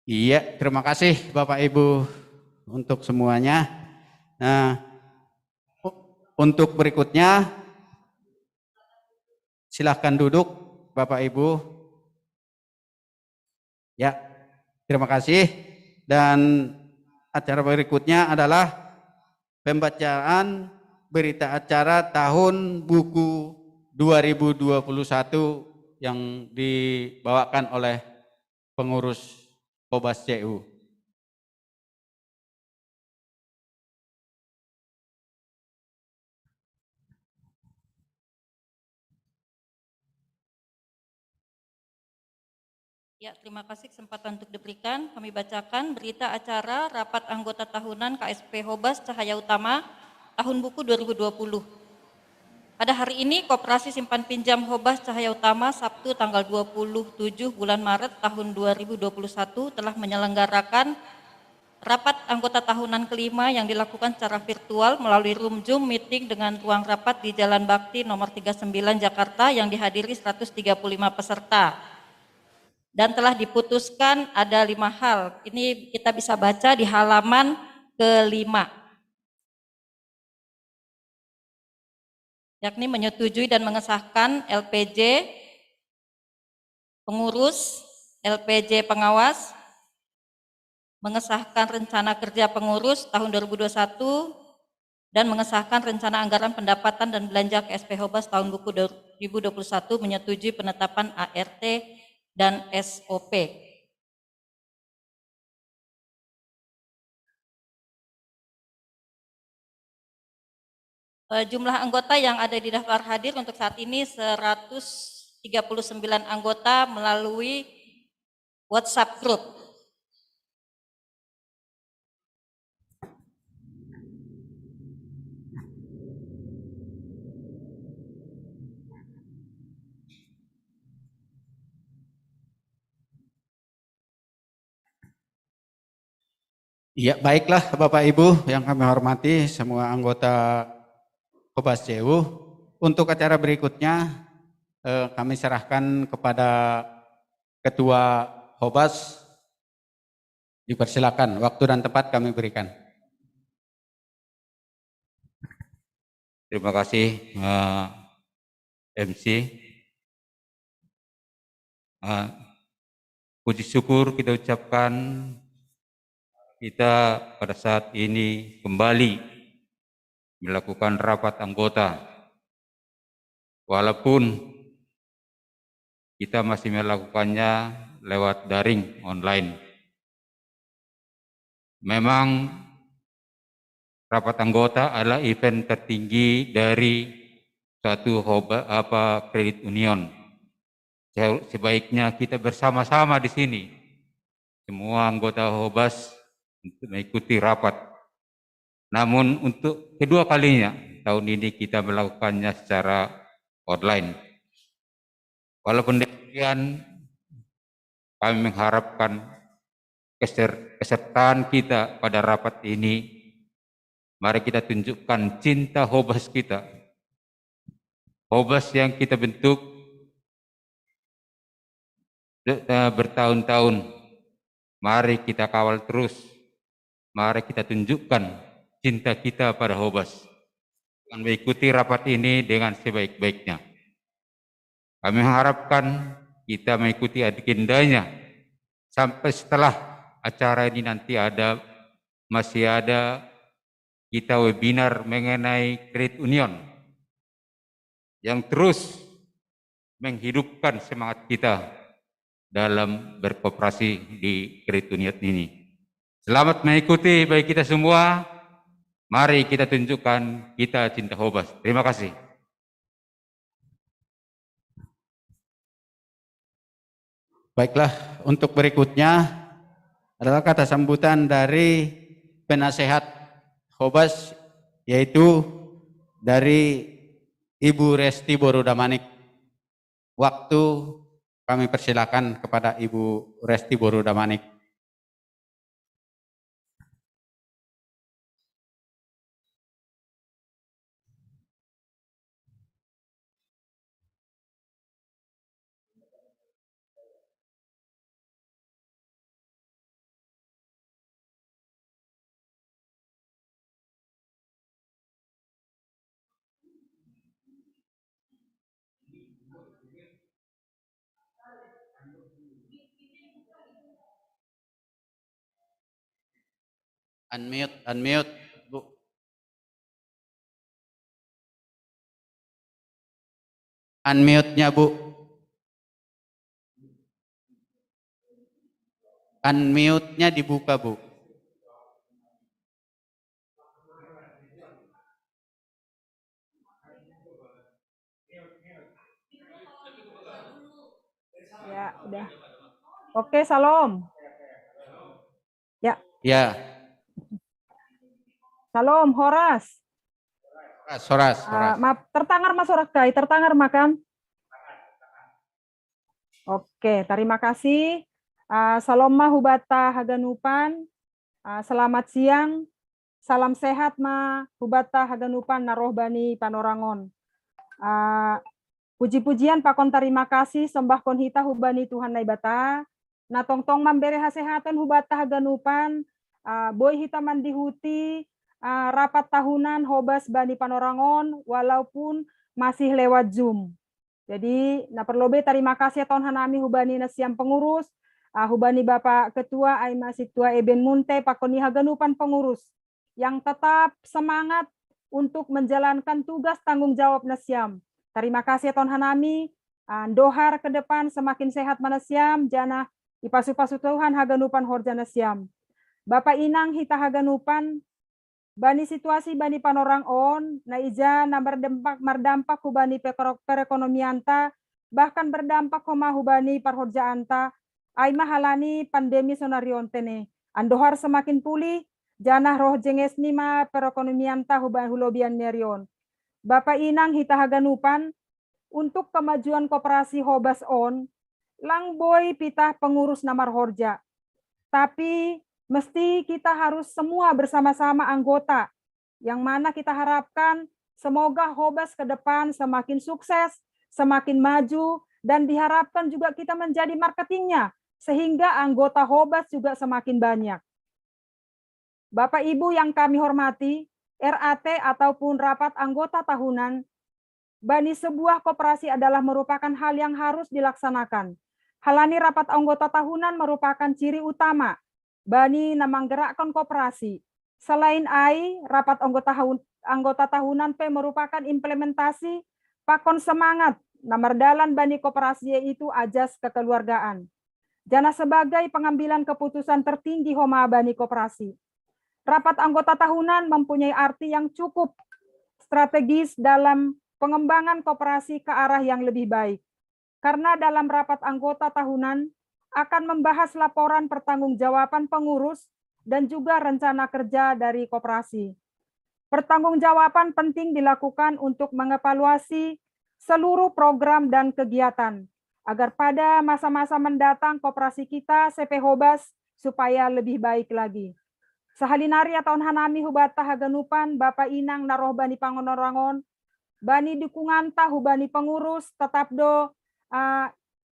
Iya, terima kasih Bapak Ibu untuk semuanya. Nah, untuk berikutnya silahkan duduk Bapak Ibu. Ya, terima kasih. Dan acara berikutnya adalah pembacaan berita acara tahun buku 2021 yang dibawakan oleh pengurus Hobas CU. Ya, terima kasih kesempatan untuk diberikan. Kami bacakan berita acara rapat anggota tahunan KSP Hobas Cahaya Utama tahun buku 2020. Pada hari ini, Koperasi Simpan Pinjam Hobas Cahaya Utama Sabtu tanggal 27 bulan Maret tahun 2021 telah menyelenggarakan rapat anggota tahunan kelima yang dilakukan secara virtual melalui room Zoom meeting dengan ruang rapat di Jalan Bakti nomor 39 Jakarta yang dihadiri 135 peserta. Dan telah diputuskan ada 5 hal. Ini kita bisa baca di halaman ke-5. Yakni menyetujui dan mengesahkan LPJ pengurus, LPJ pengawas, mengesahkan rencana kerja pengurus tahun 2021, dan mengesahkan rencana anggaran pendapatan dan belanja KSP Hobas tahun buku 2021, menyetujui penetapan ART dan SOP. Jumlah anggota yang ada di daftar hadir untuk saat ini 139 anggota melalui WhatsApp group. Iya, baiklah Bapak Ibu yang kami hormati semua anggota Hobas CU. Untuk acara berikutnya kami serahkan kepada Ketua Hobas. Dipersilakan, waktu dan tempat kami berikan. Terima kasih MC. Puji syukur kita ucapkan kita pada saat ini kembali melakukan rapat anggota. Walaupun kita masih melakukannya lewat daring online. Memang rapat anggota adalah event tertinggi dari suatu kredit union. Sebaiknya kita bersama-sama di sini, semua anggota Hobas untuk mengikuti rapat. Namun untuk kedua kalinya tahun ini kita melakukannya secara online. Walaupun demikian, kami mengharapkan kesertaan kita pada rapat ini. Mari kita tunjukkan cinta Hobas kita. Hobas yang kita bentuk bertahun-tahun. Mari kita kawal terus. Mari kita tunjukkan cinta kita pada Hobas. Dan mengikuti rapat ini dengan sebaik-baiknya. Kami mengharapkan kita mengikuti agendanya sampai setelah acara ini nanti masih ada kita webinar mengenai Credit Union yang terus menghidupkan semangat kita dalam berkooperasi di Credit Union ini. Selamat mengikuti bagi kita semua. Mari kita tunjukkan kita cinta Hobas. Terima kasih. Baiklah, untuk berikutnya adalah kata sambutan dari penasehat Hobas, yaitu dari Ibu Resti Borudamanik. Waktu kami persilakan kepada Ibu Resti Borudamanik. Unmute, unmute, Bu. Unmute-nya, Bu. Unmute-nya dibuka, Bu. Ya, udah. Oke, Salam. Ya, Ya, Salam, Horas. Soras, Soras. Maaf, tertangar Mas Orakai, tertangar makan. Oke, terima kasih. Salam hubata haganupan. Selamat siang. Salam sehat ma hubata haganupan narohbani panorangon. Puji-pujian pakon terima kasih sembah konhita hubani Tuhan naibata. Na tongtong memberi hasehatan hubata haganupan. Boy hita mandihuti rapat tahunan hobas bani panorangon walaupun masih lewat Zoom. Jadi, perlobe terima kasih tahun hanami hubani nasiam pengurus, hubani Bapak Ketua Aima Situa Eben Munte pakoni haganupan pengurus yang tetap semangat untuk menjalankan tugas tanggung jawab nasiam. Terima kasih tahun hanami, dohar ke depan semakin sehat manasiam, jana ipasu-pasu Tuhan haganupan horja nasiam. Bapak Inang hita haganupan, bani situasi bani panorang on, na ija na berdampak hubani perekonomianta, bahkan berdampak homa hubani parhorjaanta, ay mahalani pandemi sonarion tene. Andohar semakin pulih, janah roh jenges nima perekonomianta hubani hulobian nerion. Bapak Inang hita haganupan, untuk kemajuan koperasi Hobas on, lang boy pitah pengurus namar horja. Tapi mesti kita harus semua bersama-sama anggota, yang mana kita harapkan semoga Hobas ke depan semakin sukses, semakin maju, dan diharapkan juga kita menjadi marketingnya, sehingga anggota Hobas juga semakin banyak. Bapak Ibu yang kami hormati, RAT ataupun rapat anggota tahunan, bani sebuah koperasi adalah merupakan hal yang harus dilaksanakan. Halani rapat anggota tahunan merupakan ciri utama bani namanggerakkan koperasi. Selain AI, rapat anggota tahunan P merupakan implementasi pakon semangat namardalan bani koperasi yaitu ajas kekeluargaan. Jana sebagai pengambilan keputusan tertinggi homa bani koperasi. Rapat anggota tahunan mempunyai arti yang cukup strategis dalam pengembangan koperasi ke arah yang lebih baik. Karena dalam rapat anggota tahunan akan membahas laporan pertanggungjawaban pengurus dan juga rencana kerja dari koperasi. Pertanggungjawaban penting dilakukan untuk mengevaluasi seluruh program dan kegiatan agar pada masa-masa mendatang koperasi kita CP Hobas supaya lebih baik lagi. Sahalinari tahun hanami hubata haganupan Bapak Inang narohbani pangonorangon, bani dukungan hubani pengurus tetap do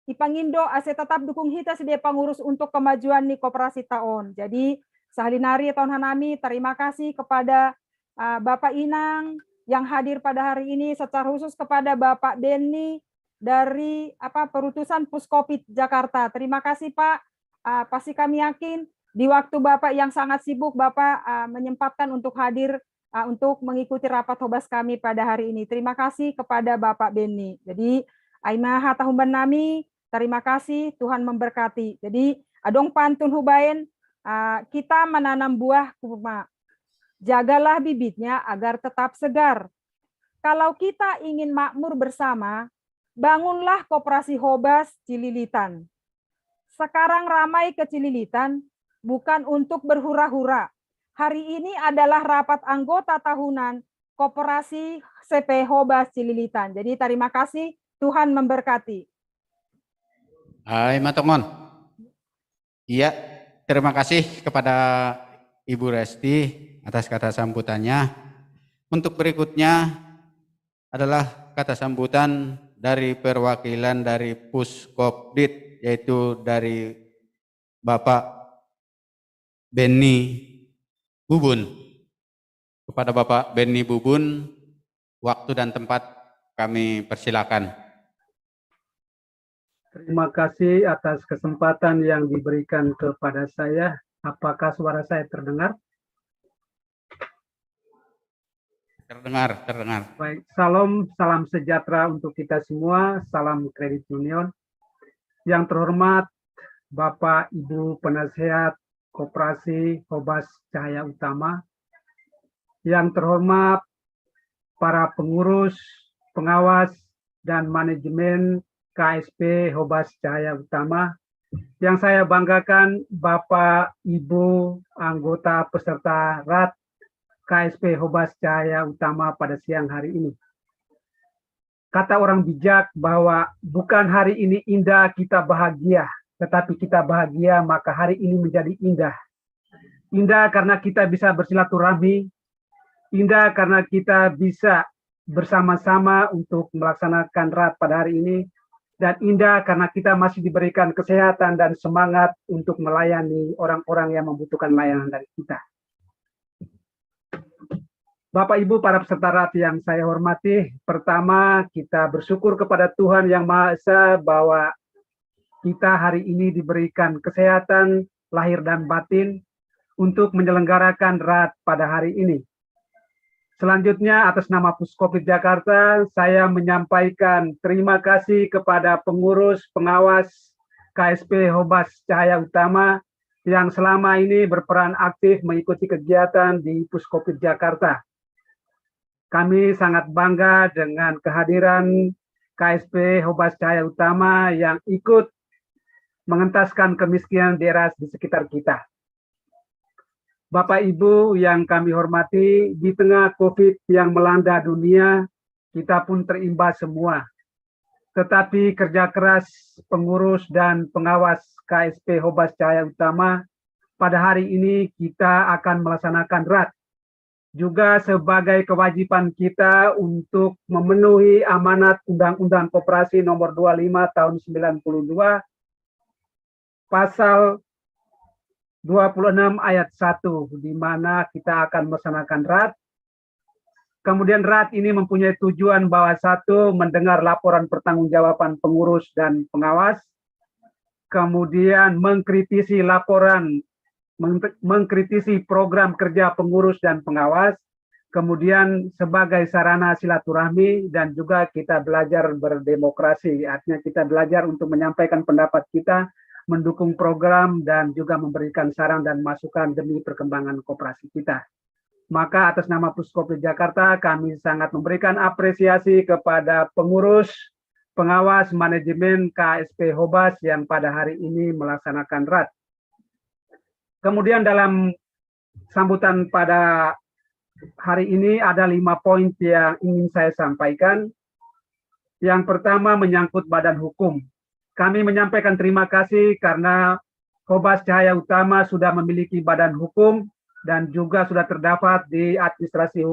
ipangindo ase tetap dukung hita sedia pengurus untuk kemajuan ni koperasi taon. Jadi sahalinari tahun hanami terima kasih kepada Bapak Inang yang hadir pada hari ini, secara khusus kepada Bapak Benny dari Perutusan Puskopit Jakarta. Terima kasih Pak. Pasti kami yakin di waktu Bapak yang sangat sibuk, Bapak menyempatkan untuk hadir untuk mengikuti rapat Hobas kami pada hari ini. Terima kasih kepada Bapak Benny. Jadi, Aima hatahumban nami, terima kasih, Tuhan memberkati. Jadi, adong pantun hubain, kita menanam buah kurma. Jagalah bibitnya agar tetap segar. Kalau kita ingin makmur bersama, bangunlah koperasi Hobas Cililitan. Sekarang ramai ke Cililitan, bukan untuk berhura-hura. Hari ini adalah rapat anggota tahunan Koperasi CP Hobas Cililitan. Jadi terima kasih, Tuhan memberkati. Hai Matongon. Iya, terima kasih kepada Ibu Resti atas kata sambutannya. Untuk berikutnya adalah kata sambutan dari perwakilan dari Puskopdit, yaitu dari Bapak Benny Bubun. Kepada Bapak Benny Bubun, waktu dan tempat kami persilakan. Terima kasih atas kesempatan yang diberikan kepada saya. Apakah suara saya terdengar? Terdengar, terdengar. Baik, salam sejahtera untuk kita semua, salam kredit union. Yang terhormat Bapak Ibu Penasehat Koperasi Hobas Cahaya Utama, yang terhormat para pengurus, pengawas, dan manajemen KSP Hobas Cahaya Utama, yang saya banggakan Bapak Ibu anggota peserta RAT KSP Hobas Cahaya Utama pada siang hari ini. Kata orang bijak bahwa bukan hari ini indah kita bahagia, tetapi kita bahagia maka hari ini menjadi indah. Indah karena kita bisa bersilaturahmi, indah karena kita bisa bersama-sama untuk melaksanakan RAT pada hari ini, dan indah karena kita masih diberikan kesehatan dan semangat untuk melayani orang-orang yang membutuhkan layanan dari kita. Bapak Ibu para peserta RAT yang saya hormati, pertama kita bersyukur kepada Tuhan Yang Maha Esa bahwa kita hari ini diberikan kesehatan lahir dan batin untuk menyelenggarakan RAT pada hari ini. Selanjutnya, atas nama Puskopit Jakarta, saya menyampaikan terima kasih kepada pengurus pengawas KSP Hobas Cahaya Utama yang selama ini berperan aktif mengikuti kegiatan di Puskopit Jakarta. Kami sangat bangga dengan kehadiran KSP Hobas Cahaya Utama yang ikut mengentaskan kemiskinan daerah di sekitar kita. Bapak Ibu yang kami hormati, di tengah COVID yang melanda dunia, kita pun terimbas semua. Tetapi kerja keras pengurus dan pengawas KSP Hobas Cahaya Utama, pada hari ini kita akan melaksanakan RAT. Juga sebagai kewajiban kita untuk memenuhi amanat Undang-Undang Koperasi Nomor 25 Tahun 92, Pasal 26 ayat 1, di mana kita akan melaksanakan RAT. Kemudian RAT ini mempunyai tujuan bahwa satu, mendengar laporan pertanggungjawaban pengurus dan pengawas, kemudian mengkritisi laporan, mengkritisi program kerja pengurus dan pengawas, kemudian sebagai sarana silaturahmi, dan juga kita belajar berdemokrasi, artinya kita belajar untuk menyampaikan pendapat kita, mendukung program, dan juga memberikan saran dan masukan demi perkembangan koperasi kita. Maka atas nama Puskopit Jakarta, kami sangat memberikan apresiasi kepada pengurus, pengawas, manajemen KSP Hobas yang pada hari ini melaksanakan RAT. Kemudian dalam sambutan pada hari ini ada 5 poin yang ingin saya sampaikan. Yang pertama menyangkut badan hukum. Kami menyampaikan terima kasih karena Hobas Cahaya Utama sudah memiliki badan hukum dan juga sudah terdapat di administrasi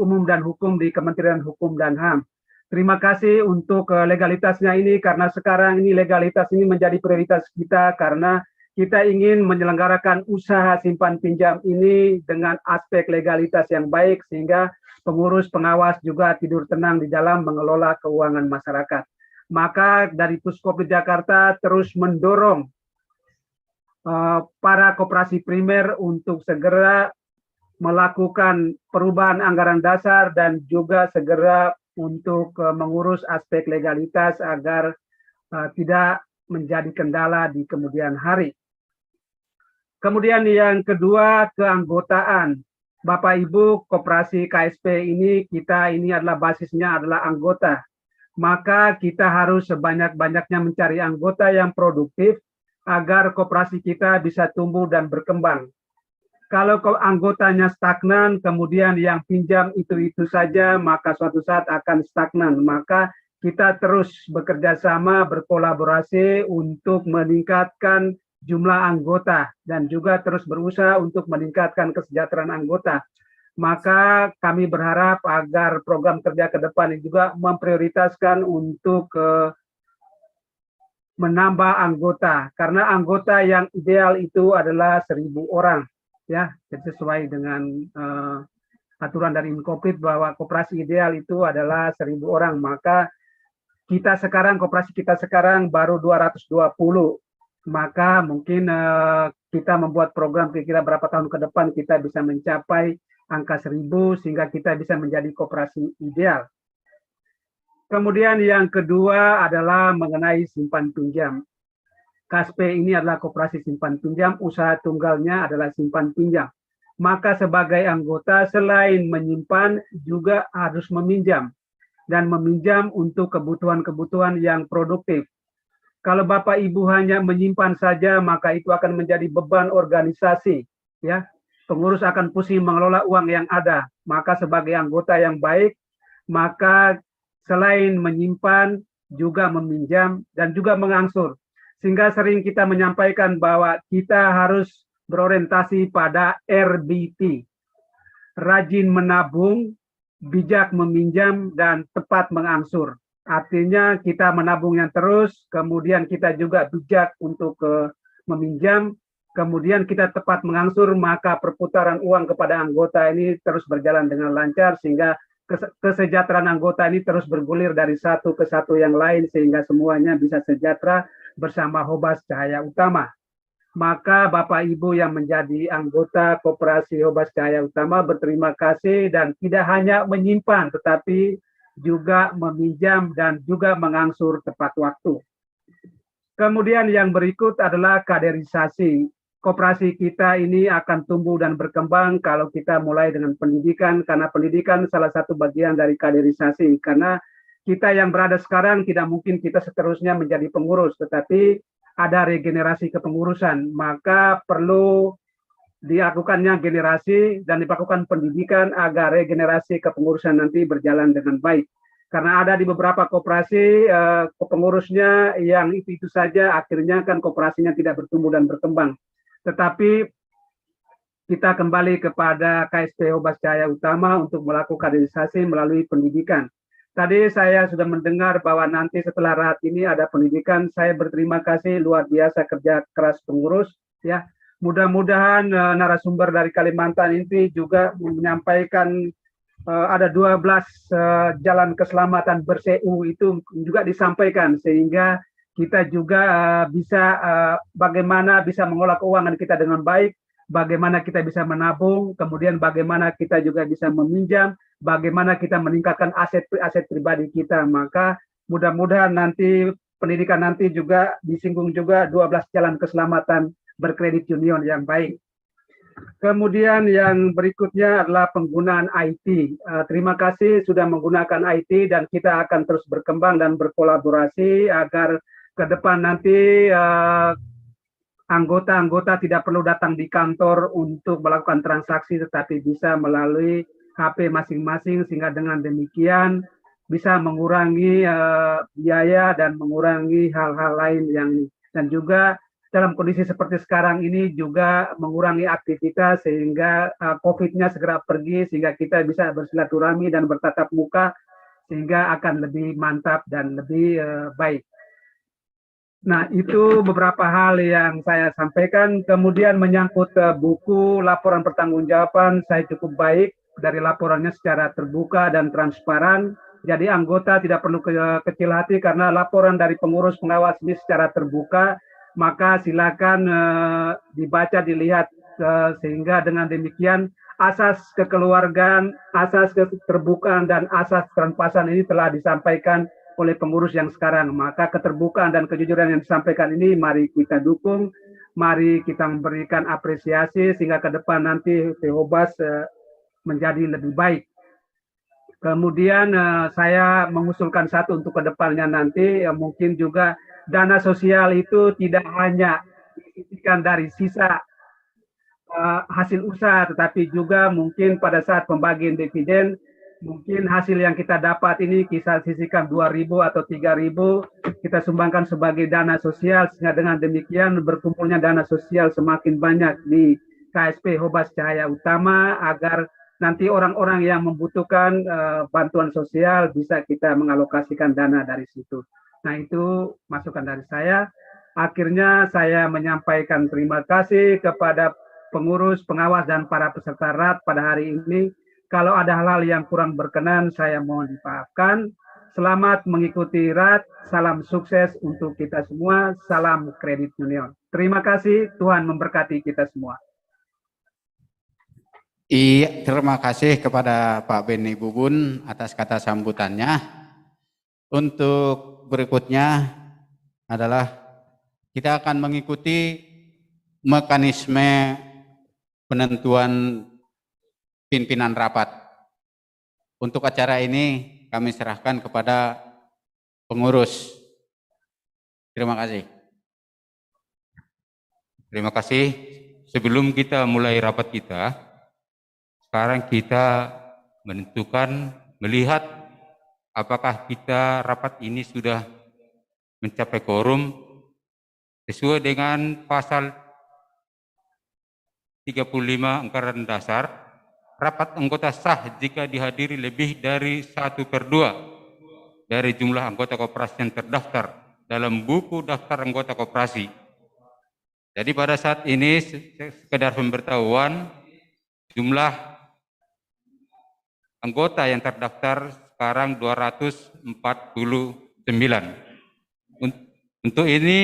umum dan hukum di Kementerian Hukum dan HAM. Terima kasih untuk legalitasnya ini, karena sekarang ini legalitas ini menjadi prioritas kita karena kita ingin menyelenggarakan usaha simpan pinjam ini dengan aspek legalitas yang baik sehingga pengurus pengawas juga tidur tenang di dalam mengelola keuangan masyarakat. Maka dari Puskopit Jakarta terus mendorong para koperasi primer untuk segera melakukan perubahan anggaran dasar dan juga segera untuk mengurus aspek legalitas agar tidak menjadi kendala di kemudian hari. Kemudian yang kedua, keanggotaan. Bapak Ibu, koperasi KSP ini kita ini adalah basisnya adalah anggota. Maka kita harus sebanyak-banyaknya mencari anggota yang produktif agar koperasi kita bisa tumbuh dan berkembang. Kalau anggotanya stagnan, kemudian yang pinjam itu-itu saja, maka suatu saat akan stagnan. Maka kita terus bekerja sama, berkolaborasi untuk meningkatkan jumlah anggota dan juga terus berusaha untuk meningkatkan kesejahteraan anggota. Maka kami berharap agar program kerja ke depan ini juga memprioritaskan untuk menambah anggota, karena anggota yang ideal itu adalah 1.000 orang, ya, sesuai dengan aturan dari Inkopit bahwa koperasi ideal itu adalah 1.000 orang. Maka kita sekarang, koperasi kita sekarang baru 220, maka mungkin kita membuat program kira-kira berapa tahun ke depan kita bisa mencapai angka 1000 sehingga kita bisa menjadi koperasi ideal. Kemudian yang kedua adalah mengenai simpan pinjam. KSP ini adalah koperasi simpan pinjam, usaha tunggalnya adalah simpan pinjam. Maka sebagai anggota selain menyimpan juga harus meminjam dan meminjam untuk kebutuhan-kebutuhan yang produktif. Kalau Bapak Ibu hanya menyimpan saja, maka itu akan menjadi beban organisasi, ya. Pengurus akan pusing mengelola uang yang ada. Maka sebagai anggota yang baik, maka selain menyimpan juga meminjam dan juga mengangsur. Sehingga sering kita menyampaikan bahwa kita harus berorientasi pada RBT, rajin menabung, bijak meminjam, dan tepat mengangsur. Artinya kita menabung yang terus, kemudian kita juga bijak untuk meminjam, kemudian kita tepat mengangsur, maka perputaran uang kepada anggota ini terus berjalan dengan lancar, sehingga kesejahteraan anggota ini terus bergulir dari satu ke satu yang lain, sehingga semuanya bisa sejahtera bersama Hobas Cahaya Utama. Maka Bapak Ibu yang menjadi anggota Koperasi Hobas Cahaya Utama berterima kasih dan tidak hanya menyimpan tetapi juga meminjam dan juga mengangsur tepat waktu. Kemudian yang berikut adalah kaderisasi. Koperasi kita ini akan tumbuh dan berkembang kalau kita mulai dengan pendidikan, karena pendidikan salah satu bagian dari kaderisasi. Karena kita yang berada sekarang tidak mungkin kita seterusnya menjadi pengurus, tetapi ada regenerasi kepengurusan, maka perlu dilakukannya generasi dan dilakukan pendidikan agar regenerasi kepengurusan nanti berjalan dengan baik. Karena ada di beberapa koperasi pengurusnya yang itu saja, akhirnya kan koperasinya tidak bertumbuh dan berkembang. Tetapi kita kembali kepada KSP Hobas Cahaya Utama untuk melakukan kaderisasi melalui pendidikan. Tadi saya sudah mendengar bahwa nanti setelah rahat ini ada pendidikan. Saya berterima kasih luar biasa kerja keras pengurus, ya. Mudah-mudahan narasumber dari Kalimantan ini juga menyampaikan ada 12 jalan keselamatan ber-CU itu juga disampaikan, sehingga kita juga bisa bagaimana bisa mengolah keuangan kita dengan baik, bagaimana kita bisa menabung, kemudian bagaimana kita juga bisa meminjam, bagaimana kita meningkatkan aset pribadi kita. Maka mudah-mudahan nanti pendidikan nanti juga disinggung juga 12 jalan keselamatan berkredit union yang baik. Kemudian yang berikutnya adalah penggunaan IT. Terima kasih sudah menggunakan IT dan kita akan terus berkembang dan berkolaborasi agar ke depan nanti anggota-anggota tidak perlu datang di kantor untuk melakukan transaksi, tetapi bisa melalui HP masing-masing, sehingga dengan demikian bisa mengurangi biaya dan mengurangi hal-hal lain dan juga dalam kondisi seperti sekarang ini juga mengurangi aktivitas sehingga COVID-nya segera pergi, sehingga kita bisa bersilaturahmi dan bertatap muka sehingga akan lebih mantap dan lebih baik. Nah, itu beberapa hal yang saya sampaikan. Kemudian menyangkut buku laporan pertanggungjawaban, saya cukup baik dari laporannya secara terbuka dan transparan. Jadi anggota tidak perlu kecil hati karena laporan dari pengurus pengawas ini secara terbuka. Maka silakan dibaca, dilihat, sehingga dengan demikian asas kekeluargaan, asas keterbukaan, dan asas transparansi ini telah disampaikan oleh pengurus yang sekarang. Maka keterbukaan dan kejujuran yang disampaikan ini mari kita dukung, mari kita memberikan apresiasi sehingga ke depan nanti Hobas menjadi lebih baik. Kemudian saya mengusulkan satu untuk ke depannya nanti, mungkin juga dana sosial itu tidak hanya disisihkan dari sisa hasil usaha, tetapi juga mungkin pada saat pembagian dividen, mungkin hasil yang kita dapat ini kita sisihkan 2.000 atau 3.000, kita sumbangkan sebagai dana sosial, sehingga dengan demikian berkumpulnya dana sosial semakin banyak di KSP Hobas Cahaya Utama, agar nanti orang-orang yang membutuhkan bantuan sosial bisa kita mengalokasikan dana dari situ. Nah, itu masukan dari saya. Akhirnya saya menyampaikan terima kasih kepada pengurus, pengawas, dan para peserta RAT pada hari ini. Kalau ada hal-hal yang kurang berkenan, saya mohon dimaafkan. Selamat mengikuti RAT. Salam sukses untuk kita semua. Salam Kredit Union. Terima kasih. Tuhan memberkati kita semua. Iya, terima kasih kepada Pak Beni Bubun atas kata sambutannya. Untuk berikutnya adalah kita akan mengikuti mekanisme penentuan pimpinan rapat. Untuk acara ini kami serahkan kepada pengurus. Terima kasih. Terima kasih. Sebelum kita mulai rapat kita, sekarang kita menentukan, melihat apakah kita rapat ini sudah mencapai quorum sesuai dengan pasal 35 Anggaran Dasar. Rapat anggota sah jika dihadiri lebih dari 1/2 dari jumlah anggota koperasi yang terdaftar dalam buku daftar anggota koperasi. Jadi pada saat ini sekedar pemberitahuan, jumlah anggota yang terdaftar sekarang 249. Untuk ini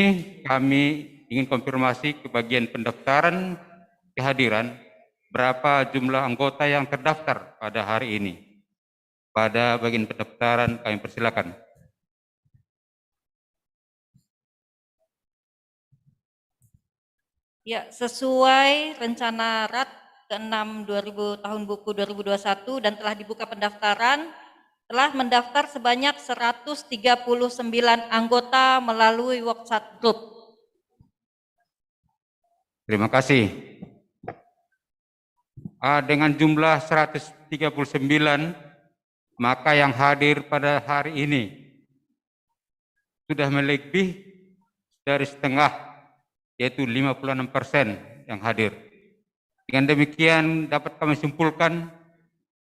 kami ingin konfirmasi ke bagian pendaftaran kehadiran, berapa jumlah anggota yang terdaftar pada hari ini. Pada bagian pendaftaran kami persilakan. Ya, sesuai rencana RAT ke-6 tahun buku 2021 dan telah dibuka pendaftaran, telah mendaftar sebanyak 139 anggota melalui WhatsApp Group. Terima kasih. Dengan jumlah 139, maka yang hadir pada hari ini sudah melebihi dari setengah, yaitu 56% yang hadir. Dengan demikian dapat kami simpulkan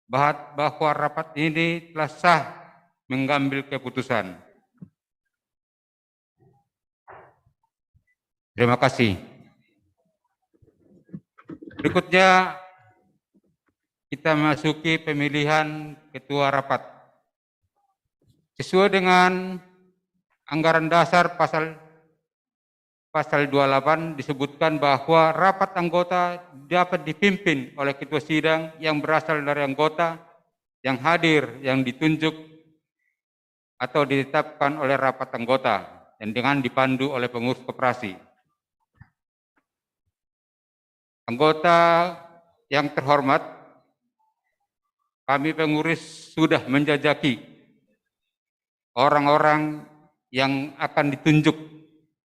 bahwa rapat ini telah sah mengambil keputusan. Terima kasih. Berikutnya kita memasuki pemilihan ketua rapat. Sesuai dengan Anggaran Dasar pasal 28 disebutkan bahwa rapat anggota dapat dipimpin oleh ketua sidang yang berasal dari anggota yang hadir, yang ditunjuk atau ditetapkan oleh rapat anggota dan dengan dipandu oleh pengurus koperasi. Anggota yang terhormat, kami pengurus sudah menjajaki orang-orang yang akan ditunjuk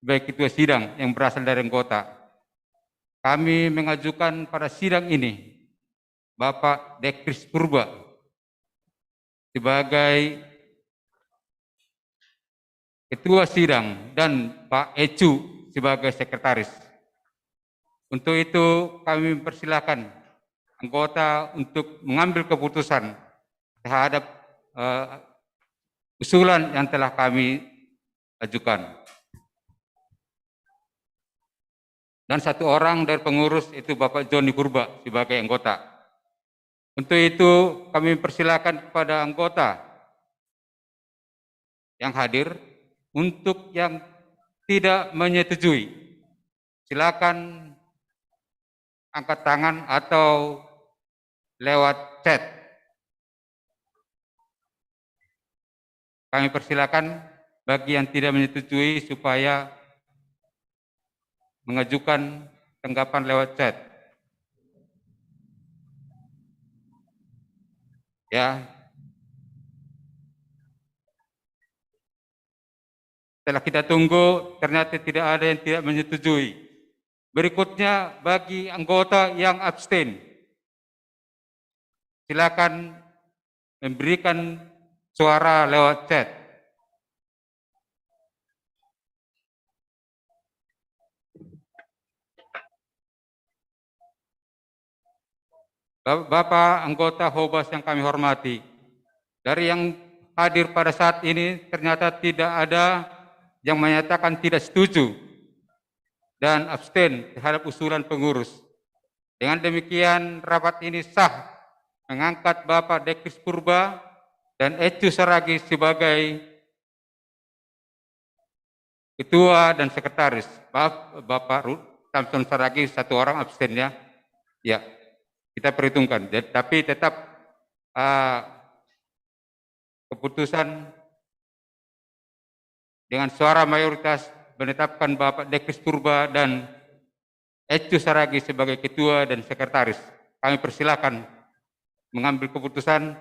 baik ketua sidang yang berasal dari anggota. Kami mengajukan pada sidang ini Bapak Dekris Purba sebagai ketua sidang dan Pak Ecu sebagai sekretaris. Untuk itu kami mempersilahkan anggota untuk mengambil keputusan terhadap usulan yang telah kami ajukan. Dan satu orang dari pengurus itu Bapak Joni Purba sebagai anggota. Untuk itu kami persilakan kepada anggota yang hadir untuk yang tidak menyetujui. Silakan angkat tangan atau lewat chat. Kami persilakan bagi yang tidak menyetujui supaya mengajukan tanggapan lewat chat. Ya. Setelah kita tunggu, ternyata tidak ada yang tidak menyetujui. Berikutnya bagi anggota yang abstain, silakan memberikan suara lewat chat. Bapak anggota Hobas yang kami hormati, dari yang hadir pada saat ini ternyata tidak ada yang menyatakan tidak setuju dan abstain terhadap usulan pengurus. Dengan demikian rapat ini sah mengangkat Bapak Dekris Purba dan Ecu Saragi sebagai ketua dan sekretaris. Bapak Samson Saragi satu orang abstennya. Ya. kita perhitungkan. Tapi tetap keputusan dengan suara mayoritas menetapkan Bapak Dekris Purba dan Ecu Saragi sebagai ketua dan sekretaris. Kami persilakan mengambil keputusan.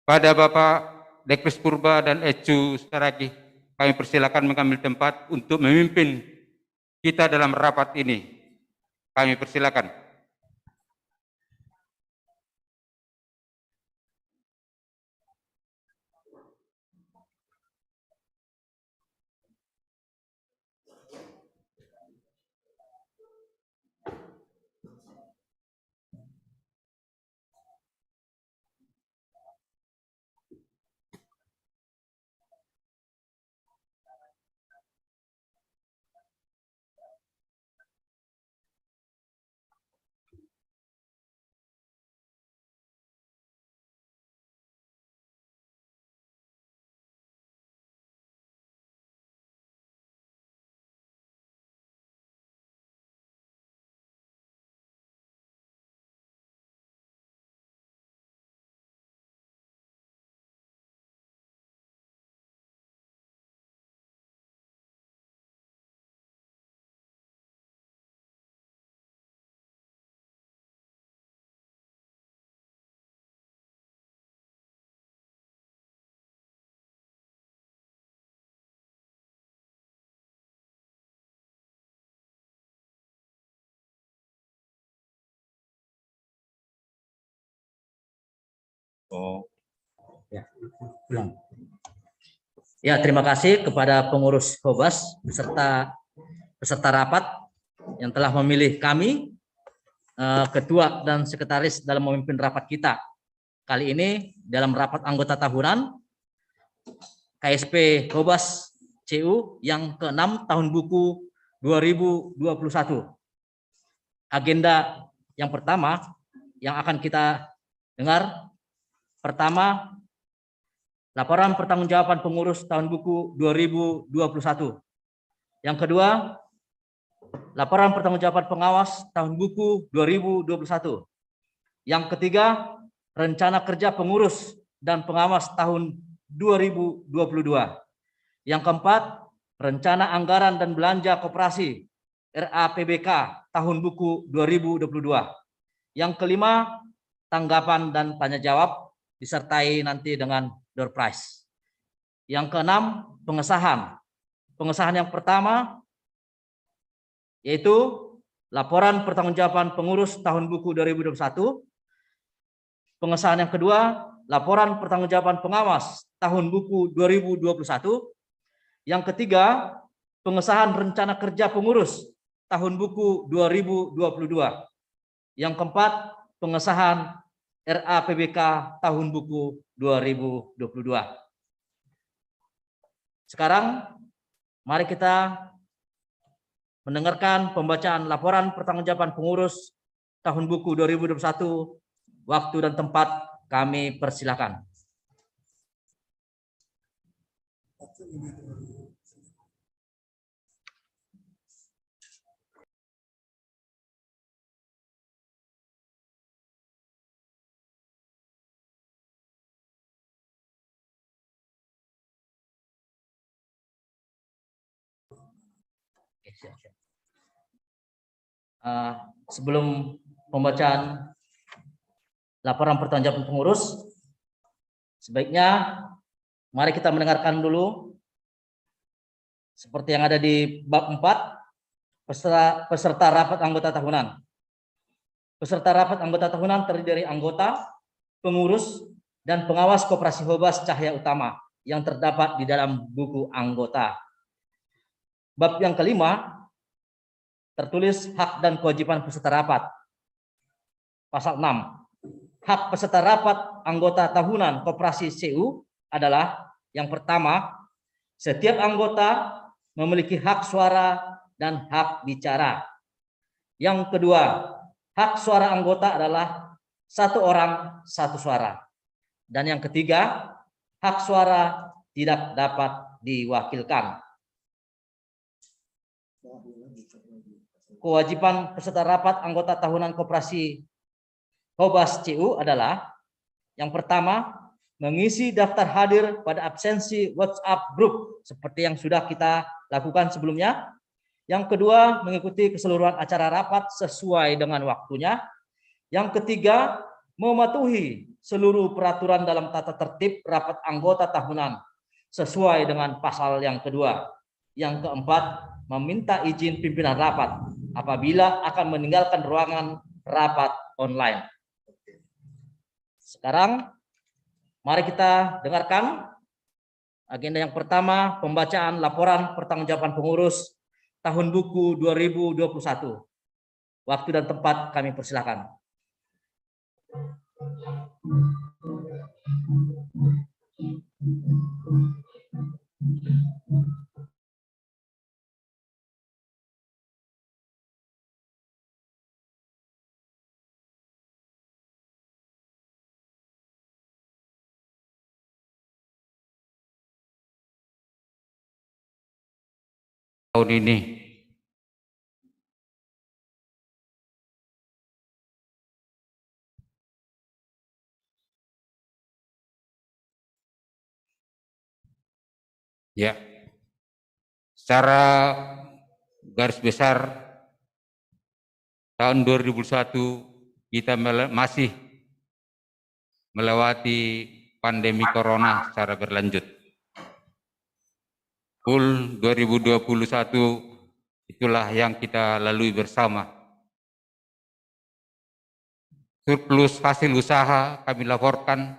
Pada Bapak Dekris Purba dan Ecu Saragi, kami persilakan mengambil tempat untuk memimpin kita dalam rapat ini. Kami persilakan. Oh, ya, ulang. Ya, terima kasih kepada pengurus Hobas beserta rapat yang telah memilih kami ketua dan sekretaris dalam memimpin rapat kita. Kali ini dalam rapat anggota tahunan KSP Hobas CU yang ke-6 tahun buku 2021. Agenda yang pertama yang akan kita dengar, pertama, laporan pertanggungjawaban pengurus tahun buku 2021. Yang kedua, laporan pertanggungjawaban pengawas tahun buku 2021. Yang ketiga, rencana kerja pengurus dan pengawas tahun 2022. Yang keempat, rencana anggaran dan belanja koperasi RAPBK tahun buku 2022. Yang kelima, tanggapan dan tanya jawab disertai nanti dengan door prize. Yang keenam, pengesahan. Pengesahan yang pertama yaitu laporan pertanggungjawaban pengurus tahun buku 2021. Pengesahan yang kedua, laporan pertanggungjawaban pengawas tahun buku 2021. Yang ketiga, pengesahan rencana kerja pengurus tahun buku 2022. Yang keempat, pengesahan RAPBK tahun buku 2022. Sekarang mari kita mendengarkan pembacaan laporan pertanggungjawaban pengurus tahun buku 2021. Waktu dan tempat kami persilakan. Sebelum pembacaan laporan pertanggungjawaban pengurus, sebaiknya mari kita mendengarkan dulu seperti yang ada di bab 4, peserta rapat anggota tahunan. Peserta rapat anggota tahunan terdiri dari anggota, pengurus, dan pengawas Koperasi Hobas Cahaya Utama yang terdapat di dalam buku anggota. Bab yang kelima tertulis hak dan kewajiban peserta rapat. Pasal 6. Hak peserta rapat anggota tahunan Koperasi CU adalah yang pertama, setiap anggota memiliki hak suara dan hak bicara. Yang kedua, hak suara anggota adalah satu orang satu suara. Dan yang ketiga, hak suara tidak dapat diwakilkan. kewajiban peserta rapat anggota tahunan Koperasi Hobas CU adalah yang pertama, mengisi daftar hadir pada absensi WhatsApp group seperti yang sudah kita lakukan sebelumnya. Yang kedua, mengikuti keseluruhan acara rapat sesuai dengan waktunya. Yang ketiga, mematuhi seluruh peraturan dalam tata tertib rapat anggota tahunan sesuai dengan pasal yang kedua. Yang keempat, meminta izin pimpinan rapat apabila akan meninggalkan ruangan rapat online. Sekarang mari kita dengarkan agenda yang pertama, pembacaan laporan pertanggungjawaban pengurus tahun buku 2021. Waktu dan tempat kami persilakan. Tahun ini ya, secara garis besar tahun 2021 kita masih melewati pandemi corona secara berlanjut. Full 2021 itulah yang kita lalui bersama. Surplus hasil usaha kami laporkan,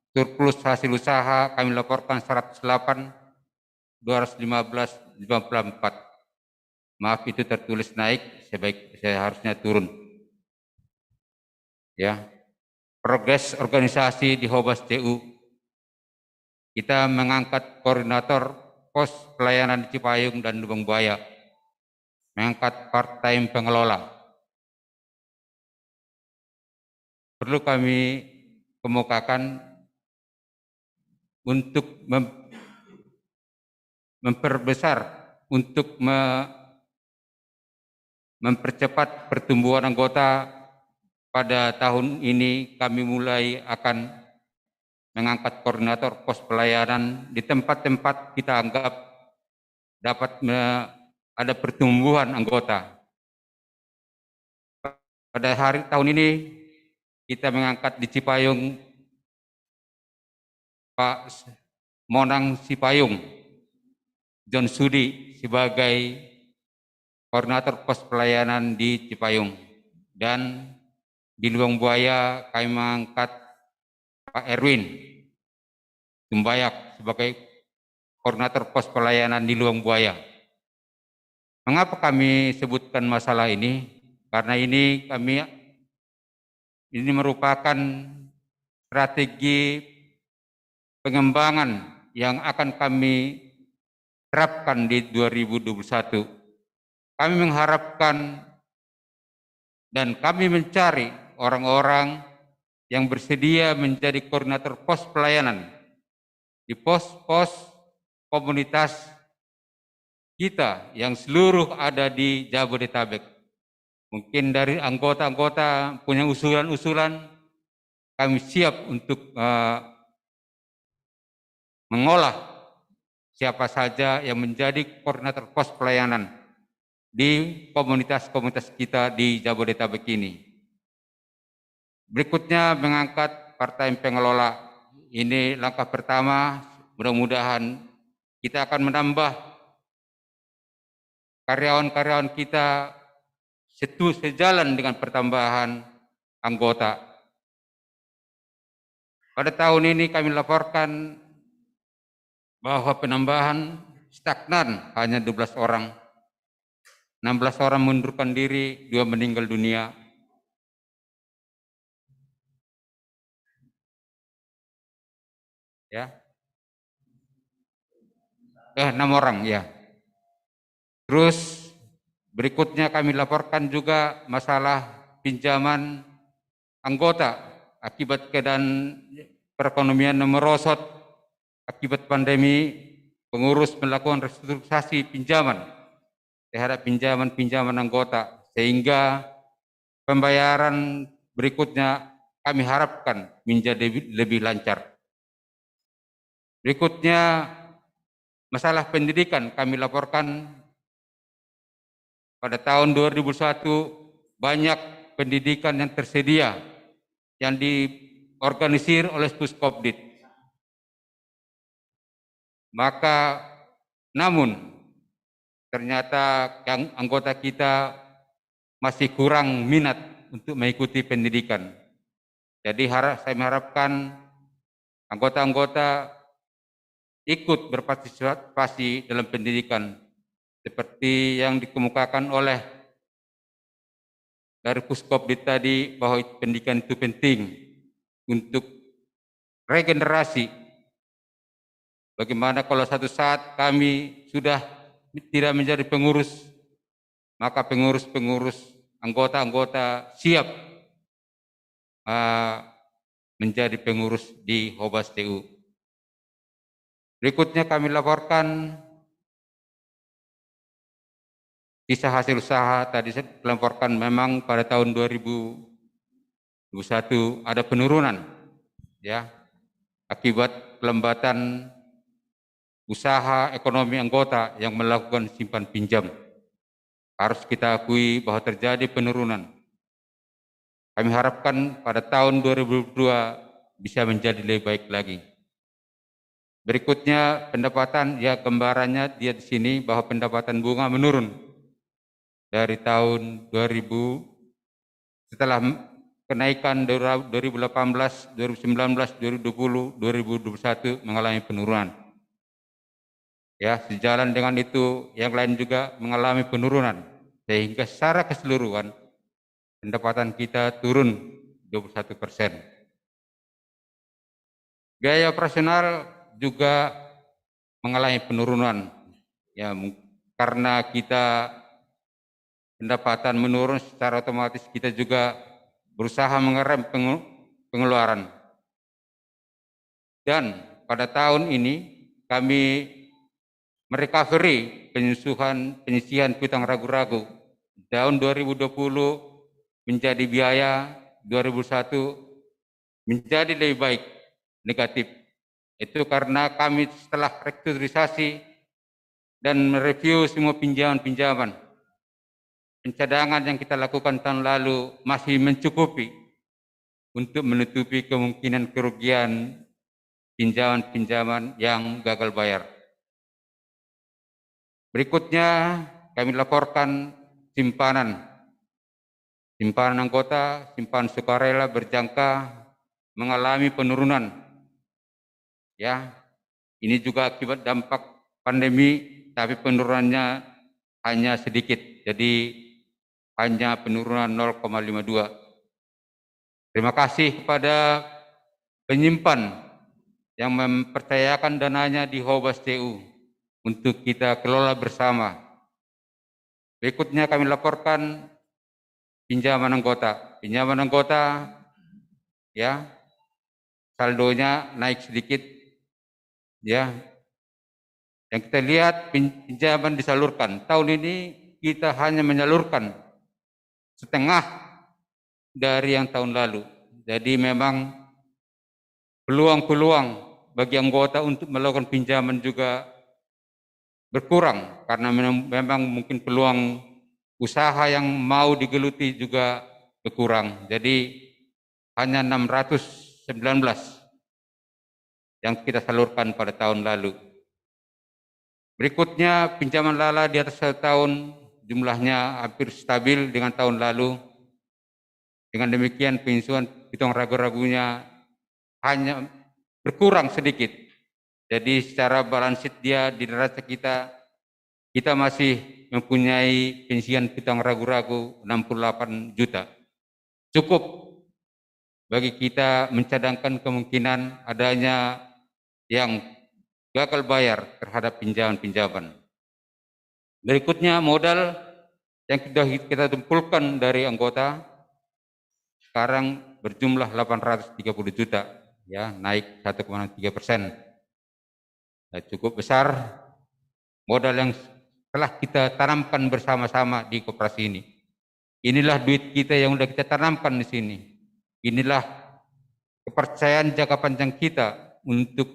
surplus hasil usaha kami laporkan 108.215.54. Maaf, itu tertulis naik, seharusnya turun. Ya, progres organisasi di Hobas CU, kita mengangkat koordinator pos pelayanan di Cipayung dan Lubang Buaya, mengangkat part-time pengelola. Perlu kami kemukakan untuk memperbesar, untuk mempercepat pertumbuhan anggota. Pada tahun ini kami mulai akan mengangkat koordinator pos pelayanan di tempat-tempat kita anggap dapat ada pertumbuhan anggota. Pada tahun ini kita mengangkat di Cipayung Pak Monang Cipayung John Sudi sebagai koordinator pos pelayanan di Cipayung, dan di Lubang Buaya kami mengangkat Pak Erwin Tumbayak sebagai koordinator pos pelayanan di Lubang Buaya. Mengapa kami sebutkan masalah ini? Karena ini merupakan strategi pengembangan yang akan kami terapkan di 2021. Kami mengharapkan dan kami mencari orang-orang yang bersedia menjadi koordinator pos pelayanan di pos-pos komunitas kita yang seluruh ada di Jabodetabek. Mungkin dari anggota-anggota punya usulan-usulan, kami siap untuk mengolah siapa saja yang menjadi koordinator pos pelayanan di komunitas-komunitas kita di Jabodetabek ini. Berikutnya mengangkat part-time pengelola. Ini langkah pertama, mudah-mudahan kita akan menambah karyawan-karyawan kita sejalan dengan pertambahan anggota. Pada tahun ini kami laporkan bahwa penambahan stagnan hanya 12 orang. 16 orang mengundurkan diri, 2 meninggal dunia. Ya. 6 orang ya. Terus berikutnya kami laporkan juga masalah pinjaman anggota akibat keadaan perekonomian merosot akibat pandemi. Pengurus melakukan restrukturisasi pinjaman terhadap pinjaman-pinjaman anggota, sehingga pembayaran berikutnya kami harapkan menjadi lebih lancar. Berikutnya, masalah pendidikan kami laporkan pada tahun 2001 banyak pendidikan yang tersedia yang diorganisir oleh Puskopdit. Maka namun ternyata yang anggota kita masih kurang minat untuk mengikuti pendidikan. Jadi saya mengharapkan anggota-anggota ikut berpartisipasi dalam pendidikan seperti yang dikemukakan oleh dari Puskopdit tadi, bahwa pendidikan itu penting untuk regenerasi. Bagaimana kalau satu saat kami sudah tidak menjadi pengurus, maka pengurus-pengurus, anggota-anggota siap menjadi pengurus di Hobas TU. Berikutnya kami laporkan kisah hasil usaha. Tadi saya laporkan memang pada tahun 2021 ada penurunan, ya, akibat pelembatan usaha ekonomi anggota yang melakukan simpan pinjam. Harus kita akui bahwa terjadi penurunan. Kami harapkan pada tahun 2022 bisa menjadi lebih baik lagi. Berikutnya pendapatan, ya gambarannya dia di sini bahwa pendapatan bunga menurun dari tahun 2000 setelah kenaikan 2018, 2019, 2020, 2021 mengalami penurunan. Ya, sejalan dengan itu yang lain juga mengalami penurunan, sehingga secara keseluruhan pendapatan kita turun 21%. Biaya operasional juga mengalami penurunan, ya, karena kita pendapatan menurun, secara otomatis kita juga berusaha mengerem pengeluaran. Dan pada tahun ini kami merecovery penyisihan piutang ragu-ragu. Tahun 2020 menjadi biaya, 2021 menjadi lebih baik, negatif. Itu karena kami setelah restrukturisasi dan mereview semua pinjaman-pinjaman, pencadangan yang kita lakukan tahun lalu masih mencukupi untuk menutupi kemungkinan kerugian pinjaman-pinjaman yang gagal bayar. Berikutnya kami laporkan simpanan anggota, simpanan sukarela berjangka mengalami penurunan. Ya, ini juga akibat dampak pandemi, tapi penurunannya hanya sedikit, jadi hanya penurunan 0,52. Terima kasih kepada penyimpan yang mempercayakan dananya di Hobas TU untuk kita kelola bersama. Berikutnya kami laporkan pinjaman anggota. Pinjaman anggota, ya, saldonya naik sedikit, ya. Yang kita lihat pinjaman disalurkan. Tahun ini kita hanya menyalurkan setengah dari yang tahun lalu. Jadi memang peluang-peluang bagi anggota untuk melakukan pinjaman juga berkurang, karena memang mungkin peluang usaha yang mau digeluti juga berkurang. Jadi hanya 619 yang kita salurkan pada tahun lalu. Berikutnya pinjaman lala di atas 1 tahun, jumlahnya hampir stabil dengan tahun lalu. Dengan demikian penyusuan piutang ragu-ragunya hanya berkurang sedikit. Jadi secara balance sheet dia di neraca kita masih mempunyai penyisihan piutang ragu-ragu 68 juta. Cukup bagi kita mencadangkan kemungkinan adanya yang gagal bayar terhadap pinjaman-pinjaman. Berikutnya modal yang sudah kita kumpulkan dari anggota sekarang berjumlah 830 juta, ya, naik 1,3%. Cukup besar. Modal yang telah kita tanamkan bersama-sama di koperasi ini. Inilah duit kita yang sudah kita tanamkan di sini. Inilah kepercayaan jangka panjang kita untuk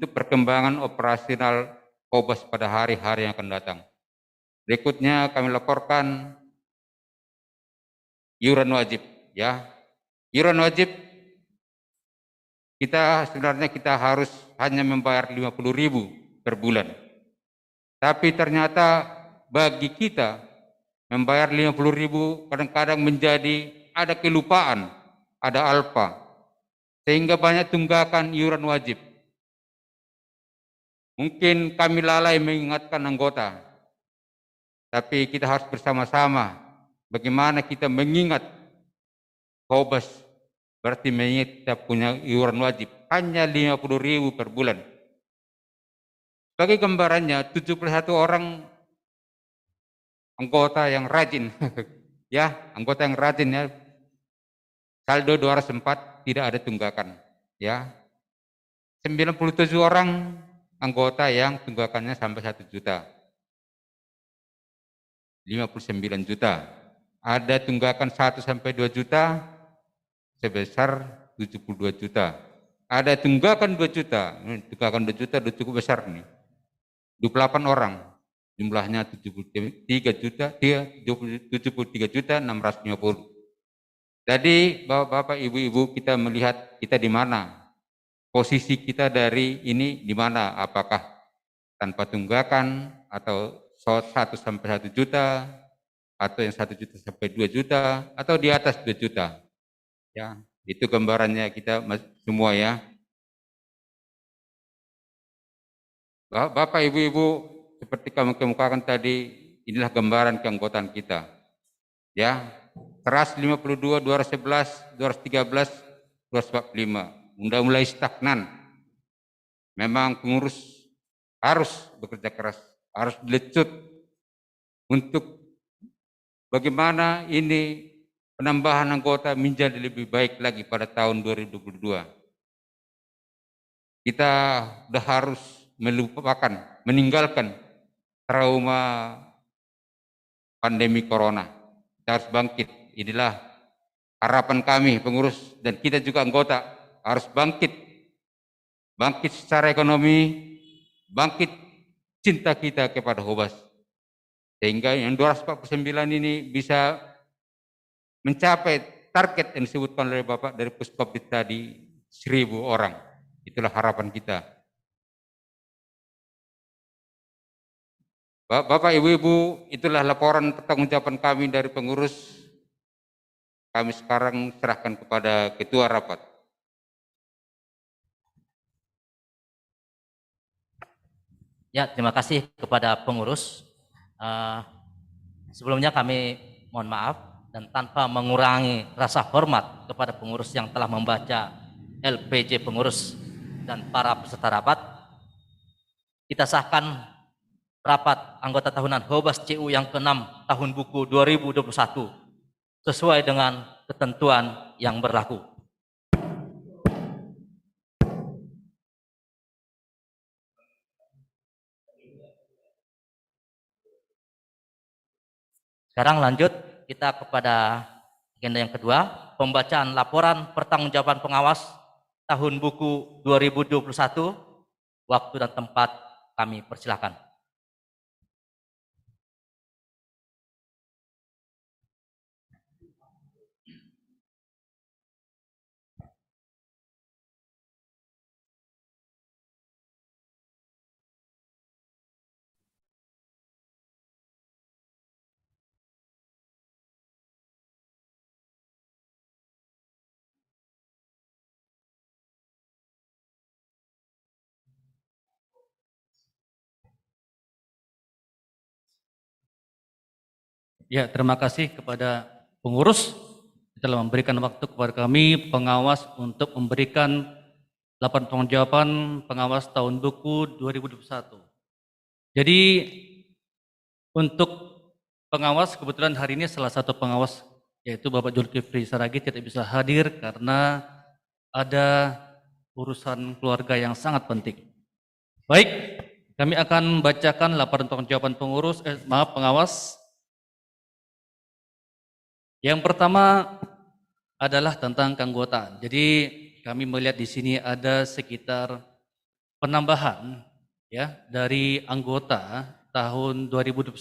perkembangan operasional Hobas pada hari-hari yang akan datang. Berikutnya kami laporkan iuran wajib, ya. Iuran wajib sebenarnya kita harus hanya membayar 50.000 per bulan. Tapi ternyata bagi kita membayar 50.000 kadang-kadang menjadi ada kelupaan, ada alfa. Sehingga banyak tunggakan iuran wajib. Mungkin kami lalai mengingatkan anggota. Tapi kita harus bersama-sama bagaimana kita mengingat Hobas, berarti mengingat kita punya iuran wajib hanya 50.000 per bulan. Sebagai gambarannya 71 orang anggota yang rajin, ya, anggota yang rajin ya. Saldo 204 tidak ada tunggakan, ya. 97 orang anggota yang tunggakannya sampai 1 juta. 59 juta. Ada tunggakan 1 sampai 2 juta sebesar 72 juta. Ada tunggakan 2 juta. Tunggakan 2 juta sudah cukup besar nih. 28 orang. Jumlahnya 73 juta, 73 juta 650. Jadi Bapak-bapak, Ibu-ibu, kita melihat kita di mana. Posisi kita dari ini di mana? Apakah tanpa tunggakan atau 1 sampai 1 juta atau yang 1 juta sampai 2 juta atau di atas 2 juta. Ya, itu gambarannya kita semua ya. Bapak, Ibu-ibu, seperti kami kemukakan tadi, inilah gambaran keanggotaan kita. Ya, keras 52, 211, 213, 245. Udah mulai stagnan. Memang pengurus harus bekerja keras, harus lecut untuk bagaimana ini penambahan anggota menjadi lebih baik lagi pada tahun 2022. Kita sudah harus meninggalkan trauma pandemi corona. Kita harus bangkit. Inilah harapan kami pengurus dan kita juga anggota. Harus bangkit secara ekonomi, bangkit cinta kita kepada Hobas. Sehingga yang 249 ini bisa mencapai target yang disebutkan oleh Bapak dari Puskopit tadi, 1.000 orang. Itulah harapan kita. Bapak, Ibu-ibu, itulah laporan pertanggungjawaban kami dari pengurus. Kami sekarang serahkan kepada Ketua Rapat. Ya, terima kasih kepada pengurus. Sebelumnya kami mohon maaf dan tanpa mengurangi rasa hormat kepada pengurus yang telah membaca LPJ pengurus dan para peserta rapat, kita sahkan rapat anggota tahunan Hobas CU yang ke-6 tahun buku 2021 sesuai dengan ketentuan yang berlaku. Sekarang lanjut kita kepada agenda yang kedua, pembacaan laporan pertanggungjawaban pengawas tahun buku 2021. Waktu dan tempat kami persilakan. Ya, terima kasih kepada pengurus telah memberikan waktu kepada kami pengawas untuk memberikan laporan pertanggungjawaban pengawas tahun buku 2021. Jadi untuk pengawas kebetulan hari ini salah satu pengawas yaitu Bapak Zulkifli Saragih tidak bisa hadir karena ada urusan keluarga yang sangat penting. Baik, kami akan bacakan laporan pertanggungjawaban pengawas. Yang pertama adalah tentang keanggotaan. Jadi kami melihat di sini ada sekitar penambahan ya dari anggota tahun 2021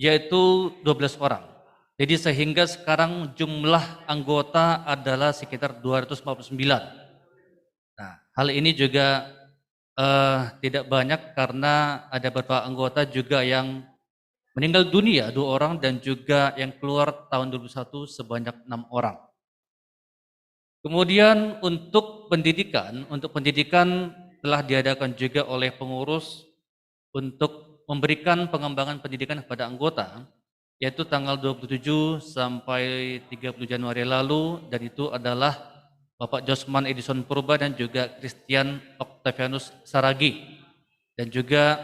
yaitu 12 orang. Jadi sehingga sekarang jumlah anggota adalah sekitar 249. Nah, hal ini juga tidak banyak karena ada beberapa anggota juga yang meninggal dunia 2 orang dan juga yang keluar tahun 2021 sebanyak 6 orang. Kemudian untuk pendidikan telah diadakan juga oleh pengurus untuk memberikan pengembangan pendidikan kepada anggota yaitu tanggal 27 sampai 30 Januari lalu, dan itu adalah Bapak Josman Edison Purba dan juga Christian Octavianus Saragi. Dan juga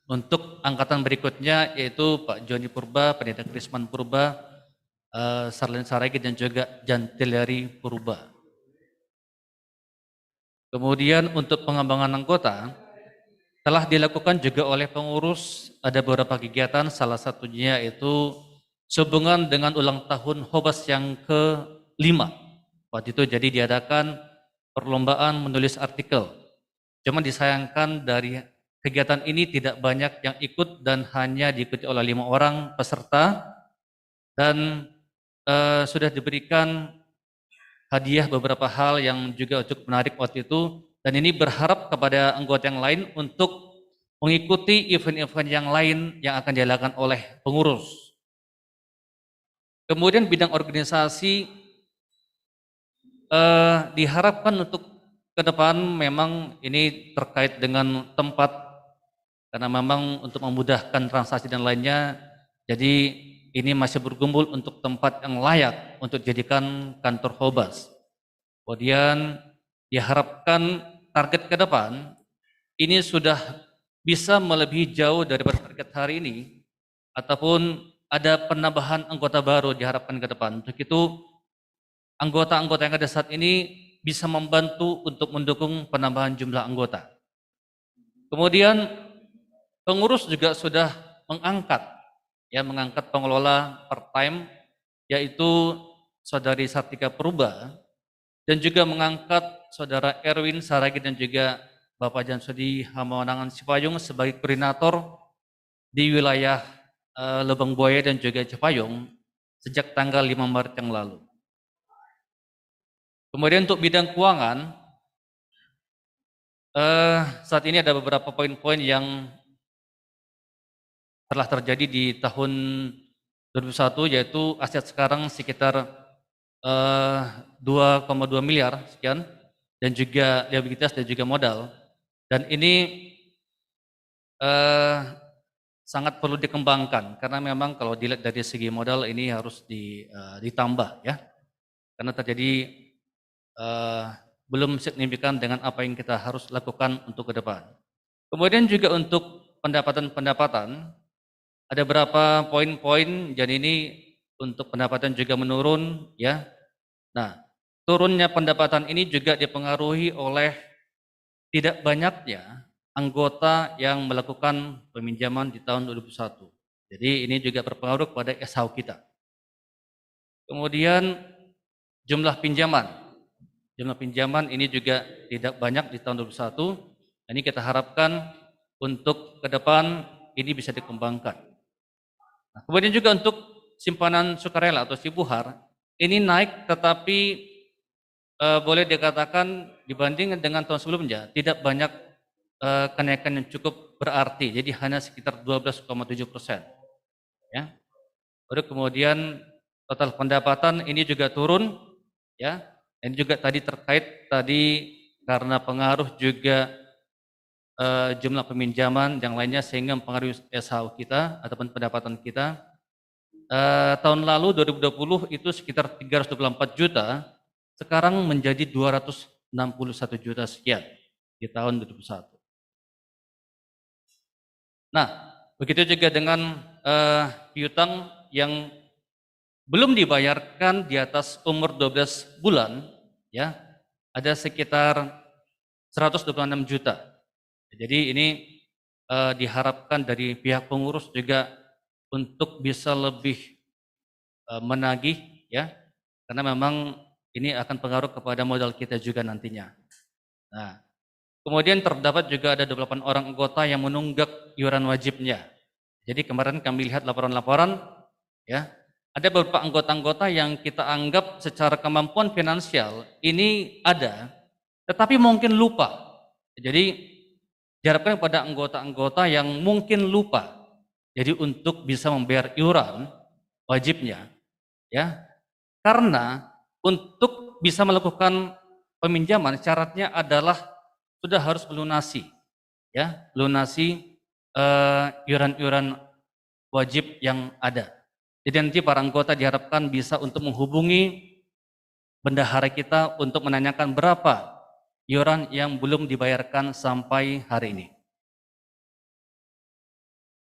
untuk angkatan berikutnya yaitu Pak Joni Purba, Pendeta Krisman Purba, Sarlin Saragi dan juga Jantileri Purba. Kemudian untuk pengembangan anggota telah dilakukan juga oleh pengurus, ada beberapa kegiatan, salah satunya yaitu sehubungan dengan ulang tahun Hobas yang ke-5. Waktu itu jadi diadakan perlombaan menulis artikel. Cuma disayangkan dari kegiatan ini tidak banyak yang ikut dan hanya diikuti oleh 5 orang peserta, dan sudah diberikan hadiah beberapa hal yang juga cukup menarik waktu itu. Dan ini berharap kepada anggota yang lain untuk mengikuti event-event yang lain yang akan dilakukan oleh pengurus. Kemudian bidang organisasi diharapkan untuk ke depan memang ini terkait dengan tempat, karena memang untuk memudahkan transaksi dan lainnya, jadi ini masih bergumul untuk tempat yang layak untuk dijadikan kantor Hobas. Kemudian diharapkan target ke depan ini sudah bisa melebihi jauh daripada target hari ini, ataupun ada penambahan anggota baru diharapkan ke depan. Untuk itu anggota-anggota yang ada saat ini bisa membantu untuk mendukung penambahan jumlah anggota. Kemudian pengurus juga sudah mengangkat pengelola part-time yaitu Saudari Sartika Purba, dan juga mengangkat Saudara Erwin Saragi dan juga Bapak Jansudi Hamawanangan Cipayung sebagai koordinator di wilayah Lebong Buaya dan juga Cipayung sejak tanggal 5 Maret yang lalu. Kemudian untuk bidang keuangan, saat ini ada beberapa poin-poin yang telah terjadi di tahun 2021, yaitu aset sekarang sekitar 2,2 miliar sekian, dan juga liabilitas dan juga modal. Dan ini sangat perlu dikembangkan karena memang kalau dilihat dari segi modal ini harus ditambah ya, karena terjadi belum signifikan dengan apa yang kita harus lakukan untuk ke depan. Kemudian juga untuk pendapatan ada berapa poin-poin, dan ini untuk pendapatan juga menurun ya. Nah, turunnya pendapatan ini juga dipengaruhi oleh tidak banyaknya anggota yang melakukan peminjaman di tahun 2021. Jadi ini juga berpengaruh kepada SHU kita. Kemudian jumlah pinjaman ini juga tidak banyak di tahun 2021. Ini kita harapkan untuk ke depan ini bisa dikembangkan. Nah, kemudian juga untuk simpanan sukarela atau sibuhar ini naik, tetapi boleh dikatakan dibanding dengan tahun sebelumnya tidak banyak kenaikan yang cukup berarti, jadi hanya sekitar 12,7%. Ya. Lalu kemudian total pendapatan ini juga turun, ya. Ini juga tadi terkait karena pengaruh juga jumlah peminjaman yang lainnya sehingga mempengaruhi SHU kita ataupun pendapatan kita. Tahun lalu 2020 itu sekitar 324 juta, sekarang menjadi 261 juta sekian di tahun 2021. Nah, begitu juga dengan piutang yang belum dibayarkan di atas umur 12 bulan, ya, ada sekitar 126 juta. Jadi ini diharapkan dari pihak pengurus juga untuk bisa lebih menagih ya, karena memang ini akan pengaruh kepada modal kita juga nantinya. Nah, kemudian terdapat juga ada 28 orang anggota yang menunggak iuran wajibnya. Jadi kemarin kami lihat laporan-laporan ya, ada beberapa anggota-anggota yang kita anggap secara kemampuan finansial ini ada, tetapi mungkin lupa. Jadi diharapkan kepada anggota-anggota yang mungkin lupa, jadi untuk bisa membayar iuran wajibnya, ya, karena untuk bisa melakukan peminjaman syaratnya adalah sudah harus melunasi, ya, lunasi iuran-iuran wajib yang ada. Jadi nanti para anggota diharapkan bisa untuk menghubungi bendahara kita untuk menanyakan berapa iuran yang belum dibayarkan sampai hari ini.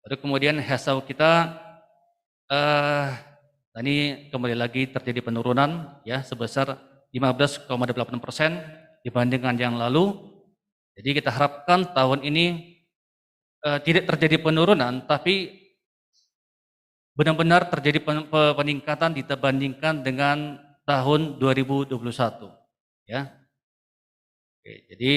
Lalu kemudian hasil kita ini kembali lagi terjadi penurunan ya sebesar 15,8% dibandingkan yang lalu. Jadi kita harapkan tahun ini tidak terjadi penurunan, tapi benar-benar terjadi peningkatan dibandingkan dengan tahun 2021 ya. Oke, jadi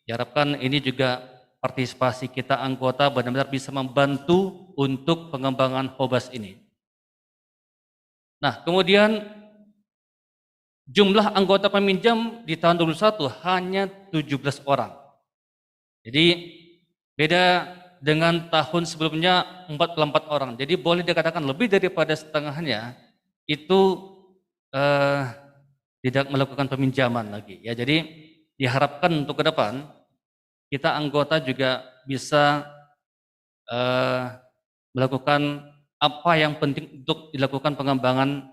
diharapkan ini juga partisipasi kita anggota benar-benar bisa membantu untuk pengembangan Hobas ini. Nah, kemudian jumlah anggota peminjam di tahun 2021 hanya 17 orang. Jadi beda dengan tahun sebelumnya 44 orang. Jadi boleh dikatakan lebih daripada setengahnya itu tidak melakukan peminjaman lagi. Ya, jadi diharapkan untuk ke depan kita anggota juga bisa melakukan apa yang penting untuk dilakukan pengembangan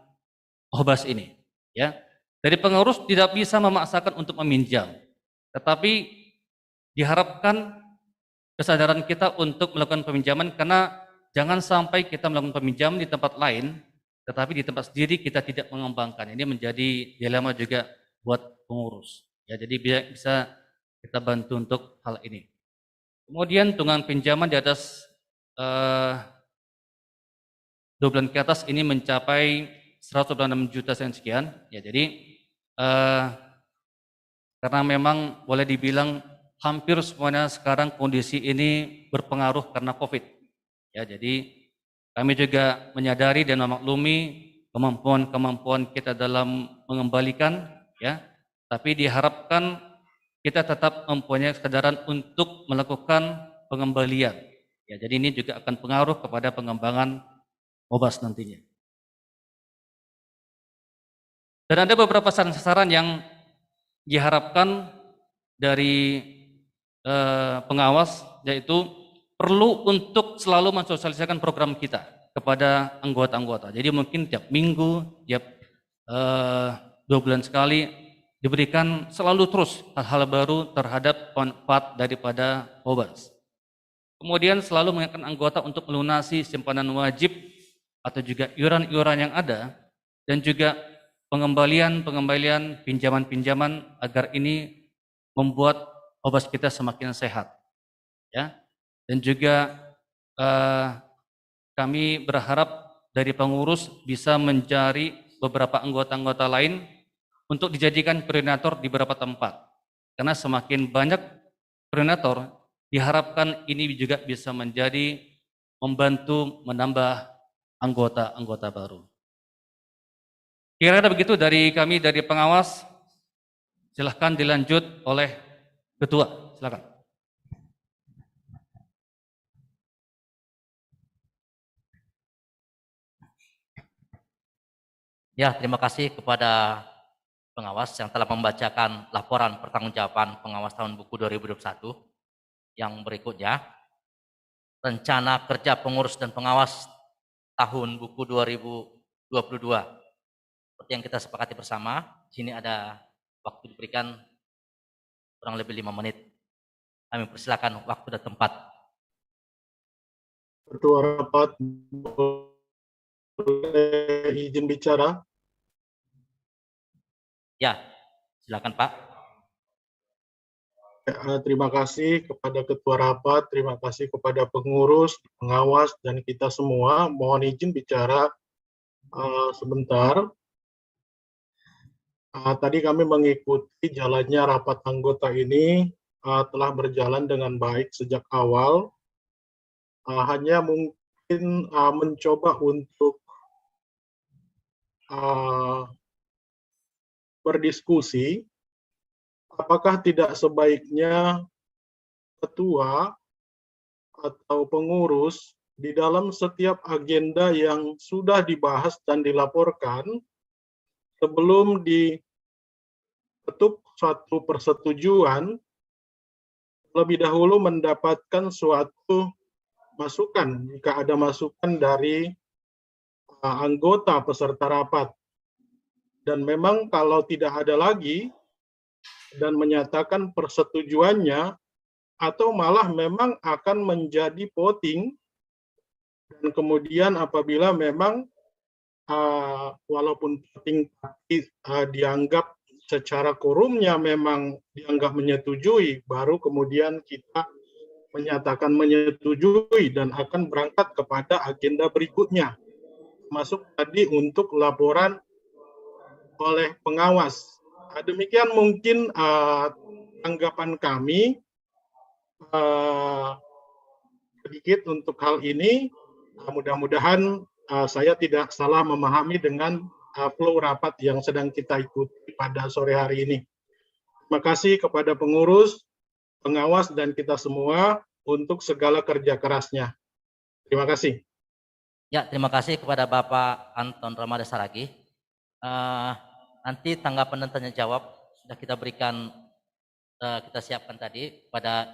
Hobas ini. Ya, dari pengurus tidak bisa memaksakan untuk meminjam, tetapi diharapkan kesadaran kita untuk melakukan peminjaman, karena jangan sampai kita melakukan peminjaman di tempat lain, tetapi di tempat sendiri kita tidak mengembangkan. Ini menjadi dilema juga buat pengurus. Ya, jadi bisa kita bantu untuk hal ini. Kemudian tunggang pinjaman di atas 2 bulan ke atas ini mencapai 126 juta sekian. Ya, jadi karena memang boleh dibilang hampir semuanya sekarang kondisi ini berpengaruh karena COVID. Ya, jadi kami juga menyadari dan memaklumi kemampuan kita dalam mengembalikan, ya. Tapi diharapkan kita tetap mempunyai kesadaran untuk melakukan pengembalian. Ya, jadi ini juga akan pengaruh kepada pengembangan Hobas nantinya. Dan ada beberapa saran-saran yang diharapkan dari pengawas, yaitu perlu untuk selalu mensosialisasikan program kita kepada anggota-anggota. Jadi mungkin tiap minggu, tiap 2 bulan sekali diberikan selalu terus hal-hal baru terhadap manfaat daripada Hobas. Kemudian selalu mengingatkan anggota untuk melunasi simpanan wajib atau juga iuran-iuran yang ada, dan juga pengembalian pinjaman-pinjaman agar ini membuat Hobas kita semakin sehat, ya. Dan juga kami berharap dari pengurus bisa mencari beberapa anggota-anggota lain untuk dijadikan koordinator di beberapa tempat, karena semakin banyak koordinator diharapkan ini juga bisa menjadi membantu menambah anggota-anggota baru. Kira-kira begitu dari kami dari pengawas. Silahkan dilanjut oleh Ketua, silakan. Ya, terima kasih kepada pengawas yang telah membacakan laporan pertanggungjawaban pengawas tahun buku 2021. Yang berikutnya, rencana kerja pengurus dan pengawas tahun buku 2022. Seperti yang kita sepakati bersama, di sini ada waktu diberikan kurang lebih 5 menit. Kami persilakan waktu dan tempat. Ketua rapat boleh izin bicara? Ya, silakan Pak. Terima kasih kepada Ketua Rapat, terima kasih kepada pengurus, pengawas, dan kita semua. Mohon izin bicara sebentar. Tadi kami mengikuti jalannya rapat anggota ini telah berjalan dengan baik sejak awal. Hanya mungkin mencoba untuk berdiskusi, apakah tidak sebaiknya ketua atau pengurus di dalam setiap agenda yang sudah dibahas dan dilaporkan, sebelum diketuk suatu persetujuan, lebih dahulu mendapatkan suatu masukan, jika ada masukan dari anggota peserta rapat. Dan memang kalau tidak ada lagi dan menyatakan persetujuannya, atau malah memang akan menjadi voting, dan kemudian apabila memang walaupun voting tapi dianggap secara quorumnya memang dianggap menyetujui, baru kemudian kita menyatakan menyetujui dan akan berangkat kepada agenda berikutnya, masuk tadi untuk laporan oleh pengawas. Demikian mungkin tanggapan kami sedikit untuk hal ini. Mudah-mudahan saya tidak salah memahami dengan flow rapat yang sedang kita ikuti pada sore hari ini. Terima kasih kepada pengurus, pengawas, dan kita semua untuk segala kerja kerasnya. Terima kasih. Ya, terima kasih kepada Bapak Anton Ramada Saragi. Nanti tanggapan dan tanya jawab sudah kita berikan, kita siapkan tadi pada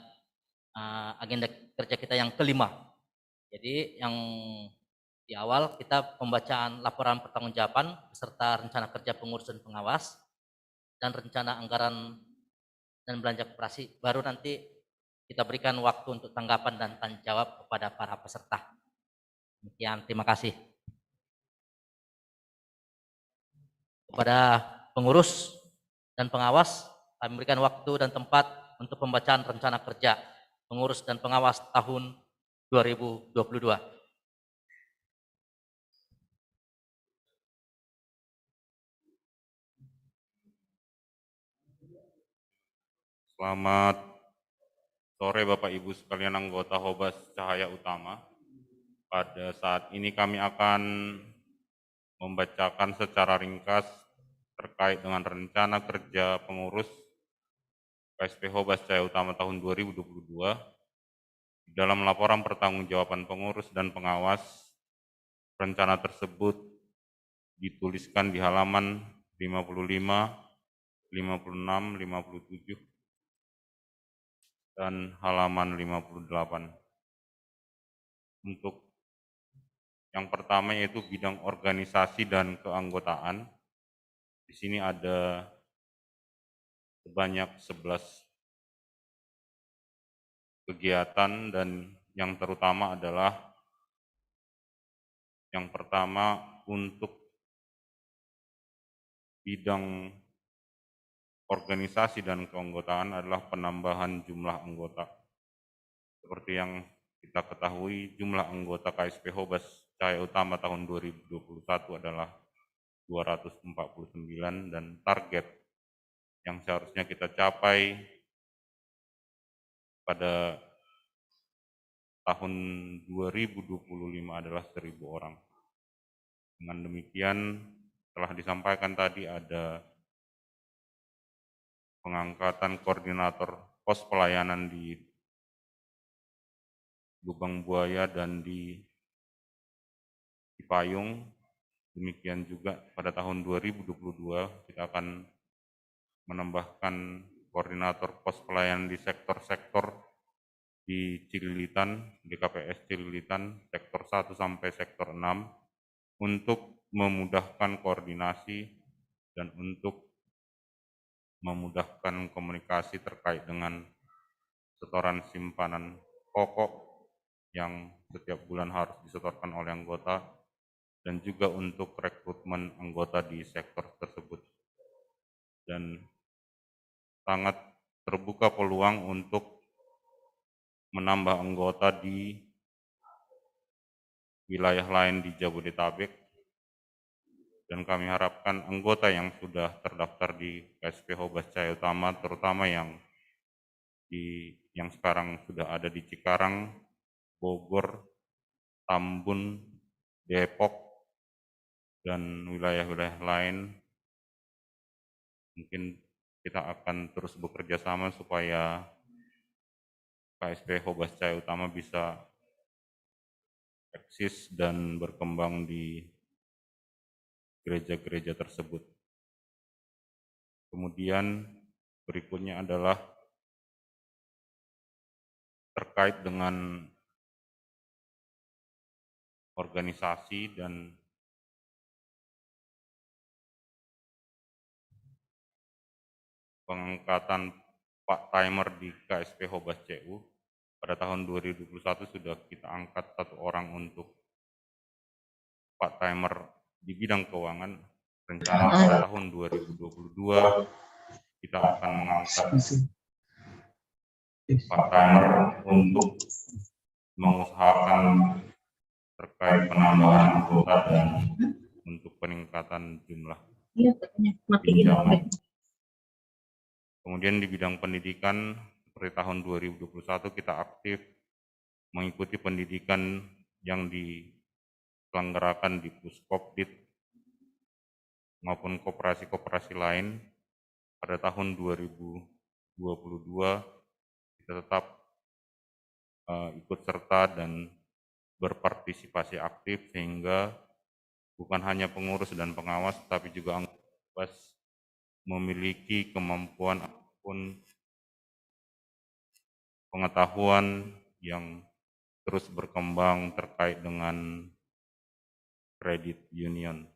agenda kerja kita yang kelima. Jadi yang di awal kita pembacaan laporan pertanggungjawaban beserta rencana kerja pengurus dan pengawas dan rencana anggaran dan belanja koperasi. Baru nanti kita berikan waktu untuk tanggapan dan tanya jawab kepada para peserta. Demikian, terima kasih. Kepada pengurus dan pengawas, kami berikan waktu dan tempat untuk pembacaan rencana kerja pengurus dan pengawas tahun 2022. Selamat sore Bapak Ibu sekalian anggota Hobas Cahaya Utama. Pada saat ini kami akan membacakan secara ringkas terkait dengan rencana kerja pengurus KSP Hobas Cahaya Utama tahun 2022. Di dalam laporan pertanggungjawaban pengurus dan pengawas, rencana tersebut dituliskan di halaman 55, 56, 57, dan halaman 58. Untuk yang pertama yaitu bidang organisasi dan keanggotaan. Di sini ada sebanyak 11 kegiatan dan yang terutama adalah yang pertama untuk bidang organisasi dan keanggotaan adalah penambahan jumlah anggota. Seperti yang kita ketahui, jumlah anggota KSP Hobas Cahaya Utama tahun 2021 adalah 249 dan target yang seharusnya kita capai pada tahun 2025 adalah 1.000 orang. Dengan demikian, telah disampaikan tadi ada pengangkatan koordinator pos pelayanan di Lubang Buaya dan di Cipayung. Demikian juga pada tahun 2022 kita akan menambahkan koordinator pos pelayanan di sektor-sektor di Cililitan, di KPS Cililitan, sektor 1 sampai sektor 6, untuk memudahkan koordinasi dan untuk memudahkan komunikasi terkait dengan setoran simpanan pokok yang setiap bulan harus disetorkan oleh anggota, dan juga untuk rekrutmen anggota di sektor tersebut. Dan sangat terbuka peluang untuk menambah anggota di wilayah lain di Jabodetabek, dan kami harapkan anggota yang sudah terdaftar di KSP Hobas Cahaya Utama, terutama yang sekarang sudah ada di Cikarang, Bogor, Tambun, Depok, dan wilayah-wilayah lain, mungkin kita akan terus bekerja sama supaya KSP Hobas Cahaya Utama bisa eksis dan berkembang di gereja-gereja tersebut. Kemudian berikutnya adalah terkait dengan organisasi dan pengangkatan Pak Timer di KSP Hobas CU. Pada tahun 2021 sudah kita angkat 1 orang untuk Pak Timer di bidang keuangan. Rencana pada tahun 2022 kita akan mengangkat Pak Timer untuk mengusahakan terkait penambahan anggota dan untuk peningkatan jumlah pinjaman. Kemudian di bidang pendidikan, seperti tahun 2021 kita aktif mengikuti pendidikan yang diselenggarakan di Puskopdit maupun koperasi-koperasi lain. Pada tahun 2022 kita tetap ikut serta dan berpartisipasi aktif, sehingga bukan hanya pengurus dan pengawas, tapi juga anggota memiliki kemampuan ataupun pengetahuan yang terus berkembang terkait dengan kredit union.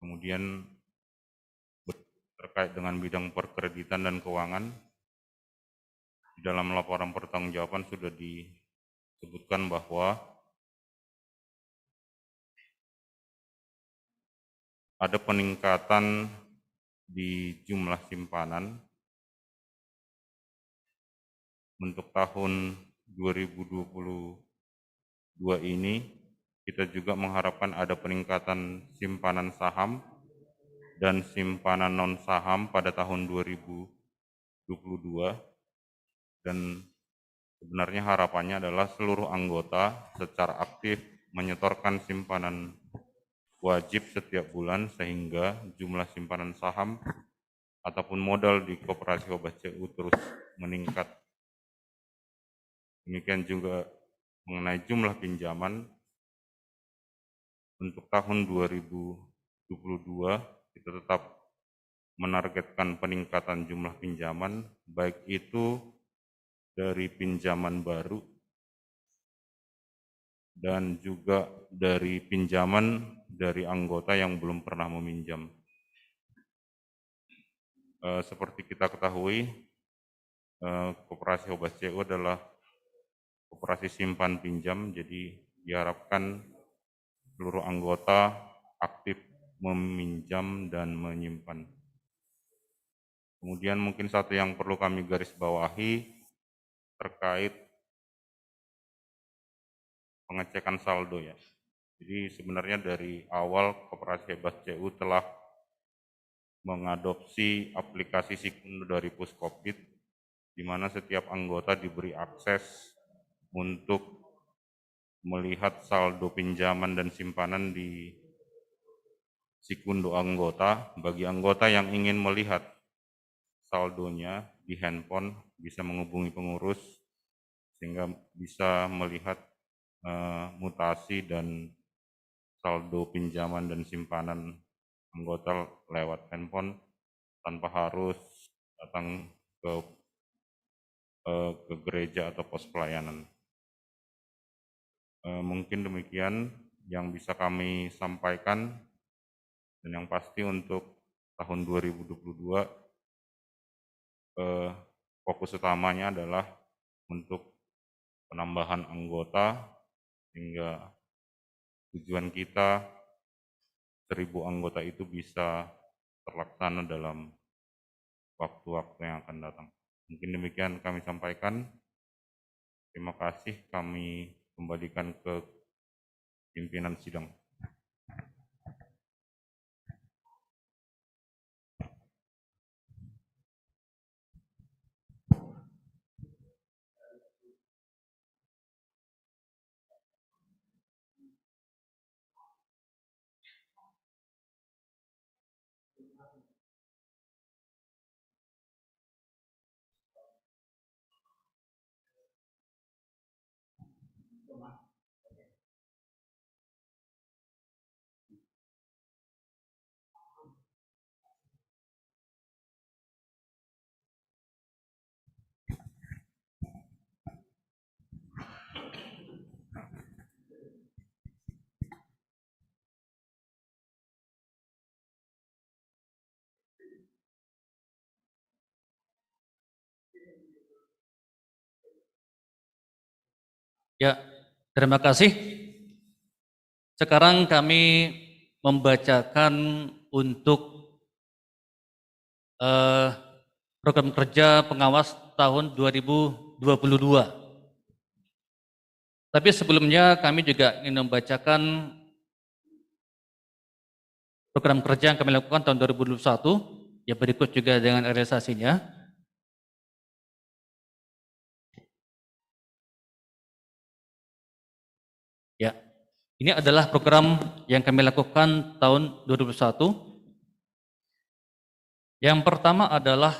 Kemudian terkait dengan bidang perkreditan dan keuangan, di dalam laporan pertanggungjawaban sudah disebutkan bahwa ada peningkatan di jumlah simpanan. Untuk tahun 2022 ini, kita juga mengharapkan ada peningkatan simpanan saham dan simpanan non-saham pada tahun 2022. Dan sebenarnya harapannya adalah seluruh anggota secara aktif menyetorkan simpanan wajib setiap bulan, sehingga jumlah simpanan saham ataupun modal di Koperasi Hobas CU terus meningkat. Demikian juga mengenai jumlah pinjaman. Untuk tahun 2022 kita tetap menargetkan peningkatan jumlah pinjaman, baik itu dari pinjaman baru dan juga dari pinjaman dari anggota yang belum pernah meminjam. Seperti kita ketahui, Koperasi Hobas CU adalah koperasi simpan pinjam, jadi diharapkan seluruh anggota aktif meminjam dan menyimpan. Kemudian mungkin satu yang perlu kami garis bawahi terkait pengecekan saldo ya. Jadi sebenarnya dari awal Koperasi Hobas CU telah mengadopsi aplikasi Sikundo dari Puskopdit, di mana setiap anggota diberi akses untuk melihat saldo pinjaman dan simpanan di Sikundo anggota. Bagi anggota yang ingin melihat saldonya di handphone, bisa menghubungi pengurus sehingga bisa melihat mutasi dan saldo pinjaman dan simpanan anggota lewat handphone tanpa harus datang ke gereja atau pos pelayanan. Mungkin demikian yang bisa kami sampaikan, dan yang pasti untuk tahun 2022 fokus utamanya adalah untuk penambahan anggota, sehingga tujuan kita 1.000 anggota itu bisa terlaksana dalam waktu-waktu yang akan datang. Mungkin demikian kami sampaikan. Terima kasih, kami kembalikan ke pimpinan sidang. Ya, terima kasih. Sekarang kami membacakan untuk program kerja pengawas tahun 2022. Tapi sebelumnya kami juga ingin membacakan program kerja yang kami lakukan tahun 2021, ya berikut juga dengan realisasinya. Ya, ini adalah program yang kami lakukan tahun 2021. Yang pertama adalah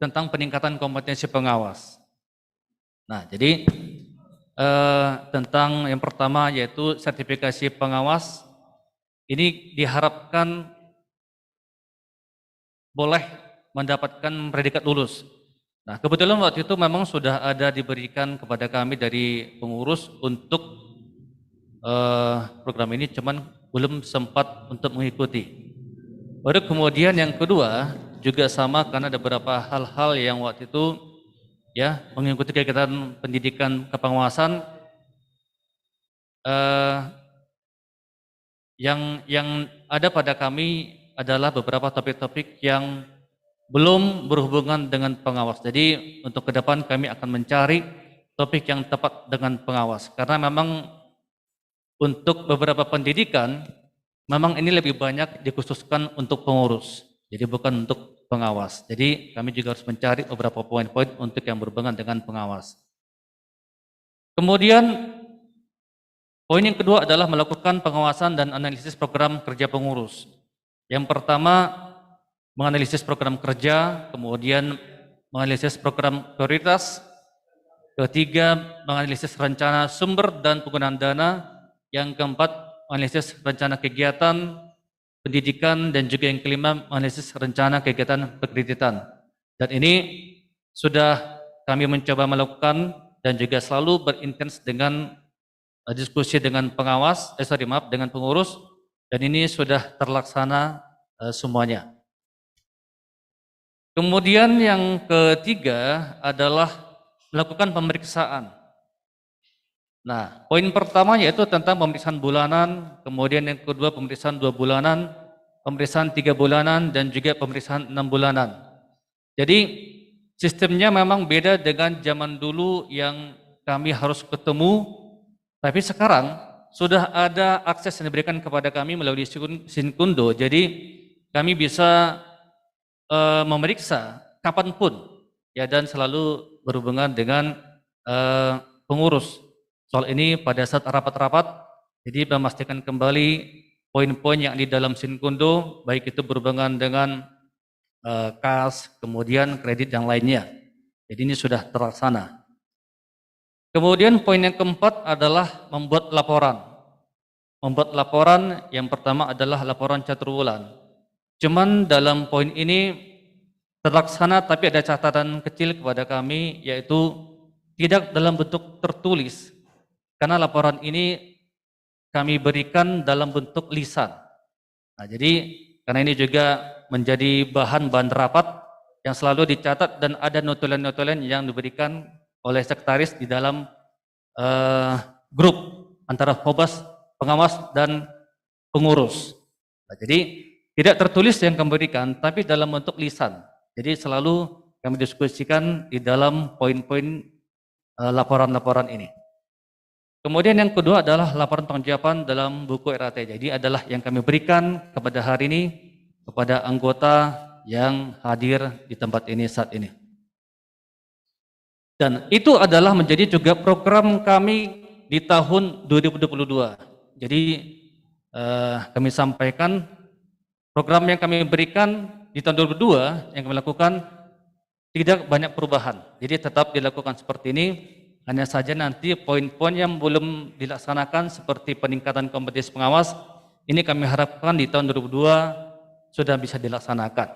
tentang peningkatan kompetensi pengawas. Nah, jadi tentang yang pertama yaitu sertifikasi pengawas, ini diharapkan boleh mendapatkan predikat lulus. Nah, kebetulan waktu itu memang sudah ada diberikan kepada kami dari pengurus untuk program ini, cuman belum sempat untuk mengikuti. Baru kemudian yang kedua juga sama, karena ada beberapa hal-hal yang waktu itu ya mengikuti kegiatan pendidikan kepengawasan yang ada pada kami adalah beberapa topik-topik yang belum berhubungan dengan pengawas. Jadi untuk ke depan kami akan mencari topik yang tepat dengan pengawas. Karena memang untuk beberapa pendidikan, memang ini lebih banyak dikhususkan untuk pengurus. Jadi bukan untuk pengawas. Jadi kami juga harus mencari beberapa poin-poin untuk yang berhubungan dengan pengawas. Kemudian poin yang kedua adalah melakukan pengawasan dan analisis program kerja pengurus. Yang pertama, menganalisis program kerja, kemudian menganalisis program prioritas, ketiga menganalisis rencana sumber dan penggunaan dana, yang keempat menganalisis rencana kegiatan pendidikan, dan juga yang kelima menganalisis rencana kegiatan perkreditan. Dan ini sudah kami mencoba melakukan dan juga selalu berintens dengan diskusi dengan pengawas, dengan pengurus, dan ini sudah terlaksana semuanya. Kemudian yang ketiga adalah melakukan pemeriksaan. Nah, poin pertama yaitu tentang pemeriksaan bulanan, kemudian yang kedua pemeriksaan 2 bulanan, pemeriksaan 3 bulanan, dan juga pemeriksaan 6 bulanan. Jadi sistemnya memang beda dengan zaman dulu yang kami harus ketemu, tapi sekarang sudah ada akses yang diberikan kepada kami melalui Sinkundo. Jadi kami bisa memeriksa kapanpun ya, dan selalu berhubungan dengan pengurus. Soal ini pada saat rapat-rapat, jadi memastikan kembali poin-poin yang di dalam Sinkundo, baik itu berhubungan dengan kas, kemudian kredit yang lainnya. Jadi ini sudah terlaksana. Kemudian poin yang keempat adalah membuat laporan. Membuat laporan yang pertama adalah laporan caturwulan. Cuman dalam poin ini terlaksana, tapi ada catatan kecil kepada kami, yaitu tidak dalam bentuk tertulis, karena laporan ini kami berikan dalam bentuk lisan. Nah, jadi karena ini juga menjadi bahan rapat yang selalu dicatat, dan ada notulen-notulen yang diberikan oleh sekretaris di dalam grup antara Hobas, pengawas, dan pengurus. Nah, jadi tidak tertulis yang kami berikan, tapi dalam bentuk lisan. Jadi selalu kami diskusikan di dalam poin-poin laporan-laporan ini. Kemudian yang kedua adalah laporan pertanggungjawaban dalam buku RAT. Jadi adalah yang kami berikan kepada hari ini kepada anggota yang hadir di tempat ini saat ini. Dan itu adalah menjadi juga program kami di tahun 2022. Jadi kami sampaikan program yang kami berikan di tahun 2022 yang kami lakukan tidak banyak perubahan. Jadi tetap dilakukan seperti ini, hanya saja nanti poin-poin yang belum dilaksanakan seperti peningkatan kompetensi pengawas, ini kami harapkan di tahun 2022 sudah bisa dilaksanakan.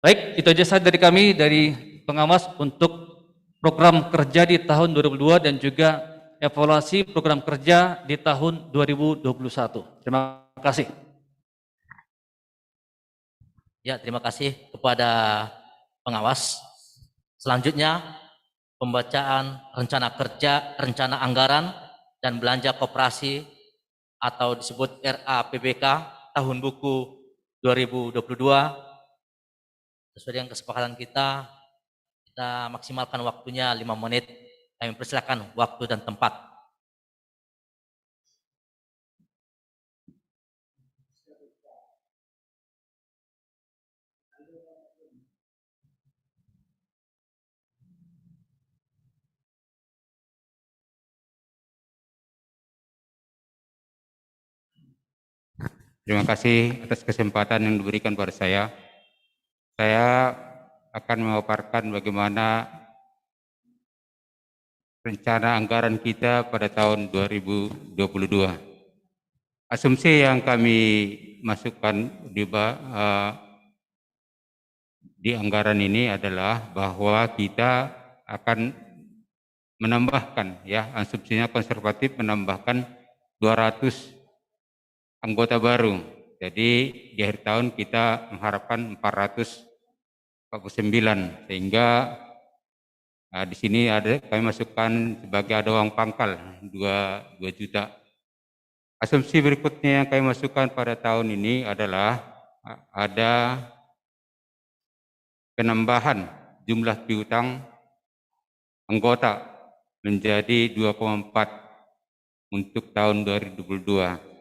Baik, itu aja saja dari kami, dari pengawas untuk program kerja di tahun 2022 dan juga evaluasi program kerja di tahun 2021. Terima kasih. Ya, terima kasih kepada pengawas. Selanjutnya, pembacaan rencana kerja, rencana anggaran, dan belanja koperasi atau disebut RAPBK tahun buku 2022. Sesuai dengan kesepakatan kita maksimalkan waktunya 5 menit. Kami persilakan waktu dan tempat. Terima kasih atas kesempatan yang diberikan pada saya. Saya akan memaparkan bagaimana rencana anggaran kita pada tahun 2022. Asumsi yang kami masukkan di anggaran ini adalah bahwa kita akan menambahkan, ya, asumsinya konservatif, menambahkan 200 anggota baru. Jadi di akhir tahun kita mengharapkan 449, sehingga di sini kami masukkan sebagai ada uang pangkal 2 juta. Asumsi berikutnya yang kami masukkan pada tahun ini adalah ada penambahan jumlah piutang anggota menjadi 2,4 untuk tahun 2022.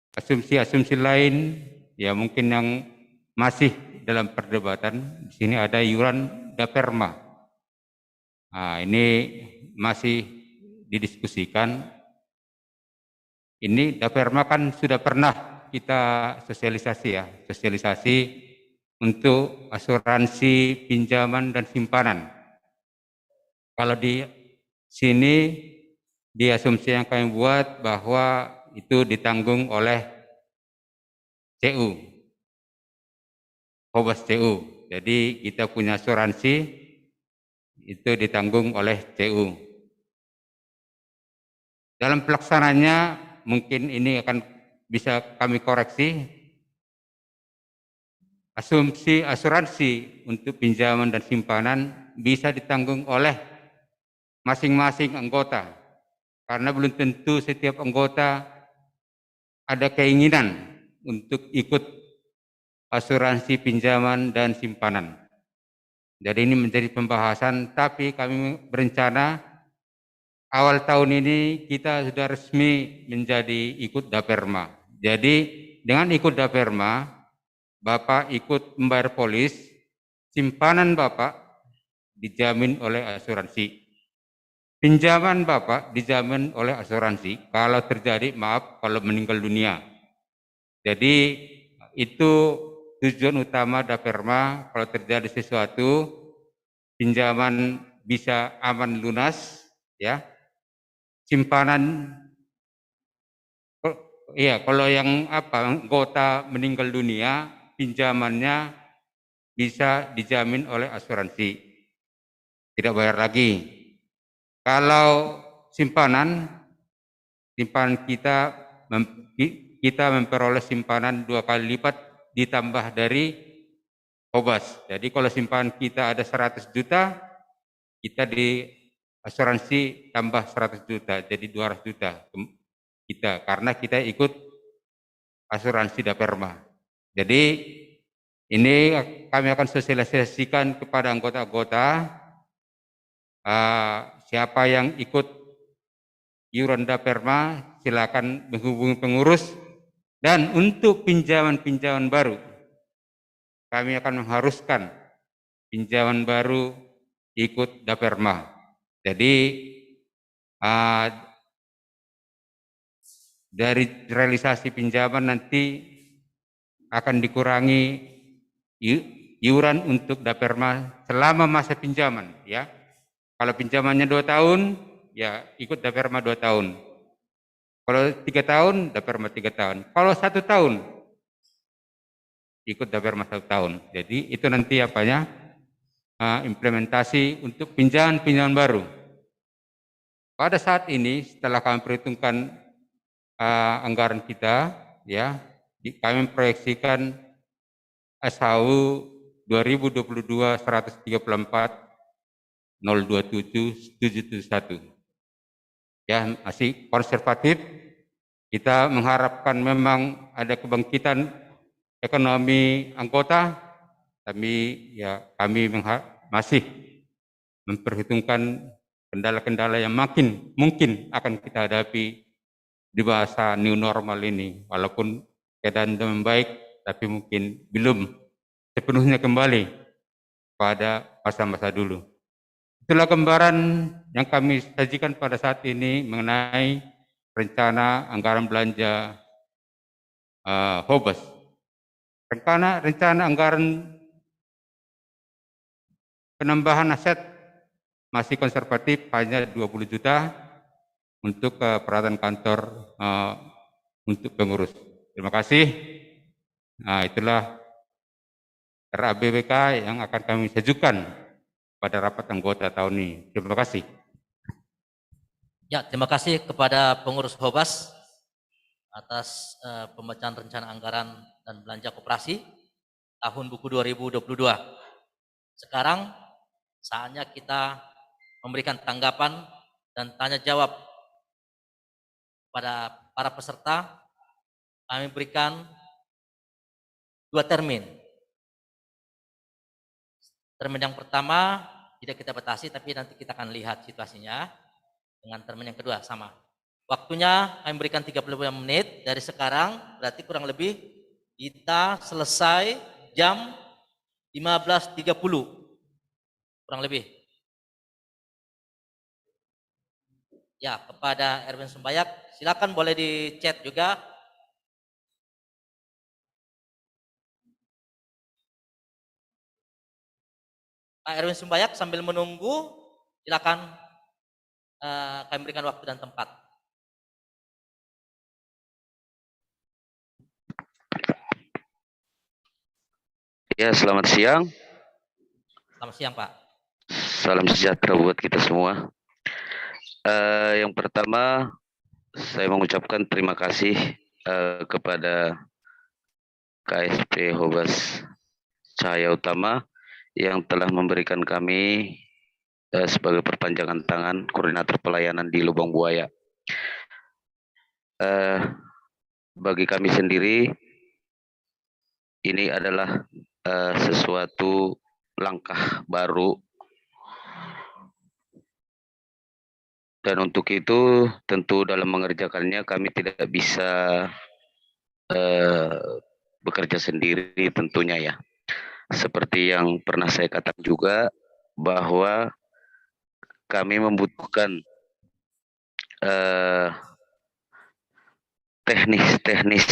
Asumsi-asumsi lain ya mungkin yang masih dalam perdebatan, di sini ada iuran Daperma. Nah, ini masih didiskusikan. Ini Daperma kan sudah pernah kita sosialisasi untuk asuransi pinjaman dan simpanan. Kalau di sini di asumsi yang kami buat bahwa itu ditanggung oleh CU, Hobas CU. Jadi kita punya asuransi itu ditanggung oleh CU. Dalam pelaksananya mungkin ini akan bisa kami koreksi. Asumsi asuransi untuk pinjaman dan simpanan bisa ditanggung oleh masing-masing anggota, karena belum tentu setiap anggota ada keinginan untuk ikut asuransi pinjaman dan simpanan. Jadi ini menjadi pembahasan, tapi kami berencana awal tahun ini kita sudah resmi menjadi ikut Daperma. Jadi dengan ikut Daperma, Bapak ikut membayar polis, simpanan Bapak dijamin oleh asuransi. Pinjaman Bapak dijamin oleh asuransi kalau terjadi, kalau meninggal dunia. Jadi itu tujuan utama Daperma, kalau terjadi sesuatu, pinjaman bisa aman lunas, ya. Simpanan, iya, kalau yang anggota meninggal dunia, pinjamannya bisa dijamin oleh asuransi, tidak bayar lagi. Kalau simpanan kita memperoleh simpanan 2 kali lipat ditambah dari Hobas. Jadi kalau simpanan kita ada 100 juta, kita di asuransi tambah 100 juta, jadi 200 juta kita, karena kita ikut asuransi Daperma. Jadi ini kami akan sosialisasikan kepada anggota-anggota siapa yang ikut iuran Daperma silakan menghubungi pengurus, dan untuk pinjaman-pinjaman baru kami akan mengharuskan pinjaman baru ikut Daperma. Jadi dari realisasi pinjaman nanti akan dikurangi iuran untuk Daperma selama masa pinjaman, ya. Kalau pinjamannya 2 tahun, ya ikut Daperma 2 tahun. Kalau 3 tahun, Daperma 3 tahun. Kalau 1 tahun, ikut Daperma 1 tahun. Jadi itu nanti apanya implementasi untuk pinjaman baru. Pada saat ini, setelah kami perhitungkan anggaran kita, ya, kami proyeksikan SHU 2022 134 027 771. Ya, masih konservatif. Kita mengharapkan memang ada kebangkitan ekonomi anggota, tapi ya kami masih memperhitungkan kendala-kendala yang makin mungkin akan kita hadapi di masa new normal ini. Walaupun keadaan membaik, tapi mungkin belum sepenuhnya kembali pada masa-masa dulu. Itulah gambaran yang kami sajikan pada saat ini mengenai rencana anggaran belanja Hobas. Rencana anggaran penambahan aset masih konservatif, hanya 20 juta untuk peralatan kantor untuk pengurus. Terima kasih. Nah, itulah RABWK yang akan kami sajukan pada rapat anggota tahun ini. Terima kasih. Ya, terima kasih kepada pengurus Hobas atas pembacaan rencana anggaran dan belanja koperasi tahun buku 2022. Sekarang saatnya kita memberikan tanggapan dan tanya jawab pada para peserta. Kami berikan 2 termin. Termin yang pertama tidak kita batasi, tapi nanti kita akan lihat situasinya. Dengan termin yang kedua sama. Waktunya kami berikan 35 menit dari sekarang, berarti kurang lebih kita selesai jam 15.30. Kurang lebih. Ya, kepada Erwin Sumbayak, silakan boleh di chat juga. Pak Erwin Sumbayak, sambil menunggu, silakan kami berikan waktu dan tempat. Ya, selamat siang. Selamat siang, Pak. Salam sejahtera buat kita semua. Yang pertama, saya mengucapkan terima kasih kepada KSP Hobas Cahaya Utama yang telah memberikan kami sebagai perpanjangan tangan koordinator pelayanan di Lubang Buaya. Bagi kami sendiri, ini adalah sesuatu langkah baru, dan untuk itu tentu dalam mengerjakannya kami tidak bisa bekerja sendiri tentunya ya. Seperti yang pernah saya katakan juga, bahwa kami membutuhkan teknis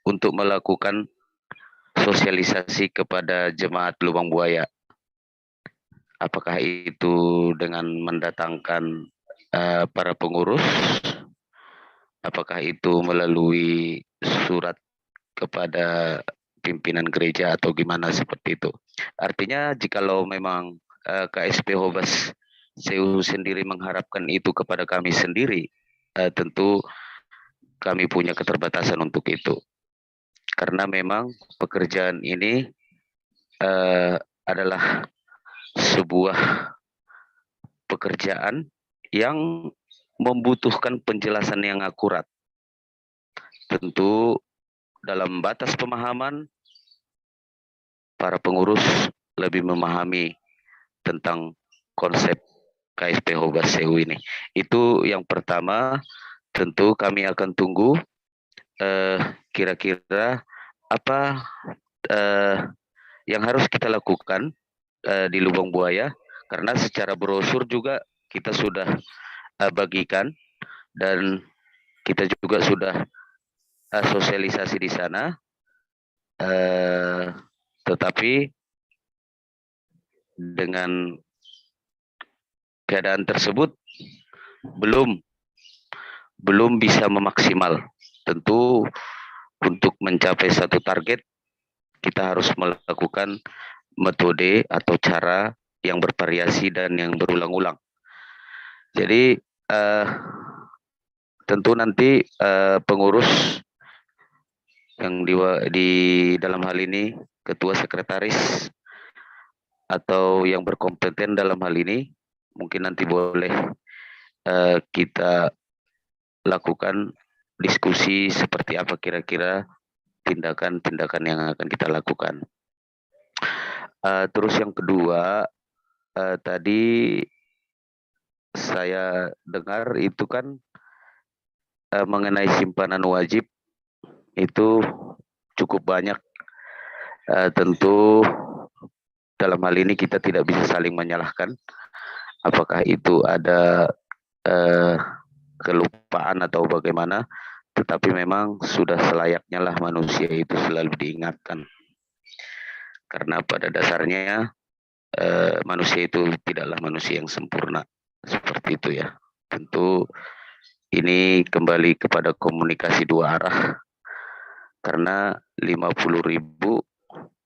untuk melakukan sosialisasi kepada jemaat Lubang Buaya. Apakah itu dengan mendatangkan para pengurus, apakah itu melalui surat kepada pimpinan gereja atau gimana seperti itu. Artinya jikalau memang KSP Hobas CU sendiri mengharapkan itu kepada kami sendiri, tentu kami punya keterbatasan untuk itu. Karena memang pekerjaan ini adalah sebuah pekerjaan yang membutuhkan penjelasan yang akurat. tentu dalam batas pemahaman para pengurus lebih memahami tentang konsep KSP Hobas CU ini. Itu yang pertama, tentu kami akan tunggu kira-kira apa yang harus kita lakukan di Lubang Buaya, karena secara brosur juga kita sudah bagikan dan kita juga sudah sosialisasi di sana, tetapi dengan keadaan tersebut belum bisa memaksimal. Tentu untuk mencapai satu target kita harus melakukan metode atau cara yang bervariasi dan yang berulang-ulang. Jadi tentu nanti pengurus yang di dalam hal ini ketua sekretaris atau yang berkompeten dalam hal ini mungkin nanti boleh kita lakukan diskusi seperti apa kira-kira tindakan-tindakan yang akan kita lakukan. Terus yang kedua, tadi saya dengar itu kan mengenai simpanan wajib itu cukup banyak. Tentu dalam hal ini kita tidak bisa saling menyalahkan apakah itu ada kelupaan atau bagaimana, tetapi memang sudah selayaknya lah manusia itu selalu diingatkan. Karena pada dasarnya manusia itu tidaklah manusia yang sempurna, seperti itu ya. Tentu ini kembali kepada komunikasi dua arah, karena 50.000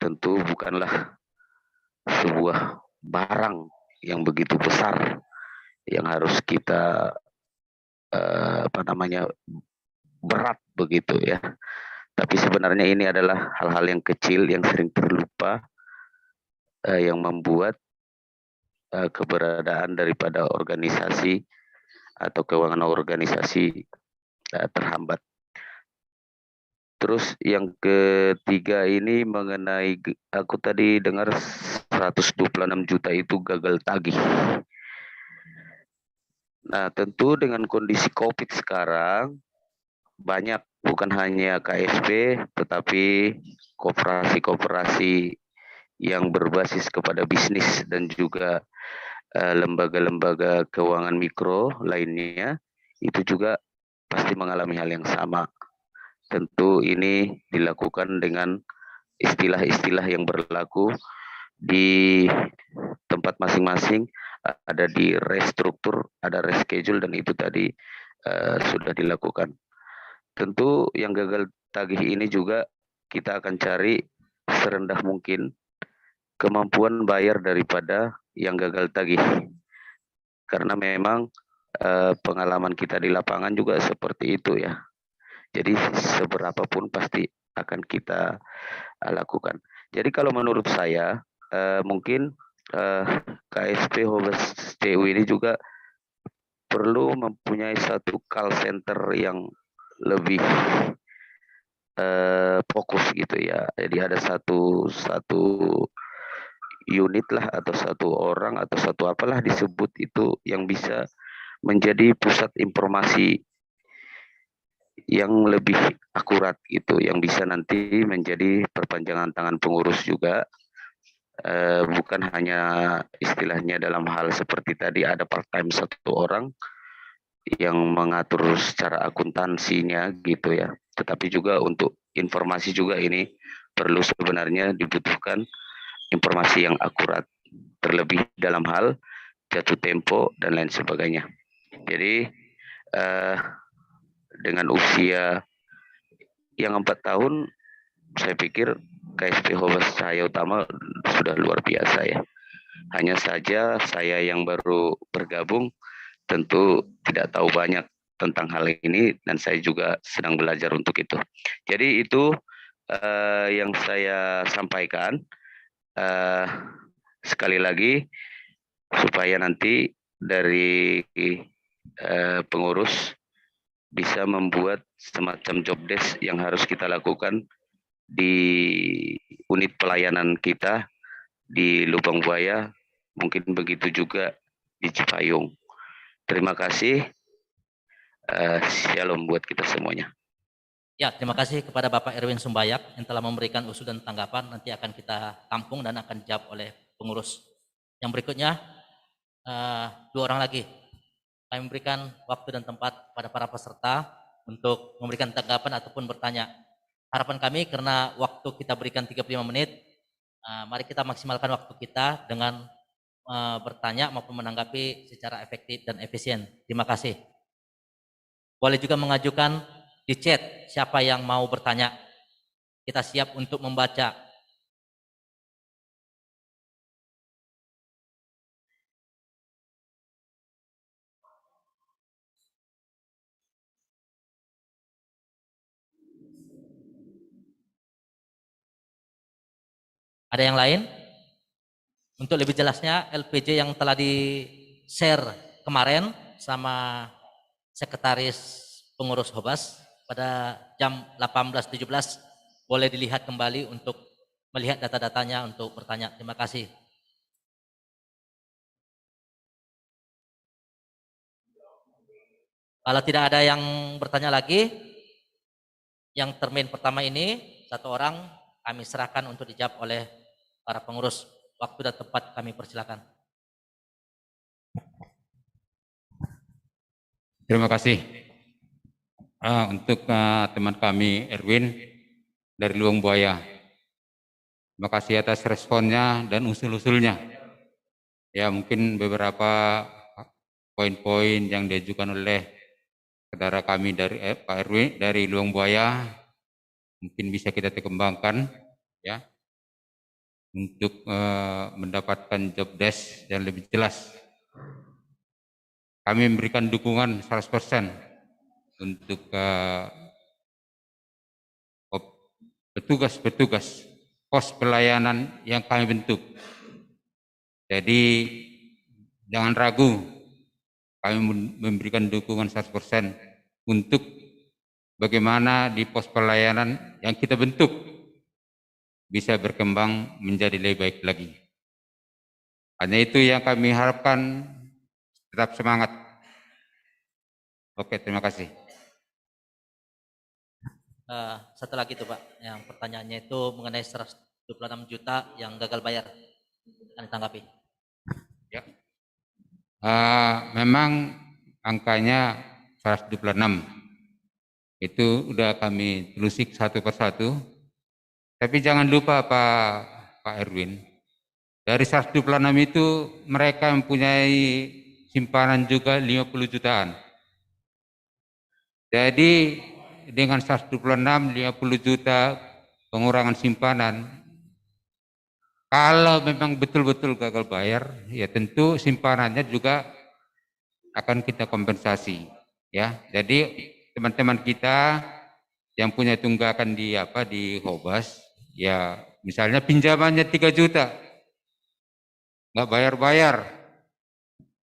tentu bukanlah sebuah barang yang begitu besar yang harus kita berat begitu ya. Tapi sebenarnya ini adalah hal-hal yang kecil yang sering terlupa, yang membuat keberadaan daripada organisasi atau keuangan organisasi terhambat. Terus yang ketiga ini mengenai, aku tadi dengar 126 juta itu gagal tagih. Nah, tentu dengan kondisi COVID sekarang, banyak bukan hanya KSP, tetapi koperasi-koperasi yang berbasis kepada bisnis dan juga lembaga-lembaga keuangan mikro lainnya, itu juga pasti mengalami hal yang sama. Tentu ini dilakukan dengan istilah-istilah yang berlaku di tempat masing-masing, ada di restruktur, ada reschedule, dan itu tadi sudah dilakukan. Tentu yang gagal tagih ini juga kita akan cari serendah mungkin kemampuan bayar daripada yang gagal tagih. Karena memang pengalaman kita di lapangan juga seperti itu ya. Jadi seberapapun pasti akan kita lakukan. Jadi kalau menurut saya mungkin KSP Hobas CU ini juga perlu mempunyai satu call center yang lebih fokus gitu ya. Jadi ada satu unit lah atau satu orang atau satu apalah disebut itu yang bisa menjadi pusat informasi yang lebih akurat gitu, yang bisa nanti menjadi perpanjangan tangan pengurus juga, bukan hanya istilahnya dalam hal seperti tadi ada part time satu orang yang mengatur secara akuntansinya gitu ya, tetapi juga untuk informasi juga ini perlu sebenarnya dibutuhkan informasi yang akurat, terlebih dalam hal jatuh tempo dan lain sebagainya. Jadi dengan usia yang 4 tahun, saya pikir KSP Hobas Cahaya Utama sudah luar biasa ya. Hanya saja saya yang baru bergabung tentu tidak tahu banyak tentang hal ini, dan saya juga sedang belajar untuk itu. Jadi itu yang saya sampaikan. Sekali lagi supaya nanti dari pengurus bisa membuat semacam job desk yang harus kita lakukan di unit pelayanan kita di Lubang Buaya, mungkin begitu juga di Cipayung. Terima kasih. Shalom buat kita semuanya. Ya, terima kasih kepada Bapak Erwin Sumbayak yang telah memberikan usul dan tanggapan. Nanti akan kita tampung dan akan dijawab oleh pengurus. Yang berikutnya, 2 orang lagi. Kami memberikan waktu dan tempat pada para peserta untuk memberikan tanggapan ataupun bertanya. Harapan kami karena waktu kita berikan 35 menit, mari kita maksimalkan waktu kita dengan bertanya maupun menanggapi secara efektif dan efisien. Terima kasih. Boleh juga mengajukan di chat siapa yang mau bertanya. Kita siap untuk membaca. Ada yang lain? Untuk lebih jelasnya, LPJ yang telah di-share kemarin sama Sekretaris Pengurus Hobas pada jam 18.17 boleh dilihat kembali untuk melihat data-datanya untuk bertanya. Terima kasih. Kalau tidak ada yang bertanya lagi, yang termin pertama ini 1 orang kami serahkan untuk dijawab oleh para pengurus. Waktu dan tempat kami persilakan. Terima kasih. Untuk teman kami Erwin dari Luang Buaya. Terima kasih atas responnya dan usul-usulnya. Ya, mungkin beberapa poin-poin yang diajukan oleh saudara kami dari Pak Erwin dari Luang Buaya mungkin bisa kita kembangkan ya untuk mendapatkan job desk yang lebih jelas. Kami memberikan dukungan 100% untuk petugas-petugas pos pelayanan yang kami bentuk. Jadi jangan ragu, kami memberikan dukungan 100% untuk bagaimana di pos pelayanan yang kita bentuk bisa berkembang menjadi lebih baik lagi. Hanya itu yang kami harapkan, tetap semangat. Oke, terima kasih. Satu lagi tuh Pak, yang pertanyaannya itu mengenai 126 juta yang gagal bayar. Akan ditanggapi. Ya. Memang angkanya 126. Itu udah kami telusik satu persatu. Tapi jangan lupa Pak Erwin, dari 126 itu mereka mempunyai simpanan juga 50 jutaan. Jadi dengan 126, 50 juta pengurangan simpanan, kalau memang betul-betul gagal bayar, ya tentu simpanannya juga akan kita kompensasi. Ya, jadi teman-teman kita yang punya tunggakan di Hobas, ya misalnya pinjamannya 3 juta, nggak bayar-bayar,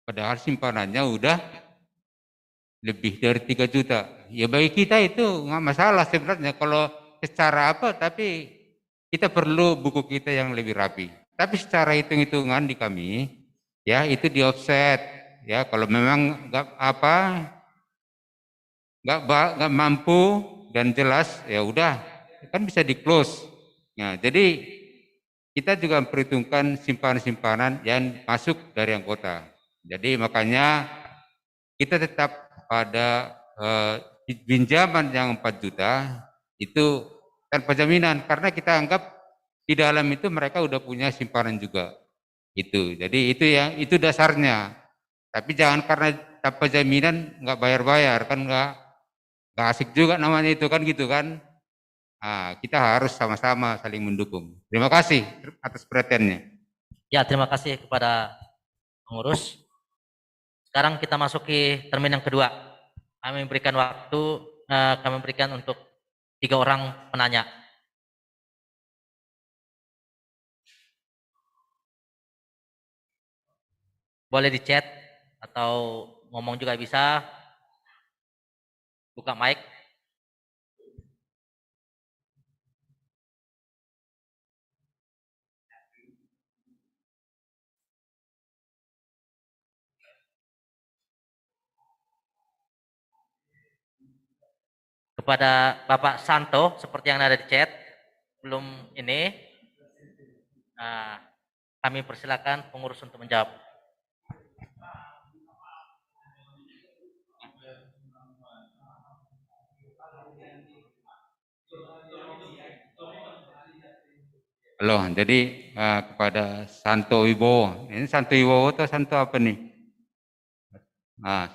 padahal simpanannya udah lebih dari 3 juta. Ya bagi kita itu nggak masalah sebenarnya kalau secara tapi kita perlu buku kita yang lebih rapi. Tapi secara hitung-hitungan di kami, ya itu di offset. Ya kalau memang nggak mampu dan jelas, ya udah kan bisa di close. Nah, jadi kita juga memperhitungkan simpanan-simpanan yang masuk dari anggota. Jadi makanya kita tetap pada pinjaman yang 4 juta itu tanpa jaminan karena kita anggap di dalam itu mereka udah punya simpanan juga. Itu. Jadi itu dasarnya. Tapi jangan karena tanpa jaminan nggak bayar-bayar kan nggak asik juga namanya itu kan gitu kan. Nah, kita harus sama-sama saling mendukung. Terima kasih atas perhatiannya. Ya, terima kasih kepada pengurus. Sekarang kita masuki termin yang kedua. Kami memberikan waktu, kami memberikan untuk 3 orang penanya. Boleh di chat atau ngomong juga bisa. buka mic. Kepada Bapak Santo, seperti yang ada di chat, belum ini, kami persilakan pengurus untuk menjawab. Halo, jadi kepada Santo Wibowo, ini Santo Wibowo atau Santo apa nih?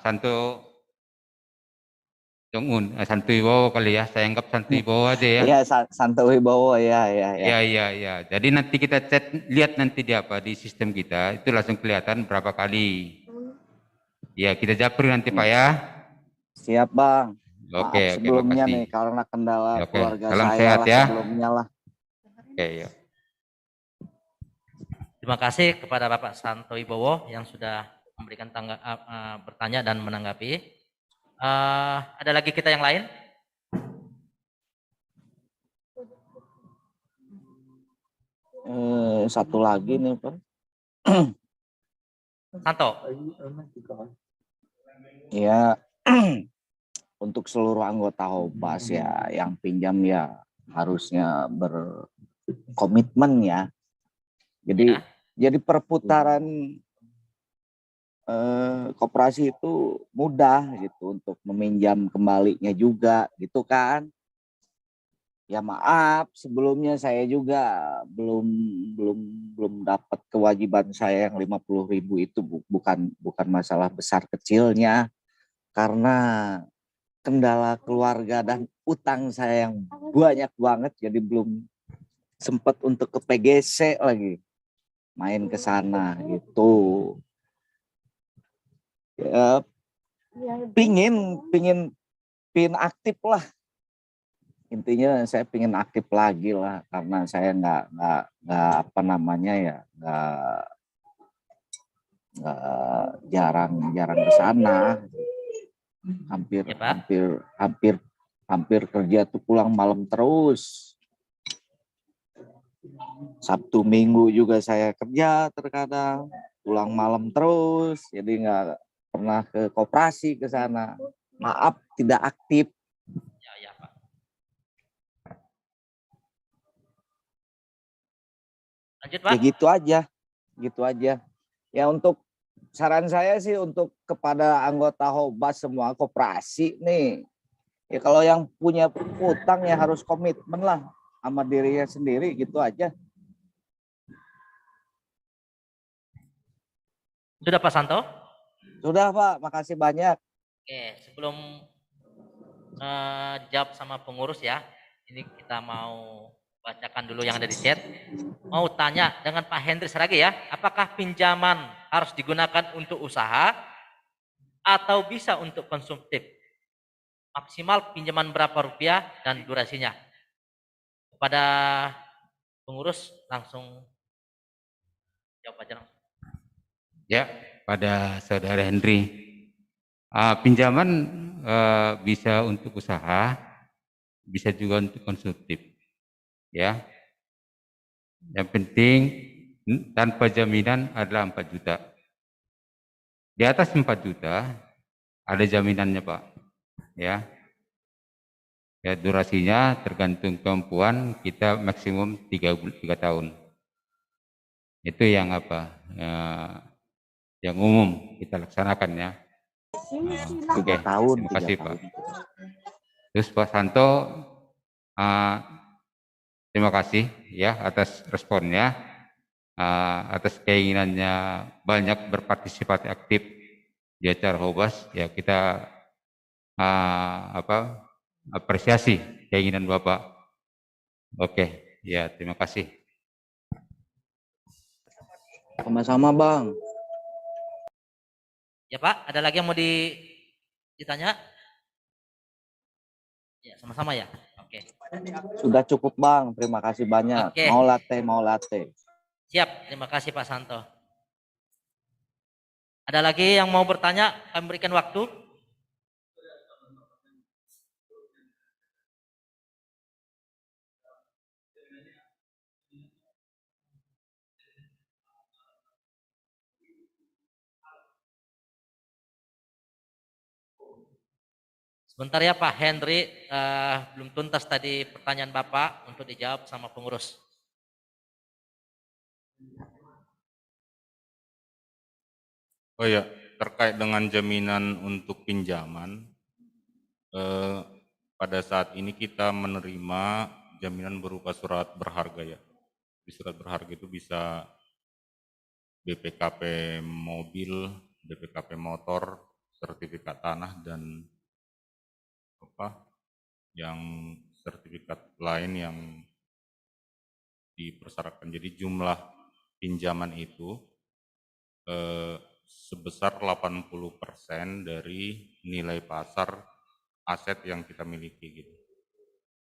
Santo Jong-un, Santo Wibowo kali ya, saya anggap Santo Wibowo aja ya. Iya, Santo Wibowo, ya. Iya. Jadi nanti kita lihat nanti di sistem kita, itu langsung kelihatan berapa kali. Ya, kita japri nanti Pak ya. Siap Bang. Oke, sebelumnya makasih. nih karena kendala keluarga Salam saya sehat lah ya. sebelumnya lah. Oke, ya. Terima kasih kepada Bapak Santo Wibowo yang sudah memberikan bertanya dan menanggapi. Ada lagi kita yang lain? Satu lagi nih Pak. Santo. Ya, untuk seluruh anggota Hobas ya, yang pinjam ya harusnya berkomitmen ya. Jadi perputaran koperasi itu mudah gitu untuk meminjam kembalinya juga gitu kan. Ya maaf sebelumnya saya juga belum dapat kewajiban saya yang 50.000 itu bukan masalah besar kecilnya, karena kendala keluarga dan utang saya yang banyak banget, jadi belum sempat untuk ke PGC lagi, main ke sana gitu. Ya, pingin aktif lah. Intinya saya pingin aktif lagi lah, karena saya nggak apa namanya ya, nggak jarang ke sana. Hampir kerja tuh pulang malam terus. Sabtu Minggu juga saya kerja terkadang, pulang malam terus, jadi nggak pernah ke koperasi ke sana. Maaf tidak aktif. Ya, Pak. Lanjut, Pak. Ya gitu aja. Ya untuk saran saya sih untuk kepada anggota Hobas semua koperasi nih. Ya kalau yang punya utang ya harus komitmen lah sama dirinya sendiri, gitu aja. Sudah Pak Santo? Sudah Pak, makasih banyak. Oke, sebelum jawab sama pengurus ya, ini kita mau bacakan dulu yang ada di chat. Mau tanya dengan Pak Hendri Saragi ya, apakah pinjaman harus digunakan untuk usaha atau bisa untuk konsumtif? Maksimal pinjaman berapa rupiah dan durasinya? Kepada pengurus langsung jawab aja langsung. Ya, pada Saudara Henry, pinjaman bisa untuk usaha, bisa juga untuk konsumtif. Ya, yang penting tanpa jaminan adalah 4 juta. Di atas 4 juta ada jaminannya Pak. Ya, durasinya tergantung kemampuan, kita maksimum 3 tahun. Itu yang yang umum kita laksanakan ya. Oke, terima kasih Pak. Terus Pak Santo, terima kasih ya atas responnya, atas keinginannya banyak berpartisipasi aktif di acara Hobas. Ya kita apresiasi keinginan Bapak. Oke, ya terima kasih. Sama-sama Bang. Ya Pak, ada lagi yang mau ditanya? Ya, sama-sama ya. Oke. Sudah cukup Bang, terima kasih banyak. Oke. Mau latte. Siap, terima kasih Pak Santo. Ada lagi yang mau bertanya? Kami berikan waktu. Sebentar ya Pak Henry, belum tuntas tadi pertanyaan Bapak untuk dijawab sama pengurus. Oh ya, terkait dengan jaminan untuk pinjaman, pada saat ini kita menerima jaminan berupa surat berharga ya. Di surat berharga itu bisa BPKP mobil, BPKP motor, sertifikat tanah, dan yang sertifikat lain yang dipersyaratkan. Jadi jumlah pinjaman itu sebesar 80% dari nilai pasar aset yang kita miliki gitu.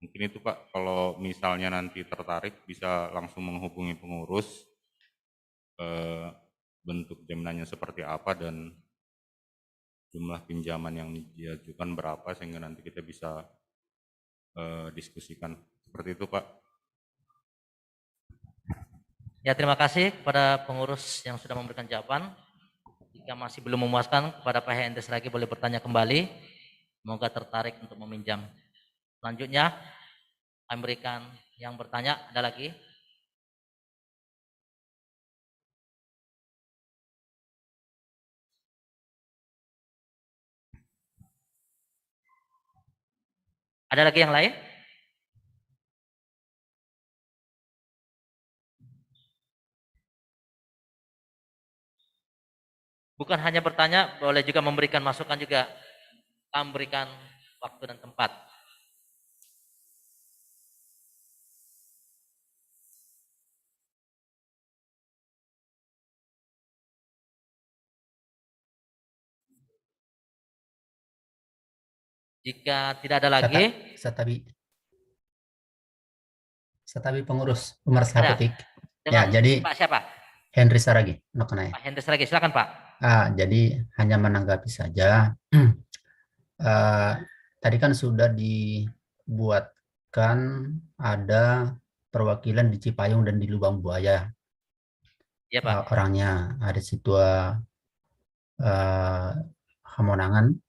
Mungkin itu Pak, kalau misalnya nanti tertarik bisa langsung menghubungi pengurus, bentuk jaminannya seperti apa dan jumlah pinjaman yang diajukan berapa, sehingga nanti kita bisa diskusikan. Seperti itu Pak. Ya, terima kasih kepada pengurus yang sudah memberikan jawaban. Jika masih belum memuaskan, kepada Pak Hendes lagi boleh bertanya kembali. Semoga tertarik untuk meminjam. Selanjutnya, kami berikan yang bertanya. Ada lagi? Ada lagi yang lain? Bukan hanya bertanya, boleh juga memberikan masukan juga. Kami berikan waktu dan tempat. Jika tidak ada lagi, Setabi pengurus Umar ada. Sahapetik. Dengan Ya, jadi Pak siapa? Henry Saragi, Nokenai. Pak Hendes lagi, silakan Pak. Jadi hanya menanggapi saja. Tadi kan sudah dibuatkan ada perwakilan di Cipayung dan di Lubang Buaya. Ya Pak. Orangnya ada Situa Hamonangan,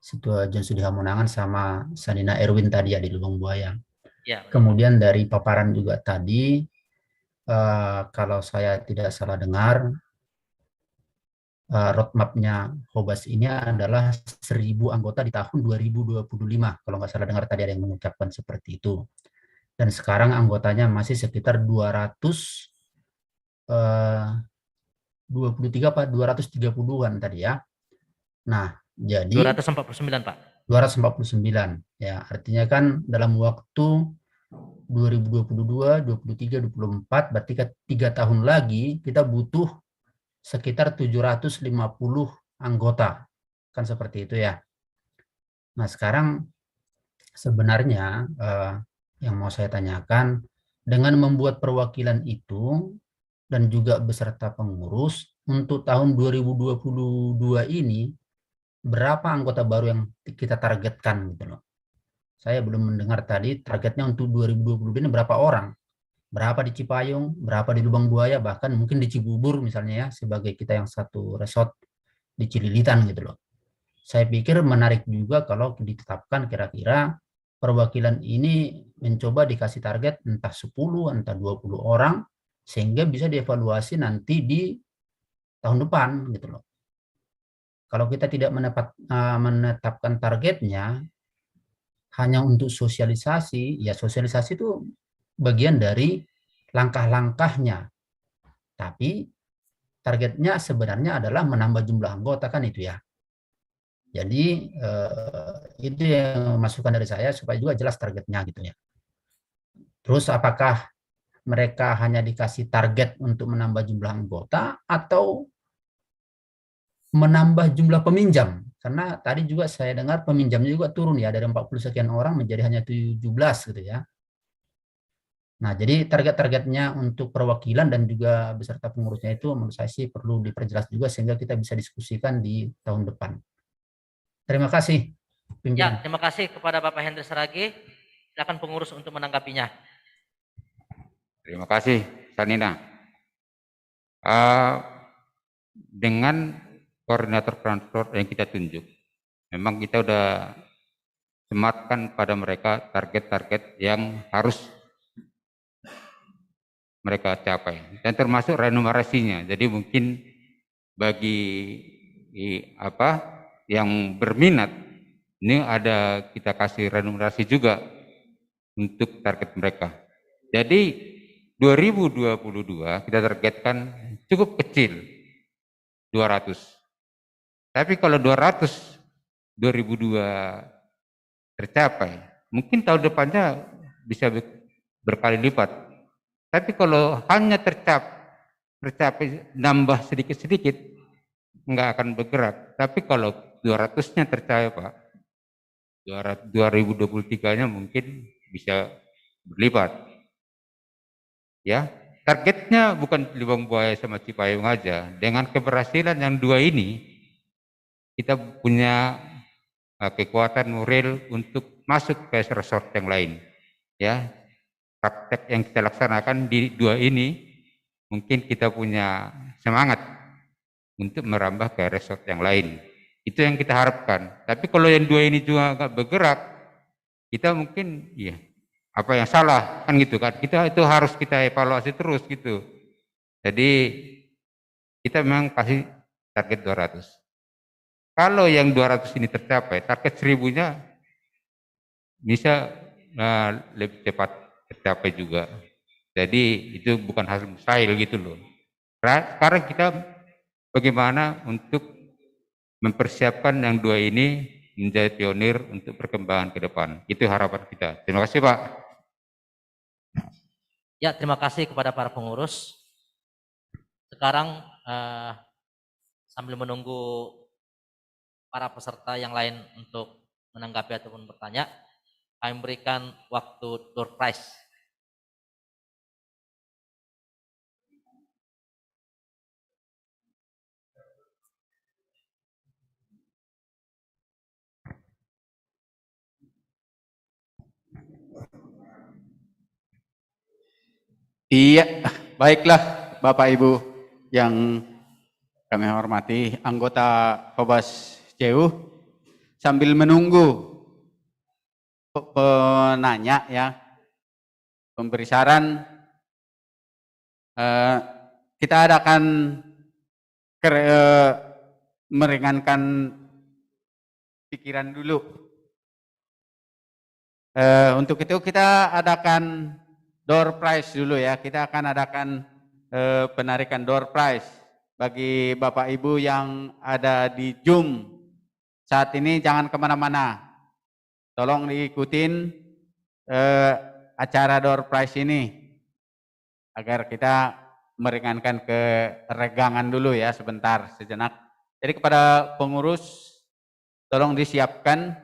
Situa Jonsudi Hamonangan sama Sanina Erwin tadi ya di Lubang Buaya. Ya. Kemudian dari paparan juga tadi, kalau saya tidak salah dengar, roadmap-nya Hobas ini adalah 1.000 anggota di tahun 2025. Kalau nggak salah dengar tadi ada yang mengucapkan seperti itu. Dan sekarang anggotanya masih sekitar 223 Pak, 230-an tadi ya. Nah, jadi 249 Pak. 249. Ya, artinya kan dalam waktu 2022, 23, 24, berarti 3 tahun lagi kita butuh sekitar 750 anggota. Kan seperti itu ya. Nah, sekarang sebenarnya yang mau saya tanyakan, dengan membuat perwakilan itu dan juga beserta pengurus, untuk tahun 2022 ini, berapa anggota baru yang kita targetkan gitu loh. Saya belum mendengar tadi targetnya untuk 2020 ini berapa orang. Berapa di Cipayung, berapa di Lubang Buaya, bahkan mungkin di Cibubur misalnya ya, sebagai kita yang satu resort di Cililitan gitu loh. Saya pikir menarik juga kalau ditetapkan kira-kira perwakilan ini mencoba dikasih target entah 10, entah 20 orang, sehingga bisa dievaluasi nanti di tahun depan gitu loh. Kalau kita tidak menetapkan targetnya, hanya untuk sosialisasi, ya sosialisasi itu bagian dari langkah-langkahnya. Tapi targetnya sebenarnya adalah menambah jumlah anggota kan itu ya. Jadi itu yang masukan dari saya supaya juga jelas targetnya gitu ya. Terus apakah mereka hanya dikasih target untuk menambah jumlah anggota atau menambah jumlah peminjam? Karena tadi juga saya dengar peminjamnya juga turun ya, dari 40 sekian orang menjadi hanya 17 gitu ya. Nah, jadi target-targetnya untuk perwakilan dan juga beserta pengurusnya itu menurut saya sih perlu diperjelas juga sehingga kita bisa diskusikan di tahun depan. Terima kasih, pimpinan. Ya, terima kasih kepada Bapak Henry Saragi. Silakan pengurus untuk menanggapinya. Terima kasih, Sanina. Dengan koordinator transport yang kita tunjuk, memang kita udah sematkan pada mereka target-target yang harus mereka capai, dan termasuk remunerasinya. Jadi mungkin bagi yang berminat, ini ada kita kasih remunerasi juga untuk target mereka. Jadi 2022 kita targetkan cukup kecil, 200. Tapi kalau 200 2002 tercapai, mungkin tahun depannya bisa berkali lipat. Tapi kalau hanya tercapai nambah sedikit-sedikit, nggak akan bergerak. Tapi kalau 200-nya tercapai, Pak, 2023-nya mungkin bisa berlipat. Ya, targetnya bukan Lubang Buaya sama Cipayung aja. Dengan keberhasilan yang dua ini, kita punya kekuatan moral untuk masuk ke resort yang lain. Ya, praktek yang kita laksanakan di dua ini, mungkin kita punya semangat untuk merambah ke resort yang lain. Itu yang kita harapkan. Tapi kalau yang dua ini juga nggak bergerak, kita mungkin ya apa yang salah kan gitu kan? Kita itu harus kita evaluasi terus gitu. Jadi kita memang kasih target 200. Kalau yang 200 ini tercapai, target 1000-nya bisa lebih cepat tercapai juga. Jadi itu bukan hal mustahil gitu loh. Sekarang kita bagaimana untuk mempersiapkan yang dua ini menjadi pionir untuk perkembangan ke depan. Itu harapan kita. Terima kasih, Pak. Ya, terima kasih kepada para pengurus. Sekarang sambil menunggu para peserta yang lain untuk menanggapi ataupun bertanya, kami berikan waktu door prize. Iya, baiklah Bapak Ibu yang kami hormati, anggota Hobas CU, sambil menunggu penanya ya, pemberi saran, kita adakan meringankan pikiran dulu. Untuk itu kita adakan door prize dulu ya, kita akan adakan penarikan door prize bagi Bapak Ibu yang ada di Zoom saat ini. Jangan kemana-mana, tolong diikutin acara door prize ini agar kita meringankan keregangan dulu ya, sebentar, sejenak. Jadi kepada pengurus tolong disiapkan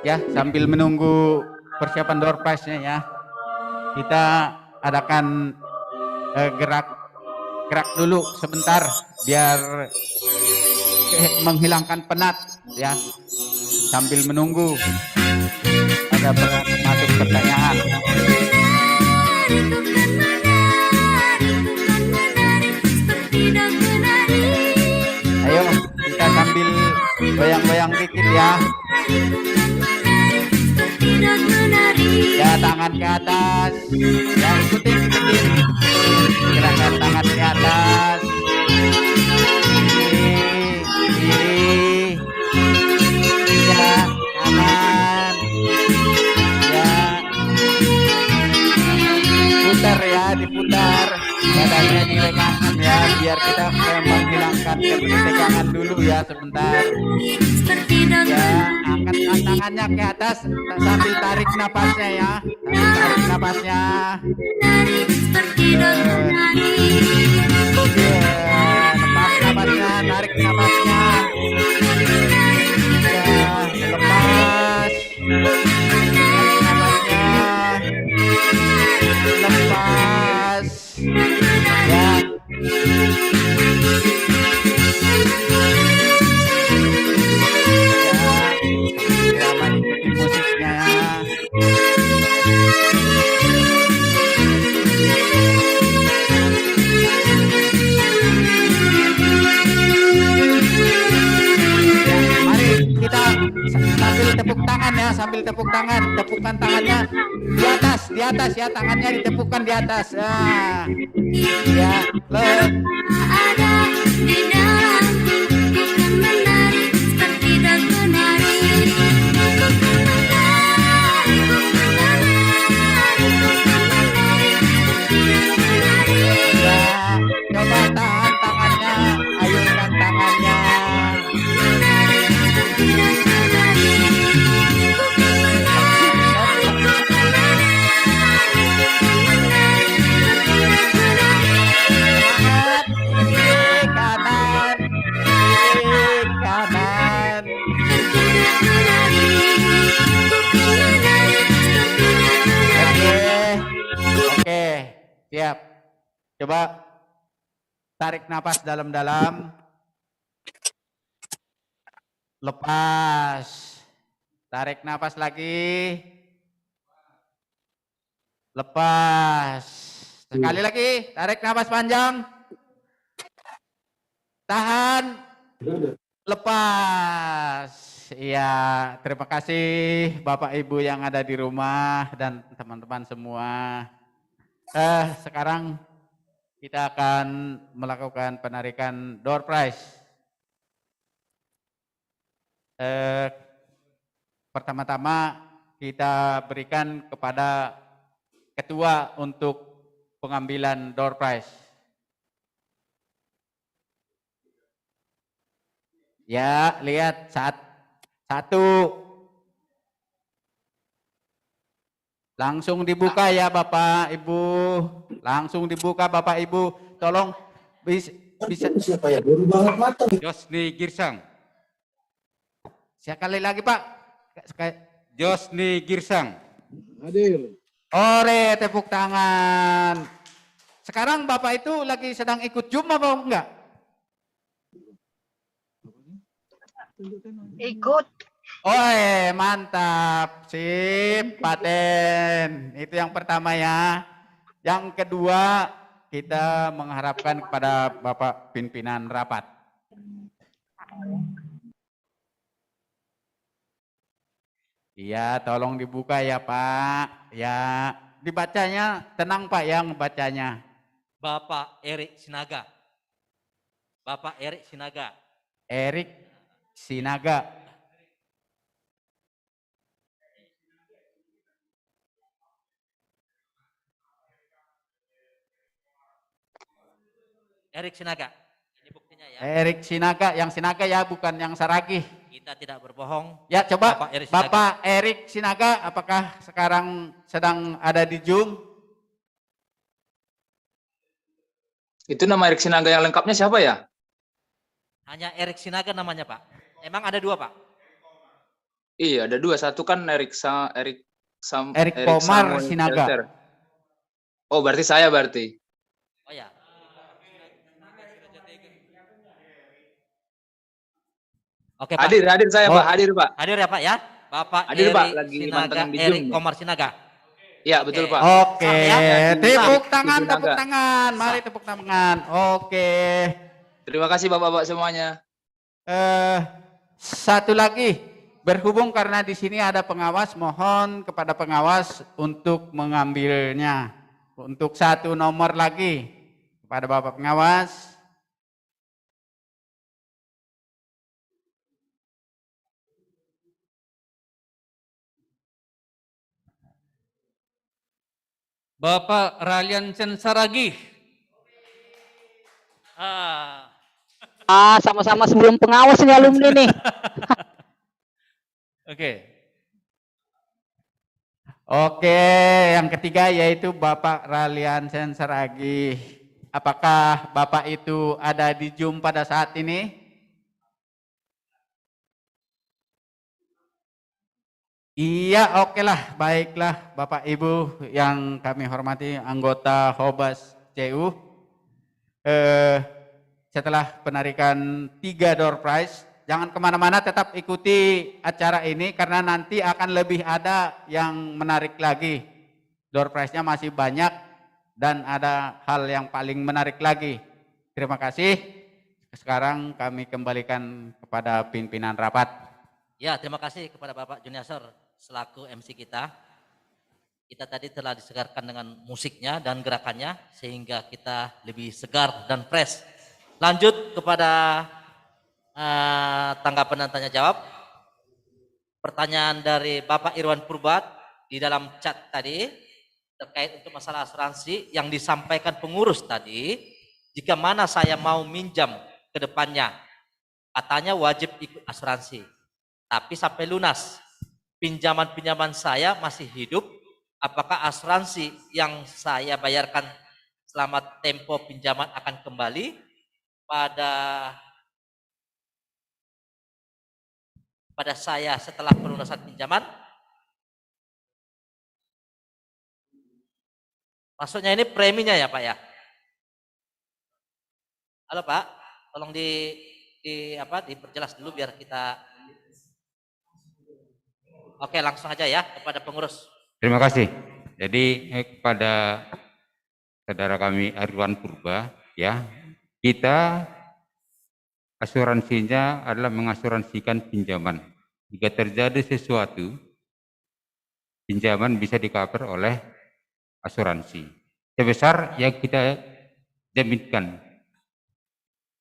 ya, sambil menunggu persiapan door prize-nya ya, kita adakan gerak dulu sebentar biar menghilangkan penat ya, sambil menunggu ada masuk pertanyaan. Ayo kita sambil goyang-goyang dikit ya. Ya, tangan ke atas. Ya, ikutin. Gerakan tangan ke atas. Kiri. Ya, kanan. Ya. Putar ya, diputar. Badannya diregangkan ya, biar kita menghilangkan ketegangan dulu ya, sebentar. Ya, angkat tangannya ke atas sambil tarik napasnya ya, tarik napasnya. Lepas napasnya, tarik napasnya. Ya, lepas. Tarik napasnya. Lepas. Ya. tepuk tangannya di atas ya, tangannya ditepukkan di atas. Nah, ya, Ada di dalamku, bukan menari seperti dan menari. Bukan menari, bukan menari, bukan menari seperti dan menari. ya, coba tahan tangannya, ayunkan tangannya. Menari seperti dan menari. Bukan menari, bukan menari, bukan menari seperti dan menari. Semangat, kiri kanan, kiri kanan. Oke, siap. Coba tarik napas dalam-dalam. Lepas. Tarik napas lagi. Lepas. Sekali lagi, tarik napas panjang. Tahan. Lepas. Iya, terima kasih Bapak Ibu yang ada di rumah dan teman-teman semua. Sekarang kita akan melakukan penarikan door prize. Pertama-tama kita berikan kepada ketua untuk pengambilan door prize. Ya, lihat satu. Langsung dibuka ya Bapak Ibu. Langsung dibuka Bapak Ibu. Tolong bisa siapa ya? Baru banget matang. Josni Girsang. Sekali lagi Pak. Josni Girsang. Hadir. Ore, tepuk tangan. Sekarang Bapak itu lagi sedang ikut Zoom apa enggak? Ikut. Oh, mantap. Sip, Paten. Itu yang pertama ya. Yang kedua, kita mengharapkan kepada Bapak pimpinan rapat. Iya, tolong dibuka ya Pak. Ya, dibacanya tenang Pak yang bacanya. Bapak Erik Sinaga. Bapak Erik Sinaga. Erik Sinaga. Erik Sinaga. Ini buktinya ya. Erik Sinaga, yang Sinaga ya, bukan yang Saragih. Kita tidak berbohong. Ya, coba Bapak Erik Sinaga, apakah sekarang sedang ada di Zoom? Itu nama Erik Sinaga yang lengkapnya siapa ya? Hanya Erik Sinaga namanya Pak. Emang ada dua Pak? Iya, ada dua. Satu kan Erik Komar Sinaga. Oh, berarti saya berarti. Oh ya. Oke Pak. Hadir saya Pak, hadir Pak. Hadir ya Pak ya. Bapak hadir Pak, Erik lagi Sinaga, mantengin di Erik Zoom. Komar Sinaga. Iya, betul Pak. Oke, tepuk tangan. Mari tepuk tangan. Oke. Terima kasih Bapak-bapak semuanya. Satu lagi, berhubung karena di sini ada pengawas, mohon kepada pengawas untuk mengambilnya. Untuk satu nomor lagi kepada Bapak pengawas. Bapak Ralian Saragih. Sama-sama sebelum pengawas nih alumni nih. Oke, yang ketiga yaitu Bapak Ralian Saragih. Apakah Bapak itu ada di Zoom pada saat ini? Iya, oke lah, baiklah Bapak Ibu yang kami hormati anggota Hobas CU. Setelah penarikan 3 door prize, jangan kemana-mana, tetap ikuti acara ini karena nanti akan lebih ada yang menarik lagi. Door prize-nya masih banyak dan ada hal yang paling menarik lagi. Terima kasih. Sekarang kami kembalikan kepada pimpinan rapat. Ya, terima kasih kepada Bapak Juniasor. selaku MC kita. Kita tadi telah disegarkan dengan musiknya dan gerakannya sehingga kita lebih segar dan fresh. Lanjut kepada tanggapan dan tanya jawab. Pertanyaan dari Bapak Irwan Purba di dalam chat tadi terkait untuk masalah asuransi yang disampaikan pengurus tadi, jika mana saya mau minjam ke depannya, katanya wajib ikut asuransi, tapi sampai lunas. Pinjaman-pinjaman saya masih hidup, apakah asuransi yang saya bayarkan selama tempo pinjaman akan kembali pada saya setelah pelunasan pinjaman? Maksudnya ini preminya ya Pak ya? Halo Pak, tolong diperjelas dulu biar kita. Oke, langsung aja ya kepada pengurus. Terima kasih. Jadi kepada saudara kami Irwan Purba, ya, kita asuransinya adalah mengasuransikan pinjaman. Jika terjadi sesuatu, pinjaman bisa di-cover oleh asuransi sebesar yang kita jaminkan.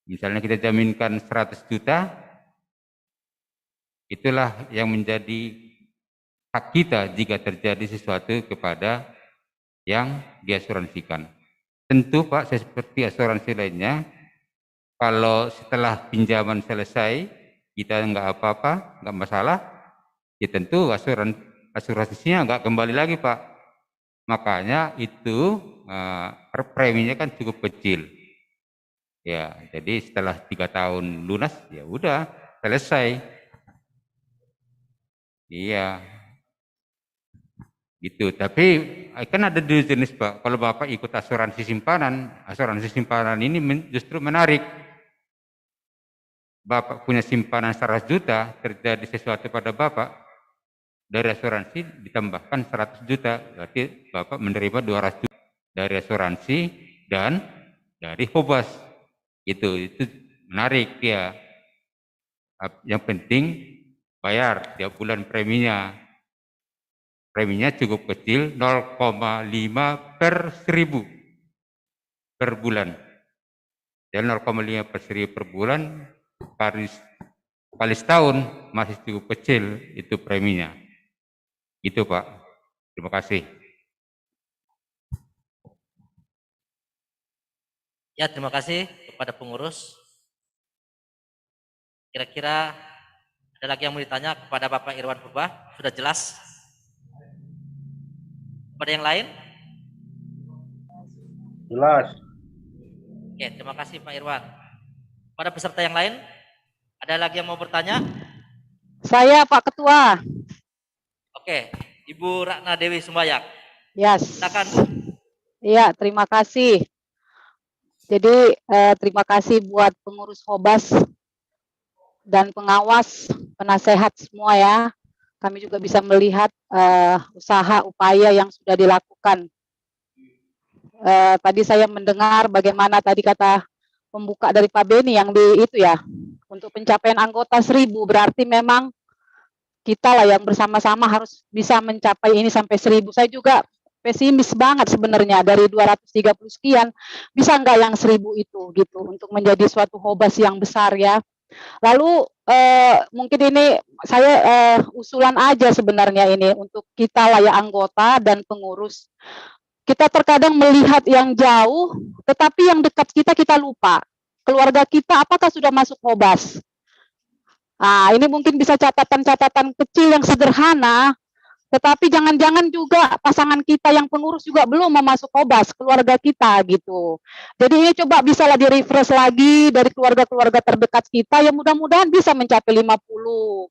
Misalnya kita jaminkan 100 juta, itulah yang menjadi hak kita jika terjadi sesuatu kepada yang diasuransikan. Tentu Pak, seperti asuransi lainnya, kalau setelah pinjaman selesai, kita nggak apa-apa, nggak masalah, ya tentu asuransinya nggak kembali lagi Pak. Makanya itu preminya kan cukup kecil. Ya, jadi setelah 3 tahun lunas, ya udah selesai. Iya, gitu. Tapi kan ada 2 jenis Pak. Kalau Bapak ikut asuransi simpanan ini justru menarik. Bapak punya simpanan 100 juta, terjadi sesuatu pada Bapak, dari asuransi ditambahkan 100 juta, berarti Bapak menerima 200 juta dari asuransi dan dari Hobas. Itu menarik ya. Yang penting bayar tiap bulan preminya. Preminya cukup kecil, 0,5 per 1000 per bulan. Dan 0,5 per 1000 per bulan kali setahun masih cukup kecil itu preminya. Itu Pak. Terima kasih. Ya, terima kasih kepada pengurus. Kira-kira ada lagi yang mau ditanya kepada Bapak Irwan Purba? Sudah jelas? Kepada yang lain? Jelas. Oke, terima kasih Pak Irwan. Pada peserta yang lain, ada lagi yang mau bertanya? Saya Pak Ketua. Oke, Ibu Ratna Dewi Sumbayak. Yes. Silakan Bu. Iya, terima kasih. Jadi terima kasih buat pengurus Hobas dan pengawas, penasehat semua ya. Kami juga bisa melihat usaha upaya yang sudah dilakukan. Tadi saya mendengar bagaimana tadi kata pembuka dari Pak Beni yang di itu ya, untuk pencapaian anggota 1000 berarti memang kita lah yang bersama-sama harus bisa mencapai ini sampai 1000. Saya juga pesimis banget sebenarnya dari 230 sekian bisa nggak yang 1000 itu gitu untuk menjadi suatu Hobas yang besar ya. Lalu mungkin ini saya usulan aja sebenarnya ini untuk kita lah ya anggota dan pengurus. Kita terkadang melihat yang jauh, tetapi yang dekat kita lupa. Keluarga kita apakah sudah masuk Hobas? Nah, ini mungkin bisa catatan-catatan kecil yang sederhana, tetapi jangan-jangan juga pasangan kita yang pengurus juga belum memasuk Hobas, keluarga kita gitu. Jadi ini coba bisalah di-refresh lagi dari keluarga-keluarga terdekat kita, yang mudah-mudahan bisa mencapai 50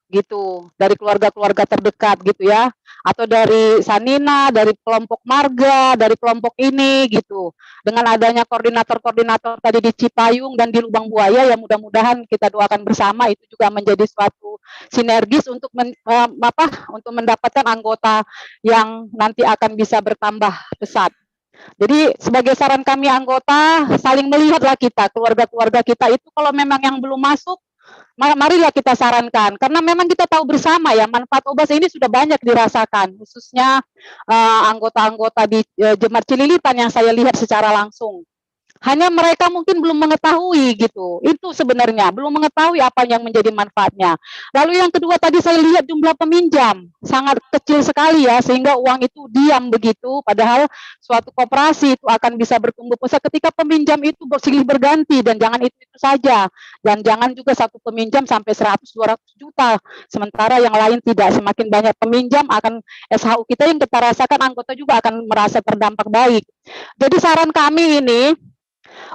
gitu, dari keluarga-keluarga terdekat gitu ya, atau dari Sanina, dari kelompok marga, dari kelompok ini gitu. Dengan adanya koordinator-koordinator tadi di Cipayung dan di Lubang Buaya, ya mudah-mudahan kita doakan bersama itu juga menjadi suatu sinergis untuk untuk mendapatkan anggota yang nanti akan bisa bertambah pesat. Jadi sebagai saran kami anggota, saling melihatlah kita, keluarga-keluarga kita itu kalau memang yang belum masuk, Marilah kita sarankan, karena memang kita tahu bersama ya manfaat Hobas ini sudah banyak dirasakan, khususnya anggota-anggota di Jemar Cililitan yang saya lihat secara langsung. Hanya mereka mungkin belum mengetahui gitu. Itu sebenarnya belum mengetahui apa yang menjadi manfaatnya. Lalu yang kedua tadi saya lihat jumlah peminjam sangat kecil sekali ya, sehingga uang itu diam begitu. Padahal suatu koperasi itu akan bisa bertumbuh besar ketika peminjam itu silih berganti, dan jangan itu saja. Dan jangan juga satu peminjam sampai 100-200 juta. Sementara yang lain tidak. Semakin banyak peminjam akan SHU kita yang kita rasakan, anggota juga akan merasa terdampak baik. Jadi saran kami ini,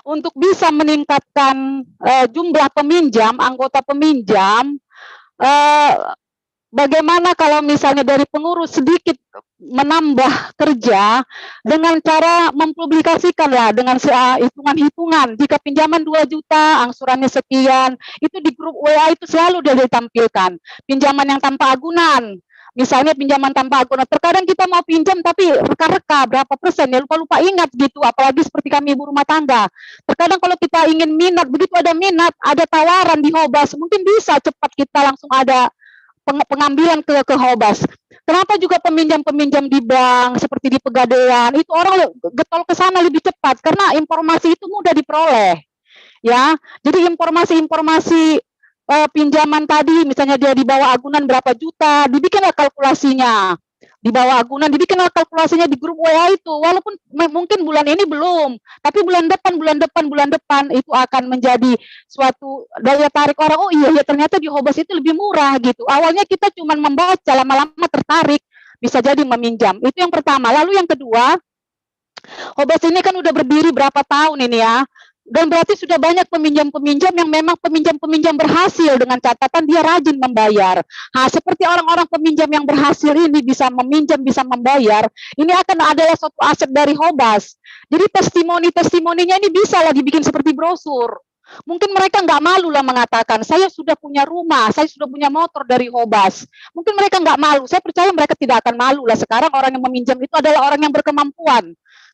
untuk bisa meningkatkan jumlah peminjam, anggota peminjam, bagaimana kalau misalnya dari pengurus sedikit menambah kerja dengan cara mempublikasikan lah dengan hitungan-hitungan. Jika pinjaman 2 juta, angsurannya sekian, itu di grup WA itu selalu dia ditampilkan. Pinjaman yang tanpa agunan, misalnya pinjaman tanpa agunan, terkadang kita mau pinjam tapi reka-reka berapa persen ya, lupa-lupa ingat gitu, apalagi seperti kami ibu rumah tangga. Terkadang kalau kita ingin minat, begitu ada minat, ada tawaran di Hobas, mungkin bisa cepat kita langsung ada pengambilan ke Hobas. Kenapa juga peminjam-peminjam di bank seperti di Pegadaian itu orang getol ke sana lebih cepat karena informasi itu mudah diperoleh. Ya, jadi informasi-informasi pinjaman tadi, misalnya dia di bawah agunan berapa juta, dibikinlah kalkulasinya. Di bawah agunan dibikinlah kalkulasinya di grup WA itu. Walaupun mungkin bulan ini belum, tapi bulan depan itu akan menjadi suatu daya tarik orang. Oh iya, ya ternyata di Hobas itu lebih murah gitu. Awalnya kita cuma membaca, lama-lama tertarik, bisa jadi meminjam. Itu yang pertama. Lalu yang kedua, Hobas ini kan udah berdiri berapa tahun ini ya. Dan berarti sudah banyak peminjam-peminjam yang memang peminjam-peminjam berhasil dengan catatan dia rajin membayar. Nah, seperti orang-orang peminjam yang berhasil ini bisa meminjam, bisa membayar, ini akan adalah suatu aset dari Hobas. Jadi testimoni-testimoninya ini bisa lah dibikin seperti brosur. Mungkin mereka nggak malu lah mengatakan, saya sudah punya rumah, saya sudah punya motor dari Hobas. Mungkin mereka nggak malu, saya percaya mereka tidak akan malu lah. Sekarang orang yang meminjam itu adalah orang yang berkemampuan.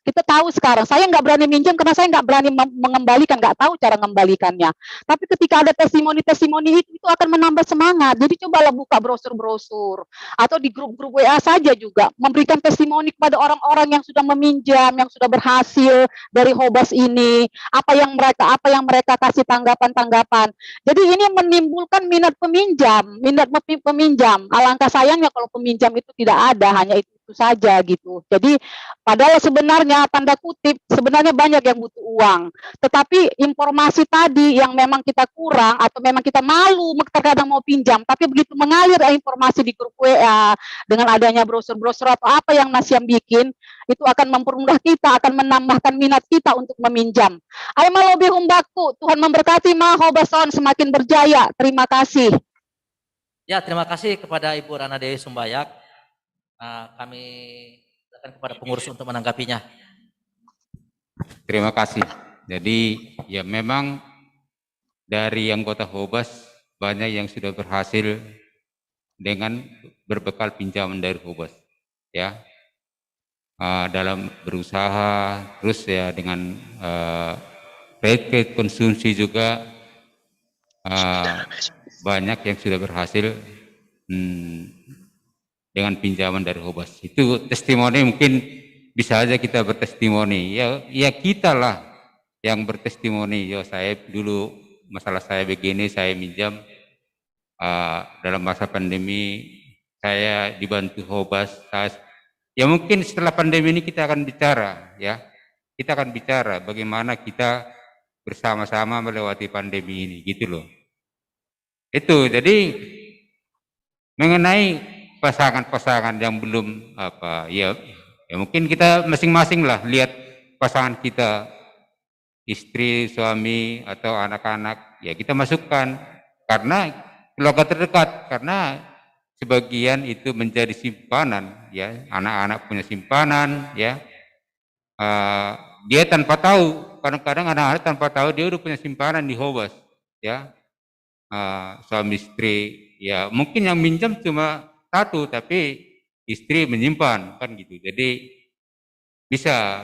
Kita tahu sekarang, saya nggak berani minjem karena saya nggak berani mengembalikan, nggak tahu cara mengembalikannya. Tapi ketika ada testimoni-testimoni itu akan menambah semangat. Jadi cobalah buka brosur-brosur atau di grup-grup WA saja juga memberikan testimoni kepada orang-orang yang sudah meminjam, yang sudah berhasil dari Hobas ini, apa yang mereka kasih tanggapan-tanggapan. Jadi ini menimbulkan minat peminjam. Alangkah sayangnya kalau peminjam itu tidak ada, hanya itu saja gitu. Jadi padahal sebenarnya tanda kutip sebenarnya banyak yang butuh uang. Tetapi informasi tadi yang memang kita kurang atau memang kita malu terkadang mau pinjam, tapi begitu mengalir informasi di grup WA dengan adanya brosur-brosur atau apa yang Nasyam bikin, itu akan mempermudah kita, akan menambahkan minat kita untuk meminjam. Aima lobi humbaku, Tuhan memberkati ma Hobason semakin berjaya. Terima kasih. Ya, terima kasih kepada Ibu Rana Dewi Sumbayak. Kami silakan kepada pengurus untuk menanggapinya. Terima kasih. Jadi ya memang dari anggota Hobas banyak yang sudah berhasil dengan berbekal pinjaman dari Hobas, ya, dalam berusaha terus ya dengan kredit konsumsi juga banyak yang sudah berhasil dengan pinjaman dari Hobas. Itu testimoni, mungkin bisa aja kita bertestimoni. Ya kita lah yang bertestimoni. Ya saya dulu masalah saya begini, saya minjam dalam masa pandemi, saya dibantu Hobas. Ya mungkin setelah pandemi ini kita akan bicara, ya kita akan bicara bagaimana kita bersama-sama melewati pandemi ini, gitu loh. Itu jadi mengenai pasangan-pasangan yang belum ya mungkin kita masing-masing lah lihat pasangan kita, istri, suami atau anak-anak, ya kita masukkan karena keluarga terdekat, karena sebagian itu menjadi simpanan, ya anak-anak punya simpanan, ya dia tanpa tahu, kadang-kadang anak-anak tanpa tahu dia udah punya simpanan di Hobas, ya suami istri, ya mungkin yang minjam cuma satu, tapi istri menyimpan, kan gitu. Jadi bisa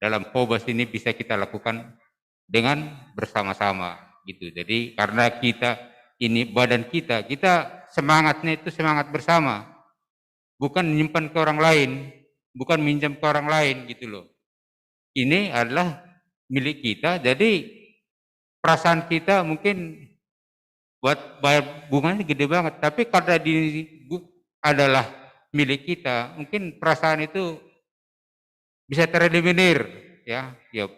dalam Hobas ini bisa kita lakukan dengan bersama-sama. gitu. Jadi karena kita ini badan kita semangatnya itu semangat bersama, bukan menyimpan ke orang lain, bukan minjam ke orang lain gitu loh. Ini adalah milik kita, jadi perasaan kita mungkin buat bayar bunganya gede banget, tapi karena adalah milik kita, mungkin perasaan itu bisa tereliminir, ya. Ya,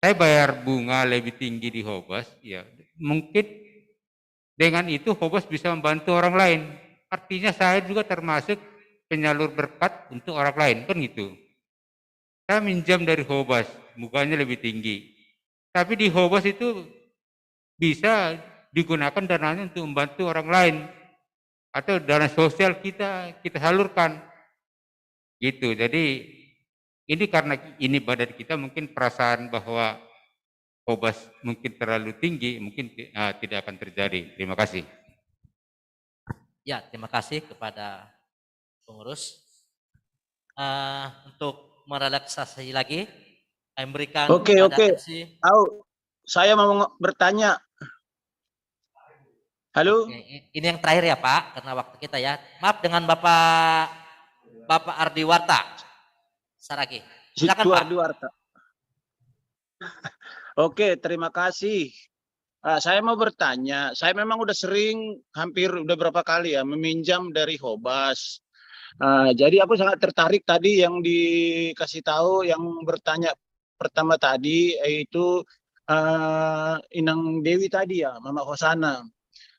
saya bayar bunga lebih tinggi di Hobas, ya mungkin dengan itu Hobas bisa membantu orang lain. Artinya saya juga termasuk penyalur berkat untuk orang lain, kan gitu. Saya minjam dari Hobas, bunganya lebih tinggi. Tapi di Hobas itu bisa digunakan dananya untuk membantu orang lain. Atau dana sosial kita salurkan. Gitu, jadi ini karena ini badan kita mungkin perasaan bahwa Hobas mungkin terlalu tinggi, mungkin tidak akan terjadi. Terima kasih. Ya, terima kasih kepada pengurus. Untuk merelaksasi lagi, kami berikan Oke. kepada MC. Saya mau bertanya. Halo? Ini yang terakhir ya Pak, karena waktu kita ya. Maaf dengan Bapak Ardi Warta. Saragi. Silakan Pak. Ardi Warta. Oke, terima kasih. Saya mau bertanya, saya memang udah sering, hampir udah berapa kali ya, meminjam dari Hobas. Jadi aku sangat tertarik tadi yang dikasih tahu, yang bertanya pertama tadi, yaitu Inang Dewi tadi ya, Mama Hosana.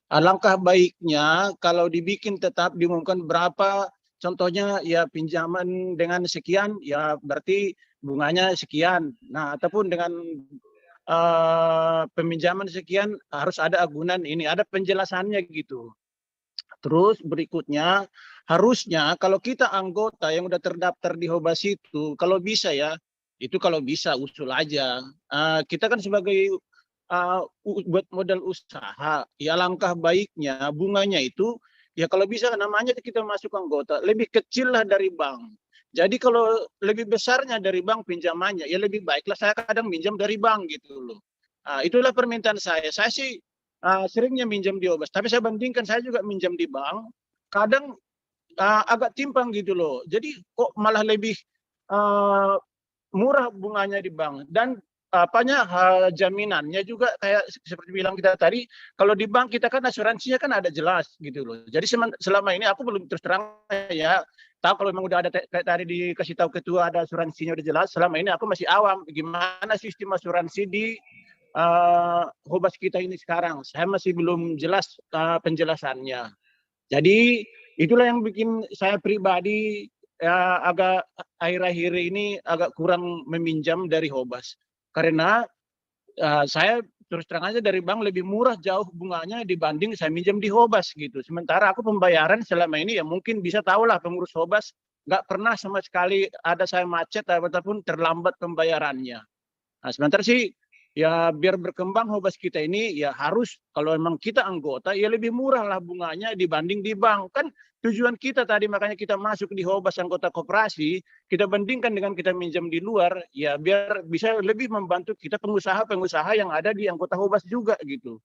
Alangkah baiknya kalau dibikin tetap diumumkan berapa, contohnya ya pinjaman dengan sekian, ya berarti bunganya sekian. Nah, ataupun dengan peminjaman sekian harus ada agunan ini, ada penjelasannya gitu. Terus berikutnya, harusnya kalau kita anggota yang udah terdaftar di Hobas itu, kalau bisa ya, itu kalau bisa usul aja. Kita kan sebagai buat modal usaha, ya langkah baiknya bunganya itu, ya kalau bisa namanya kita masuk anggota, lebih kecil lah dari bank. Jadi kalau lebih besarnya dari bank pinjamannya, ya lebih baiklah saya kadang minjam dari bank gitu loh. Itulah permintaan saya. Saya sih seringnya minjam di Hobas, tapi saya bandingkan saya juga minjam di bank, kadang agak timpang gitu loh. Jadi kok malah lebih murah bunganya di bank, dan jaminannya juga kayak seperti bilang kita tadi, kalau di bank kita kan asuransinya kan ada jelas gitu loh. Jadi selama ini aku belum terus terang ya tahu kalau memang udah ada kayak tadi dikasih tahu ketua ada asuransinya udah jelas. Selama ini aku masih awam gimana sistem asuransi di Hobas kita ini sekarang. Saya masih belum jelas penjelasannya. Jadi itulah yang bikin saya pribadi ya agak akhir-akhir ini agak kurang meminjam dari Hobas. Karena saya terus terang aja dari bank lebih murah jauh bunganya dibanding saya minjam di Hobas gitu. Sementara aku pembayaran selama ini ya mungkin bisa tahulah pengurus Hobas nggak pernah sama sekali ada saya macet ataupun terlambat pembayarannya. Nah, sementara sih ya biar berkembang Hobas kita ini ya harus kalau memang kita anggota ya lebih murah lah bunganya dibanding di bank. Kan tujuan kita tadi makanya kita masuk di Hobas anggota koperasi, kita bandingkan dengan kita minjam di luar ya biar bisa lebih membantu kita pengusaha-pengusaha yang ada di anggota Hobas juga gitu.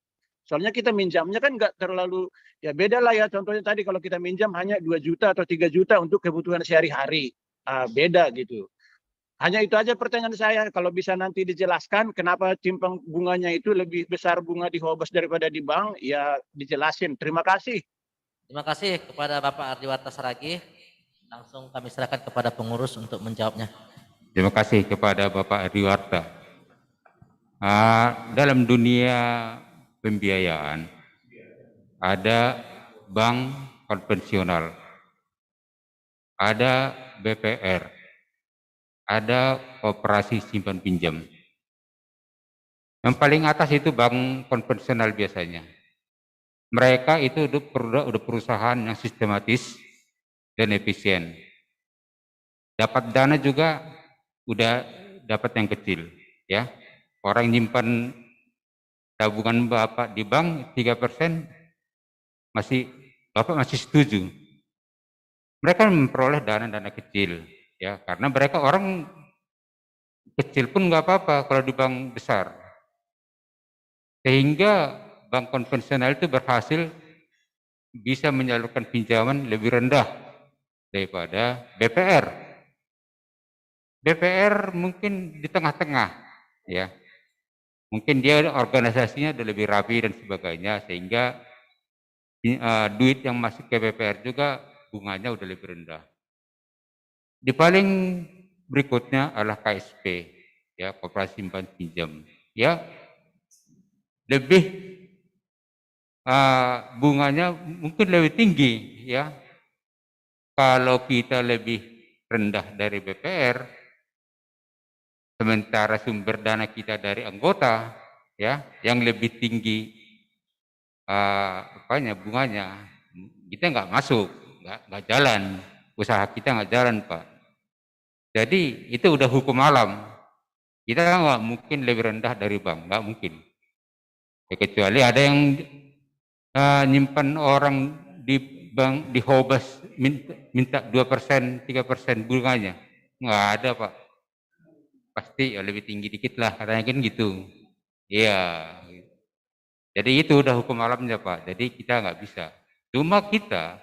Soalnya kita minjamnya kan nggak terlalu ya beda lah ya, contohnya tadi kalau kita minjam hanya 2 juta atau 3 juta untuk kebutuhan sehari-hari. Beda gitu. Hanya itu aja pertanyaan saya, kalau bisa nanti dijelaskan kenapa timpang bunganya itu lebih besar bunga di Hobas daripada di bank, ya dijelasin. Terima kasih. Terima kasih kepada Bapak Ardi Warta Saragi. Langsung kami serahkan kepada pengurus untuk menjawabnya. Terima kasih kepada Bapak Ardi Warta. Dalam dunia pembiayaan ada bank konvensional, ada BPR, ada koperasi simpan pinjam. Yang paling atas itu bank konvensional biasanya. Mereka itu udah perusahaan yang sistematis dan efisien. Dapat dana juga udah dapat yang kecil, ya. Orang nyimpan tabungan Bapak di bank 3%, Bapak masih setuju. Mereka memperoleh dana-dana kecil, ya, karena mereka orang kecil pun nggak apa-apa kalau di bank besar. Sehingga bank konvensional itu berhasil bisa menyalurkan pinjaman lebih rendah daripada BPR. BPR mungkin di tengah-tengah, ya. Mungkin dia organisasinya udah lebih rapi dan sebagainya, sehingga duit yang masuk ke BPR juga bunganya udah lebih rendah. Di paling berikutnya adalah KSP, ya, Koperasi Simpan Pinjam, ya, lebih bunganya mungkin lebih tinggi, ya. Kalau kita lebih rendah dari BPR, sementara sumber dana kita dari anggota, ya, yang lebih tinggi bunganya, kita nggak masuk, nggak jalan, usaha kita nggak jalan, Pak. Jadi itu udah hukum alam. Kita nggak mungkin lebih rendah dari bank, nggak mungkin. Ya, kecuali ada yang nyimpan orang di bank, di Hobas minta 2%, 3% bunganya. Nggak ada, Pak. Pasti ya lebih tinggi dikit lah, katanya kan gitu. Iya. Jadi itu udah hukum alamnya, Pak. Jadi kita nggak bisa. Cuma kita,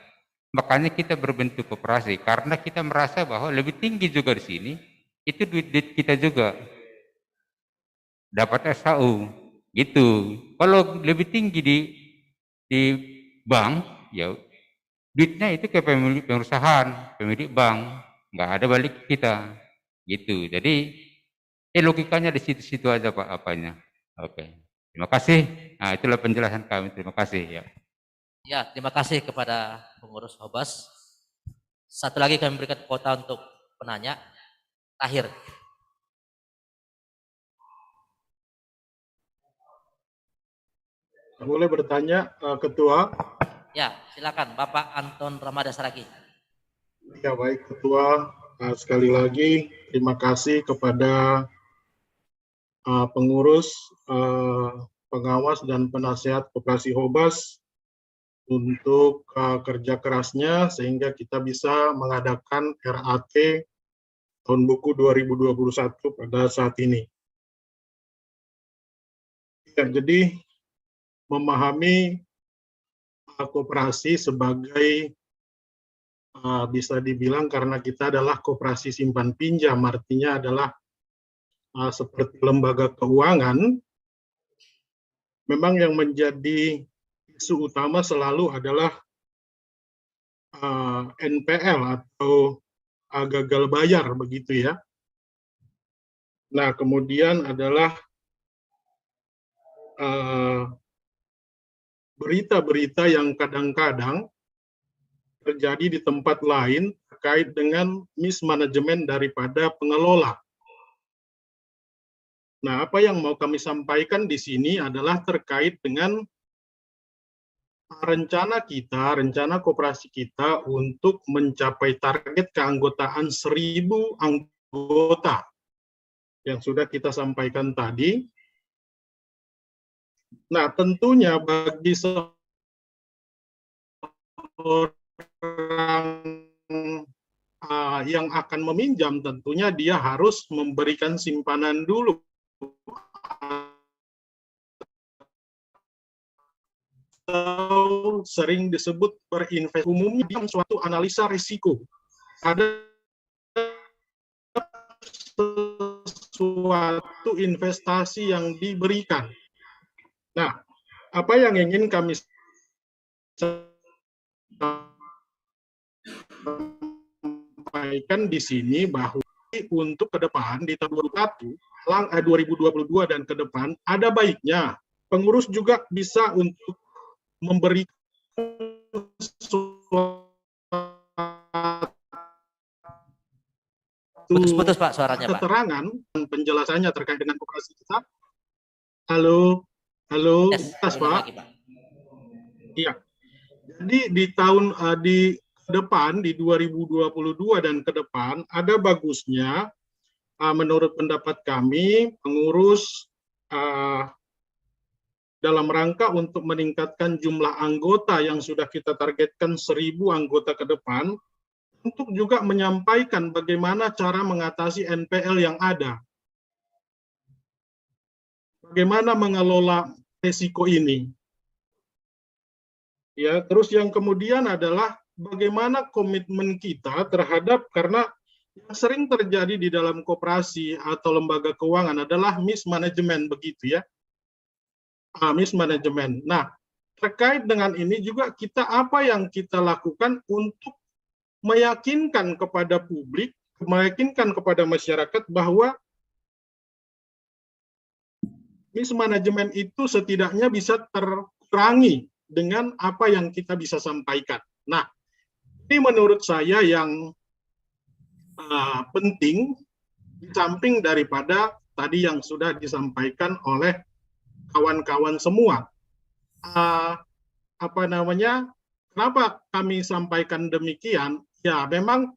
makanya kita berbentuk koperasi, karena kita merasa bahwa lebih tinggi juga di sini, itu duit kita juga. Dapat SHU, gitu. Kalau lebih tinggi di bank, ya duitnya itu ke pemilik perusahaan, pemilik bank, nggak ada balik ke kita, gitu. Jadi logikanya di situ-situ aja, Pak, apanya. Oke, terima kasih. Nah, itulah penjelasan kami. Terima kasih, ya. Ya, terima kasih kepada pengurus Hobas. Satu lagi kami berikan kuota untuk penanya. Akhir. Boleh bertanya, Ketua? Ya, silakan Bapak Anton Ramada Saragi. Ya, baik, Ketua. Sekali lagi terima kasih kepada pengurus, pengawas dan penasehat Koperasi Hobas untuk kerja kerasnya sehingga kita bisa mengadakan RAT tahun buku 2021 pada saat ini. Ya, jadi memahami koperasi sebagai bisa dibilang karena kita adalah koperasi simpan pinjam, artinya adalah seperti lembaga keuangan, memang yang menjadi isu utama selalu adalah NPL atau gagal bayar, begitu ya. Nah, kemudian adalah berita-berita yang kadang-kadang terjadi di tempat lain terkait dengan mismanagement daripada pengelola. Nah, apa yang mau kami sampaikan di sini adalah terkait dengan rencana kita, rencana koperasi kita untuk mencapai target keanggotaan 1.000 anggota yang sudah kita sampaikan tadi. Nah, tentunya bagi seorang yang akan meminjam, tentunya dia harus memberikan simpanan dulu. Atau sering disebut berinvestasi, umumnya dalam suatu analisa risiko. Ada sesuatu investasi yang diberikan. Nah, apa yang ingin kami sampaikan di sini bahwa untuk ke depan di tahun 2022 dan ke depan ada baiknya pengurus juga bisa untuk memberikan Putus-putus, Pak, suaranya, Pak. keterangan dan penjelasannya terkait dengan koperasi kita. Halo, tes, Pak. Iya. Jadi di tahun di depan di 2022 dan ke depan ada bagusnya menurut pendapat kami pengurus dalam rangka untuk meningkatkan jumlah anggota yang sudah kita targetkan 1.000 anggota ke depan, untuk juga menyampaikan bagaimana cara mengatasi NPL yang ada. Bagaimana mengelola resiko ini. Ya, terus yang kemudian adalah bagaimana komitmen kita terhadap, karena yang sering terjadi di dalam koperasi atau lembaga keuangan adalah mismanagement, begitu ya. Mismanagement. Nah, terkait dengan ini juga apa yang kita lakukan untuk meyakinkan kepada publik, meyakinkan kepada masyarakat bahwa mismanagement itu setidaknya bisa terkurangi dengan apa yang kita bisa sampaikan. Nah, ini menurut saya yang penting, di samping daripada tadi yang sudah disampaikan oleh kawan-kawan semua. Kenapa kami sampaikan demikian? Ya, memang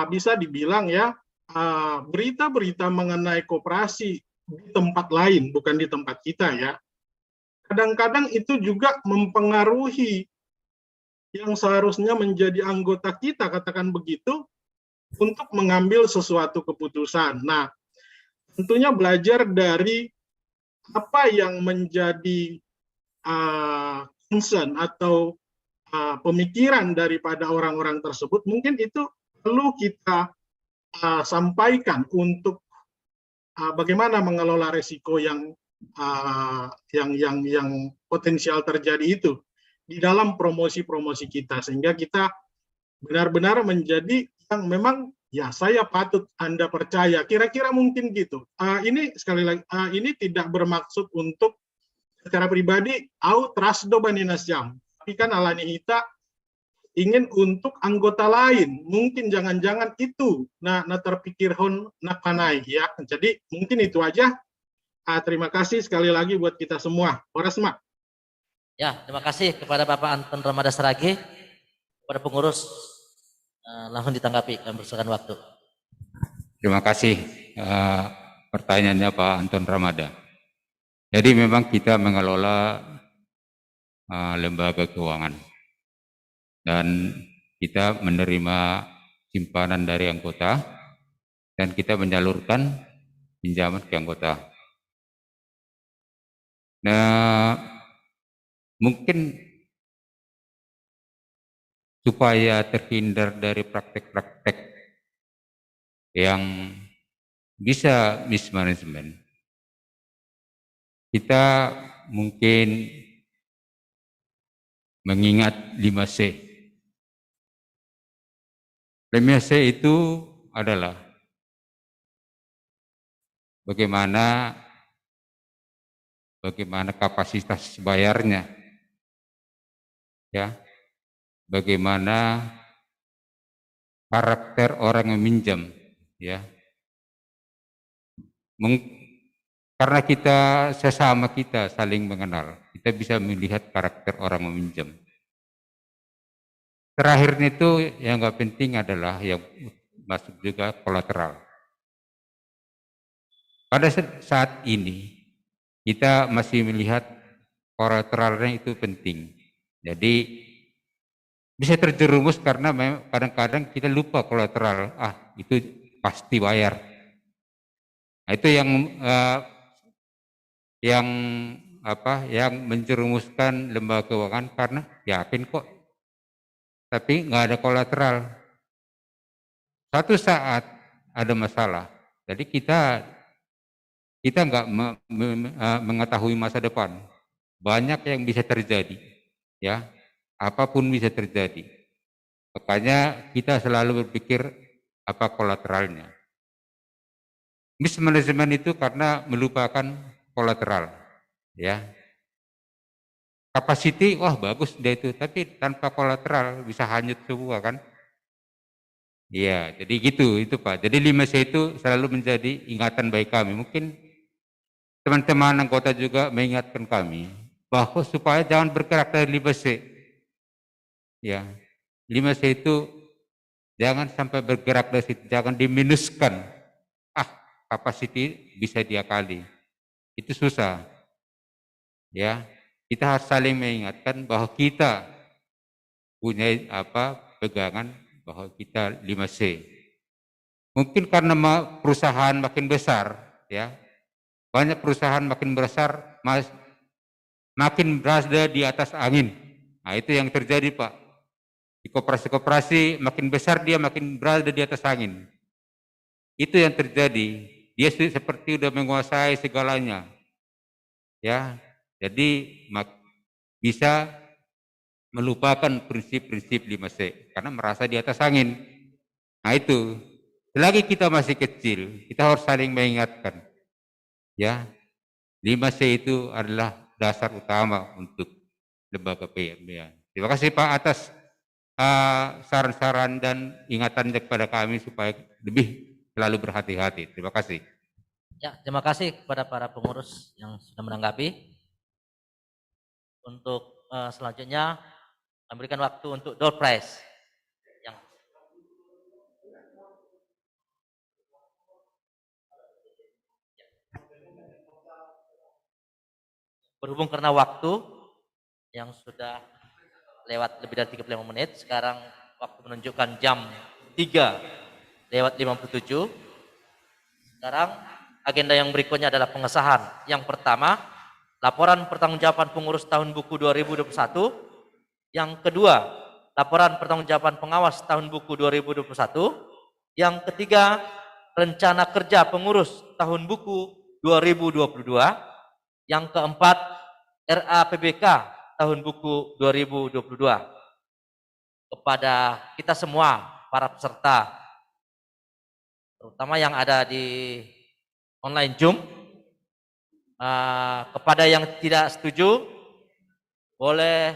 bisa dibilang ya, berita-berita mengenai koperasi di tempat lain, bukan di tempat kita ya, kadang-kadang itu juga mempengaruhi yang seharusnya menjadi anggota kita, katakan begitu, untuk mengambil sesuatu keputusan. Nah, tentunya belajar dari apa yang menjadi concern atau pemikiran daripada orang-orang tersebut, mungkin itu perlu kita sampaikan untuk bagaimana mengelola risiko yang potensial terjadi itu di dalam promosi-promosi kita, sehingga kita benar-benar menjadi yang memang ya saya patut Anda percaya, kira-kira mungkin gitu. Ini sekali lagi, ini tidak bermaksud untuk secara pribadi trust do baninas jam, tapi kan alani kita ingin untuk anggota lain, mungkin jangan-jangan itu nah terpikir hon nakanai ya. Jadi mungkin itu aja. Terima kasih sekali lagi buat kita semua. Orasma. Ya, terima kasih kepada Bapak Anton Ramada Saragi, kepada pengurus, langsung ditanggapi dan berdasarkan waktu. Terima kasih pertanyaannya Pak Anton Ramada. Jadi memang kita mengelola lembaga keuangan dan kita menerima simpanan dari anggota dan kita menyalurkan pinjaman ke anggota. Nah, mungkin supaya terhindar dari praktek-praktek yang bisa mismanagement, kita mungkin mengingat 5C. 5C itu adalah bagaimana kapasitas bayarnya, ya, bagaimana karakter orang yang minjam, ya. Karena kita sesama kita saling mengenal, kita bisa melihat karakter orang meminjam. Terakhir itu yang nggak penting adalah yang masuk juga kolateral. Pada saat ini kita masih melihat kolateralnya itu penting. Jadi bisa terjerumus karena kadang-kadang kita lupa kolateral. Itu pasti bayar. Nah, itu yang menjerumuskan lembaga keuangan karena yakin kok, tapi nggak ada kolateral. Suatu saat ada masalah, jadi kita nggak mengetahui masa depan. Banyak yang bisa terjadi, ya, apapun bisa terjadi. Makanya kita selalu berpikir apa kolateralnya. Mismanagement itu karena melupakan kolateral, ya. Capacity, wah bagus dia itu, tapi tanpa kolateral bisa hanyut semua kan? Iya, jadi gitu itu Pak. Jadi 5C itu selalu menjadi ingatan baik kami. Mungkin teman-teman anggota juga mengingatkan kami bahwa supaya jangan bergerak dari 5C. Ya, 5C itu jangan sampai bergerak dari situ, jangan diminuskan. Capacity bisa diakali. Itu susah. Ya, kita harus saling mengingatkan bahwa kita punya pegangan bahwa kita 5C. Mungkin karena perusahaan makin besar, ya. Banyak perusahaan makin besar makin berada di atas angin. Nah, itu yang terjadi, Pak. Di koperasi-koperasi makin besar dia makin berada di atas angin. Itu yang terjadi. Dia seperti sudah menguasai segalanya. Ya, jadi bisa melupakan prinsip-prinsip 5C karena merasa di atas angin. Nah, itu. Selagi kita masih kecil, kita harus saling mengingatkan. Ya, 5C itu adalah dasar utama untuk lembaga PMBA. Terima kasih Pak atas saran-saran dan ingatannya kepada kami supaya lebih selalu berhati-hati. Terima kasih. Ya, terima kasih kepada para pengurus yang sudah menanggapi. Untuk selanjutnya, memberikan waktu untuk door prize. Berhubung karena waktu yang sudah lewat lebih dari 35 menit, sekarang waktu menunjukkan jam 3:57. Sekarang agenda yang berikutnya adalah pengesahan. Yang pertama, laporan pertanggungjawaban pengurus tahun buku 2021. Yang kedua, laporan pertanggungjawaban pengawas tahun buku 2021. Yang ketiga, rencana kerja pengurus tahun buku 2022. Yang keempat, RAPBK tahun buku 2022. Kepada kita semua, para peserta, terutama yang ada di online Zoom, kepada yang tidak setuju, boleh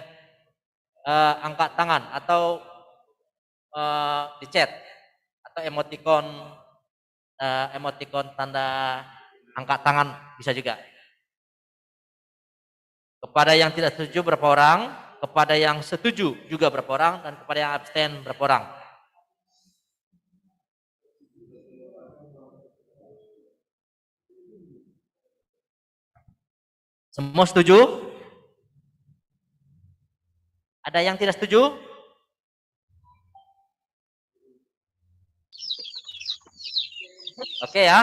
angkat tangan atau di chat atau emoticon tanda angkat tangan bisa juga. Kepada yang tidak setuju berapa orang, kepada yang setuju juga berapa orang, dan kepada yang abstain berapa orang. Semua setuju? Ada yang tidak setuju? Oke ya.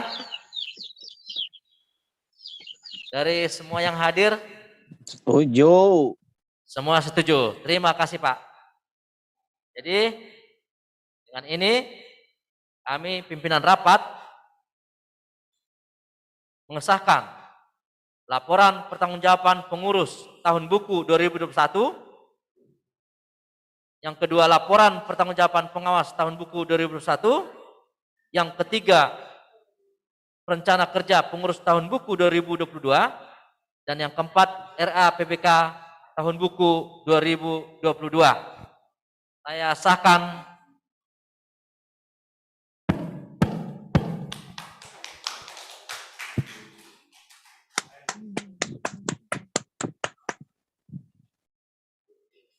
Dari semua yang hadir? Setuju. Semua setuju. Terima kasih Pak. Jadi dengan ini kami pimpinan rapat mengesahkan laporan pertanggungjawaban pengurus tahun buku 2021. Yang kedua, laporan pertanggungjawaban pengawas tahun buku 2021. Yang ketiga, rencana kerja pengurus tahun buku 2022. Dan yang keempat, RAPBK tahun buku 2022. Saya sahkan.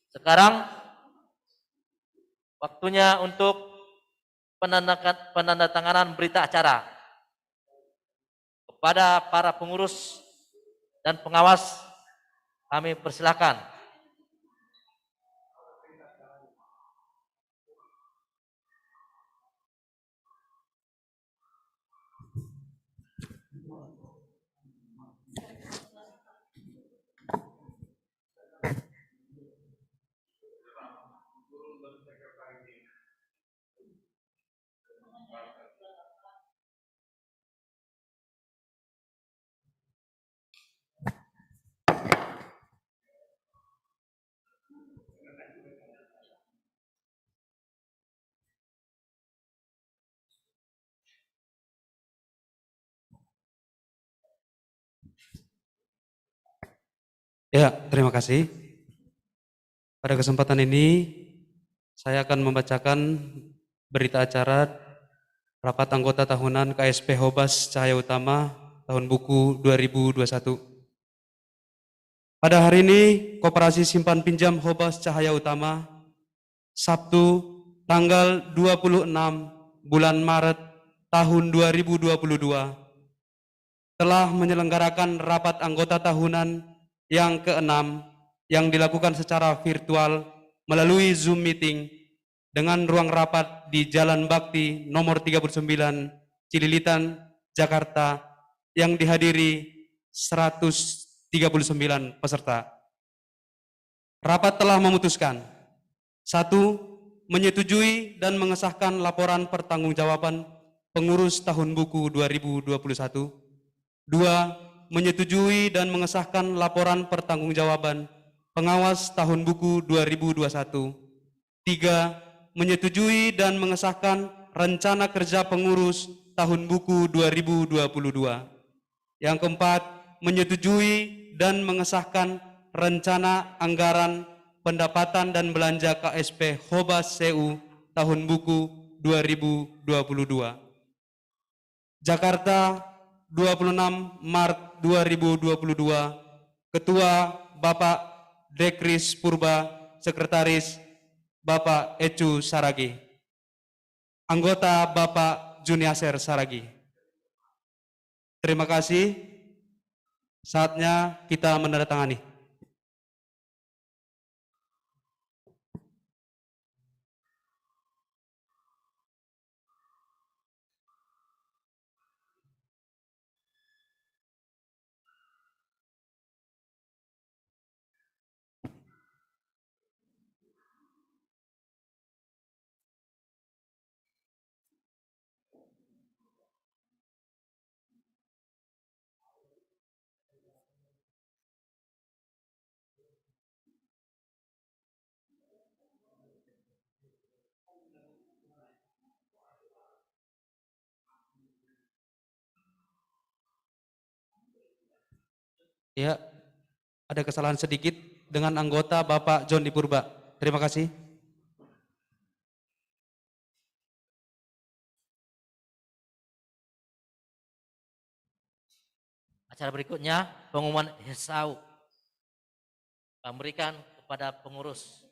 Sekarang waktunya untuk penandatanganan berita acara. Kepada para pengurus dan pengawas, kami persilakan. Ya, terima kasih. Pada kesempatan ini, saya akan membacakan berita acara rapat anggota tahunan KSP Hobas Cahaya Utama tahun buku 2021. Pada hari ini, Koperasi Simpan Pinjam Hobas Cahaya Utama, Sabtu tanggal 26 bulan Maret tahun 2022, telah menyelenggarakan rapat anggota tahunan yang ke-6 yang dilakukan secara virtual melalui Zoom meeting dengan ruang rapat di Jalan Bakti nomor 39 Cililitan, Jakarta yang dihadiri 100 39 peserta. Rapat telah memutuskan: 1. Menyetujui dan mengesahkan laporan pertanggungjawaban pengurus tahun buku 2021. 2. Menyetujui dan mengesahkan laporan pertanggungjawaban pengawas tahun buku 2021. 3. Menyetujui dan mengesahkan rencana kerja pengurus tahun buku 2022. Yang keempat, menyetujui dan mengesahkan rencana anggaran pendapatan dan belanja KSP Hobas CU tahun buku 2022. Jakarta, 26 Maret 2022, Ketua Bapak Dekris Purba, Sekretaris Bapak Ecu Saragi, Anggota Bapak Juniaser Saragi. Terima kasih. Saatnya kita menandatangani. Ya, ada kesalahan sedikit dengan anggota Bapak John Purba. Terima kasih. Acara berikutnya pengumuman HESAU memberikan kepada pengurus.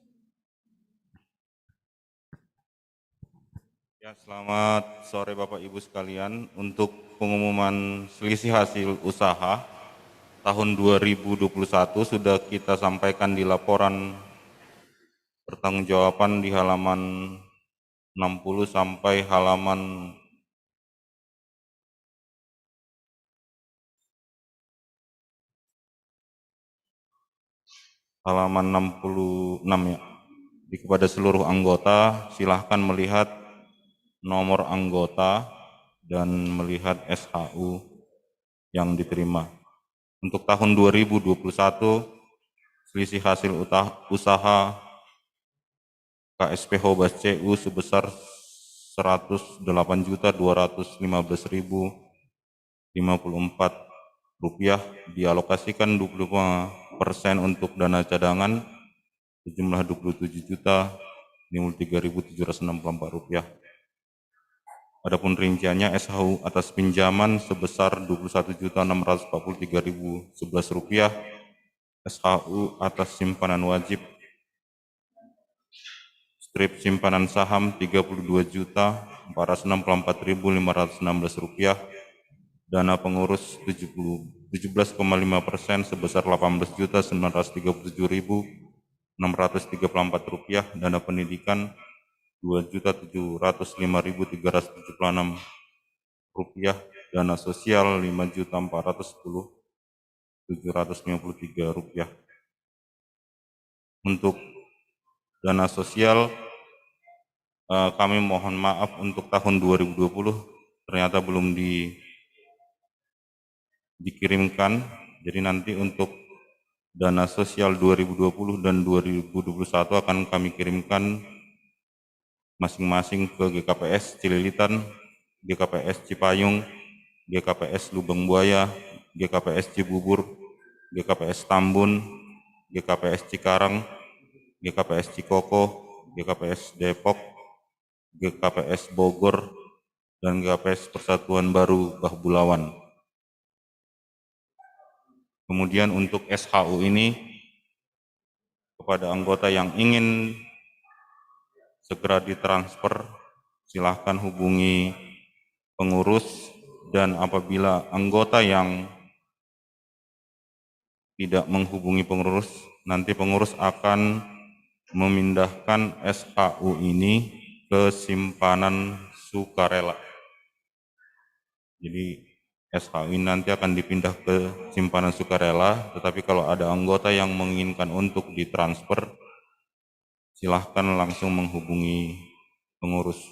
Ya, selamat sore Bapak Ibu sekalian. Untuk pengumuman selisih hasil usaha tahun 2021 sudah kita sampaikan di laporan pertanggungjawaban di halaman 60 sampai halaman 66 ya. Kepada seluruh anggota, silahkan melihat nomor anggota dan melihat SHU yang diterima. Untuk tahun 2021, selisih hasil usaha KSP Hobas CU sebesar 108.215.054 rupiah, dialokasikan 25% untuk dana cadangan sejumlah 27.053.764 rupiah. Adapun rinciannya, SHU atas pinjaman sebesar 21.643.011 rupiah, SHU atas simpanan wajib strip simpanan saham 32.464.516 rupiah, dana pengurus 17,5% sebesar 18.937.634 rupiah, dana pendidikan 2.705.376 rupiah, dana sosial 5.410.753 rupiah. Untuk dana sosial, kami mohon maaf untuk tahun 2020 ternyata belum dikirimkan. Jadi nanti untuk dana sosial 2020 dan 2021 akan kami kirimkan masing-masing ke GKPS Cililitan, GKPS Cipayung, GKPS Lubang Buaya, GKPS Cibubur, GKPS Tambun, GKPS Cikarang, GKPS Cikoko, GKPS Depok, GKPS Bogor, dan GKPS Persatuan Baru Bahbulawan. Kemudian untuk SHU ini, kepada anggota yang ingin segera ditransfer, silahkan hubungi pengurus, dan apabila anggota yang tidak menghubungi pengurus, nanti pengurus akan memindahkan SHU ini ke simpanan sukarela. Jadi SHU ini nanti akan dipindah ke simpanan sukarela, tetapi kalau ada anggota yang menginginkan untuk ditransfer, silahkan langsung menghubungi pengurus.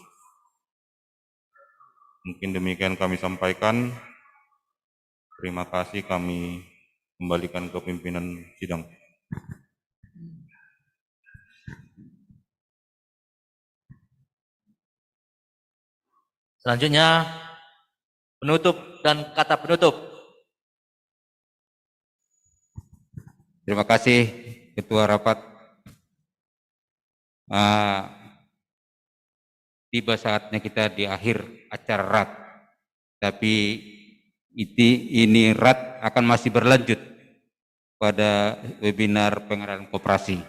Mungkin demikian kami sampaikan. Terima kasih, kami kembalikan ke pimpinan sidang. Selanjutnya, penutup dan kata penutup. Terima kasih Ketua Rapat. Tiba saatnya kita di akhir acara RAT, tapi ini RAT akan masih berlanjut pada webinar pengenalan koperasi.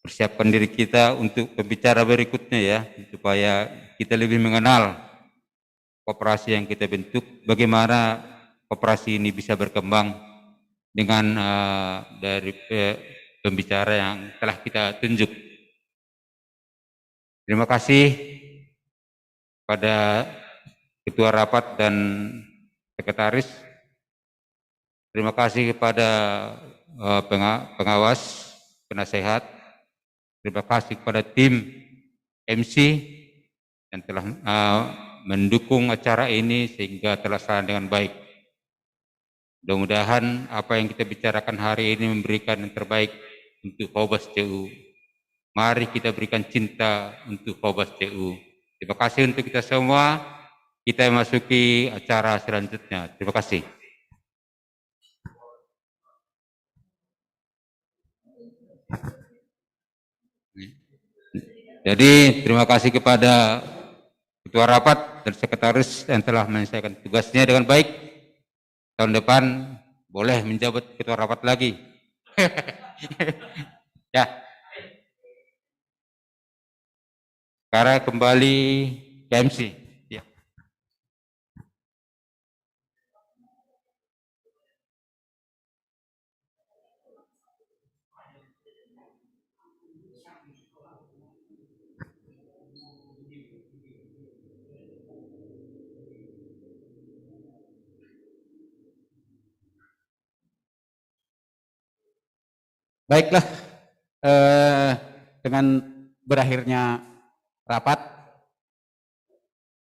Persiapkan diri kita untuk pembicara berikutnya ya, supaya kita lebih mengenal koperasi yang kita bentuk, bagaimana koperasi ini bisa berkembang dengan dari pembicara yang telah kita tunjuk. Terima kasih pada Ketua Rapat dan Sekretaris. Terima kasih kepada pengawas, penasehat. Terima kasih kepada tim MC yang telah mendukung acara ini sehingga terlaksana dengan baik. Mudah-mudahan apa yang kita bicarakan hari ini memberikan yang terbaik untuk Hobas CU. Mari kita berikan cinta untuk Hobas CU. Terima kasih untuk kita semua. Kita memasuki acara selanjutnya. Terima kasih. Jadi terima kasih kepada Ketua Rapat dan Sekretaris yang telah menyelesaikan tugasnya dengan baik. Tahun depan boleh menjabat Ketua Rapat lagi. Ya. Sekarang kembali ke MC. Ya. Baiklah, dengan berakhirnya rapat,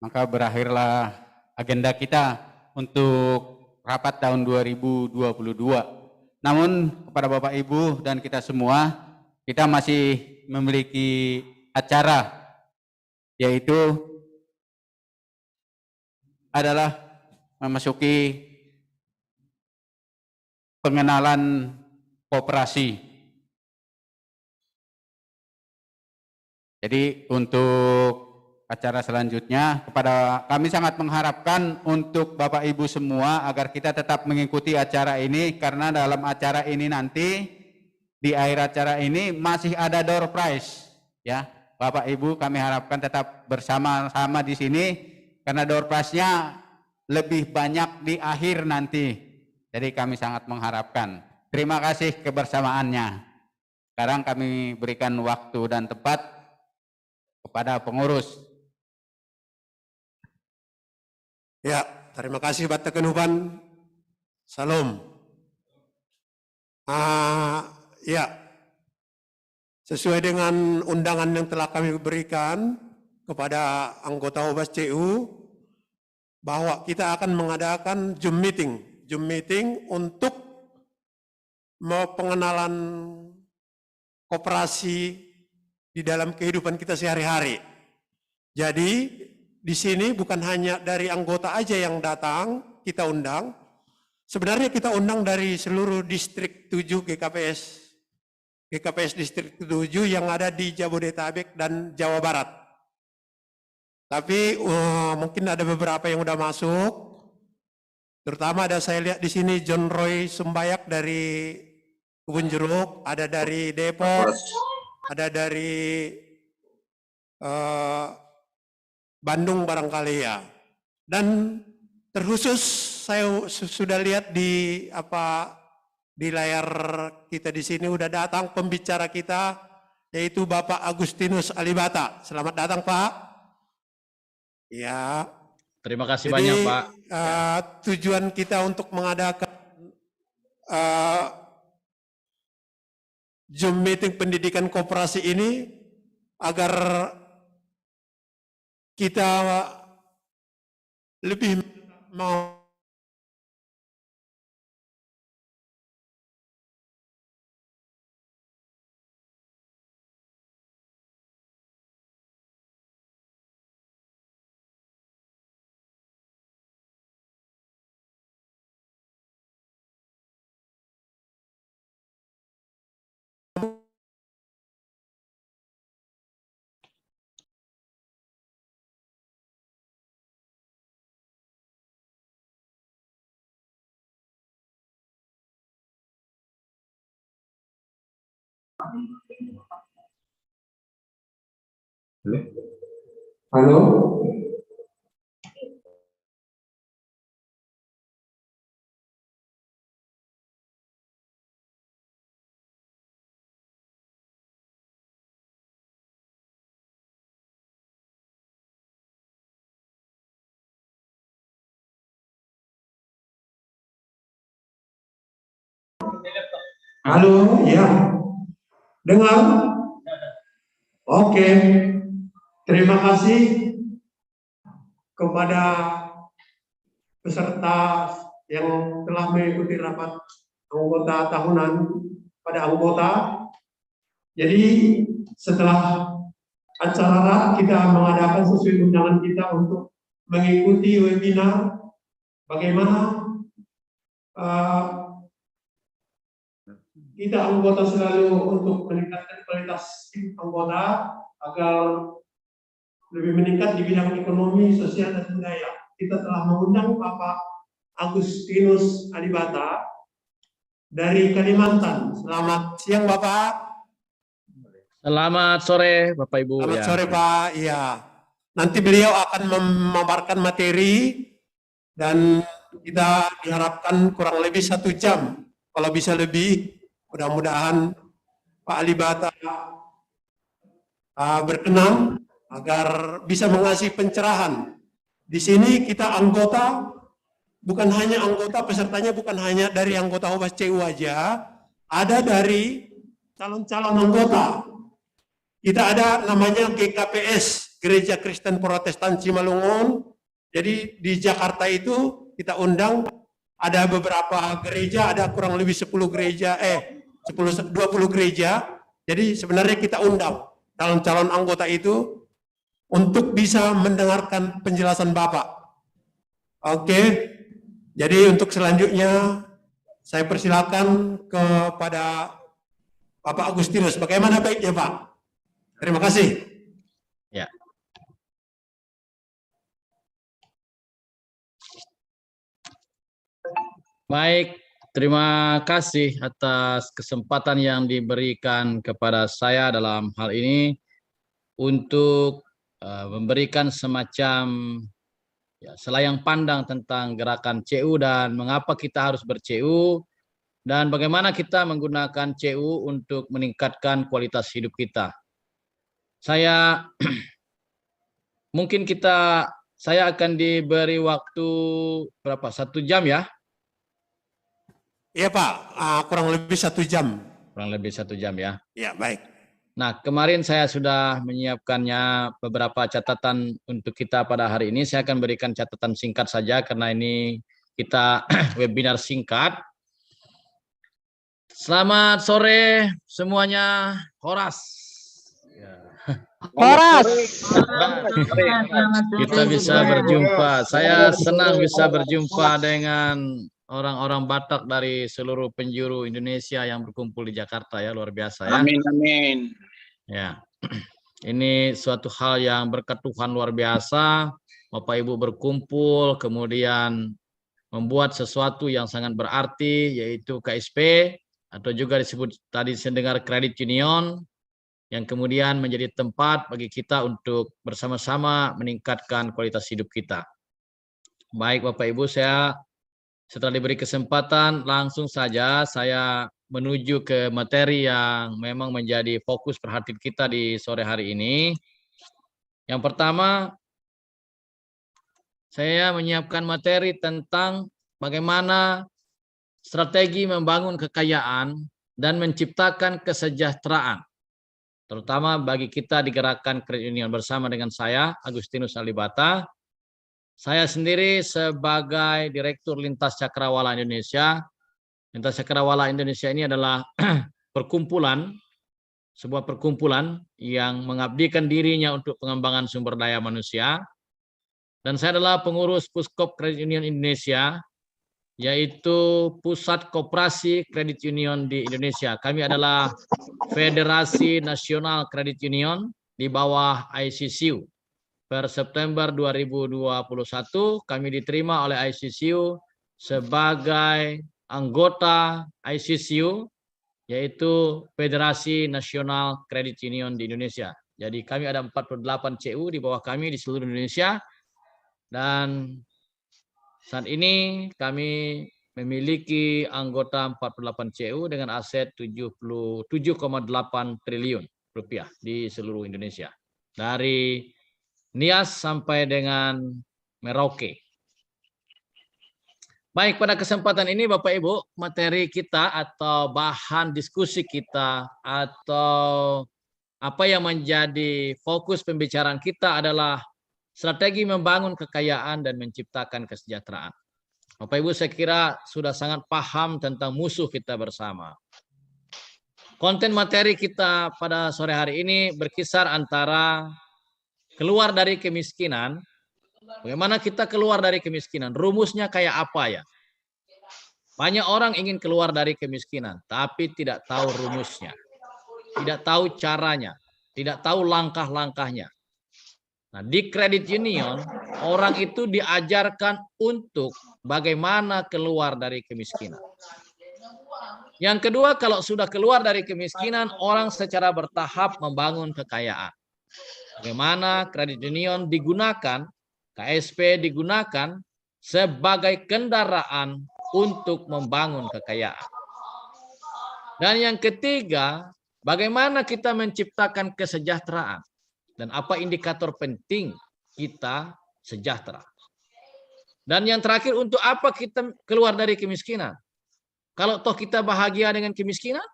maka berakhirlah agenda kita untuk rapat tahun 2022. Namun kepada Bapak Ibu dan kita semua, kita masih memiliki acara, yaitu adalah memasuki pengenalan koperasi. Jadi untuk acara selanjutnya, kepada kami sangat mengharapkan untuk Bapak Ibu semua agar kita tetap mengikuti acara ini, karena dalam acara ini nanti di akhir acara ini masih ada door prize ya. Bapak Ibu kami harapkan tetap bersama-sama di sini karena door prize-nya lebih banyak di akhir nanti. Jadi kami sangat mengharapkan. Terima kasih kebersamaannya. Sekarang kami berikan waktu dan tempat kepada pengurus. Ya, terima kasih Bapak Kenuban. Salam. Ya, sesuai dengan undangan yang telah kami berikan kepada anggota Hobas CU, bahwa kita akan mengadakan Zoom meeting untuk pengenalan koperasi di dalam kehidupan kita sehari-hari. Jadi di sini bukan hanya dari anggota aja yang datang, kita undang. Sebenarnya kita undang dari seluruh distrik 7 GKPS distrik 7 yang ada di Jabodetabek dan Jawa Barat. Tapi mungkin ada beberapa yang udah masuk. Terutama ada saya lihat di sini John Roy Sumbayak dari Kebun Jeruk, ada dari Depok, ada dari Bandung barangkali ya. Dan terkhusus saya sudah lihat di layar kita di sini udah datang pembicara kita, yaitu Bapak Agustinus Alibata. Selamat datang Pak. Ya, Terima kasih Jadi, banyak, Pak. tujuan kita untuk mengadakan Zoom meeting pendidikan koperasi ini agar kita lebih mau Halo? Halo, ya. Dengar? Oke. Terima kasih kepada peserta yang telah mengikuti rapat anggota tahunan pada anggota. Jadi setelah acara RAT, kita mengadakan sesuai undangan kita untuk mengikuti webinar bagaimana kita anggota selalu untuk meningkatkan kualitas anggota agar lebih meningkat di bidang ekonomi, sosial, dan budaya. Kita telah mengundang Bapak Agustinus Alibata dari Kalimantan. Selamat siang, Bapak. Selamat sore, Bapak Ibu. Selamat sore, Pak. Iya. Nanti beliau akan memaparkan materi dan kita diharapkan kurang lebih 1 jam. Kalau bisa lebih, mudah-mudahan Pak Alibata berkenan agar bisa mengasih pencerahan. Di sini kita anggota, bukan hanya anggota, pesertanya bukan hanya dari anggota Hobas CU aja, ada dari calon-calon anggota. Kita ada namanya GKPS, Gereja Kristen Protestan Simalungun. Jadi di Jakarta itu kita undang, ada beberapa gereja, ada kurang lebih 20 gereja. Jadi sebenarnya kita undang calon-calon anggota itu untuk bisa mendengarkan penjelasan Bapak. Oke, jadi untuk selanjutnya saya persilakan kepada Bapak Agustinus. Bagaimana baiknya, Pak? Terima kasih. Ya. Baik, terima kasih atas kesempatan yang diberikan kepada saya dalam hal ini untuk memberikan semacam selayang pandang tentang gerakan CU dan mengapa kita harus ber-CU dan bagaimana kita menggunakan CU untuk meningkatkan kualitas hidup kita. Saya mungkin saya akan diberi waktu berapa? 1 jam ya? Iya, Pak, kurang lebih 1 jam. Kurang lebih 1 jam ya. Ya, baik. Nah, kemarin saya sudah menyiapkannya beberapa catatan untuk kita pada hari ini. Saya akan berikan catatan singkat saja karena ini kita webinar singkat. Selamat sore semuanya, Horas. Horas. Kita bisa berjumpa. Saya senang bisa berjumpa dengan orang-orang Batak dari seluruh penjuru Indonesia yang berkumpul di Jakarta ya, luar biasa ya. Amin, amin. Ya, ini suatu hal yang berkat Tuhan luar biasa. Bapak Ibu berkumpul, kemudian membuat sesuatu yang sangat berarti, yaitu KSP, atau juga disebut tadi saya dengar Credit Union, yang kemudian menjadi tempat bagi kita untuk bersama-sama meningkatkan kualitas hidup kita. Baik Bapak Ibu, saya setelah diberi kesempatan, langsung saja saya menuju ke materi yang memang menjadi fokus perhatian kita di sore hari ini. Yang pertama, saya menyiapkan materi tentang bagaimana strategi membangun kekayaan dan menciptakan kesejahteraan, terutama bagi kita di Gerakan Kredit Union bersama dengan saya, Agustinus Alibata. Saya sendiri sebagai Direktur Lintas Cakrawala Indonesia. Lintas Cakrawala Indonesia ini adalah sebuah perkumpulan yang mengabdikan dirinya untuk pengembangan sumber daya manusia. Dan saya adalah pengurus Puskop Kredit Union Indonesia, yaitu Pusat Koperasi Kredit Union di Indonesia. Kami adalah Federasi Nasional Kredit Union di bawah ICCU. Per September 2021 kami diterima oleh ICCU sebagai anggota ICCU, yaitu Federasi Nasional Kredit Union di Indonesia. Jadi kami ada 48 CU di bawah kami di seluruh Indonesia. Dan saat ini kami memiliki anggota 48 CU dengan aset 77,8 triliun rupiah di seluruh Indonesia. Dari Nias sampai dengan Merauke. Baik, pada kesempatan ini Bapak Ibu, materi kita atau bahan diskusi kita atau apa yang menjadi fokus pembicaraan kita adalah strategi membangun kekayaan dan menciptakan kesejahteraan. Bapak Ibu, saya kira sudah sangat paham tentang musuh kita bersama. Konten materi kita pada sore hari ini berkisar antara keluar dari kemiskinan. Bagaimana kita keluar dari kemiskinan? Rumusnya kayak apa ya? Banyak orang ingin keluar dari kemiskinan, tapi tidak tahu rumusnya, tidak tahu caranya, tidak tahu langkah-langkahnya. Nah, di Kredit Union, orang itu diajarkan untuk bagaimana keluar dari kemiskinan. Yang kedua, kalau sudah keluar dari kemiskinan, orang secara bertahap membangun kekayaan. Bagaimana Kredit Union digunakan, KSP digunakan sebagai kendaraan untuk membangun kekayaan. Dan yang ketiga, bagaimana kita menciptakan kesejahteraan dan apa indikator penting kita sejahtera. Dan yang terakhir, untuk apa kita keluar dari kemiskinan? Kalau toh kita bahagia dengan kemiskinan,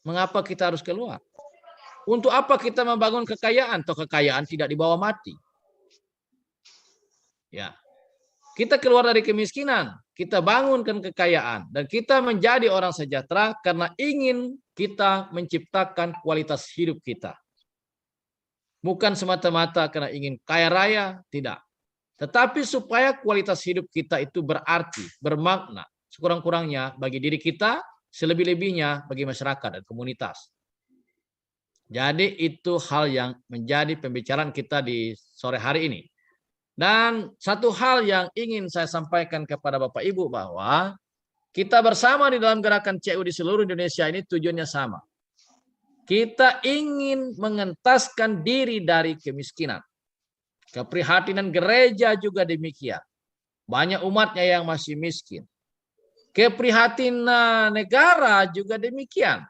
mengapa kita harus keluar? Untuk apa kita membangun kekayaan? Toh kekayaan tidak dibawa mati. Ya, kita keluar dari kemiskinan, kita bangunkan kekayaan, dan kita menjadi orang sejahtera karena ingin kita menciptakan kualitas hidup kita. Bukan semata-mata karena ingin kaya raya, tidak. Tetapi supaya kualitas hidup kita itu berarti, bermakna, sekurang-kurangnya bagi diri kita, selebih-lebihnya bagi masyarakat dan komunitas. Jadi itu hal yang menjadi pembicaraan kita di sore hari ini. Dan satu hal yang ingin saya sampaikan kepada Bapak Ibu bahwa kita bersama di dalam gerakan CU di seluruh Indonesia ini tujuannya sama. Kita ingin mengentaskan diri dari kemiskinan. Keprihatinan gereja juga demikian. Banyak umatnya yang masih miskin. Keprihatinan negara juga demikian.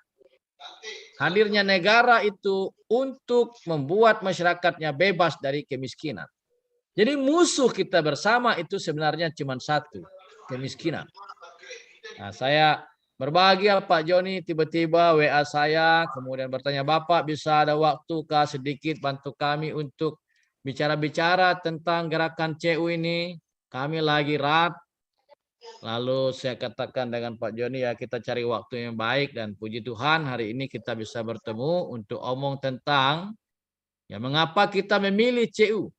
Hadirnya negara itu untuk membuat masyarakatnya bebas dari kemiskinan. Jadi musuh kita bersama itu sebenarnya cuma satu, kemiskinan. Nah, saya berbahagia Pak Joni tiba-tiba WA saya, kemudian bertanya, Bapak bisa ada waktu kah sedikit bantu kami untuk bicara-bicara tentang gerakan CU ini? Kami lagi rat. Lalu saya katakan dengan Pak Joni, ya kita cari waktu yang baik, dan puji Tuhan hari ini kita bisa bertemu untuk omong tentang ya mengapa kita memilih CU.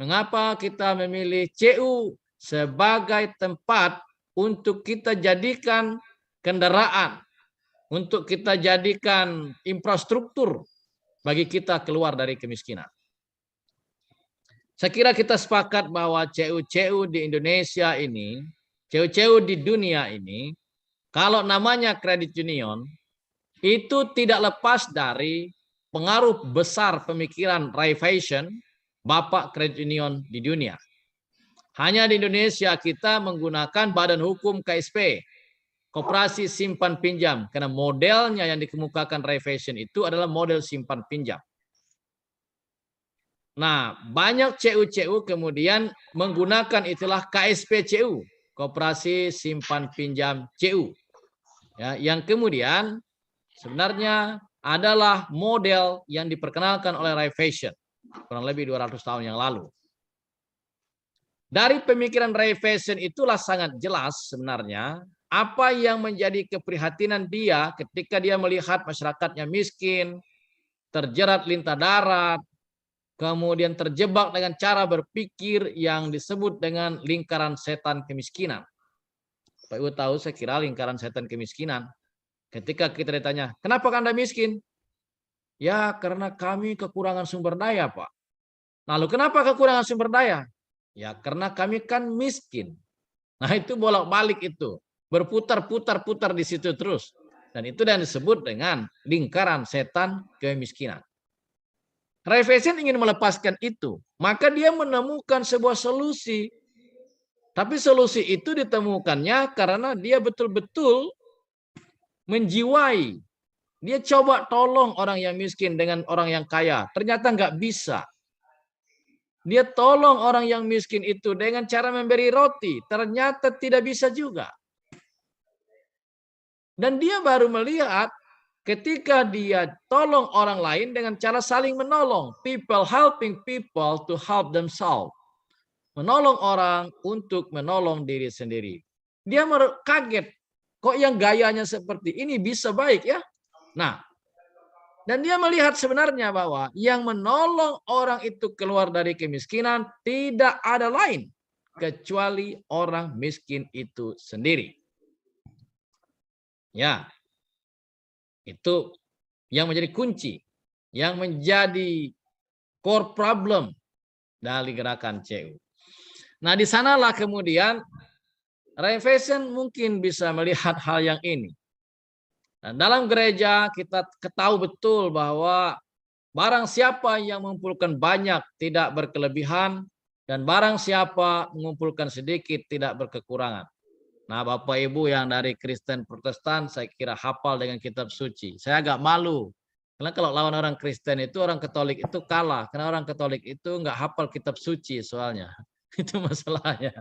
Mengapa kita memilih CU sebagai tempat untuk kita jadikan kendaraan, untuk kita jadikan infrastruktur bagi kita keluar dari kemiskinan. Saya kira kita sepakat bahwa CU-CU di Indonesia ini, CU-CU di dunia ini, kalau namanya Kredit Union, itu tidak lepas dari pengaruh besar pemikiran Raiffeisen, Bapak Kredit Union di dunia. Hanya di Indonesia kita menggunakan badan hukum KSP, Koperasi Simpan Pinjam, karena modelnya yang dikemukakan Raiffeisen itu adalah model simpan pinjam. Nah, banyak CU-CU kemudian menggunakan istilah KSP-CU, Koperasi Simpan Pinjam CU. Ya, yang kemudian sebenarnya adalah model yang diperkenalkan oleh Raiffeisen kurang lebih 200 tahun yang lalu. Dari pemikiran Raiffeisen itulah sangat jelas sebenarnya apa yang menjadi keprihatinan dia ketika dia melihat masyarakatnya miskin, terjerat lintah darat, kemudian terjebak dengan cara berpikir yang disebut dengan lingkaran setan kemiskinan. Pak Ibu tahu saya kira lingkaran setan kemiskinan. Ketika kita ditanya, kenapa Anda miskin? Ya karena kami kekurangan sumber daya, Pak. Lalu kenapa kekurangan sumber daya? Ya karena kami kan miskin. Nah itu bolak-balik itu. Berputar-putar-putar di situ terus. Dan itu yang disebut dengan lingkaran setan kemiskinan. Raiffeisen ingin melepaskan itu. Maka dia menemukan sebuah solusi. Tapi solusi itu ditemukannya karena dia betul-betul menjiwai. Dia coba tolong orang yang miskin dengan orang yang kaya. Ternyata nggak bisa. Dia tolong orang yang miskin itu dengan cara memberi roti. Ternyata tidak bisa juga. Dan dia baru melihat ketika dia tolong orang lain dengan cara saling menolong. People helping people to help themselves. Menolong orang untuk menolong diri sendiri. Dia kaget. Kok yang gayanya seperti ini bisa baik ya? Nah, dan dia melihat sebenarnya bahwa yang menolong orang itu keluar dari kemiskinan tidak ada lain kecuali orang miskin itu sendiri. Ya, itu yang menjadi kunci, yang menjadi core problem dari gerakan CU. Nah, di sanalah kemudian Raiffeisen mungkin bisa melihat hal yang ini. Dan dalam gereja kita ketahui betul bahwa barang siapa yang mengumpulkan banyak tidak berkelebihan dan barang siapa mengumpulkan sedikit tidak berkekurangan. Nah, Bapak Ibu yang dari Kristen Protestan saya kira hafal dengan kitab suci. Saya agak malu. Karena kalau lawan orang Kristen itu orang Katolik itu kalah. Karena orang Katolik itu nggak hafal kitab suci soalnya. Itu masalahnya.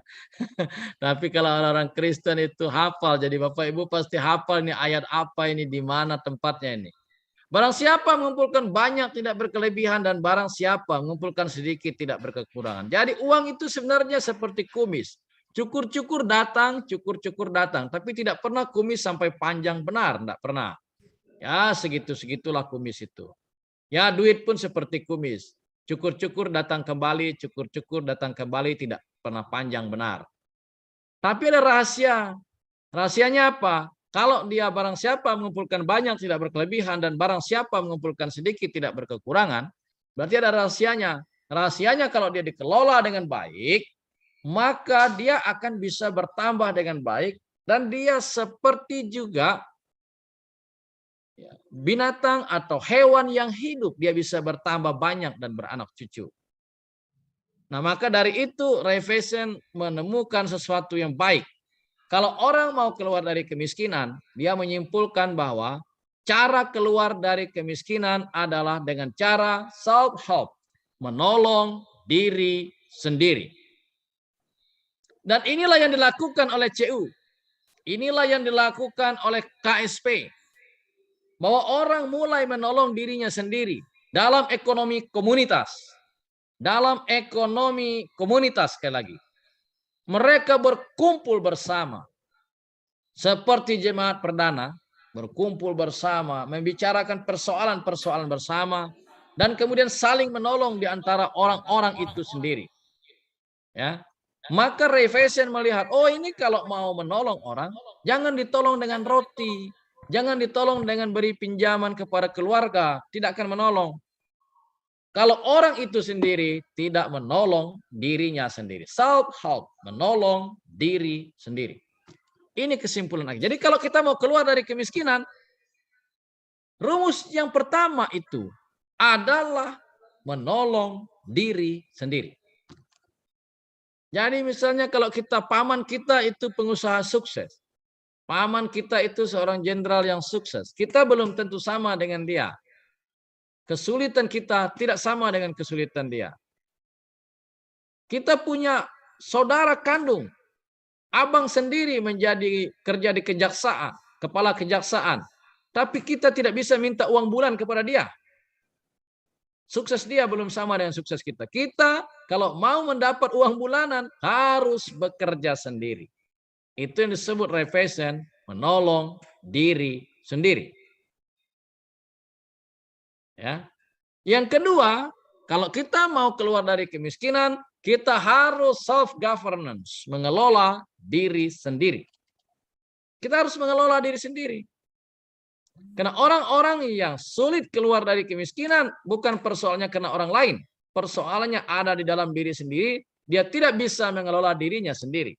Tapi kalau orang-orang Kristen itu hafal. Jadi Bapak Ibu pasti hafal ini ayat apa ini, di mana tempatnya ini. Barang siapa mengumpulkan banyak tidak berkelebihan dan barang siapa mengumpulkan sedikit tidak berkekurangan. Jadi uang itu sebenarnya seperti kumis. Cukur-cukur datang, tapi tidak pernah kumis sampai panjang benar, tidak pernah. Ya segitu-segitulah kumis itu. Ya duit pun seperti kumis. Cukur-cukur datang kembali, cukur-cukur datang kembali, tidak pernah panjang benar. Tapi ada rahasia. Rahasianya apa? Kalau dia barang siapa mengumpulkan banyak tidak berkelebihan dan barang siapa mengumpulkan sedikit tidak berkekurangan, berarti ada rahasianya. Rahasianya kalau dia dikelola dengan baik, maka dia akan bisa bertambah dengan baik dan dia seperti juga binatang atau hewan yang hidup, dia bisa bertambah banyak dan beranak cucu. Nah, maka dari itu Raiffeisen menemukan sesuatu yang baik. Kalau orang mau keluar dari kemiskinan, dia menyimpulkan bahwa cara keluar dari kemiskinan adalah dengan cara self-help, menolong diri sendiri. Dan inilah yang dilakukan oleh CU. Inilah yang dilakukan oleh KSP. Bahwa orang mulai menolong dirinya sendiri dalam ekonomi komunitas. Dalam ekonomi komunitas sekali lagi. Mereka berkumpul bersama. Seperti jemaat perdana. Berkumpul bersama. Membicarakan persoalan-persoalan bersama. Dan kemudian saling menolong di antara orang-orang itu sendiri. Ya. Maka Raiffeisen melihat, oh ini kalau mau menolong orang, jangan ditolong dengan roti. Jangan ditolong dengan beri pinjaman kepada keluarga. Tidak akan menolong. Kalau orang itu sendiri tidak menolong dirinya sendiri. Self-help. Menolong diri sendiri. Ini kesimpulan lagi. Jadi kalau kita mau keluar dari kemiskinan, rumus yang pertama itu adalah menolong diri sendiri. Jadi misalnya kalau paman kita itu pengusaha sukses. Paman kita itu seorang jenderal yang sukses. Kita belum tentu sama dengan dia. Kesulitan kita tidak sama dengan kesulitan dia. Kita punya saudara kandung, abang sendiri menjadi kerja di kejaksaan, kepala kejaksaan. Tapi kita tidak bisa minta uang bulan kepada dia. Sukses dia belum sama dengan sukses kita. Kita kalau mau mendapat uang bulanan harus bekerja sendiri. Itu yang disebut Raiffeisen, menolong diri sendiri. Ya. Yang kedua, kalau kita mau keluar dari kemiskinan, kita harus self-governance, mengelola diri sendiri. Kita harus mengelola diri sendiri. Karena orang-orang yang sulit keluar dari kemiskinan bukan persoalannya karena orang lain. Persoalannya ada di dalam diri sendiri. Dia tidak bisa mengelola dirinya sendiri.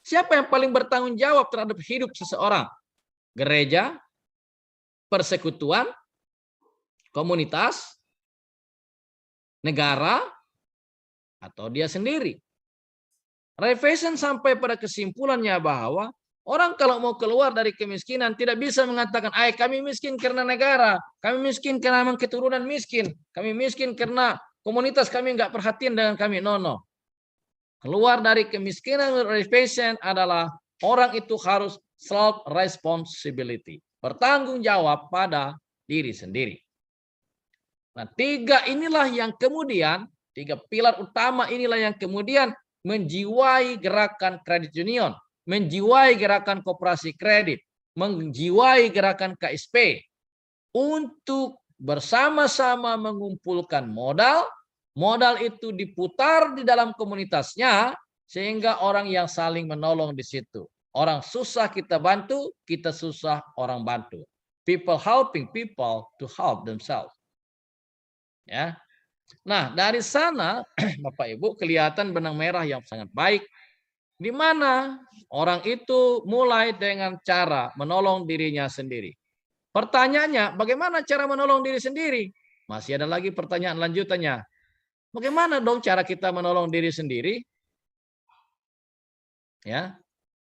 Siapa yang paling bertanggung jawab terhadap hidup seseorang? Gereja, persekutuan, komunitas, negara, atau dia sendiri. Raiffeisen sampai pada kesimpulannya bahwa orang kalau mau keluar dari kemiskinan tidak bisa mengatakan, kami miskin karena negara, kami miskin karena memang keturunan miskin, kami miskin karena komunitas kami nggak perhatian dengan kami. No. Keluar dari kemiskinan menurut Raiffeisen adalah orang itu harus self-responsibility, bertanggung jawab pada diri sendiri. Nah, tiga pilar utama inilah yang kemudian menjiwai gerakan kredit union, menjiwai gerakan koperasi kredit, menjiwai gerakan KSP untuk bersama-sama mengumpulkan modal. Modal itu diputar di dalam komunitasnya sehingga orang yang saling menolong di situ. Orang susah kita bantu, kita susah orang bantu. People helping people to help themselves. Ya. Nah, dari sana Bapak Ibu kelihatan benang merah yang sangat baik. Di mana orang itu mulai dengan cara menolong dirinya sendiri. Pertanyaannya, bagaimana cara menolong diri sendiri? Masih ada lagi pertanyaan lanjutannya. Bagaimana dong cara kita menolong diri sendiri? Ya.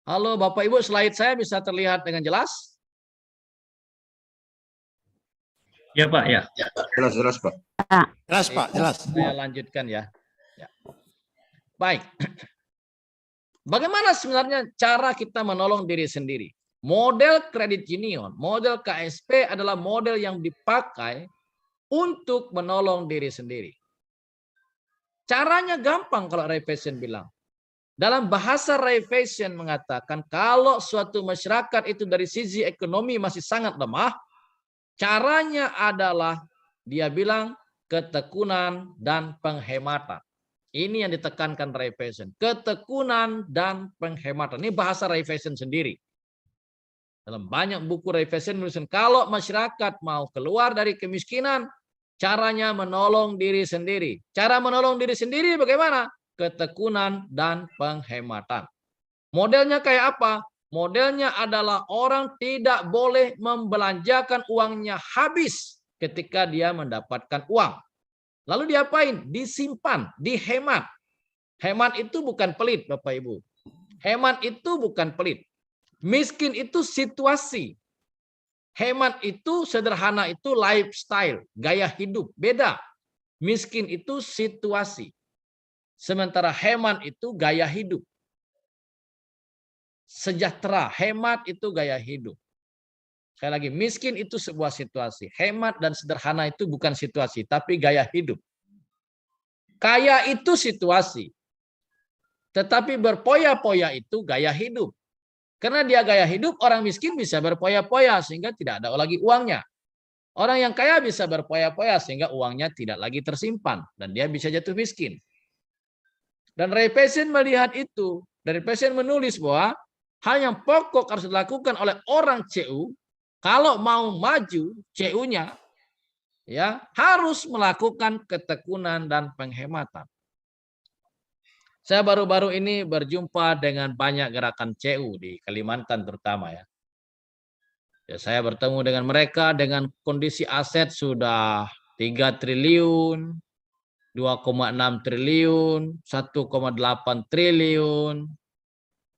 Halo Bapak Ibu, slide saya bisa terlihat dengan jelas? Ya Pak, ya. Jelas Pak. Jelas Pak, jelas. Saya lanjutkan ya. Baik. Bagaimana sebenarnya cara kita menolong diri sendiri? Model kredit union, model KSP adalah model yang dipakai untuk menolong diri sendiri. Caranya gampang kalau Raiffeisen bilang. Dalam bahasa Raiffeisen mengatakan kalau suatu masyarakat itu dari sisi ekonomi masih sangat lemah, caranya adalah dia bilang ketekunan dan penghematan. Ini yang ditekankan Raiffeisen. Ketekunan dan penghematan. Ini bahasa Raiffeisen sendiri. Dalam banyak buku Raiffeisen menuliskan kalau masyarakat mau keluar dari kemiskinan, caranya menolong diri sendiri. Cara menolong diri sendiri bagaimana? Ketekunan dan penghematan. Modelnya kayak apa? Modelnya adalah orang tidak boleh membelanjakan uangnya habis ketika dia mendapatkan uang. Lalu diapain? Disimpan, dihemat. Hemat itu bukan pelit, Bapak Ibu. Hemat itu bukan pelit. Miskin itu situasi. Hemat itu sederhana itu lifestyle, gaya hidup. Beda. Miskin itu situasi. Sementara hemat itu gaya hidup. Sejahtera, hemat itu gaya hidup. Sekali lagi, miskin itu sebuah situasi. Hemat dan sederhana itu bukan situasi, tapi gaya hidup. Kaya itu situasi. Tetapi berpoya-poya itu gaya hidup. Karena dia gaya hidup, orang miskin bisa berpoya-poya sehingga tidak ada lagi uangnya. Orang yang kaya bisa berpoya-poya sehingga uangnya tidak lagi tersimpan. Dan dia bisa jatuh miskin. Dan Raiffeisen melihat itu. Raiffeisen menulis bahwa hal yang pokok harus dilakukan oleh orang CU kalau mau maju CU-nya ya harus melakukan ketekunan dan penghematan. Saya baru-baru ini berjumpa dengan banyak gerakan CU di Kalimantan terutama ya. Saya bertemu dengan mereka dengan kondisi aset sudah 3 triliun, 2,6 triliun, 1,8 triliun.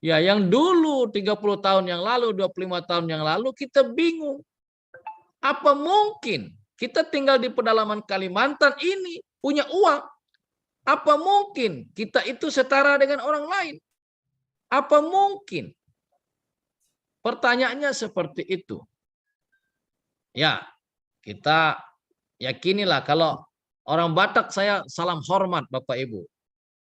Ya, yang dulu 30 tahun yang lalu, 25 tahun yang lalu kita bingung. Apa mungkin kita tinggal di pedalaman Kalimantan ini punya uang Apa mungkin kita itu setara dengan orang lain? Apa mungkin? Pertanyaannya seperti itu. Ya, kita yakinilah kalau orang Batak, saya salam hormat Bapak Ibu.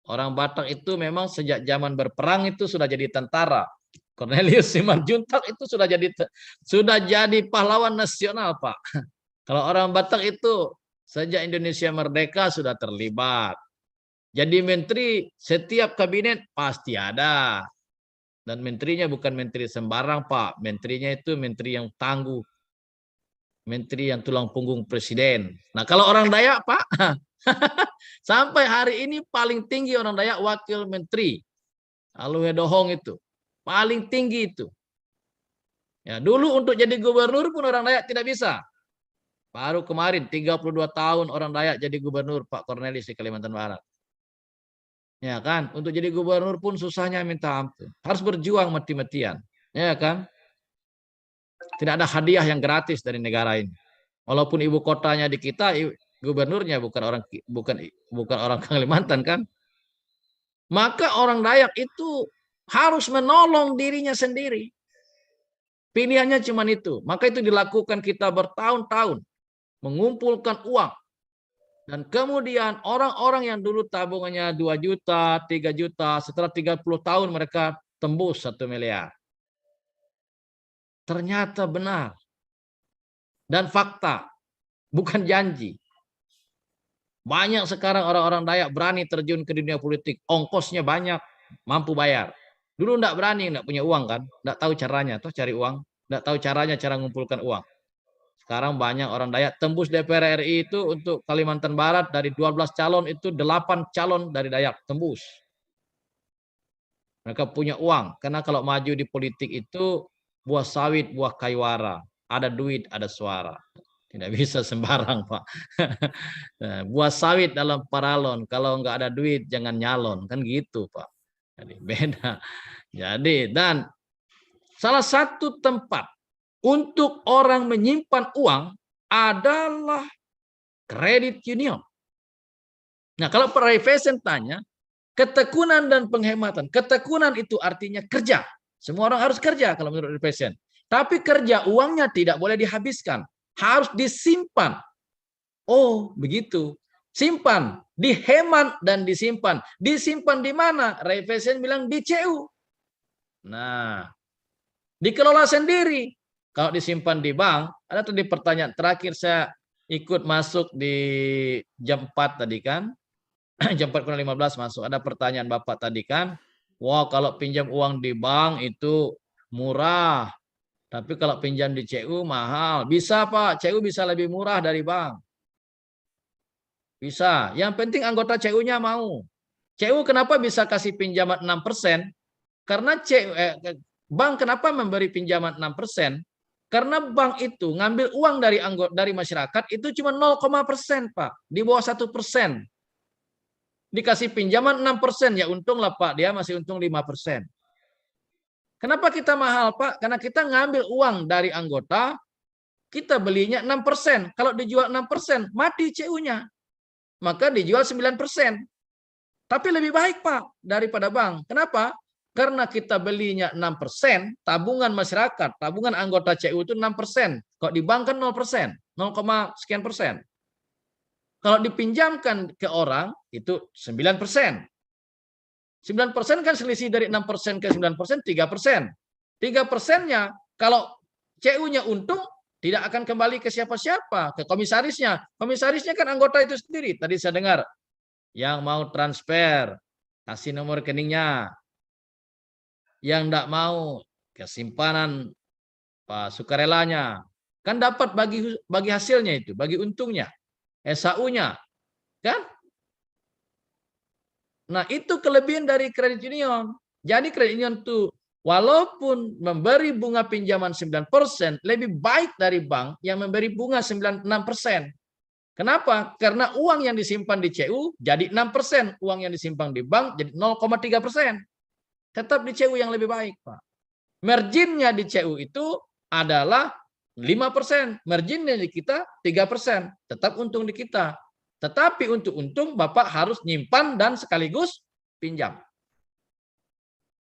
Orang Batak itu memang sejak zaman berperang itu sudah jadi tentara. Cornelius Simanjuntak itu sudah jadi pahlawan nasional, Pak. Kalau orang Batak itu sejak Indonesia merdeka sudah terlibat. Jadi menteri setiap kabinet pasti ada. Dan menterinya bukan menteri sembarang, Pak. Menterinya itu menteri yang tangguh. Menteri yang tulang punggung presiden. Nah, kalau orang Dayak, Pak, sampai hari ini paling tinggi orang Dayak wakil menteri. Alue Dohong itu. Paling tinggi itu. Ya, dulu untuk jadi gubernur pun orang Dayak tidak bisa. Baru kemarin 32 tahun orang Dayak jadi gubernur, Pak Cornelis di Kalimantan Barat. Ya kan, untuk jadi gubernur pun susahnya minta ampun. Harus berjuang mati-matian. Ya kan? Tidak ada hadiah yang gratis dari negara ini. Walaupun ibu kotanya di kita, gubernurnya bukan orang Kalimantan kan? Maka orang Dayak itu harus menolong dirinya sendiri. Pilihannya cuma itu. Maka itu dilakukan kita bertahun-tahun. Mengumpulkan uang. Dan kemudian orang-orang yang dulu tabungannya 2 juta, 3 juta, setelah 30 tahun mereka tembus 1 miliar. Ternyata benar. Dan fakta, bukan janji. Banyak sekarang orang-orang Dayak berani terjun ke dunia politik. Ongkosnya banyak, mampu bayar. Dulu enggak berani, enggak punya uang kan. Enggak tahu caranya, toh cari uang. Enggak tahu caranya cara mengumpulkan uang. Sekarang banyak orang Dayak tembus DPR RI itu untuk Kalimantan Barat dari 12 calon itu 8 calon dari Dayak tembus. Mereka punya uang. Karena kalau maju di politik itu buah sawit, buah kaiwara. Ada duit, ada suara. Tidak bisa sembarang, Pak. Buah sawit dalam paralon. Kalau nggak ada duit, jangan nyalon. Kan gitu, Pak. Jadi beda. Jadi, dan salah satu tempat untuk orang menyimpan uang adalah kredit union. Nah, kalau Pak Raiffeisen tanya, ketekunan dan penghematan. Ketekunan itu artinya kerja. Semua orang harus kerja kalau menurut Raiffeisen. Tapi kerja uangnya tidak boleh dihabiskan. Harus disimpan. Oh, begitu. Simpan, dihemat dan disimpan. Disimpan di mana? Raiffeisen bilang di CU. Nah, dikelola sendiri. Kalau disimpan di bank, ada tadi pertanyaan terakhir saya ikut masuk di jam 4 tadi kan. Jam 4:15 masuk. Ada pertanyaan Bapak tadi kan. Wah, kalau pinjam uang di bank itu murah. Tapi kalau pinjam di CU mahal. Bisa, Pak. CU bisa lebih murah dari bank. Bisa. Yang penting anggota CU-nya mau. CU kenapa bisa kasih pinjaman 6%? Karena bank kenapa memberi pinjaman 6%? Karena bank itu ngambil uang dari masyarakat itu cuma 0,%, Pak. Di bawah 1%. Dikasih pinjaman 6%, ya untunglah, Pak. Dia masih untung 5%. Kenapa kita mahal, Pak? Karena kita ngambil uang dari anggota, kita belinya 6%. Kalau dijual 6%, mati CU-nya. Maka dijual 9%. Tapi lebih baik, Pak, daripada bank. Kenapa? Karena kita belinya 6%, tabungan masyarakat, tabungan anggota CU itu 6%. Kalau di bank kan 0%, 0, sekian persen. Kalau dipinjamkan ke orang, itu 9%. 9% kan selisih dari 6% ke 9%, 3%. 3%-nya, kalau CU-nya untung, tidak akan kembali ke siapa-siapa, ke komisarisnya. Komisarisnya kan anggota itu sendiri. Tadi saya dengar, yang mau transfer, kasih nomor rekeningnya. Yang tidak mau ke simpanan Pak sukarelanya. Kan dapat bagi hasilnya itu, bagi untungnya. SAU-nya. Kan? Nah, itu kelebihan dari kredit union. Jadi kredit union itu walaupun memberi bunga pinjaman 9%, lebih baik dari bank yang memberi bunga 6%. Kenapa? Karena uang yang disimpan di CU jadi 6%, uang yang disimpan di bank jadi 0,3%. Tetap di CU yang lebih baik, Pak. Marginnya di CU itu adalah 5%. Marginnya di kita 3%. Tetap untung di kita. Tetapi untuk untung Bapak harus nyimpan dan sekaligus pinjam.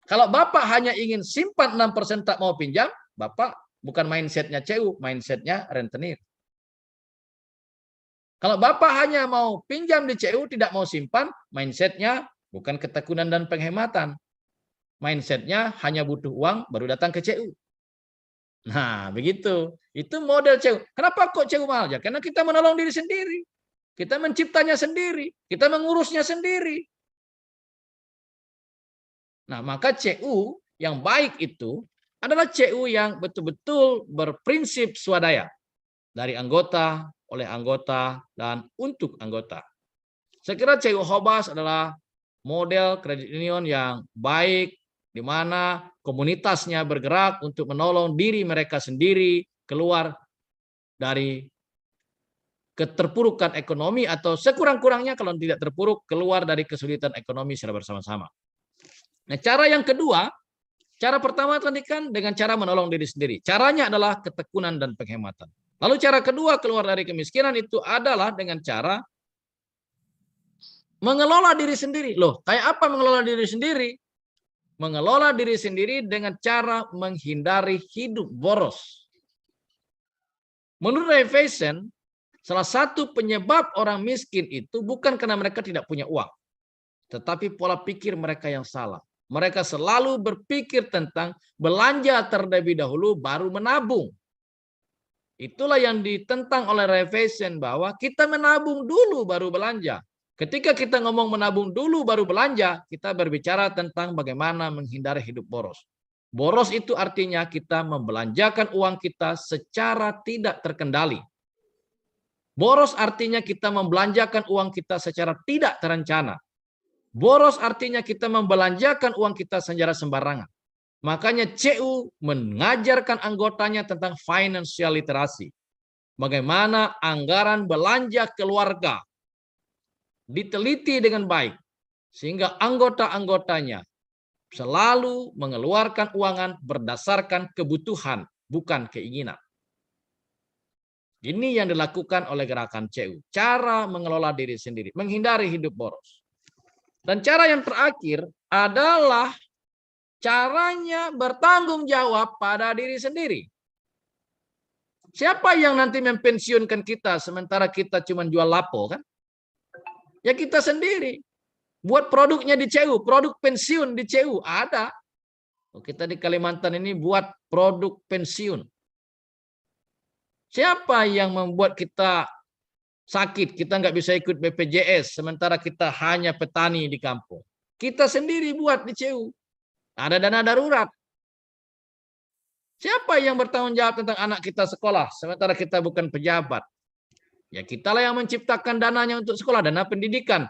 Kalau Bapak hanya ingin simpan 6% tak mau pinjam, Bapak bukan mindsetnya CU, mindsetnya rentenir. Kalau Bapak hanya mau pinjam di CU, tidak mau simpan, mindsetnya bukan ketekunan dan penghematan. Mindsetnya hanya butuh uang, baru datang ke CU. Nah, begitu. Itu model CU. Kenapa kok CU mahal? Ya, karena kita menolong diri sendiri. Kita menciptanya sendiri. Kita mengurusnya sendiri. Nah, maka CU yang baik itu adalah CU yang betul-betul berprinsip swadaya. Dari anggota, oleh anggota, dan untuk anggota. Saya kira CU Hobas adalah model kredit union yang baik, di mana komunitasnya bergerak untuk menolong diri mereka sendiri keluar dari keterpurukan ekonomi atau sekurang-kurangnya kalau tidak terpuruk keluar dari kesulitan ekonomi secara bersama-sama. Nah, cara yang kedua, cara pertama tadi kan dengan cara menolong diri sendiri. Caranya adalah ketekunan dan penghematan. Lalu cara kedua keluar dari kemiskinan itu adalah dengan cara mengelola diri sendiri. Loh, kayak apa mengelola diri sendiri? Mengelola diri sendiri dengan cara menghindari hidup boros. Menurut Ray Faison, salah satu penyebab orang miskin itu bukan karena mereka tidak punya uang, tetapi pola pikir mereka yang salah. Mereka selalu berpikir tentang belanja terlebih dahulu baru menabung. Itulah yang ditentang oleh Ray Faison bahwa kita menabung dulu baru belanja. Ketika kita ngomong menabung dulu baru belanja, kita berbicara tentang bagaimana menghindari hidup boros. Boros itu artinya kita membelanjakan uang kita secara tidak terkendali. Boros artinya kita membelanjakan uang kita secara tidak terencana. Boros artinya kita membelanjakan uang kita secara sembarangan. Makanya CU mengajarkan anggotanya tentang financial literacy. Bagaimana anggaran belanja keluarga diteliti dengan baik. Sehingga anggota-anggotanya selalu mengeluarkan uangan berdasarkan kebutuhan, bukan keinginan. Ini yang dilakukan oleh gerakan CU. Cara mengelola diri sendiri, menghindari hidup boros. Dan cara yang terakhir adalah caranya bertanggung jawab pada diri sendiri. Siapa yang nanti mempensiunkan kita sementara kita cuma jual lapo kan? Ya kita sendiri. Buat produknya di CU, produk pensiun di CU ada. Kita di Kalimantan ini buat produk pensiun. Siapa yang membuat kita sakit, kita nggak bisa ikut BPJS, sementara kita hanya petani di kampung. Kita sendiri buat di CU. Ada dana darurat. Siapa yang bertanggung jawab tentang anak kita sekolah, sementara kita bukan pejabat? Ya kitalah yang menciptakan dananya untuk sekolah, dana pendidikan.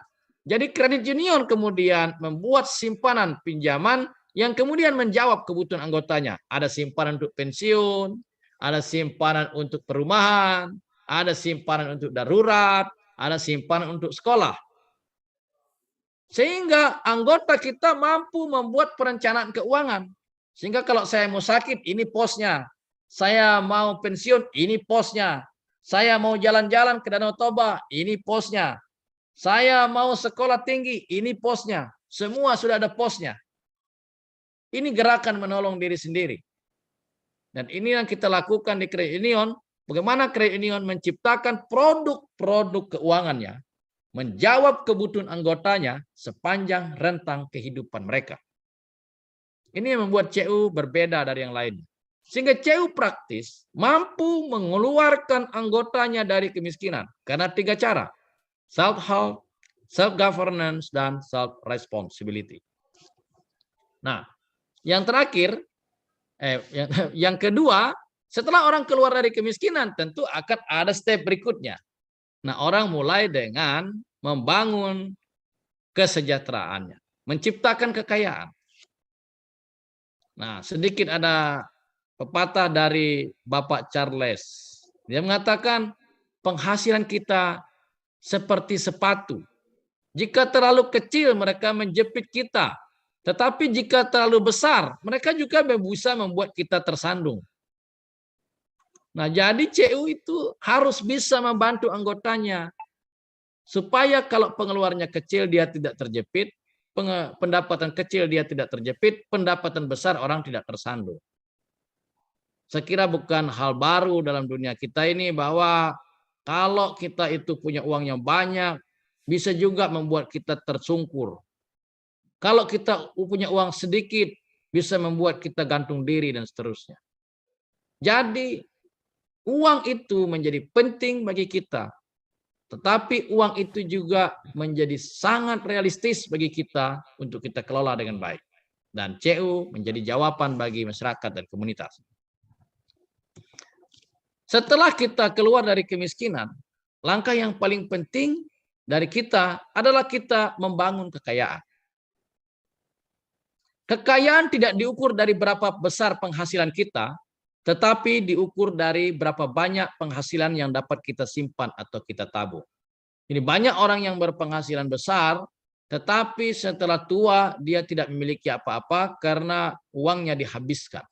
Jadi kredit union kemudian membuat simpanan pinjaman yang kemudian menjawab kebutuhan anggotanya. Ada simpanan untuk pensiun, ada simpanan untuk perumahan, ada simpanan untuk darurat, ada simpanan untuk sekolah. Sehingga anggota kita mampu membuat perencanaan keuangan. Sehingga kalau saya mau sakit, ini posnya. Saya mau pensiun, ini posnya. Saya mau jalan-jalan ke Danau Toba, ini posnya. Saya mau sekolah tinggi, ini posnya. Semua sudah ada posnya. Ini gerakan menolong diri sendiri. Dan ini yang kita lakukan di Credit Union. Bagaimana Credit Union menciptakan produk-produk keuangannya, menjawab kebutuhan anggotanya sepanjang rentang kehidupan mereka. Ini yang membuat CU berbeda dari yang lain. Sehingga CU praktis mampu mengeluarkan anggotanya dari kemiskinan. Karena 3 cara. Self-help, self-governance, dan self-responsibility. Nah, yang terakhir, yang kedua, setelah orang keluar dari kemiskinan, tentu akan ada step berikutnya. Nah, orang mulai dengan membangun kesejahteraannya, menciptakan kekayaan. Nah, sedikit ada pepatah dari Bapak Charles. Dia mengatakan penghasilan kita seperti sepatu. Jika terlalu kecil mereka menjepit kita. Tetapi jika terlalu besar mereka juga bisa membuat kita tersandung. Nah, jadi CU itu harus bisa membantu anggotanya. supaya kalau pengeluarannya kecil dia tidak terjepit, pendapatan kecil dia tidak terjepit, pendapatan besar orang tidak tersandung. Saya kira bukan hal baru dalam dunia kita ini bahwa kalau kita itu punya uang yang banyak, bisa juga membuat kita tersungkur. Kalau kita punya uang sedikit, bisa membuat kita gantung diri dan seterusnya. Jadi, uang itu menjadi penting bagi kita. Tetapi uang itu juga menjadi sangat realistis bagi kita untuk kita kelola dengan baik. Dan CU menjadi jawaban bagi masyarakat dan komunitas. Setelah kita keluar dari kemiskinan, langkah yang paling penting dari kita adalah kita membangun kekayaan. Kekayaan tidak diukur dari berapa besar penghasilan kita, tetapi diukur dari berapa banyak penghasilan yang dapat kita simpan atau kita tabung. Ini banyak orang yang berpenghasilan besar, tetapi setelah tua dia tidak memiliki apa-apa karena uangnya dihabiskan.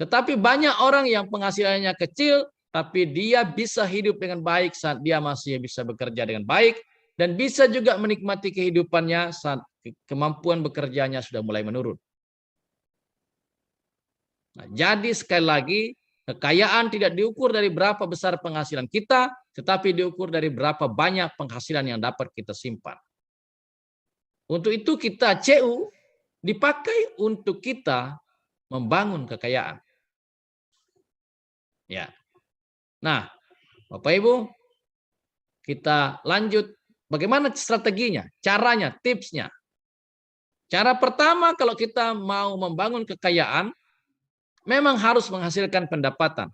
Tetapi banyak orang yang penghasilannya kecil, tapi dia bisa hidup dengan baik saat dia masih bisa bekerja dengan baik, dan bisa juga menikmati kehidupannya saat kemampuan bekerjanya sudah mulai menurun. Nah, jadi sekali lagi, kekayaan tidak diukur dari berapa besar penghasilan kita, tetapi diukur dari berapa banyak penghasilan yang dapat kita simpan. Untuk itu kita CU dipakai untuk kita membangun kekayaan. Ya. Nah, Bapak Ibu, kita lanjut. Bagaimana strateginya, caranya, tipsnya? Cara pertama kalau kita mau membangun kekayaan, memang harus menghasilkan pendapatan.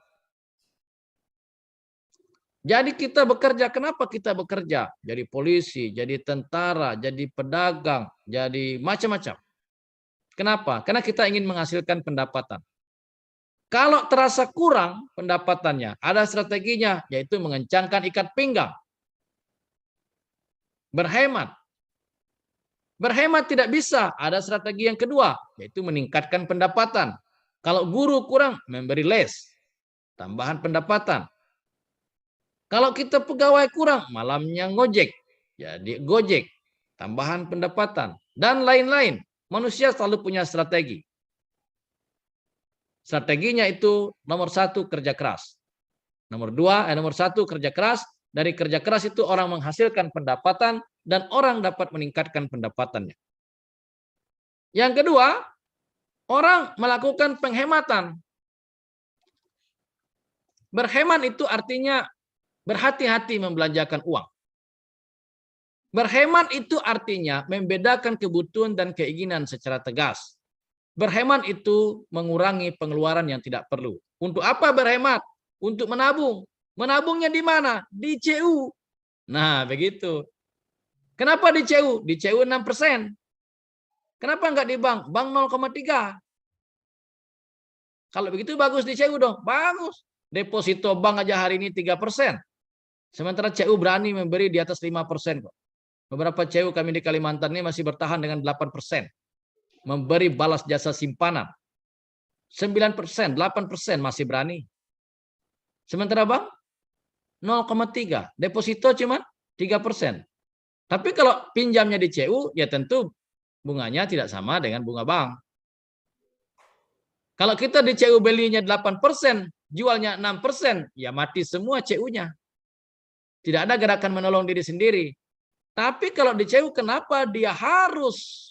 Jadi kita bekerja, kenapa kita bekerja? Jadi polisi, jadi tentara, jadi pedagang, jadi macam-macam. Kenapa? Karena kita ingin menghasilkan pendapatan. Kalau terasa kurang pendapatannya, ada strateginya, yaitu mengencangkan ikat pinggang. Berhemat. Berhemat tidak bisa, ada strategi yang kedua, yaitu meningkatkan pendapatan. Kalau guru kurang, memberi les, tambahan pendapatan. Kalau kita pegawai kurang, malamnya ngojek, jadi gojek, tambahan pendapatan, dan lain-lain. Manusia selalu punya strategi. Strateginya itu nomor 1 kerja keras. Nomor 1 kerja keras. Dari kerja keras itu orang menghasilkan pendapatan dan orang dapat meningkatkan pendapatannya. Yang kedua, orang melakukan penghematan. Berhemat itu artinya berhati-hati membelanjakan uang. Berhemat itu artinya membedakan kebutuhan dan keinginan secara tegas. Berhemat itu mengurangi pengeluaran yang tidak perlu. Untuk apa berhemat? Untuk menabung. Menabungnya di mana? Di CU. Nah, begitu. Kenapa di CU? Di CU 6%. Kenapa enggak di bank? Bank 0,3. Kalau begitu bagus di CU dong. Bagus. Deposito bank aja hari ini 3%. Sementara CU berani memberi di atas 5% kok. Beberapa CU kami di Kalimantan ini masih bertahan dengan 8%. Memberi balas jasa simpanan. 9%, 8% masih berani. Sementara bank 0,3. Deposito cuma 3%. Tapi kalau pinjamnya di CU, ya tentu bunganya tidak sama dengan bunga bank. Kalau kita di CU belinya 8%, jualnya 6%, ya mati semua CU-nya. Tidak ada gerakan menolong diri sendiri. Tapi kalau di CU, kenapa dia harus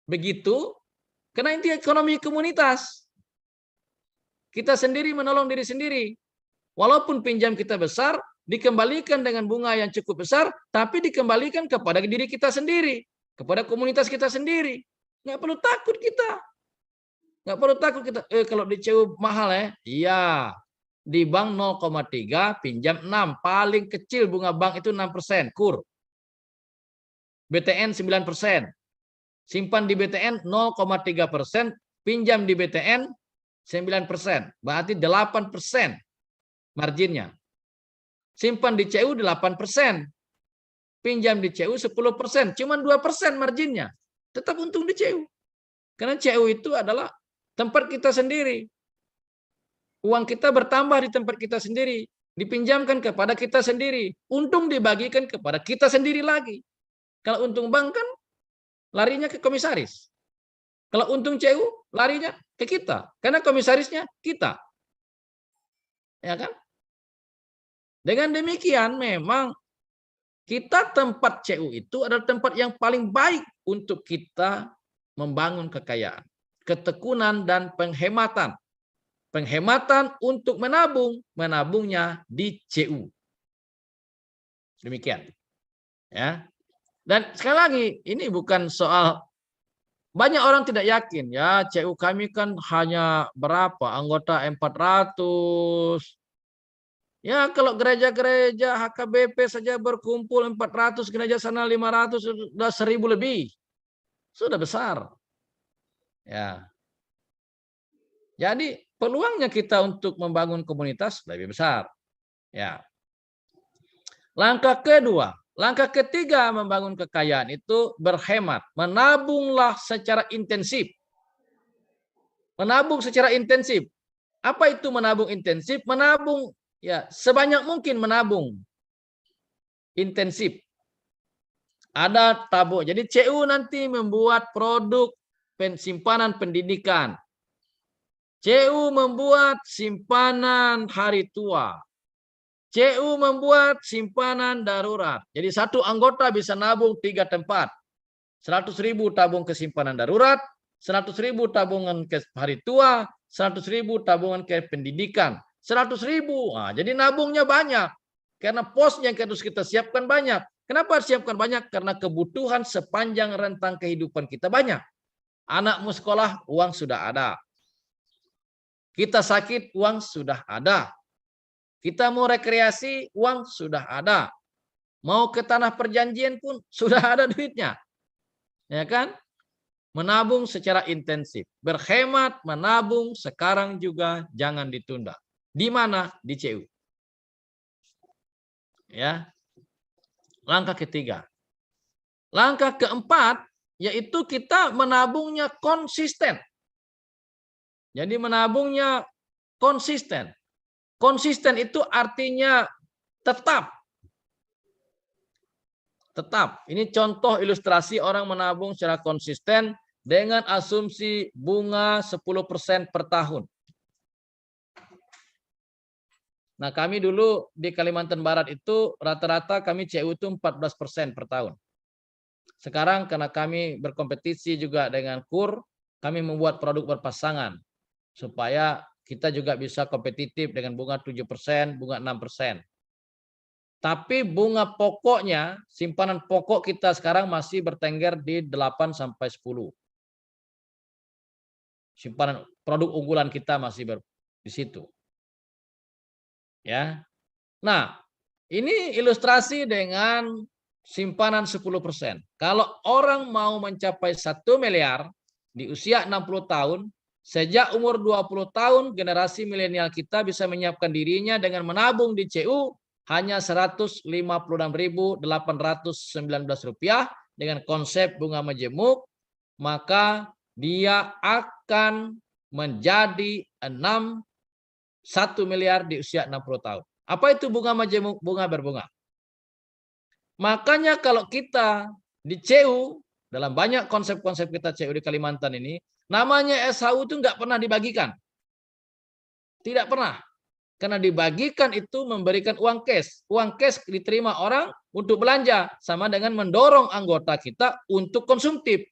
begitu? Karena inti ekonomi komunitas. Kita sendiri menolong diri sendiri. Walaupun pinjam kita besar, dikembalikan dengan bunga yang cukup besar, tapi dikembalikan kepada diri kita sendiri, kepada komunitas kita sendiri. Nggak perlu takut kita. Nggak perlu takut kita. Kalau di CU mahal ya? Iya. Di bank 0,3, pinjam 6. Paling kecil bunga bank itu 6%, kur. BTN 9%. Simpan di BTN 0,3%, pinjam di BTN 9%. Berarti 8% marginnya. Simpan di CU 8%. Pinjam di CU 10%. Cuma 2% marginnya. Tetap untung di CU. Karena CU itu adalah tempat kita sendiri. Uang kita bertambah di tempat kita sendiri. dipinjamkan kepada kita sendiri. Untung dibagikan kepada kita sendiri lagi. Kalau untung bank kan larinya ke komisaris. Kalau untung CU larinya ke kita. Karena komisarisnya kita. Ya kan? Dengan demikian memang kita tempat CU itu adalah tempat yang paling baik untuk kita membangun kekayaan. Ketekunan dan penghematan. Penghematan untuk menabung, menabungnya di CU. Demikian. Ya. Dan sekali lagi, ini bukan soal, banyak orang tidak yakin, ya CU kami kan hanya berapa, anggota 400. Ya kalau gereja-gereja HKBP saja berkumpul 400, gereja sana 500, sudah 1000 lebih. Sudah besar. Ya. Jadi peluangnya kita untuk membangun komunitas lebih besar. Ya. Langkah kedua, langkah ketiga membangun kekayaan itu berhemat, menabunglah secara intensif. Menabung secara intensif. Apa itu menabung intensif? Menabung ya sebanyak mungkin menabung intensif. Ada tabung. Jadi CU nanti membuat produk simpanan pendidikan. CU membuat simpanan hari tua. CU membuat simpanan darurat. Jadi satu anggota bisa nabung 3 tempat. 100.000 tabung ke simpanan darurat, 100.000 tabungan ke hari tua, 100.000 tabungan ke pendidikan. 100.000. Nah, jadi nabungnya banyak. Karena pos yang harus kita siapkan banyak. Kenapa harus siapkan banyak? Karena kebutuhan sepanjang rentang kehidupan kita banyak. Anakmu sekolah, uang sudah ada. Kita sakit, uang sudah ada. Kita mau rekreasi, uang sudah ada. Mau ke tanah perjanjian pun sudah ada duitnya. Ya kan? Menabung secara intensif. Berhemat, menabung sekarang juga jangan ditunda. Di mana? Di CU. Ya. Langkah ketiga. Langkah keempat yaitu kita menabungnya konsisten. Jadi menabungnya konsisten. Konsisten itu artinya tetap. Tetap. Ini contoh ilustrasi orang menabung secara konsisten dengan asumsi bunga 10% per tahun. Nah, kami dulu di Kalimantan Barat itu rata-rata kami CU itu 14% per tahun. Sekarang karena kami berkompetisi juga dengan KUR, kami membuat produk berpasangan supaya kita juga bisa kompetitif dengan bunga 7%, bunga 6%. Tapi bunga pokoknya, simpanan pokok kita sekarang masih bertengger di 8 sampai 10. Simpanan produk unggulan kita masih di situ. Ya. Nah, ini ilustrasi dengan simpanan 10%. Kalau orang mau mencapai 1 miliar di usia 60 tahun, sejak umur 20 tahun generasi milenial kita bisa menyiapkan dirinya dengan menabung di CU hanya Rp156.819 dengan konsep bunga majemuk, maka dia akan menjadi 1 miliar di usia 60 tahun. Apa itu bunga majemuk? Bunga berbunga. Makanya kalau kita di CU, dalam banyak konsep-konsep kita CU di Kalimantan ini, namanya SHU itu nggak pernah dibagikan. Tidak pernah. Karena dibagikan itu memberikan uang cash. Uang cash diterima orang untuk belanja. Sama dengan mendorong anggota kita untuk konsumtif.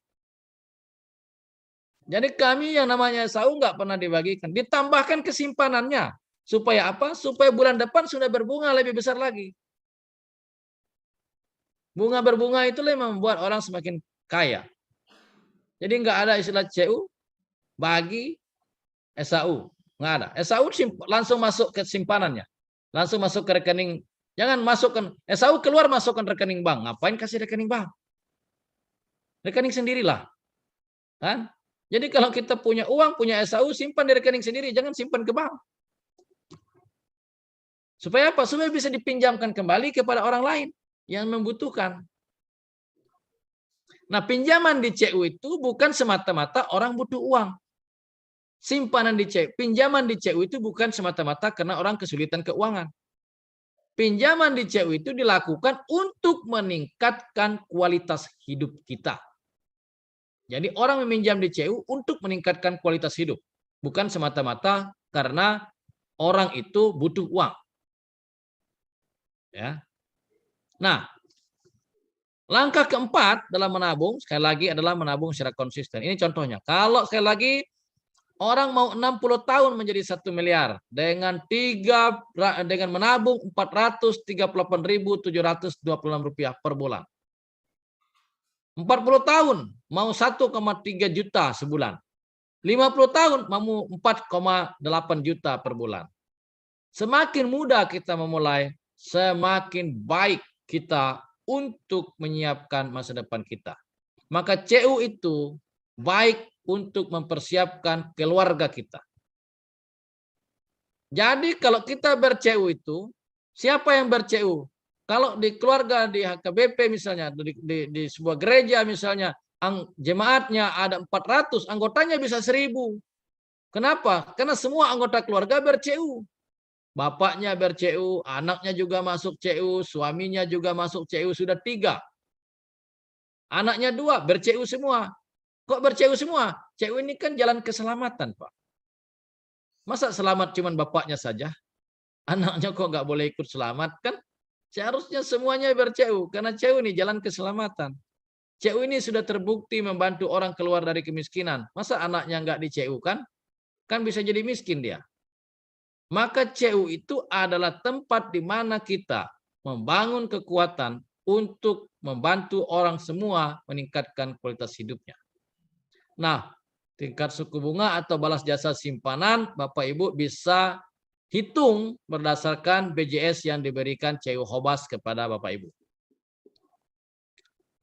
Jadi kami yang namanya SHU nggak pernah dibagikan. Ditambahkan kesimpanannya. Supaya apa? Supaya bulan depan sudah berbunga lebih besar lagi. Bunga berbunga itulah yang membuat orang semakin kaya. Jadi nggak ada istilah CU, bagi, SHU. Nggak ada. SHU langsung masuk ke simpanannya. Langsung masuk ke rekening. Jangan masukkan. SHU keluar masukkan rekening bank. Ngapain kasih rekening bank? Rekening sendirilah. Kan? Jadi kalau kita punya uang, punya SHU, simpan di rekening sendiri. Jangan simpan ke bank. Supaya apa? Supaya bisa dipinjamkan kembali kepada orang lain yang membutuhkan. Nah, pinjaman di CU itu bukan semata-mata orang butuh uang. Simpanan di CU, pinjaman di CU itu bukan semata-mata karena orang kesulitan keuangan. pinjaman di CU itu dilakukan untuk meningkatkan kualitas hidup kita. Jadi orang meminjam di CU untuk meningkatkan kualitas hidup, bukan semata-mata karena orang itu butuh uang. Ya. Nah, langkah keempat dalam menabung sekali lagi adalah menabung secara konsisten. Ini contohnya. Kalau sekali lagi orang mau 60 tahun menjadi 1 miliar dengan menabung Rp438.726 per bulan. 40 tahun mau 1,3 juta sebulan. 50 tahun mau 4,8 juta per bulan. Semakin mudah kita memulai, semakin baik kita untuk menyiapkan masa depan kita. Maka CU itu baik untuk mempersiapkan keluarga kita. Jadi kalau kita ber-CU itu, siapa yang ber-CU? Kalau di keluarga, di HKBP misalnya, di sebuah gereja misalnya, jemaatnya ada 400, anggotanya bisa 1000. Kenapa? Karena semua anggota keluarga ber-CU. Bapaknya ber-CU, anaknya juga masuk CU, suaminya juga masuk CU, sudah 3. Anaknya 2, ber-CU semua. Kok ber-CU semua? CU ini kan jalan keselamatan, Pak. Masa selamat cuman bapaknya saja? Anaknya kok nggak boleh ikut selamat? Kan seharusnya semuanya ber-CU, karena CU ini jalan keselamatan. CU ini sudah terbukti membantu orang keluar dari kemiskinan. Masa anaknya nggak di-CU kan? Kan bisa jadi miskin dia. Maka CU itu adalah tempat di mana kita membangun kekuatan untuk membantu orang semua meningkatkan kualitas hidupnya. Nah, tingkat suku bunga atau balas jasa simpanan, Bapak Ibu bisa hitung berdasarkan BJS yang diberikan CU Hobas kepada Bapak Ibu.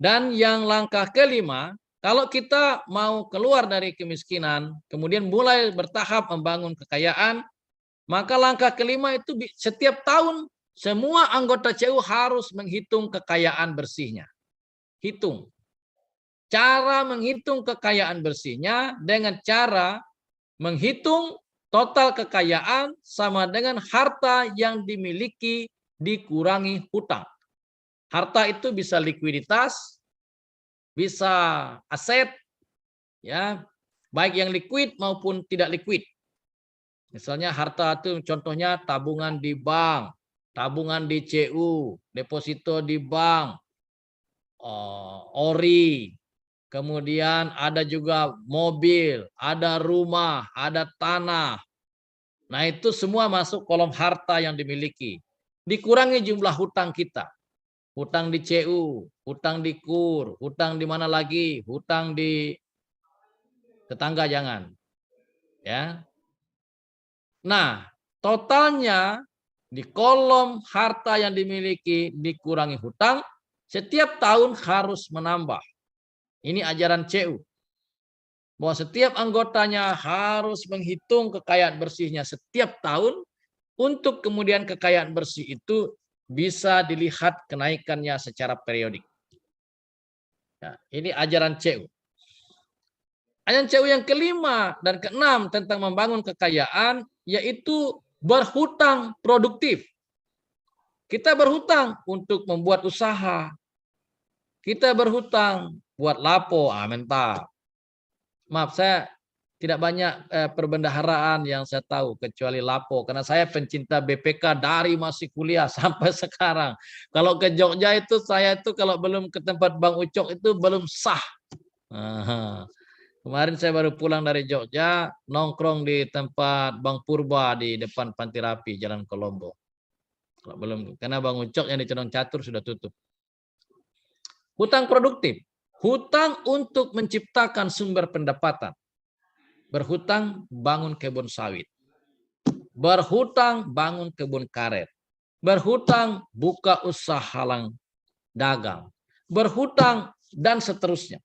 Dan yang langkah kelima, kalau kita mau keluar dari kemiskinan, kemudian mulai bertahap membangun kekayaan, maka langkah kelima itu setiap tahun semua anggota CU harus menghitung kekayaan bersihnya. Hitung. Cara menghitung kekayaan bersihnya dengan cara menghitung total kekayaan sama dengan harta yang dimiliki dikurangi hutang. Harta itu bisa likuiditas, bisa aset, ya, baik yang liquid maupun tidak liquid. Misalnya harta itu contohnya tabungan di bank, tabungan di CU, deposito di bank, ori, kemudian ada juga mobil, ada rumah, ada tanah. Nah itu semua masuk kolom harta yang dimiliki. Dikurangi jumlah hutang kita. Hutang di CU, hutang di KUR, hutang di mana lagi, hutang di tetangga jangan. Ya. Nah, totalnya di kolom harta yang dimiliki dikurangi hutang, setiap tahun harus menambah. Ini ajaran CU. Bahwa setiap anggotanya harus menghitung kekayaan bersihnya setiap tahun untuk kemudian kekayaan bersih itu bisa dilihat kenaikannya secara periodik. Nah, ini ajaran CU. Ajaran CU yang kelima dan keenam tentang membangun kekayaan yaitu berhutang produktif. Kita berhutang untuk membuat usaha. Kita berhutang buat lapo, mental. Maaf, saya tidak banyak perbendaharaan yang saya tahu kecuali lapo. Karena saya pencinta BPK dari masih kuliah sampai sekarang. Kalau ke Jogja itu saya itu kalau belum ke tempat Bang Ucok itu belum sah. Kemarin saya baru pulang dari Jogja, nongkrong di tempat Bang Purba di depan Panti Rapi, Jalan Kolombo. Kalau belum, karena Bang Ucok yang di Condong Catur sudah tutup. Hutang produktif. Hutang untuk menciptakan sumber pendapatan. Berhutang bangun kebun sawit. Berhutang bangun kebun karet. Berhutang buka usaha dagang. Berhutang dan seterusnya.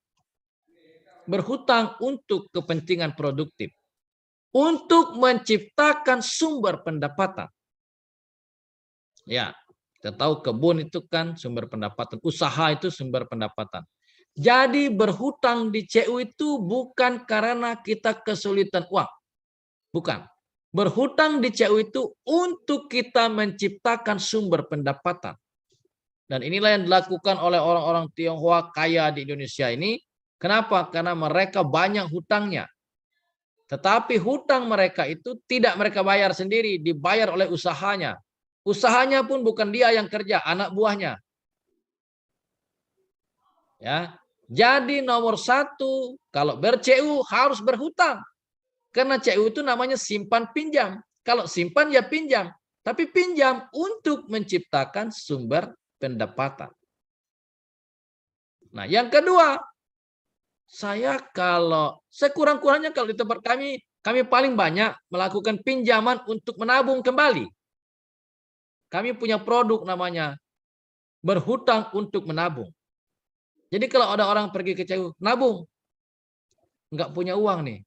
Berhutang untuk kepentingan produktif. Untuk menciptakan sumber pendapatan. Ya, kita tahu kebun itu kan sumber pendapatan. Usaha itu sumber pendapatan. Jadi berhutang di CU itu bukan karena kita kesulitan uang. Bukan. Berhutang di CU itu untuk kita menciptakan sumber pendapatan. Dan inilah yang dilakukan oleh orang-orang Tionghoa kaya di Indonesia ini. Kenapa? Karena mereka banyak hutangnya. Tetapi hutang mereka itu tidak mereka bayar sendiri, dibayar oleh usahanya. Usahanya pun bukan dia yang kerja, anak buahnya. Ya, jadi nomor satu, kalau ber-CU harus berhutang. Karena CU itu namanya simpan pinjam. Kalau simpan ya pinjam. Tapi pinjam untuk menciptakan sumber pendapatan. Nah, yang kedua, saya kalau sekurang-kurangnya kalau di tempat kami paling banyak melakukan pinjaman untuk menabung kembali. Kami punya produk namanya berhutang untuk menabung. Jadi kalau ada orang pergi ke CU, nabung. Nggak punya uang nih.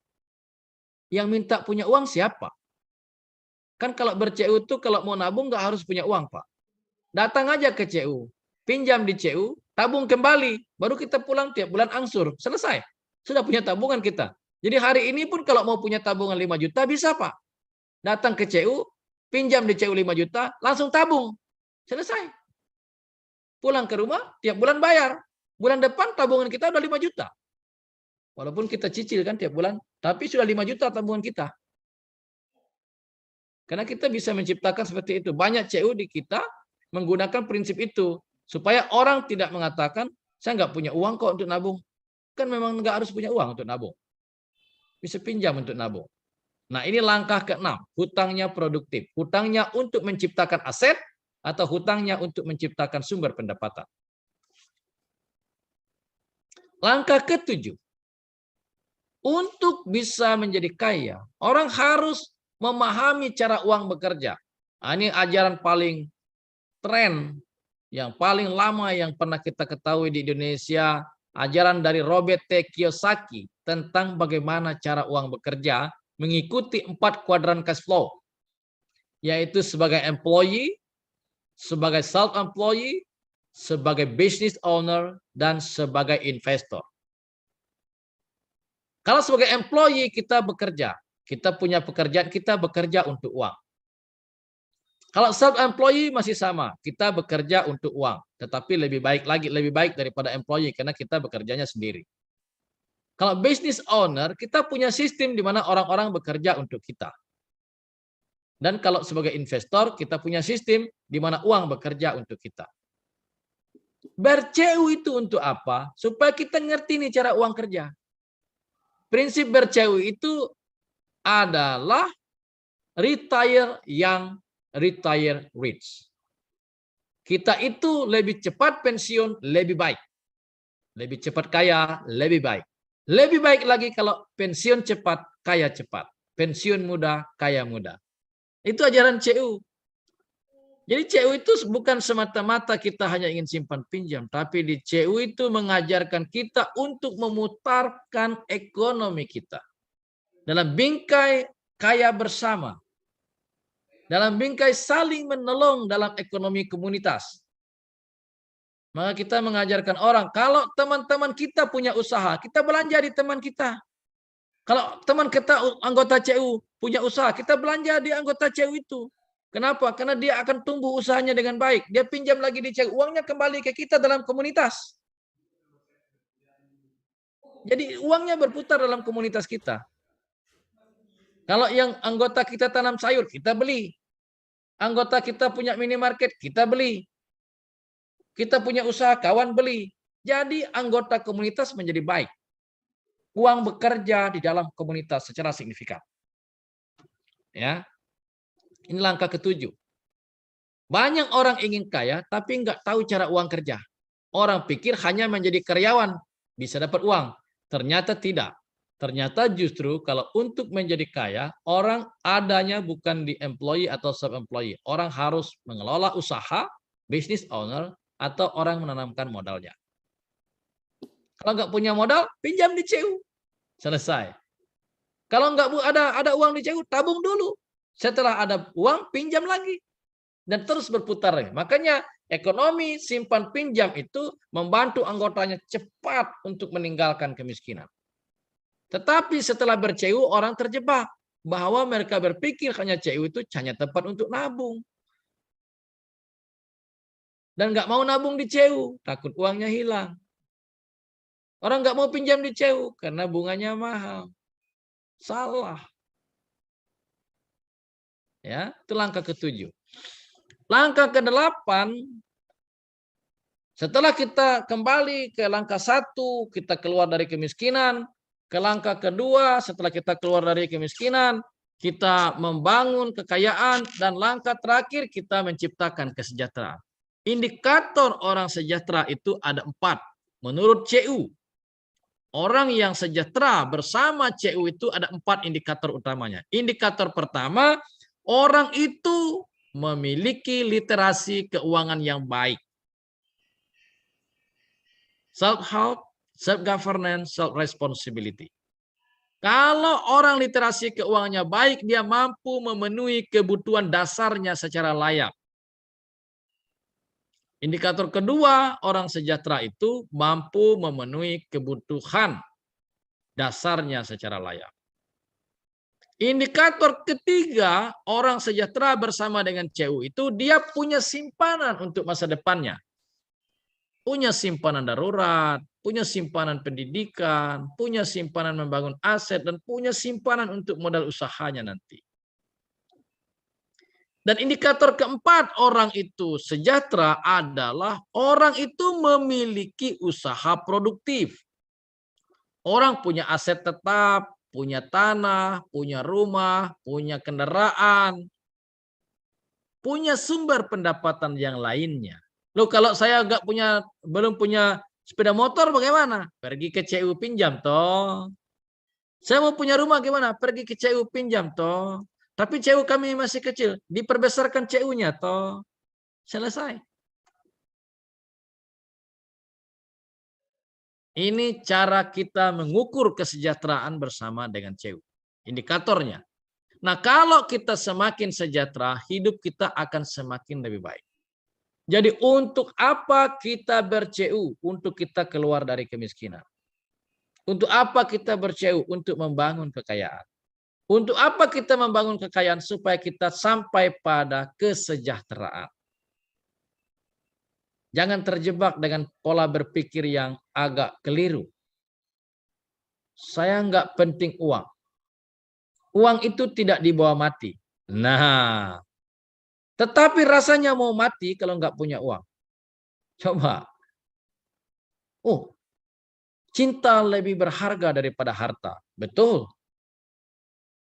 Yang minta punya uang siapa? Kan kalau ber-CU itu kalau mau nabung nggak harus punya uang, Pak. Datang aja ke CU, pinjam di CU, tabung kembali, baru kita pulang tiap bulan angsur. Selesai. Sudah punya tabungan kita. Jadi hari ini pun kalau mau punya tabungan 5 juta bisa, Pak. Datang ke CU, pinjam di CU 5 juta, langsung tabung. Selesai. Pulang ke rumah, tiap bulan bayar. Bulan depan tabungan kita udah 5 juta. Walaupun kita cicil kan tiap bulan, tapi sudah 5 juta tabungan kita. Karena kita bisa menciptakan seperti itu. Banyak CU di kita menggunakan prinsip itu. Supaya orang tidak mengatakan, saya nggak punya uang kok untuk nabung. Kan memang nggak harus punya uang untuk nabung. Bisa pinjam untuk nabung. Nah, ini langkah ke-6. Hutangnya produktif. Hutangnya untuk menciptakan aset atau hutangnya untuk menciptakan sumber pendapatan. Langkah ke-7. Untuk bisa menjadi kaya, orang harus memahami cara uang bekerja. Nah, ini ajaran paling tren, yang paling lama yang pernah kita ketahui di Indonesia, ajaran dari Robert T. Kiyosaki tentang bagaimana cara uang bekerja mengikuti 4 kuadran cash flow, yaitu sebagai employee, sebagai self-employee, sebagai business owner, dan sebagai investor. Kalau sebagai employee kita bekerja, kita punya pekerjaan, kita bekerja untuk uang. Kalau self-employee masih sama, kita bekerja untuk uang, tetapi lebih baik daripada employee karena kita bekerjanya sendiri. Kalau business owner, kita punya sistem di mana orang-orang bekerja untuk kita. Dan kalau sebagai investor, kita punya sistem di mana uang bekerja untuk kita. Ber-CU itu untuk apa? Supaya kita ngerti nih cara uang kerja. Prinsip ber-CU itu adalah retire young, retire rich. Kita itu lebih cepat pensiun, lebih baik. Lebih cepat kaya, lebih baik. Lebih baik lagi kalau pensiun cepat, kaya cepat. Pensiun muda, kaya muda. Itu ajaran CU. Jadi CU itu bukan semata-mata kita hanya ingin simpan pinjam, tapi di CU itu mengajarkan kita untuk memutarkan ekonomi kita. Dalam bingkai kaya bersama. Dalam bingkai saling menolong dalam ekonomi komunitas. Maka kita mengajarkan orang, kalau teman-teman kita punya usaha, kita belanja di teman kita. Kalau teman kita anggota CU punya usaha, kita belanja di anggota CU itu. Kenapa? Karena dia akan tumbuh usahanya dengan baik. Dia pinjam lagi di CU, uangnya kembali ke kita dalam komunitas. Jadi uangnya berputar dalam komunitas kita. Kalau yang anggota kita tanam sayur, kita beli. Anggota kita punya minimarket, kita beli. Kita punya usaha, kawan beli. Jadi anggota komunitas menjadi baik. Uang bekerja di dalam komunitas secara signifikan. Ya. Ini langkah ke-7. Banyak orang ingin kaya, tapi nggak tahu cara uang kerja. Orang pikir hanya menjadi karyawan bisa dapat uang. Ternyata tidak. Ternyata justru kalau untuk menjadi kaya, orang adanya bukan di employee atau self-employee. Orang harus mengelola usaha, business owner, atau orang menanamkan modalnya. Kalau nggak punya modal, pinjam di CU. Selesai. Kalau nggak ada uang di CU, tabung dulu. Setelah ada uang, pinjam lagi. Dan terus berputar. Makanya ekonomi simpan pinjam itu membantu anggotanya cepat untuk meninggalkan kemiskinan. Tetapi setelah ber-CU, orang terjebak. bahwa mereka berpikir hanya CU itu hanya tempat untuk nabung. Dan nggak mau nabung di CU, takut uangnya hilang. Orang nggak mau pinjam di CU karena bunganya mahal. Salah. Ya, itu langkah ke-7. Langkah ke-8, setelah kita kembali ke langkah 1, kita keluar dari kemiskinan. Ke langkah kedua, setelah kita keluar dari kemiskinan, kita membangun kekayaan. Dan langkah terakhir, kita menciptakan kesejahteraan. Indikator orang sejahtera itu ada 4. Menurut CU, orang yang sejahtera bersama CU itu ada 4 indikator utamanya. Indikator pertama, orang itu memiliki literasi keuangan yang baik. Self-help, self-governance, self-responsibility. Kalau orang literasi keuangannya baik, dia mampu memenuhi kebutuhan dasarnya secara layak. Indikator kedua, orang sejahtera itu mampu memenuhi kebutuhan dasarnya secara layak. Indikator ketiga, orang sejahtera bersama dengan CU itu dia punya simpanan untuk masa depannya. Punya simpanan darurat, punya simpanan pendidikan, punya simpanan membangun aset, dan punya simpanan untuk modal usahanya nanti. Dan indikator keempat orang itu sejahtera adalah orang itu memiliki usaha produktif. Orang punya aset tetap, punya tanah, punya rumah, punya kendaraan, punya sumber pendapatan yang lainnya. Loh, kalau saya belum punya sepeda motor bagaimana? Pergi ke CU pinjam toh. Saya mau punya rumah gimana? Pergi ke CU pinjam toh. Tapi CU kami masih kecil, diperbesarkan CU-nya toh. Selesai. Ini cara kita mengukur kesejahteraan bersama dengan CU. Indikatornya. Nah, kalau kita semakin sejahtera, hidup kita akan semakin lebih baik. Jadi untuk apa kita ber-CU? Untuk kita keluar dari kemiskinan. Untuk apa kita ber-CU? Untuk membangun kekayaan. Untuk apa kita membangun kekayaan? Supaya kita sampai pada kesejahteraan. Jangan terjebak dengan pola berpikir yang agak keliru. Saya nggak penting uang. Uang itu tidak dibawa mati. Nah, tetapi rasanya mau mati kalau nggak punya uang. Coba. Oh, cinta lebih berharga daripada harta. Betul.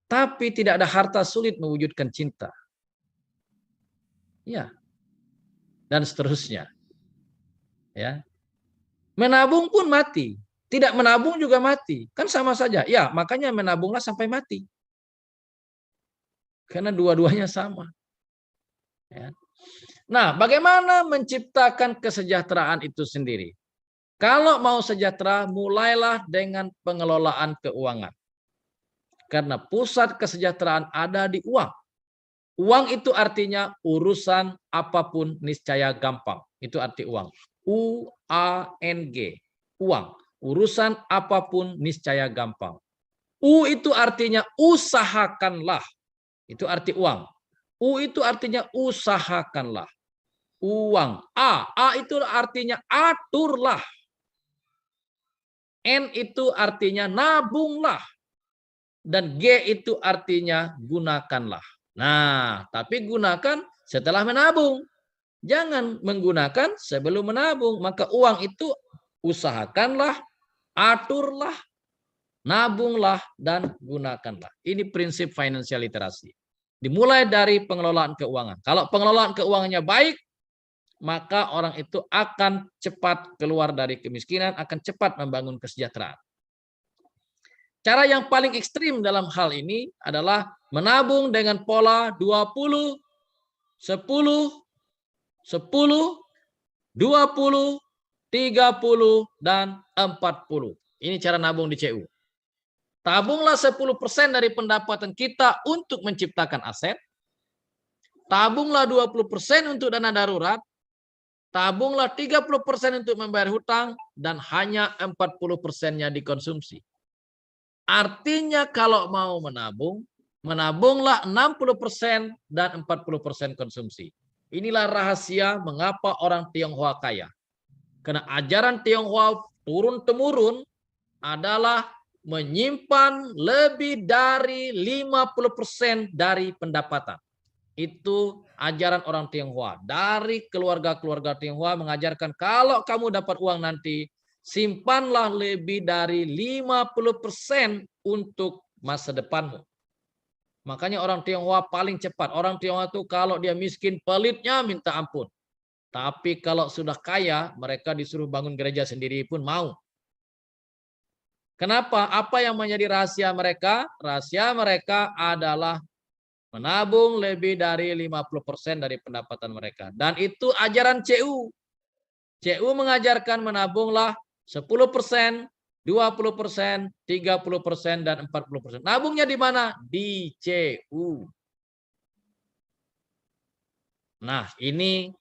Tapi tidak ada harta sulit mewujudkan cinta. Ya. Dan seterusnya. Ya. Menabung pun mati. Tidak menabung juga mati. Kan sama saja. Ya, makanya menabunglah sampai mati. Karena dua-duanya sama. Ya. Nah, bagaimana menciptakan kesejahteraan itu sendiri? Kalau mau sejahtera, mulailah dengan pengelolaan keuangan. Karena pusat kesejahteraan ada di uang. Uang itu artinya urusan apapun niscaya gampang. Itu arti uang. U-A-N-G. Uang. Urusan apapun niscaya gampang. U itu artinya usahakanlah. Itu arti uang. U itu artinya usahakanlah. Uang. A itu artinya aturlah. N itu artinya nabunglah. Dan G itu artinya gunakanlah. Nah, tapi gunakan setelah menabung. Jangan menggunakan sebelum menabung. Maka uang itu usahakanlah, aturlah, nabunglah, dan gunakanlah. Ini prinsip financial literasi. Dimulai dari pengelolaan keuangan. Kalau pengelolaan keuangannya baik, maka orang itu akan cepat keluar dari kemiskinan, akan cepat membangun kesejahteraan. Cara yang paling ekstrim dalam hal ini adalah menabung dengan pola 20, 10, 10, 20, 30, dan 40. Ini cara nabung di CU. Tabunglah 10% dari pendapatan kita untuk menciptakan aset. Tabunglah 20% untuk dana darurat. Tabunglah 30% untuk membayar hutang. Dan hanya 40%-nya dikonsumsi. Artinya kalau mau menabung, menabunglah 60% dan 40% konsumsi. Inilah rahasia mengapa orang Tionghoa kaya. Karena ajaran Tionghoa turun-temurun adalah menyimpan lebih dari 50% dari pendapatan. Itu ajaran orang Tionghoa. Dari keluarga-keluarga Tionghoa mengajarkan kalau kamu dapat uang nanti, simpanlah lebih dari 50% untuk masa depanmu. Makanya orang Tionghoa paling cepat. Orang Tionghoa itu kalau dia miskin, pelitnya minta ampun. Tapi kalau sudah kaya, mereka disuruh bangun gereja sendiri pun mau. Kenapa? Apa yang menjadi rahasia mereka? Rahasia mereka adalah menabung lebih dari 50% dari pendapatan mereka. Dan itu ajaran CU. CU mengajarkan menabunglah 10%, 20%, 30%, dan 40%. Nabungnya di mana? Di CU. Nah, ini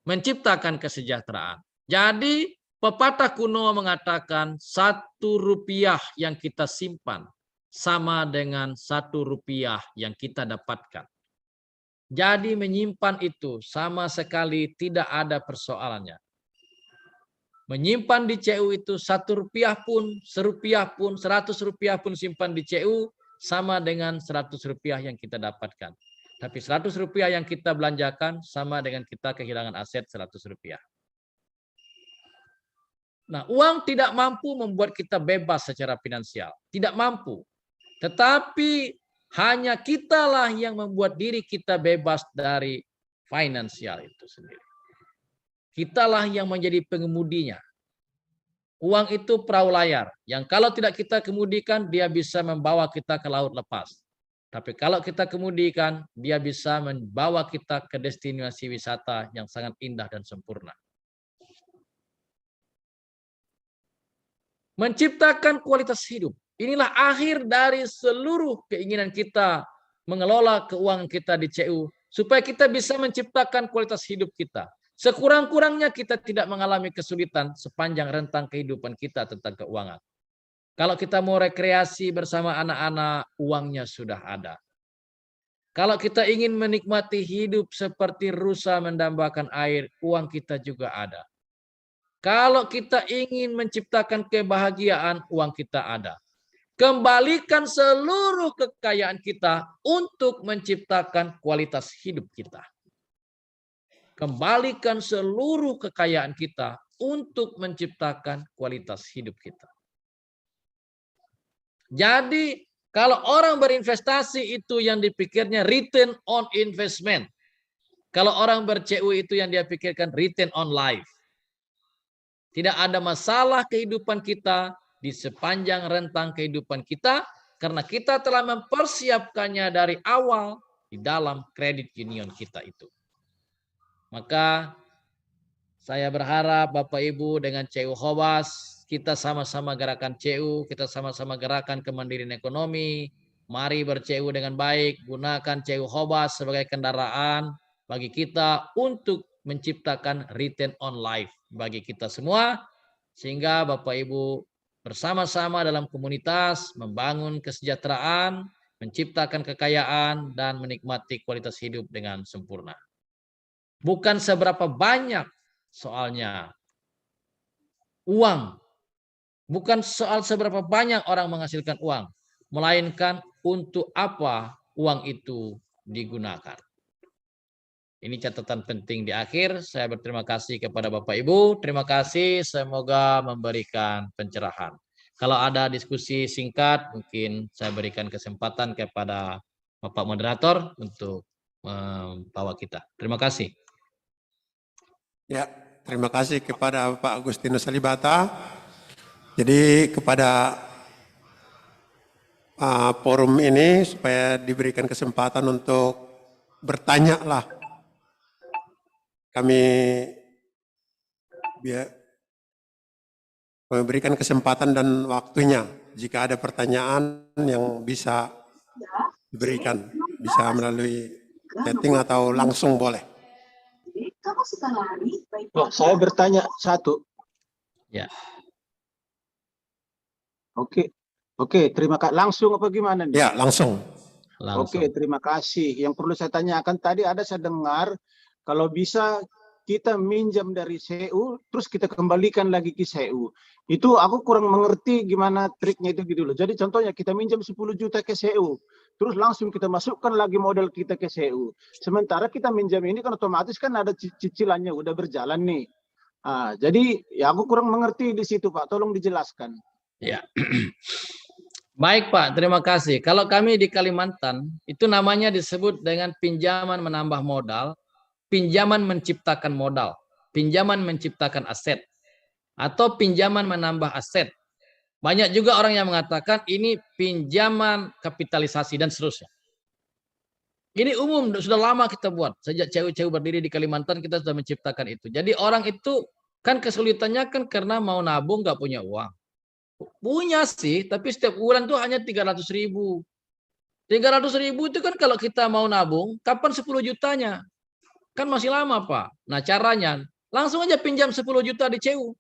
menciptakan kesejahteraan. Jadi, pepatah kuno mengatakan 1 rupiah yang kita simpan sama dengan 1 rupiah yang kita dapatkan. Jadi menyimpan itu sama sekali tidak ada persoalannya. Menyimpan di CU itu 1 rupiah pun, serupiah pun, 100 rupiah pun simpan di CU sama dengan 100 rupiah yang kita dapatkan. Tapi 100 rupiah yang kita belanjakan sama dengan kita kehilangan aset 100 rupiah. Nah, uang tidak mampu membuat kita bebas secara finansial. Tidak mampu. Tetapi hanya kitalah yang membuat diri kita bebas dari finansial itu sendiri. Kitalah yang menjadi pengemudinya. Uang itu perahu layar, yang kalau tidak kita kemudikan, dia bisa membawa kita ke laut lepas. Tapi kalau kita kemudikan, dia bisa membawa kita ke destinasi wisata yang sangat indah dan sempurna. Menciptakan kualitas hidup. Inilah akhir dari seluruh keinginan kita mengelola keuangan kita di CU, supaya kita bisa menciptakan kualitas hidup kita. Sekurang-kurangnya kita tidak mengalami kesulitan sepanjang rentang kehidupan kita tentang keuangan. Kalau kita mau rekreasi bersama anak-anak, uangnya sudah ada. Kalau kita ingin menikmati hidup seperti rusa mendambakan air, uang kita juga ada. Kalau kita ingin menciptakan kebahagiaan, uang kita ada. Kembalikan seluruh kekayaan kita untuk menciptakan kualitas hidup kita. Kembalikan seluruh kekayaan kita untuk menciptakan kualitas hidup kita. Jadi, kalau orang berinvestasi itu yang dipikirnya return on investment. Kalau orang ber-CU itu yang dia pikirkan return on life. Tidak ada masalah kehidupan kita di sepanjang rentang kehidupan kita karena kita telah mempersiapkannya dari awal di dalam kredit union kita itu. Maka saya berharap Bapak Ibu dengan CU Hobas kita sama-sama gerakan CU, kita sama-sama gerakan kemandirian ekonomi. Mari ber-CU dengan baik, gunakan CU Hobas sebagai kendaraan bagi kita untuk menciptakan return on life bagi kita semua, sehingga Bapak Ibu bersama-sama dalam komunitas membangun kesejahteraan, menciptakan kekayaan, dan menikmati kualitas hidup dengan sempurna. Bukan seberapa banyak soalnya uang, bukan soal seberapa banyak orang menghasilkan uang, melainkan untuk apa uang itu digunakan. Ini catatan penting di akhir. Saya berterima kasih kepada Bapak Ibu. Terima kasih, semoga memberikan pencerahan. Kalau ada diskusi singkat, mungkin saya berikan kesempatan kepada Bapak Moderator untuk membawa kita. Terima kasih. Ya, terima kasih kepada Pak Agustinus Salibata. Jadi kepada forum ini supaya diberikan kesempatan untuk bertanya lah. Kami memberikan kesempatan dan waktunya. Jika ada pertanyaan yang bisa diberikan, bisa melalui chatting atau langsung boleh. Oh, saya bertanya satu. Ya. Oke, terima kasih. Langsung apa gimana nih? Ya, langsung. langsung. Oke, terima kasih. Yang perlu saya tanyakan tadi saya dengar kalau bisa kita minjam dari CU terus kita kembalikan lagi ke CU. Itu aku kurang mengerti gimana triknya itu gitu loh. Jadi contohnya kita minjam 10 juta ke CU, terus langsung kita masukkan lagi modal kita ke CU. Sementara kita minjam ini kan otomatis kan ada cicilannya udah berjalan nih. Jadi ya aku kurang mengerti di situ Pak, tolong dijelaskan. Ya. Baik Pak, terima kasih. Kalau kami di Kalimantan, itu namanya disebut dengan pinjaman menambah modal, pinjaman menciptakan modal, pinjaman menciptakan aset, atau pinjaman menambah aset. Banyak juga orang yang mengatakan ini pinjaman kapitalisasi dan seterusnya. Ini umum, sudah lama kita buat. Sejak CU berdiri di Kalimantan, kita sudah menciptakan itu. Jadi orang itu kan kesulitannya kan karena mau nabung nggak punya uang. Punya sih, tapi setiap bulan tuh hanya 300.000. 300.000 itu kan kalau kita mau nabung, kapan 10 jutanya? Kan masih lama Pak. Nah caranya, langsung aja pinjam 10 juta di CU.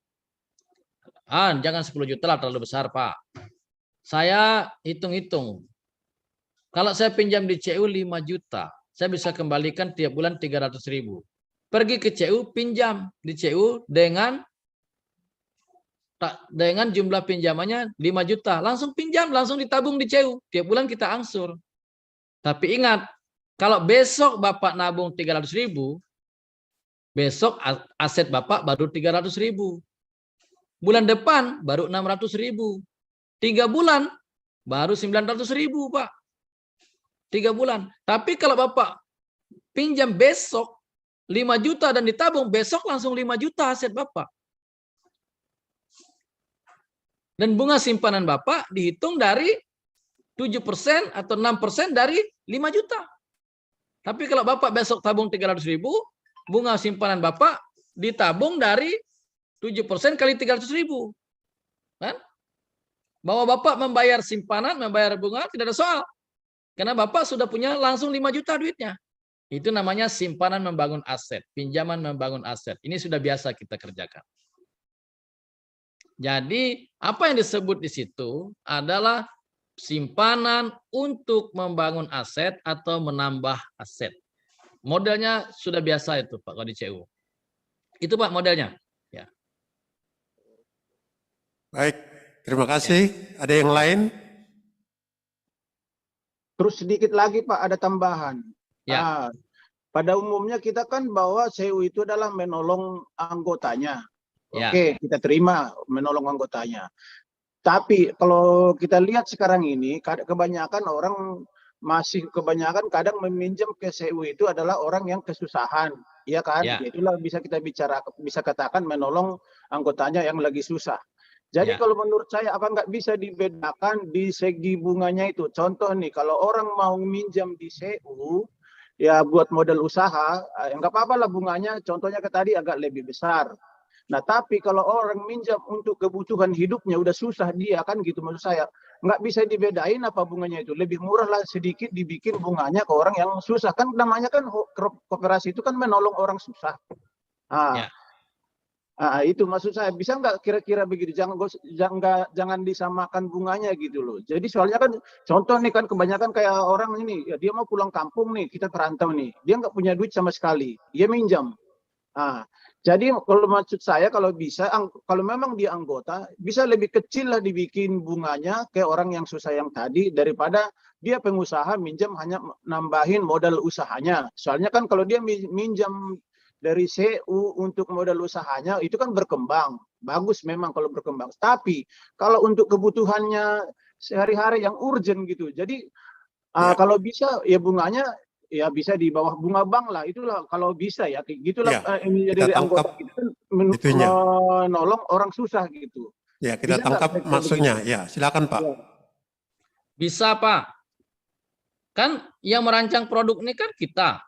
Jangan 10 juta lah, terlalu besar Pak. Saya hitung-hitung. Kalau saya pinjam di CU 5 juta, saya bisa kembalikan tiap bulan 300.000. Pergi ke CU, pinjam di CU dengan jumlah pinjamannya 5 juta. Langsung pinjam, langsung ditabung di CU. Tiap bulan kita angsur. Tapi ingat, kalau besok Bapak nabung 300.000, besok aset Bapak baru 300.000. Bulan depan baru 600.000. 3 bulan baru 900.000 Pak. 3 bulan. Tapi kalau Bapak pinjam besok 5 juta dan ditabung, besok langsung 5 juta aset Bapak. Dan bunga simpanan Bapak dihitung dari 7% atau 6% dari 5 juta. Tapi kalau Bapak besok tabung 300.000, bunga simpanan Bapak ditabung dari 7% kali 300.000. Kan? Bahwa Bapak membayar simpanan, membayar bunga, tidak ada soal. Karena Bapak sudah punya langsung 5 juta duitnya. Itu namanya simpanan membangun aset, pinjaman membangun aset. Ini sudah biasa kita kerjakan. Jadi apa yang disebut di situ adalah simpanan untuk membangun aset atau menambah aset. Modelnya sudah biasa itu Pak kalau di CU. Itu Pak modelnya. Ya. Baik, terima kasih. Ada yang lain? Terus sedikit lagi Pak, ada tambahan. Ya. Pada umumnya kita kan bahwa CU itu adalah menolong anggotanya. Ya. Oke, kita terima menolong anggotanya. Tapi kalau kita lihat sekarang ini, kebanyakan orang kebanyakan kadang meminjam ke CU itu adalah orang yang kesusahan, ya kan? Ya. Itulah bisa kita bisa katakan menolong anggotanya yang lagi susah. Jadi Ya. kalau menurut saya apa nggak bisa dibedakan di segi bunganya itu? Contoh nih, kalau orang mau minjam di CU, ya buat modal usaha, nggak apa-apa lah bunganya. Contohnya tadi agak lebih besar. Nah, tapi kalau orang minjam untuk kebutuhan hidupnya udah susah dia kan gitu maksud saya. Nggak bisa dibedain apa bunganya itu. Lebih murah lah sedikit dibikin bunganya ke orang yang susah. Kan namanya kan koperasi itu kan menolong orang susah. Itu maksud saya. Bisa nggak kira-kira begitu? Jangan disamakan bunganya gitu loh. Jadi soalnya kan contoh nih kan kebanyakan kayak orang ini, ya dia mau pulang kampung nih, kita perantau nih. Dia nggak punya duit sama sekali. Dia minjam. Jadi kalau maksud saya kalau bisa, kalau memang dia anggota, bisa lebih kecil lah dibikin bunganya ke orang yang susah yang tadi daripada dia pengusaha minjam hanya nambahin modal usahanya. Soalnya kan kalau dia minjam dari CU untuk modal usahanya itu kan berkembang. Bagus memang kalau berkembang. Tapi kalau untuk kebutuhannya sehari-hari yang urgent gitu. Jadi kalau bisa ya bunganya ya bisa di bawah bunga bank lah, itulah kalau bisa ya gitulah. Ini dari anggota kita kan menolong orang susah gitu. Ya, kita Bisa tangkap nggak maksudnya. begitu? Ya, silakan Pak. Bisa Pak. Kan yang merancang produk ini kan kita.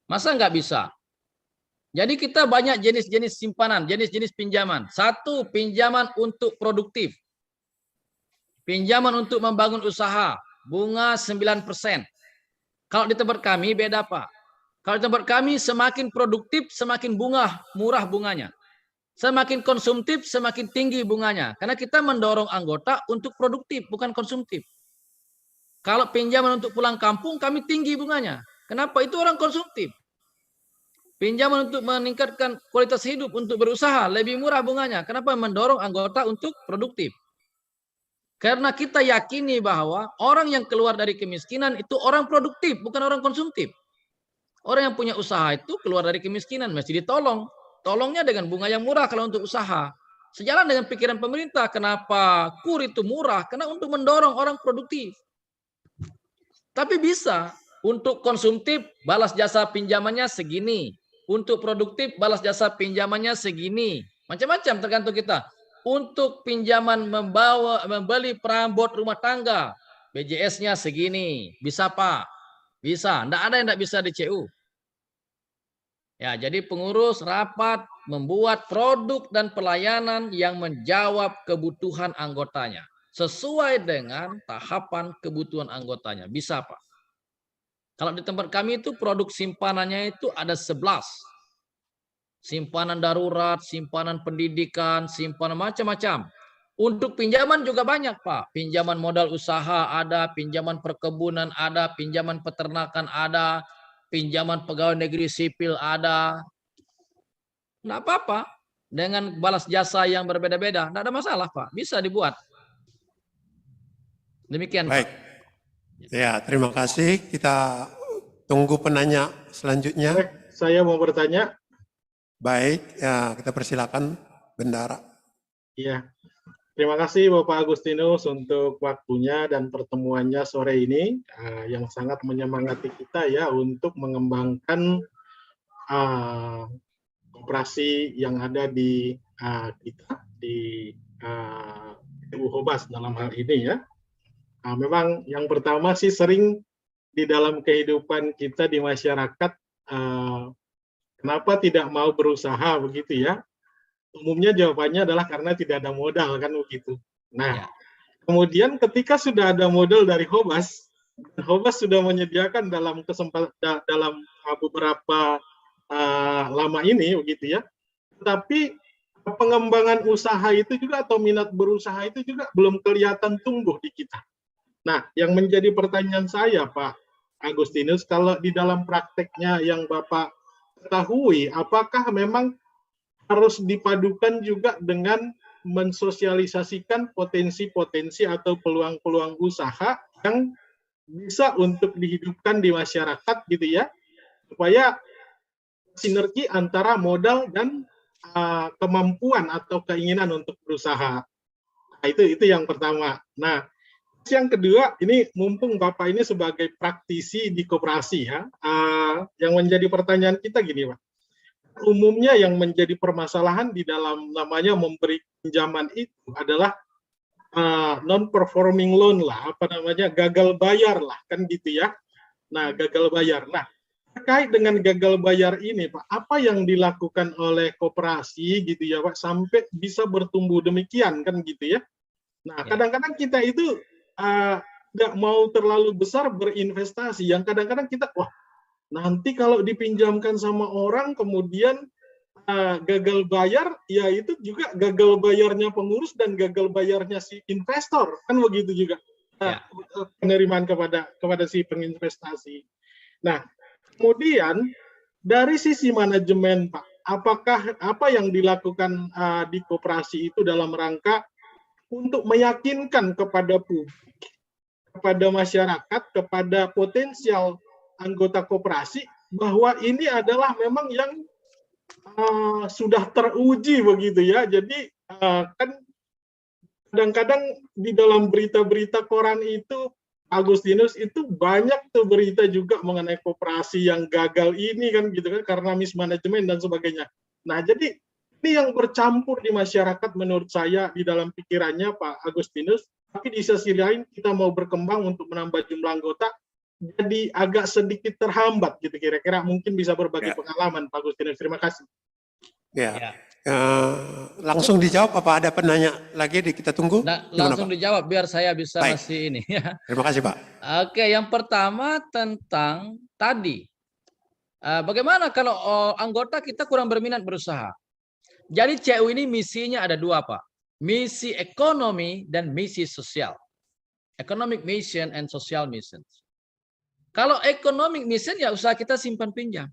Masa nggak bisa? Jadi kita banyak jenis-jenis simpanan, jenis-jenis pinjaman. Satu, pinjaman untuk produktif. Pinjaman untuk membangun usaha, bunga 9%. Kalau di tempat kami beda Pak. Kalau di tempat kami semakin produktif, semakin murah bunganya. Semakin konsumtif, semakin tinggi bunganya. Karena kita mendorong anggota untuk produktif, bukan konsumtif. Kalau pinjaman untuk pulang kampung kami tinggi bunganya. Kenapa? Itu orang konsumtif. Pinjaman untuk meningkatkan kualitas hidup, untuk berusaha, lebih murah bunganya. Kenapa? Mendorong anggota untuk produktif. Karena kita yakini bahwa orang yang keluar dari kemiskinan itu orang produktif, bukan orang konsumtif. Orang yang punya usaha itu keluar dari kemiskinan, mesti ditolong. Tolongnya dengan bunga yang murah kalau untuk usaha. Sejalan dengan pikiran pemerintah, kenapa KUR itu murah? Karena untuk mendorong orang produktif. Tapi bisa, untuk konsumtif balas jasa pinjamannya segini. Untuk produktif balas jasa pinjamannya segini. Macam-macam tergantung kita. Untuk pinjaman membeli perabot rumah tangga, BJS-nya segini. Bisa Pak? Bisa. Tidak ada yang tidak bisa di CU. Ya, jadi pengurus rapat membuat produk dan pelayanan yang menjawab kebutuhan anggotanya. Sesuai dengan tahapan kebutuhan anggotanya. Bisa Pak. Kalau di tempat kami itu produk simpanannya itu ada 11. Simpanan darurat, simpanan pendidikan, simpanan macam-macam. Untuk pinjaman juga banyak Pak. Pinjaman modal usaha ada, pinjaman perkebunan ada, pinjaman peternakan ada, pinjaman pegawai negeri sipil ada. Tidak apa-apa. Dengan balas jasa yang berbeda-beda. Tidak ada masalah Pak. Bisa dibuat. Demikian Baik. Pak. Ya, terima kasih. Kita tunggu penanya selanjutnya. Baik, saya mau bertanya. Baik, ya kita persilakan Bendara. Iya. Terima kasih Bapak Agustinus untuk waktunya dan pertemuannya sore ini yang sangat menyemangati kita ya untuk mengembangkan koperasi yang ada di kita di PU Hobas dalam hal ini ya. Memang yang pertama sih sering di dalam kehidupan kita di masyarakat kenapa tidak mau berusaha begitu ya? Umumnya jawabannya adalah karena tidak ada modal kan begitu. Nah, kemudian ketika sudah ada modal dari Hobas, Hobas sudah menyediakan dalam beberapa lama ini begitu ya. Tapi pengembangan usaha itu juga atau minat berusaha itu juga belum kelihatan tumbuh di kita. Nah, yang menjadi pertanyaan saya Pak Agustinus, kalau di dalam prakteknya yang Bapak ketahui, apakah memang harus dipadukan juga dengan mensosialisasikan potensi-potensi atau peluang-peluang usaha yang bisa untuk dihidupkan di masyarakat gitu ya, supaya sinergi antara modal dan kemampuan atau keinginan untuk berusaha. Nah, itu yang pertama. Nah, yang kedua, ini mumpung Bapak ini sebagai praktisi di koperasi ya, yang menjadi pertanyaan kita gini Pak. Umumnya yang menjadi permasalahan di dalam namanya memberi pinjaman itu adalah non-performing loan lah, gagal bayar lah, kan gitu ya. Nah, gagal bayar. Nah, terkait dengan gagal bayar ini Pak, apa yang dilakukan oleh koperasi gitu ya Pak, sampai bisa bertumbuh demikian kan gitu ya. Nah, kadang-kadang kita itu nggak mau terlalu besar berinvestasi, yang kadang-kadang kita, wah nanti kalau dipinjamkan sama orang kemudian gagal bayar, ya itu juga gagal bayarnya pengurus dan gagal bayarnya si investor, kan begitu juga penerimaan kepada si penginvestasi. Nah, kemudian dari sisi manajemen Pak, apakah apa yang dilakukan di koperasi itu dalam rangka untuk meyakinkan kepada publik, kepada masyarakat, kepada potensial anggota koperasi bahwa ini adalah memang yang sudah teruji begitu ya. Jadi kan kadang-kadang di dalam berita-berita koran itu Agustinus itu banyak tuh berita juga mengenai koperasi yang gagal ini kan gitu kan karena mismanagement dan sebagainya. Nah, jadi ini yang bercampur di masyarakat menurut saya di dalam pikirannya Pak Agustinus, tapi di sisi lain kita mau berkembang untuk menambah jumlah anggota jadi agak sedikit terhambat gitu kira-kira, mungkin bisa berbagi pengalaman Pak Agustinus. Terima kasih. Ya. Langsung dijawab apa ada penanya lagi kita tunggu? Nah, langsung dijawab biar saya bisa masih ini ya. Terima kasih Pak. Oke, yang pertama tentang tadi. Bagaimana kalau anggota kita kurang berminat berusaha? Jadi CU ini misinya ada dua Pak. Misi ekonomi dan misi sosial. Economic mission and social mission. Kalau economic mission ya usaha kita simpan pinjam.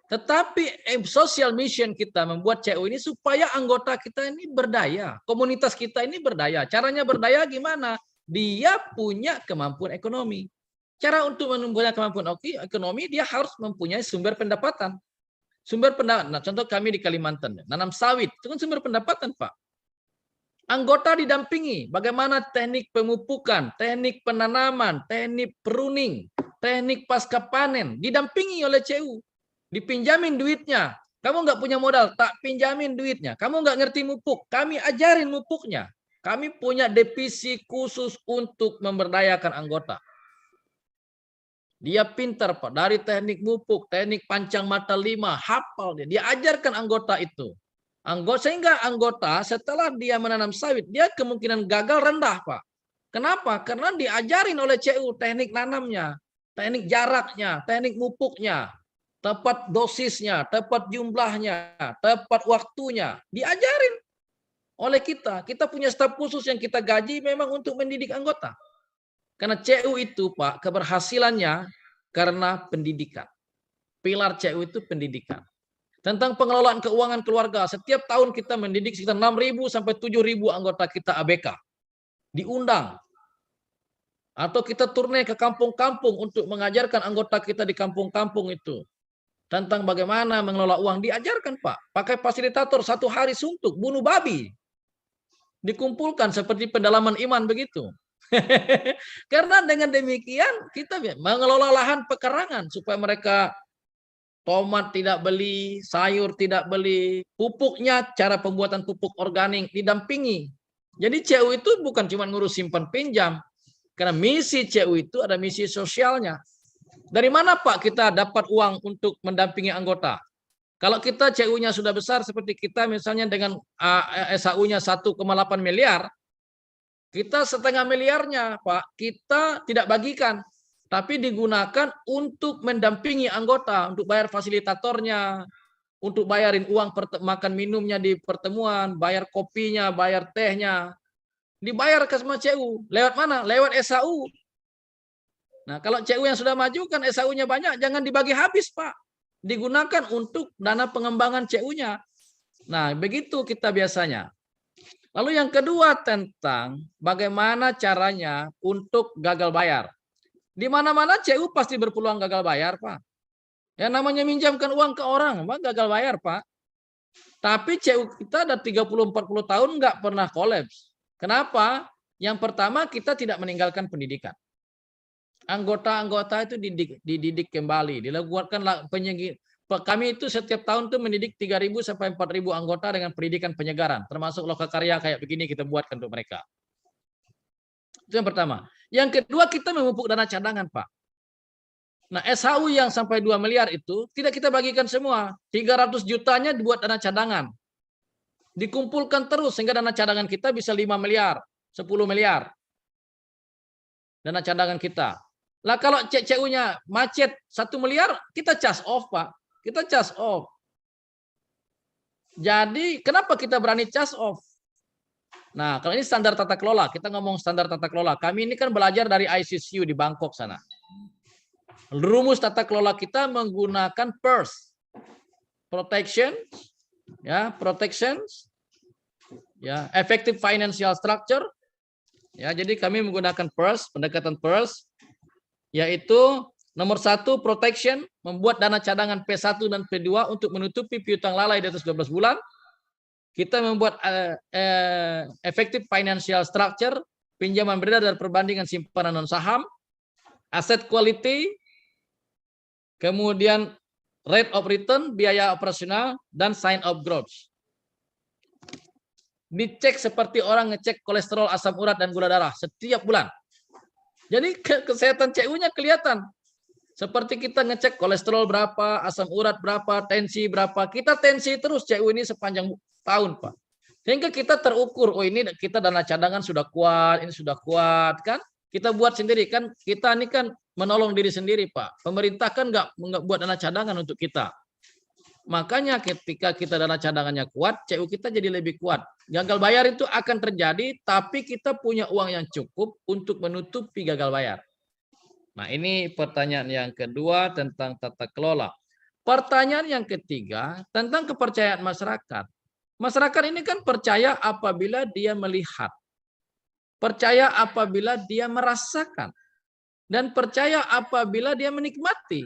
Tetapi social mission kita membuat CU ini supaya anggota kita ini berdaya, komunitas kita ini berdaya. Caranya berdaya gimana? Dia punya kemampuan ekonomi. Cara untuk mempunyai kemampuan ekonomi, dia harus mempunyai sumber pendapatan. Sumber pendapatan. Nah, contoh kami di Kalimantan, nanam sawit, itu kan sumber pendapatan, Pak. Anggota didampingi bagaimana teknik pemupukan, teknik penanaman, teknik pruning, teknik pasca panen, didampingi oleh CU. Dipinjamin duitnya. Kamu nggak punya modal, tak pinjamin duitnya. Kamu nggak ngerti mupuk, kami ajarin mupuknya. Kami punya divisi khusus untuk memberdayakan anggota. Dia pintar, Pak, dari teknik mupuk, teknik pancang mata 5, hafal dia. Dia ajarkan anggota itu. Sehingga anggota setelah dia menanam sawit, dia kemungkinan gagal rendah, Pak. Kenapa? Karena diajarin oleh CU teknik nanamnya, teknik jaraknya, teknik mupuknya, tepat dosisnya, tepat jumlahnya, tepat waktunya. Diajarin oleh kita. Kita punya staf khusus yang kita gaji memang untuk mendidik anggota. Karena CU itu, Pak, keberhasilannya karena pendidikan. Pilar CU itu pendidikan. Tentang pengelolaan keuangan keluarga, setiap tahun kita mendidik sekitar 6.000 sampai 7.000 anggota kita ABK. Diundang. Atau kita turne ke kampung-kampung untuk mengajarkan anggota kita di kampung-kampung itu. Tentang bagaimana mengelola uang. Diajarkan, Pak. Pakai fasilitator 1 hari suntuk, bunuh babi. Dikumpulkan seperti pendalaman iman begitu. Karena dengan demikian kita mengelola lahan pekarangan supaya mereka tomat tidak beli, sayur tidak beli, pupuknya cara pembuatan pupuk organik didampingi. Jadi CU itu bukan cuma ngurus simpan pinjam, karena misi CU itu ada misi sosialnya. Dari mana, Pak, kita dapat uang untuk mendampingi anggota? Kalau kita CU-nya sudah besar seperti kita misalnya dengan SAU-nya 1,8 miliar, kita setengah miliarnya, Pak, kita tidak bagikan. Tapi digunakan untuk mendampingi anggota, untuk bayar fasilitatornya, untuk bayarin uang makan minumnya di pertemuan, bayar kopinya, bayar tehnya. Dibayar ke semua CU. Lewat mana? Lewat SAU. Nah, kalau CU yang sudah maju kan SAU-nya banyak, jangan dibagi habis, Pak. Digunakan untuk dana pengembangan CU-nya. Nah, begitu kita biasanya. Lalu yang kedua tentang bagaimana caranya untuk gagal bayar. Di mana-mana CU pasti berpeluang gagal bayar, Pak. Yang namanya minjamkan uang ke orang, Pak, gagal bayar, Pak. Tapi CU kita ada 30-40 tahun nggak pernah kolaps. Kenapa? Yang pertama, kita tidak meninggalkan pendidikan. Anggota-anggota itu dididik kembali, dilakukan penyegian. Kami itu setiap tahun tuh mendidik 3.000 sampai 4.000 anggota dengan pendidikan penyegaran, termasuk lokakarya kayak begini kita buatkan untuk mereka. Itu yang pertama. Yang kedua, kita memupuk dana cadangan, Pak. Nah, SHU yang sampai 2 miliar itu tidak kita bagikan semua. 300 jutanya dibuat dana cadangan. Dikumpulkan terus sehingga dana cadangan kita bisa 5 miliar, 10 miliar. Dana cadangan kita. Lah kalau CCU-nya macet 1 miliar, kita charge off, Pak. Kita charge off. Jadi, kenapa kita berani charge off? Nah, kalau ini standar tata kelola, kita ngomong standar tata kelola. Kami ini kan belajar dari ICCU di Bangkok sana. Rumus tata kelola kita menggunakan PERS. Protection, ya, protections, ya, effective financial structure. Ya, jadi kami menggunakan PERS, pendekatan PERS, yaitu nomor 1 protection, membuat dana cadangan P1 dan P2 untuk menutupi piutang lalai di atas 12 bulan. Kita membuat effective financial structure, pinjaman beredar dan perbandingan simpanan non saham, asset quality, kemudian rate of return, biaya operasional, dan sign of growth. Dicek seperti orang ngecek kolesterol, asam urat, dan gula darah setiap bulan. Jadi kesehatan CU-nya kelihatan. Seperti kita ngecek kolesterol berapa, asam urat berapa, tensi berapa. Kita tensi terus CU ini sepanjang tahun, Pak. Sehingga kita terukur, oh ini kita dana cadangan sudah kuat, ini sudah kuat, kan? Kita buat sendiri, kan? Kita ini kan menolong diri sendiri, Pak. Pemerintah kan nggak buat dana cadangan untuk kita. Makanya ketika kita dana cadangannya kuat, CU kita jadi lebih kuat. Gagal bayar itu akan terjadi, tapi kita punya uang yang cukup untuk menutupi gagal bayar. Nah, ini pertanyaan yang kedua tentang tata kelola. Pertanyaan yang ketiga tentang kepercayaan masyarakat. Masyarakat ini kan percaya apabila dia melihat, percaya apabila dia merasakan, dan percaya apabila dia menikmati.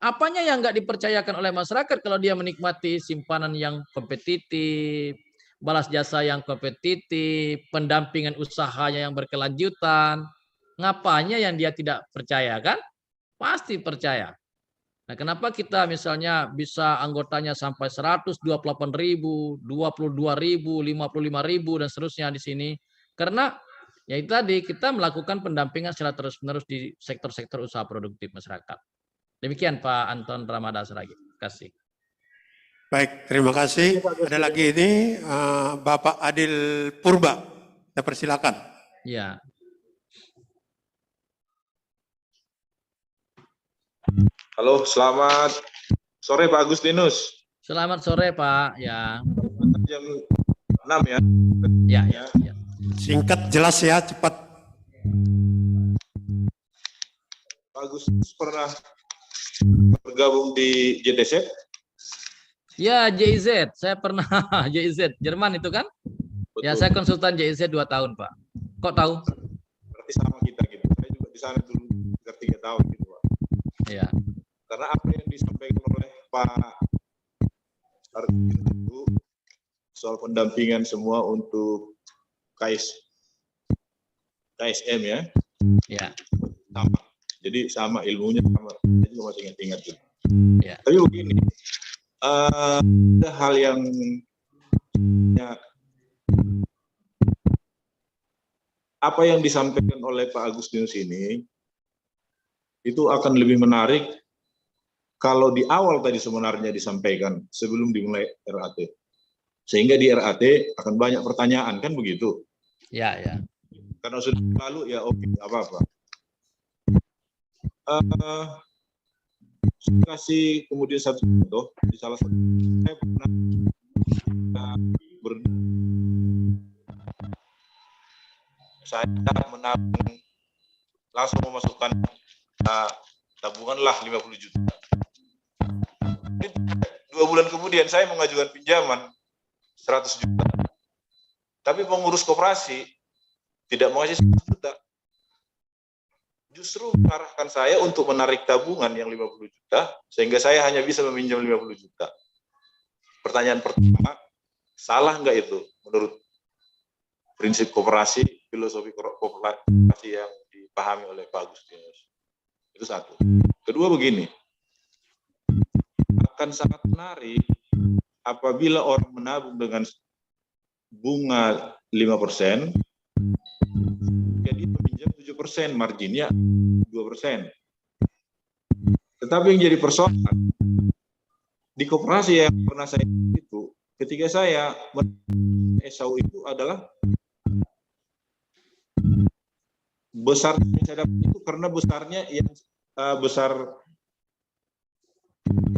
Apanya yang nggak dipercayakan oleh masyarakat kalau dia menikmati simpanan yang kompetitif, balas jasa yang kompetitif, pendampingan usahanya yang berkelanjutan. Ngapanya yang dia tidak percaya kan? Pasti percaya. Nah, kenapa kita misalnya bisa anggotanya sampai 128.000, 22.000, 55.000 dan seterusnya di sini? Karena ya itu tadi kita melakukan pendampingan secara terus-menerus di sektor-sektor usaha produktif masyarakat. Demikian Pak Anton Ramadhan Saragih. Terima kasih. Baik, terima kasih. Ada lagi ini Bapak Adil Purba. Saya persilakan. Ya. Halo, selamat sore Pak Agustinus. Selamat sore Pak. Ya. Jam 6 ya. Ya. Singkat, jelas ya, cepat. Pak Agustinus pernah bergabung di JTZ? Ya, JZ. Saya pernah JZ. Jerman itu kan? Betul. Ya, saya konsultan JZ 2 tahun, Pak. Kok tahu? Berarti sama kita gitu. Saya juga di sana dulu sekitar 3 tahun gitu, Pak. Ya. Karena apa yang disampaikan oleh Pak Arvin itu soal pendampingan semua untuk KSM ya. Ya. Sama. Jadi sama ilmunya sama. Saya juga masih ingat gitu. Ya. Tapi begini, ada hal yang apa yang disampaikan oleh Pak Agustinus ini itu akan lebih menarik kalau di awal tadi sebenarnya disampaikan sebelum dimulai RAT. Sehingga di RAT akan banyak pertanyaan, kan begitu? Ya. Karena sudah lalu ya oke, nggak apa-apa. Saya kasih kemudian satu contoh di salah satu saya pernah saya menabung langsung memasukkan tabungan lah 50 juta. 2 bulan kemudian saya mengajukan pinjaman 100 juta. Tapi pengurus koperasi tidak mau kasih 100 juta. Justru mengarahkan saya untuk menarik tabungan yang 50 juta, sehingga saya hanya bisa meminjam 50 juta. Pertanyaan pertama, salah nggak itu menurut prinsip koperasi, filosofi koperasi yang dipahami oleh Pak Agustinus? Itu satu. Kedua begini, akan sangat menarik apabila orang menabung dengan bunga 5%, jadi meminjam 7%, marginnya 2%. Tetapi yang jadi persoalan di koperasi yang pernah saya itu, ketika saya SAU itu adalah besar yang saya dapat itu karena besarnya yang besar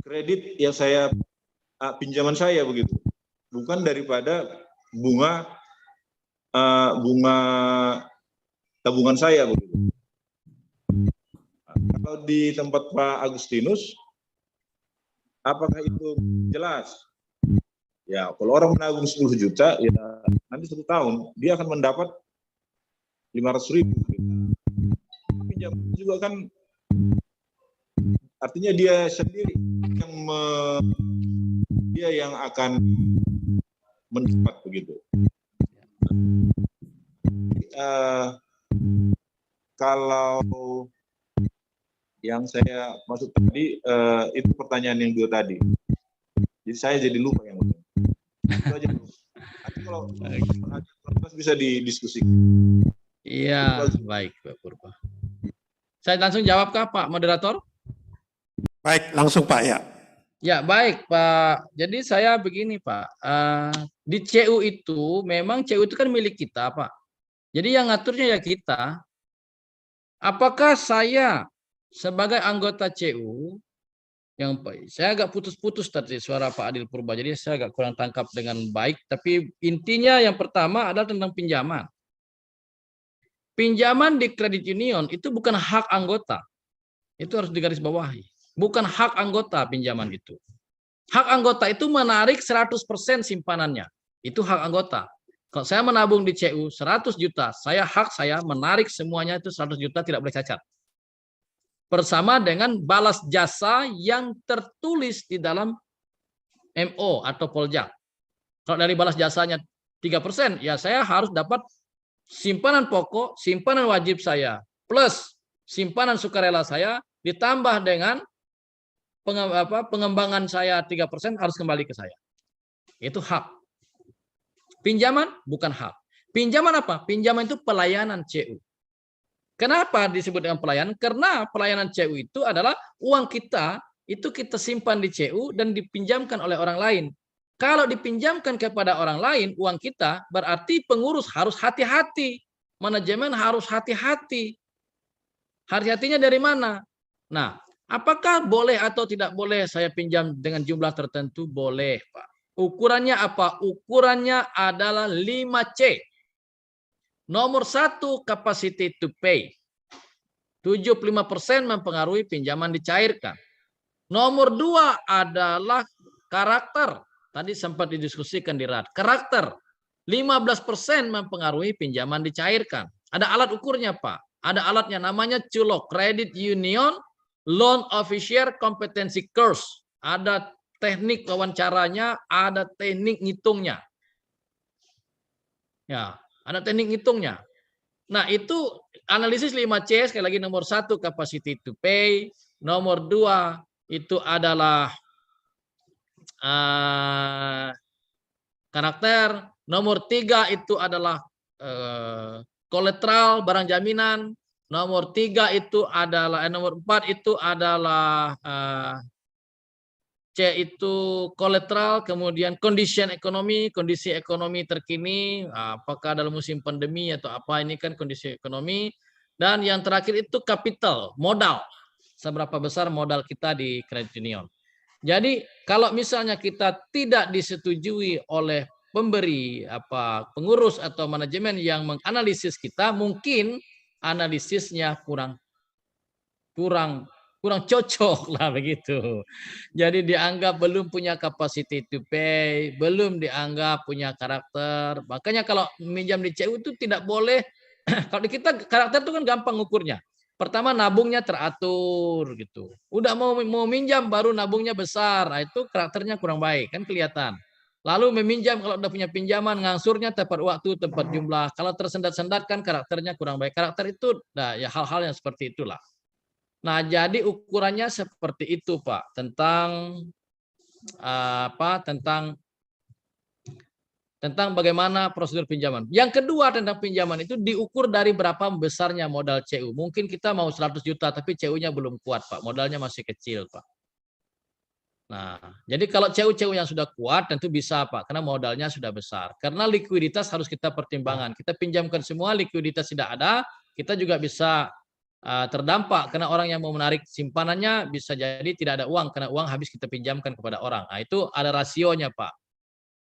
kredit yang saya pinjaman saya begitu, bukan daripada bunga tabungan saya begitu. Kalau di tempat Pak Agustinus, apakah itu jelas? Ya, kalau orang menabung 10 juta, ya nanti 1 tahun dia akan mendapat 500.000. Pinjaman juga kan, artinya dia sendiri yang akan mendapat begitu. Kalau yang saya maksud tadi itu pertanyaan yang 2 tadi. Jadi saya jadi lupa yang itu aja. Nanti kalau bisa didiskusikan. Iya, baik Pak Purba. Saya langsung jawab kah Pak Moderator? Baik, langsung Pak ya. Ya, baik Pak. Jadi saya begini Pak, di CU itu memang CU itu kan milik kita Pak. Jadi yang ngaturnya ya kita. Apakah saya sebagai anggota CU Saya agak putus-putus tadi suara Pak Adil Purba, jadi saya agak kurang tangkap dengan baik. Tapi intinya yang pertama adalah tentang pinjaman. Pinjaman di kredit union itu bukan hak anggota. Itu harus digarisbawahi. Bukan hak anggota pinjaman itu. Hak anggota itu menarik 100% simpanannya. Itu hak anggota. Kalau saya menabung di CU 100 juta, hak saya menarik semuanya itu 100 juta tidak boleh cacat. Bersama dengan balas jasa yang tertulis di dalam MO atau Polja. Kalau dari balas jasanya 3%, ya saya harus dapat simpanan pokok, simpanan wajib saya, plus simpanan sukarela saya, ditambah dengan pengembangan saya 3% harus kembali ke saya. Itu hak. Pinjaman bukan hak. Pinjaman apa? Pinjaman itu pelayanan CU. Kenapa disebut dengan pelayanan? Karena pelayanan CU itu adalah uang kita, itu kita simpan di CU dan dipinjamkan oleh orang lain. Kalau dipinjamkan kepada orang lain, uang kita, berarti pengurus harus hati-hati. Manajemen harus hati-hati. Hati-hatinya dari mana? Nah, apakah boleh atau tidak boleh saya pinjam dengan jumlah tertentu? Boleh, Pak. Ukurannya apa? Ukurannya adalah 5C. Nomor 1, capacity to pay. 75% mempengaruhi pinjaman dicairkan. Nomor 2 adalah karakter. Tadi sempat didiskusikan di RAD. Karakter. 15% mempengaruhi pinjaman dicairkan. Ada alat ukurnya, Pak. Ada alatnya namanya CULOC, Credit Union Loan Officer Competency Course. Ada teknik wawancaranya, ada teknik ngitungnya. Ya, ada teknik ngitungnya. Nah, itu analisis 5C, sekali lagi nomor 1 capacity to pay, nomor 2 itu adalah karakter, nomor 3 itu adalah kolateral barang jaminan, nomor 3 itu adalah nomor 4 itu adalah C itu kolateral, kemudian kondisi ekonomi terkini, apakah dalam musim pandemi atau apa, ini kan kondisi ekonomi. Dan yang terakhir itu capital, modal. Seberapa besar modal kita di credit union. Jadi kalau misalnya kita tidak disetujui oleh pemberi, pengurus atau manajemen yang menganalisis kita, mungkin analisisnya kurang cocok lah begitu. Jadi dianggap belum punya capacity to pay, belum dianggap punya karakter. Makanya kalau minjam di CU itu tidak boleh. Kalau di kita karakter itu kan gampang ukurnya. Pertama nabungnya teratur gitu. Udah mau minjam baru nabungnya besar. Nah, itu karakternya kurang baik kan kelihatan. Lalu meminjam kalau udah punya pinjaman ngangsurnya tepat waktu, tepat jumlah. Kalau tersendat-sendat kan karakternya kurang baik. Karakter itu ya hal-hal yang seperti itulah. Nah, jadi ukurannya seperti itu, Pak, tentang bagaimana prosedur pinjaman. Yang kedua tentang pinjaman itu diukur dari berapa besarnya modal CU. Mungkin kita mau 100 juta tapi CU-nya belum kuat, Pak. Modalnya masih kecil, Pak. Nah, jadi kalau CU yang sudah kuat tentu bisa, Pak, karena modalnya sudah besar. Karena likuiditas harus kita pertimbangkan. Kita pinjamkan semua, likuiditas tidak ada, kita juga bisa terdampak karena orang yang mau menarik simpanannya bisa jadi tidak ada uang karena uang habis kita pinjamkan kepada orang. Nah, itu ada rasionya, Pak.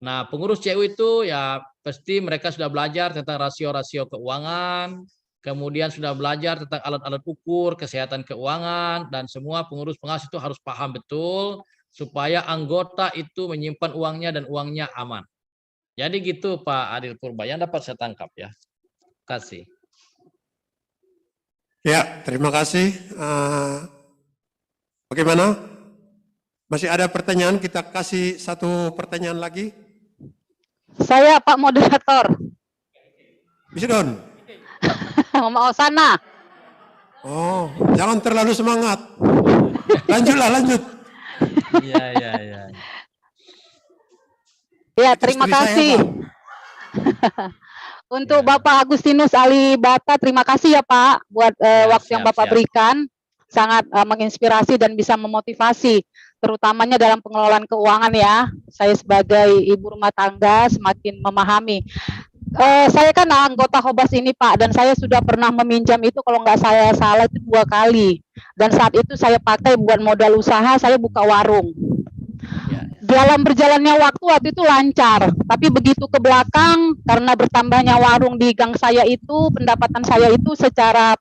Nah, pengurus CU itu ya pasti mereka sudah belajar tentang rasio-rasio keuangan, kemudian sudah belajar tentang alat-alat ukur kesehatan keuangan, dan semua pengurus pengawas itu harus paham betul supaya anggota itu menyimpan uangnya dan uangnya aman. Jadi gitu Pak Adil Purba yang dapat saya tangkap ya. Terima kasih. Ya, terima kasih. Bagaimana? Masih ada pertanyaan? Kita kasih satu pertanyaan lagi. Saya Pak Moderator. Bisa Don? Mau sana. Oh, jangan terlalu semangat. Lanjutlah, lanjut. Iya. Ya, terima kasih. Untuk Bapak Agustinus Alibata, terima kasih ya Pak buat waktu yang Bapak berikan. Sangat menginspirasi dan bisa memotivasi, terutamanya dalam pengelolaan keuangan ya. Saya sebagai ibu rumah tangga semakin memahami. Saya kan anggota Hobas ini Pak, dan saya sudah pernah meminjam itu kalau nggak saya salah itu 2 kali. Dan saat itu saya pakai buat modal usaha, saya buka warung. Dalam berjalannya waktu itu lancar, tapi begitu ke belakang karena bertambahnya warung di gang saya itu, pendapatan saya itu secara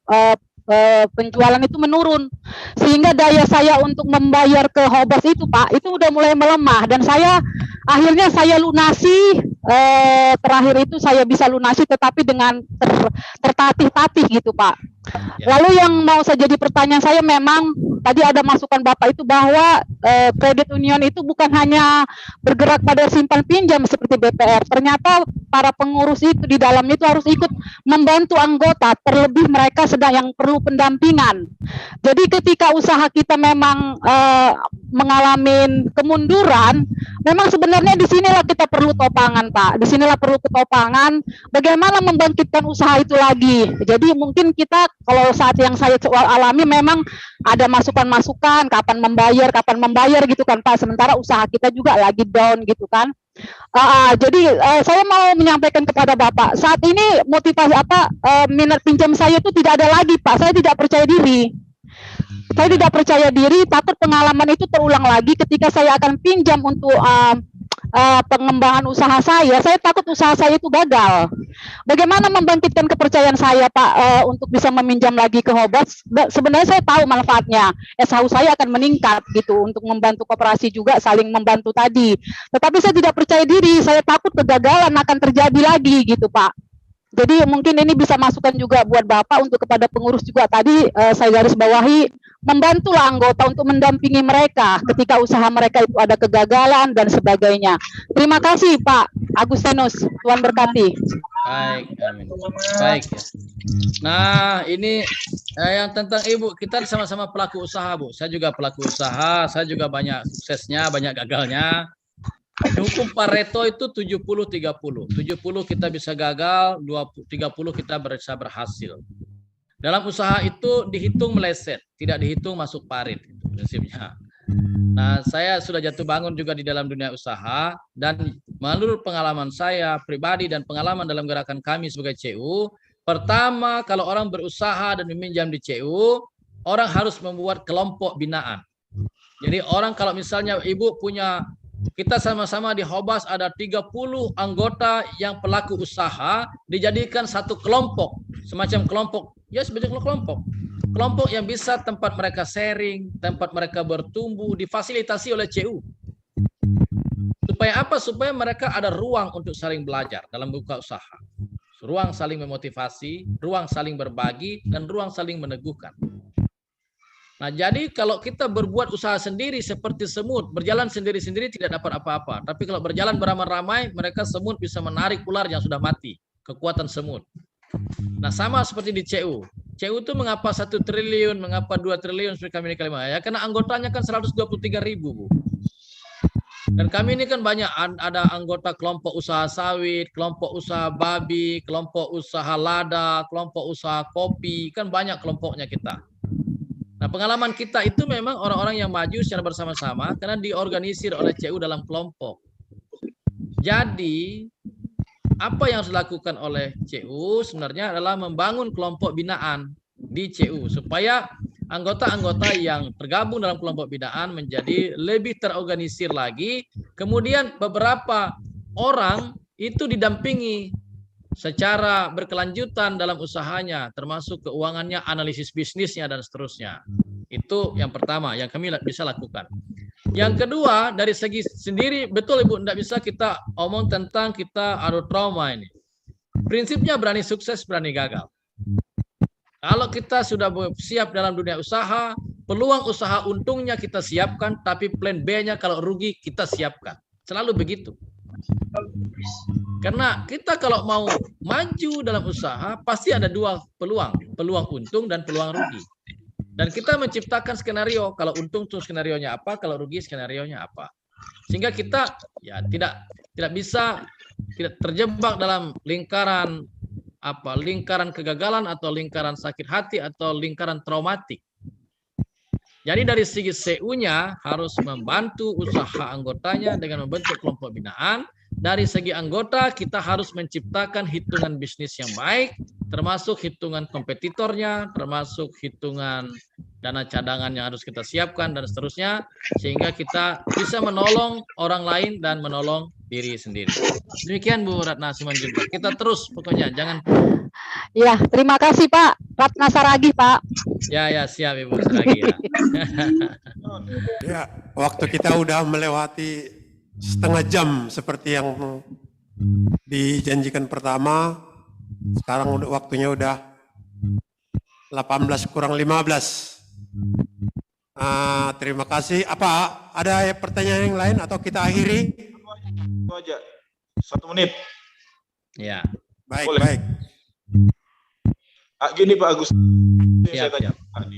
penjualan itu menurun, sehingga daya saya untuk membayar ke Hobas itu Pak, itu udah mulai melemah, dan akhirnya saya lunasi, terakhir itu saya bisa lunasi tetapi dengan tertatih-tatih gitu Pak. Lalu yang mau saya jadi pertanyaan saya, memang tadi ada masukan Bapak itu bahwa kredit union itu bukan hanya bergerak pada simpan pinjam seperti BPR. Ternyata para pengurus itu di dalamnya itu harus ikut membantu anggota, terlebih mereka sedang yang perlu pendampingan. Jadi ketika usaha kita memang mengalami kemunduran, memang sebenarnya di sinilah kita perlu topangan Pak. Di sinilah perlu ketopangan bagaimana membangkitkan usaha itu lagi. Jadi mungkin kita kalau saat yang saya alami memang ada masukan-masukan kapan membayar gitu kan Pak. Sementara usaha kita juga lagi down gitu kan. Jadi saya mau menyampaikan kepada Bapak, saat ini motivasi minat pinjam saya itu tidak ada lagi Pak. Saya tidak percaya diri. Saya tidak percaya diri, takut pengalaman itu terulang lagi ketika saya akan pinjam untuk pengembangan usaha saya takut usaha saya itu gagal. Bagaimana membangkitkan kepercayaan saya Pak untuk bisa meminjam lagi ke Hobas? Sebenarnya saya tahu manfaatnya, SHU saya akan meningkat gitu untuk membantu koperasi juga saling membantu tadi. Tetapi saya tidak percaya diri, saya takut kegagalan akan terjadi lagi gitu Pak. Jadi mungkin ini bisa masukan juga buat Bapak untuk kepada pengurus juga tadi saya garis bawahi, membantulah anggota untuk mendampingi mereka ketika usaha mereka itu ada kegagalan dan sebagainya. Terima kasih Pak Agustinus, Tuhan berkati. Baik, amin. Baik. Nah, ini yang tentang Ibu, kita sama-sama pelaku usaha, Bu. Saya juga pelaku usaha, saya juga banyak suksesnya, banyak gagalnya. Hukum Pareto itu 70-30. 70 kita bisa gagal, 30 kita bisa berhasil. Dalam usaha itu dihitung meleset, tidak dihitung masuk parit, prinsipnya. Nah, saya sudah jatuh bangun juga di dalam dunia usaha, dan menurut pengalaman saya pribadi dan pengalaman dalam gerakan kami sebagai CU, pertama kalau orang berusaha dan meminjam di CU, orang harus membuat kelompok binaan. Jadi orang kalau misalnya Ibu punya, kita sama-sama di Hobas ada 30 anggota yang pelaku usaha, dijadikan satu kelompok, semacam kelompok, ya sebenarnya kelompok. Kelompok yang bisa tempat mereka sharing, tempat mereka bertumbuh, difasilitasi oleh CU. Supaya apa? Supaya mereka ada ruang untuk saling belajar dalam buka usaha. Ruang saling memotivasi, ruang saling berbagi, dan ruang saling meneguhkan. Nah, jadi kalau kita berbuat usaha sendiri seperti semut, berjalan sendiri-sendiri tidak dapat apa-apa. Tapi kalau berjalan beramai-ramai, mereka semut bisa menarik ular yang sudah mati. Kekuatan semut. Nah, sama seperti di CU. CU itu mengapa 1 triliun, mengapa 2 triliun seperti kami ini kelima? Ya, karena anggotanya kan 123.000, Bu. Dan kami ini kan banyak, ada anggota kelompok usaha sawit, kelompok usaha babi, kelompok usaha lada, kelompok usaha kopi, kan banyak kelompoknya kita. Nah, pengalaman kita itu memang orang-orang yang maju secara bersama-sama karena diorganisir oleh CU dalam kelompok. Jadi, apa yang harus dilakukan oleh CU sebenarnya adalah membangun kelompok binaan di CU supaya anggota-anggota yang tergabung dalam kelompok binaan menjadi lebih terorganisir lagi. Kemudian beberapa orang itu didampingi secara berkelanjutan dalam usahanya, termasuk keuangannya, analisis bisnisnya, dan seterusnya. Itu yang pertama yang kami bisa lakukan. Yang kedua, dari segi sendiri, betul Ibu, tidak bisa kita omong tentang kita ada trauma ini. Prinsipnya berani sukses, berani gagal. Kalau kita sudah siap dalam dunia usaha, peluang usaha untungnya kita siapkan, tapi plan B-nya kalau rugi kita siapkan. Selalu begitu. Karena kita kalau mau maju dalam usaha pasti ada dua peluang, peluang untung dan peluang rugi. Dan kita menciptakan skenario, kalau untung tuh skenarionya apa, kalau rugi skenarionya apa. Sehingga kita ya tidak bisa tidak terjebak dalam lingkaran lingkaran kegagalan atau lingkaran sakit hati atau lingkaran traumatik. Jadi dari segi CU-nya harus membantu usaha anggotanya dengan membentuk kelompok binaan. Dari segi anggota kita harus menciptakan hitungan bisnis yang baik, termasuk hitungan kompetitornya, termasuk hitungan dana cadangan yang harus kita siapkan dan seterusnya, sehingga kita bisa menolong orang lain dan menolong diri sendiri. Demikian Bu Ratna Simanjuntak. Kita terus pokoknya, jangan. Ya, terima kasih Pak Ratna Saragih, Pak. Ya siap Ibu Saragih. Ya, waktu kita udah melewati setengah jam seperti yang dijanjikan pertama. Sekarang waktunya udah 18 kurang 15. Terima kasih. Apa ada pertanyaan yang lain atau kita akhiri? Itu aja. 1 menit. Ya. Baik, Boleh. baik. Gini Pak Agus, ini Siap, saya tanya tadi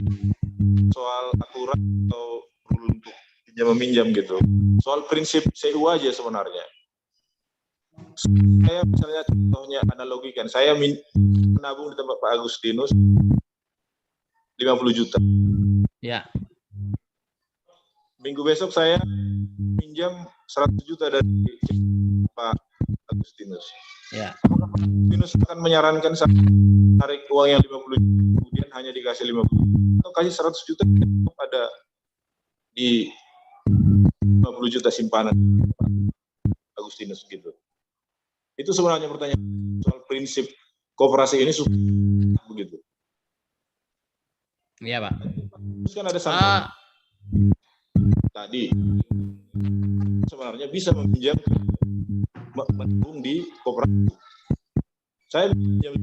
soal aturan atau rule untuk pinjam meminjam gitu. Soal prinsip CU aja sebenarnya. Saya misalnya contohnya analogikan, saya menabung di tempat Pak Agustinus 50 juta. Ya. Minggu besok saya pinjam 100 juta dari Pak Agustinus. Ya. Agustinus akan menyarankan saya tarik uang yang 50 juta, kemudian hanya dikasih 50 juta, atau kasih 100 juta ada di 50 juta simpanan Pak Agustinus gitu. Itu sebenarnya pertanyaan soal prinsip koperasi ini begitu. Iya Pak. Terus kan ada satu tadi sebenarnya bisa meminjam menabung di koperasi. Saya pinjam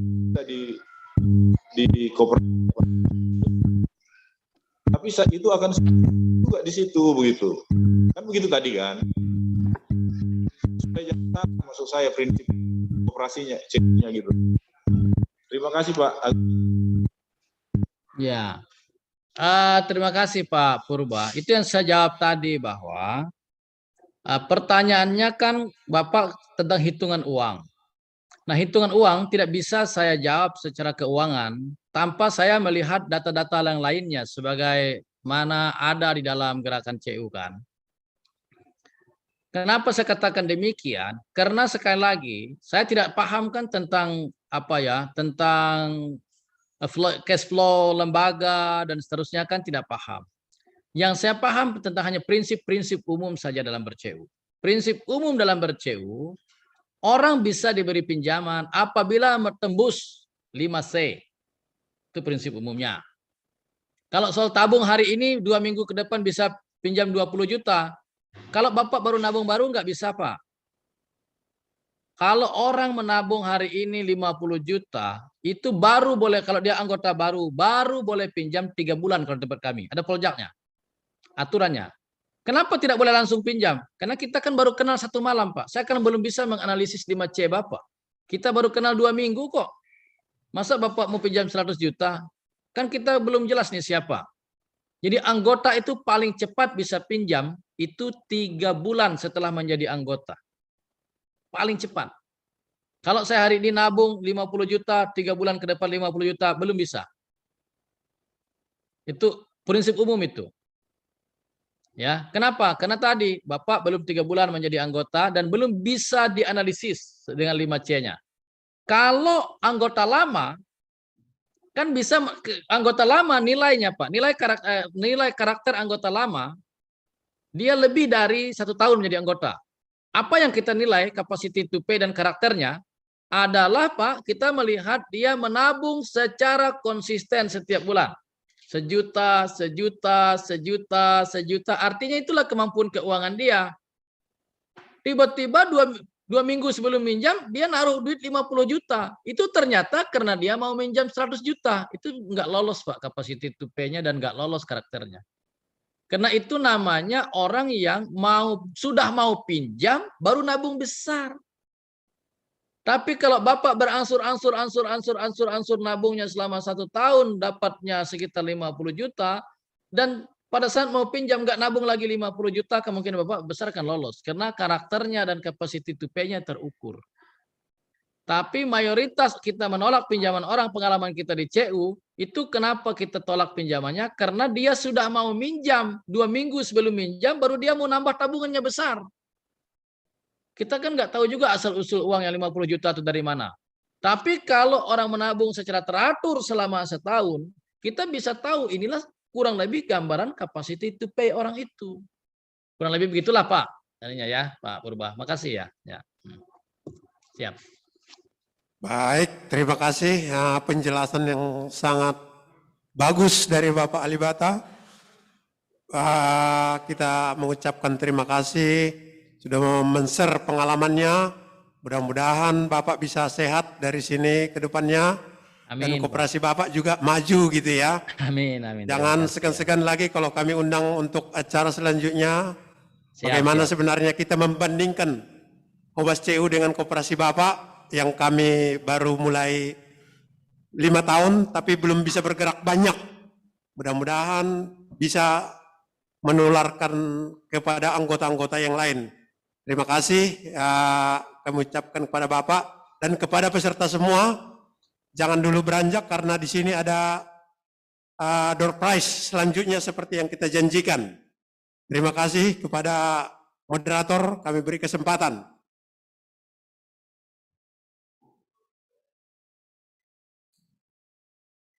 di koperasi, tapi itu akan juga di situ begitu. Kan begitu tadi kan. Supaya jangan masuk saya prinsip koperasinya, ceknya gitu. Terima kasih Pak. Ya. Terima kasih Pak Purba. Itu yang saya jawab tadi bahwa pertanyaannya kan Bapak tentang hitungan uang. Nah, hitungan uang tidak bisa saya jawab secara keuangan tanpa saya melihat data-data yang lainnya sebagai mana ada di dalam gerakan CU kan. Kenapa saya katakan demikian? Karena sekali lagi saya tidak pahamkan tentang tentang cash flow lembaga dan seterusnya kan tidak paham. Yang saya paham tentang hanya prinsip-prinsip umum saja dalam ber-CU. Prinsip umum dalam ber-CU, orang bisa diberi pinjaman apabila tembus 5C. Itu prinsip umumnya. Kalau soal tabung hari ini 2 minggu ke depan bisa pinjam 20 juta. Kalau Bapak baru nabung baru nggak bisa Pak. Kalau orang menabung hari ini 50 juta, itu baru boleh, kalau dia anggota baru boleh pinjam 3 bulan kalau tempat kami. Ada projeknya, aturannya. Kenapa tidak boleh langsung pinjam? Karena kita kan baru kenal 1 malam, Pak. Saya kan belum bisa menganalisis 5C Bapak. Kita baru kenal 2 minggu kok. Masa Bapak mau pinjam 100 juta? Kan kita belum jelas nih siapa. Jadi anggota itu paling cepat bisa pinjam itu 3 bulan setelah menjadi anggota. Paling cepat. Kalau saya hari ini nabung 50 juta, 3 bulan ke depan 50 juta, belum bisa. Itu prinsip umum itu. Ya, kenapa? Karena tadi Bapak belum 3 bulan menjadi anggota dan belum bisa dianalisis dengan 5C-nya. Kalau anggota lama, kan bisa anggota lama nilainya Pak, nilai karakter anggota lama, dia lebih dari 1 tahun menjadi anggota. Apa yang kita nilai capacity to pay dan karakternya adalah Pak, kita melihat dia menabung secara konsisten setiap bulan. 1 juta, 1 juta, 1 juta, 1 juta. Artinya itulah kemampuan keuangan dia. Tiba-tiba 2 minggu sebelum minjam, dia naruh duit 50 juta. Itu ternyata karena dia mau minjam 100 juta. Itu nggak lolos Pak capacity to pay-nya dan nggak lolos karakternya. Karena itu namanya orang yang sudah mau pinjam, baru nabung besar. Tapi kalau Bapak berangsur-angsur nabungnya selama 1 tahun, dapatnya sekitar 50 juta, dan pada saat mau pinjam nggak nabung lagi 50 juta, kemungkinan Bapak besar akan lolos. Karena karakternya dan capacity to pay-nya terukur. Tapi mayoritas kita menolak pinjaman orang, pengalaman kita di CU, itu kenapa kita tolak pinjamannya? Karena dia sudah mau minjam, 2 minggu sebelum minjam, baru dia mau nambah tabungannya besar. Kita kan nggak tahu juga asal-usul uang yang 50 juta itu dari mana. Tapi kalau orang menabung secara teratur selama 1 tahun, kita bisa tahu inilah kurang lebih gambaran capacity to pay orang itu. Kurang lebih begitulah Pak. Tadinya ya Pak Purba. Makasih ya. Ya. Siap. Baik, terima kasih penjelasan yang sangat bagus dari Bapak Alibata. Kita mengucapkan terima kasih sudah men-share pengalamannya. Mudah-mudahan Bapak bisa sehat dari sini ke depannya. Dan Amin. koperasi Bapak juga maju gitu ya. Amin, amin. Jangan segan-segan lagi kalau kami undang untuk acara selanjutnya. Siap, Bagaimana siap. sebenarnya kita membandingkan Hobas CU dengan koperasi Bapak yang kami baru mulai 5 tahun tapi belum bisa bergerak banyak. Mudah-mudahan bisa menularkan kepada anggota-anggota yang lain. Terima kasih kami ucapkan kepada Bapak dan kepada peserta semua. Jangan dulu beranjak karena di sini ada door prize selanjutnya seperti yang kita janjikan. Terima kasih kepada moderator, kami beri kesempatan.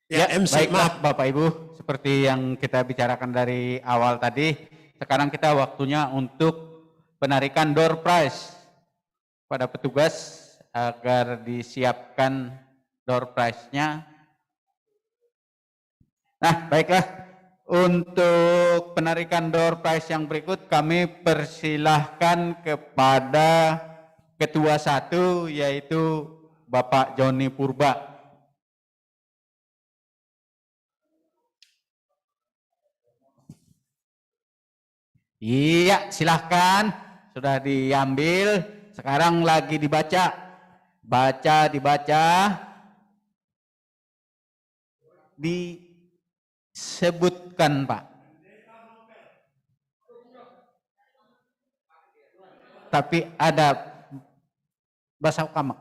Ya, MC, baiklah Bapak Ibu, seperti yang kita bicarakan dari awal tadi, sekarang kita waktunya untuk penarikan door prize pada petugas agar disiapkan door prize-nya. Nah, baiklah. Untuk penarikan door prize yang berikut, kami persilahkan kepada Ketua 1, yaitu Bapak Joni Purba. Iya, silahkan. Sudah diambil. Sekarang lagi dibaca. Dibaca. Disebutkan, Pak. Tapi ada bahasa Ukama.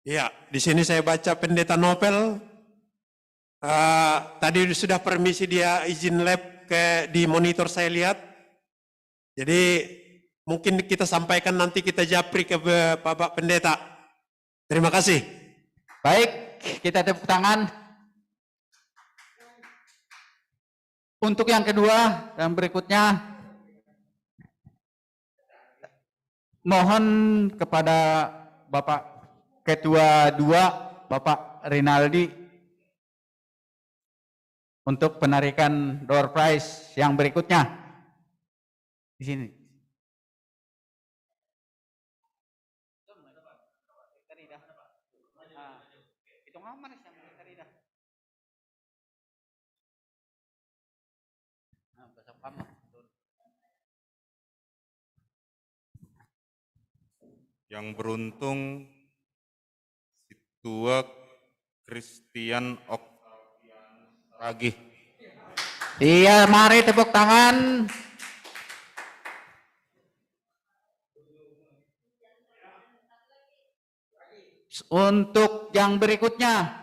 Iya, di sini saya baca Pendeta Nopel. Tadi sudah permisi dia izin lab di monitor saya lihat. Jadi mungkin kita sampaikan nanti kita japri ke Bapak Pendeta. Terima kasih. Baik, kita tepuk tangan. Untuk yang kedua dan berikutnya, mohon kepada Bapak Ketua 2, Bapak Rinaldi, untuk penarikan door prize yang berikutnya. Di sini. Yang beruntung Situa Christian Octavian Ragih. Iya, mari tepuk tangan. Untuk yang berikutnya,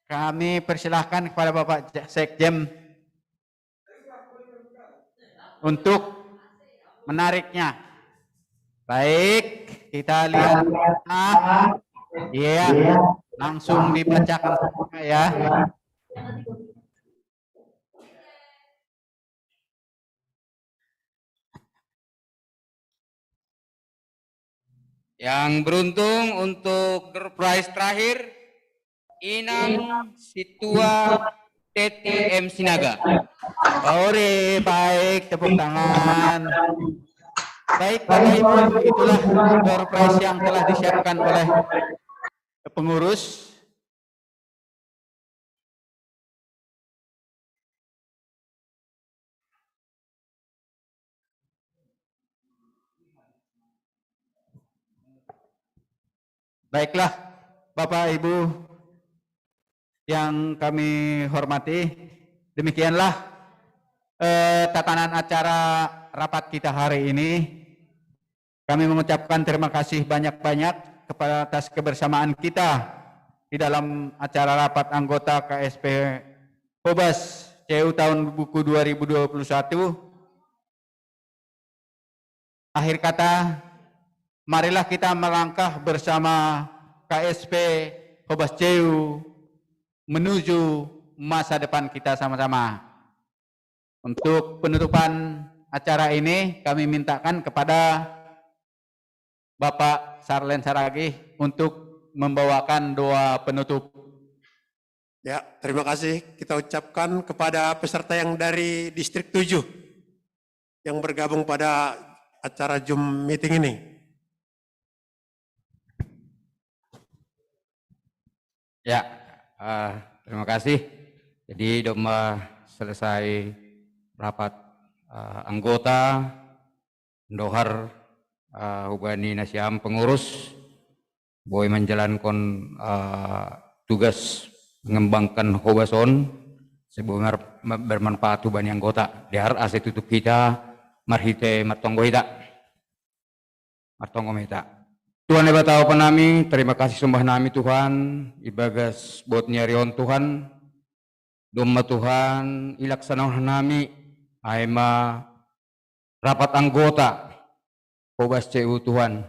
kami persilahkan kepada Bapak Sekjem untuk menariknya. Baik, kita lihat. Iya, langsung dibacakan ya. Yang beruntung untuk door prize terakhir, Inang Situa TTM Sinaga. Oke, baik, tepuk tangan. Baik, Bapak Ibu, itulah door prize yang telah disiapkan oleh pengurus. Baiklah, Bapak Ibu yang kami hormati, demikianlah tatanan acara rapat kita hari ini. Kami mengucapkan terima kasih banyak-banyak kepada atas kebersamaan kita di dalam acara rapat anggota KSP Hobas CU tahun buku 2021. Akhir kata, marilah kita melangkah bersama KSP Hobas CU menuju masa depan kita sama-sama. Untuk penutupan acara ini kami mintakan kepada Bapak Sarlen Saragih untuk membawakan doa penutup. Ya, terima kasih kita ucapkan kepada peserta yang dari Distrik 7 yang bergabung pada acara Zoom meeting ini. Ya, terima kasih. Jadi domba selesai rapat anggota, dohar hubani nasiam pengurus, boy menjalankan tugas mengembangkan Hobason sebuah bermanfaat hubani anggota. Dihar ase tutup kita marhite martonggo hita. Martonggo hita. Tuhan hebat tahu panami, terima kasih sembah nami Tuhan, ibagas buat nyarion Tuhan, domba Tuhan, ilaksanawan nami, aima rapat anggota, Hobas CU Tuhan.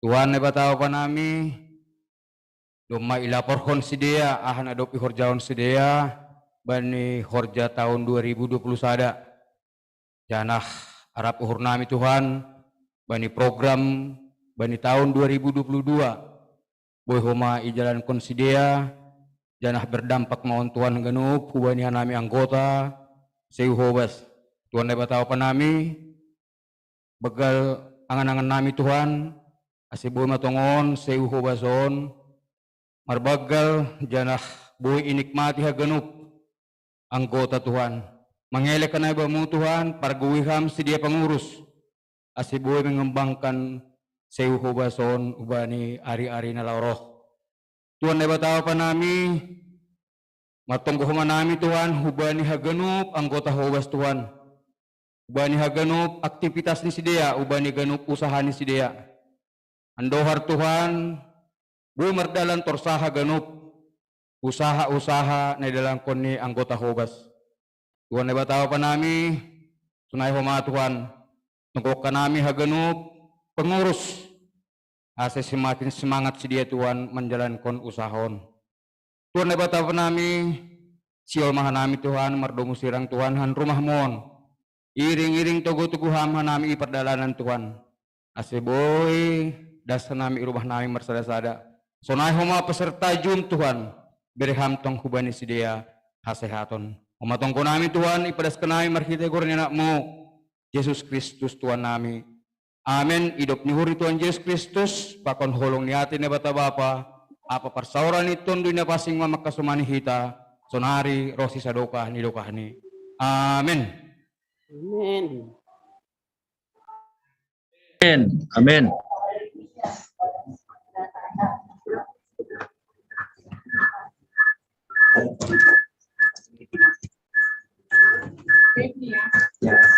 Tuhan hebat tahu panami, domba ilaporkon si dia, ahan adopi horjaon si dia, bani horja tahun 2020 sada. Janah Arab uhur nami Tuhan, bani program bani tahun 2022 boy homa ijalan konsidea janah berdampak maun Tuhan genup hubani nami anggota seu hobas Tuhan dapat tahu panami begal angan-angan nami Tuhan ase boy matongon seu hobason marbagal janah boy inikmati ha genup anggota Tuhan mengelek kanay bamu Tuhan parguwiham si dia pengurus ase boy mengembangkan seu hobason ubani ari-ari na laoroh. Tuhan dapat tahu panami matunggu nami Tuhan hubani haganup anggota hobas Tuhan. Ubani haganup aktivitas ni si dia, ubani ganup usaha ni si dia. Andohar Tuhan bu merdalan torsaha ganup usaha-usaha na dalam koni anggota hobas. Tuhan dapat tahu panami sunay homa Tuhan. Tunggu kanami haganup pengurus ase semakin semangat si dia Tuhan menjalankan usahon. Tuhan dapat apa nami siol mahanami Tuhan mardomu sirang Tuhan han rumah mon. Iring-iring tugu-tugu ham hanami perdalanan Tuhan. Ase boy dasa nami rumah nami marsada-sada. Sonai homa peserta jum Tuhan berham tong hubani si dia hasehaton. Umatong ko nami Tuhan ipadas kenami marhite gornya nakmu Yesus Kristus Tuhan nami. Amin. Hidup ni huri Tuhan Yesus Kristus, pakon holong ni atin na bata bapa, apa parsauran ni tondo na pasing mamakasumani hita, sonari rosi sadoka ni doka ni. Amin. Amin. Amin. Ya.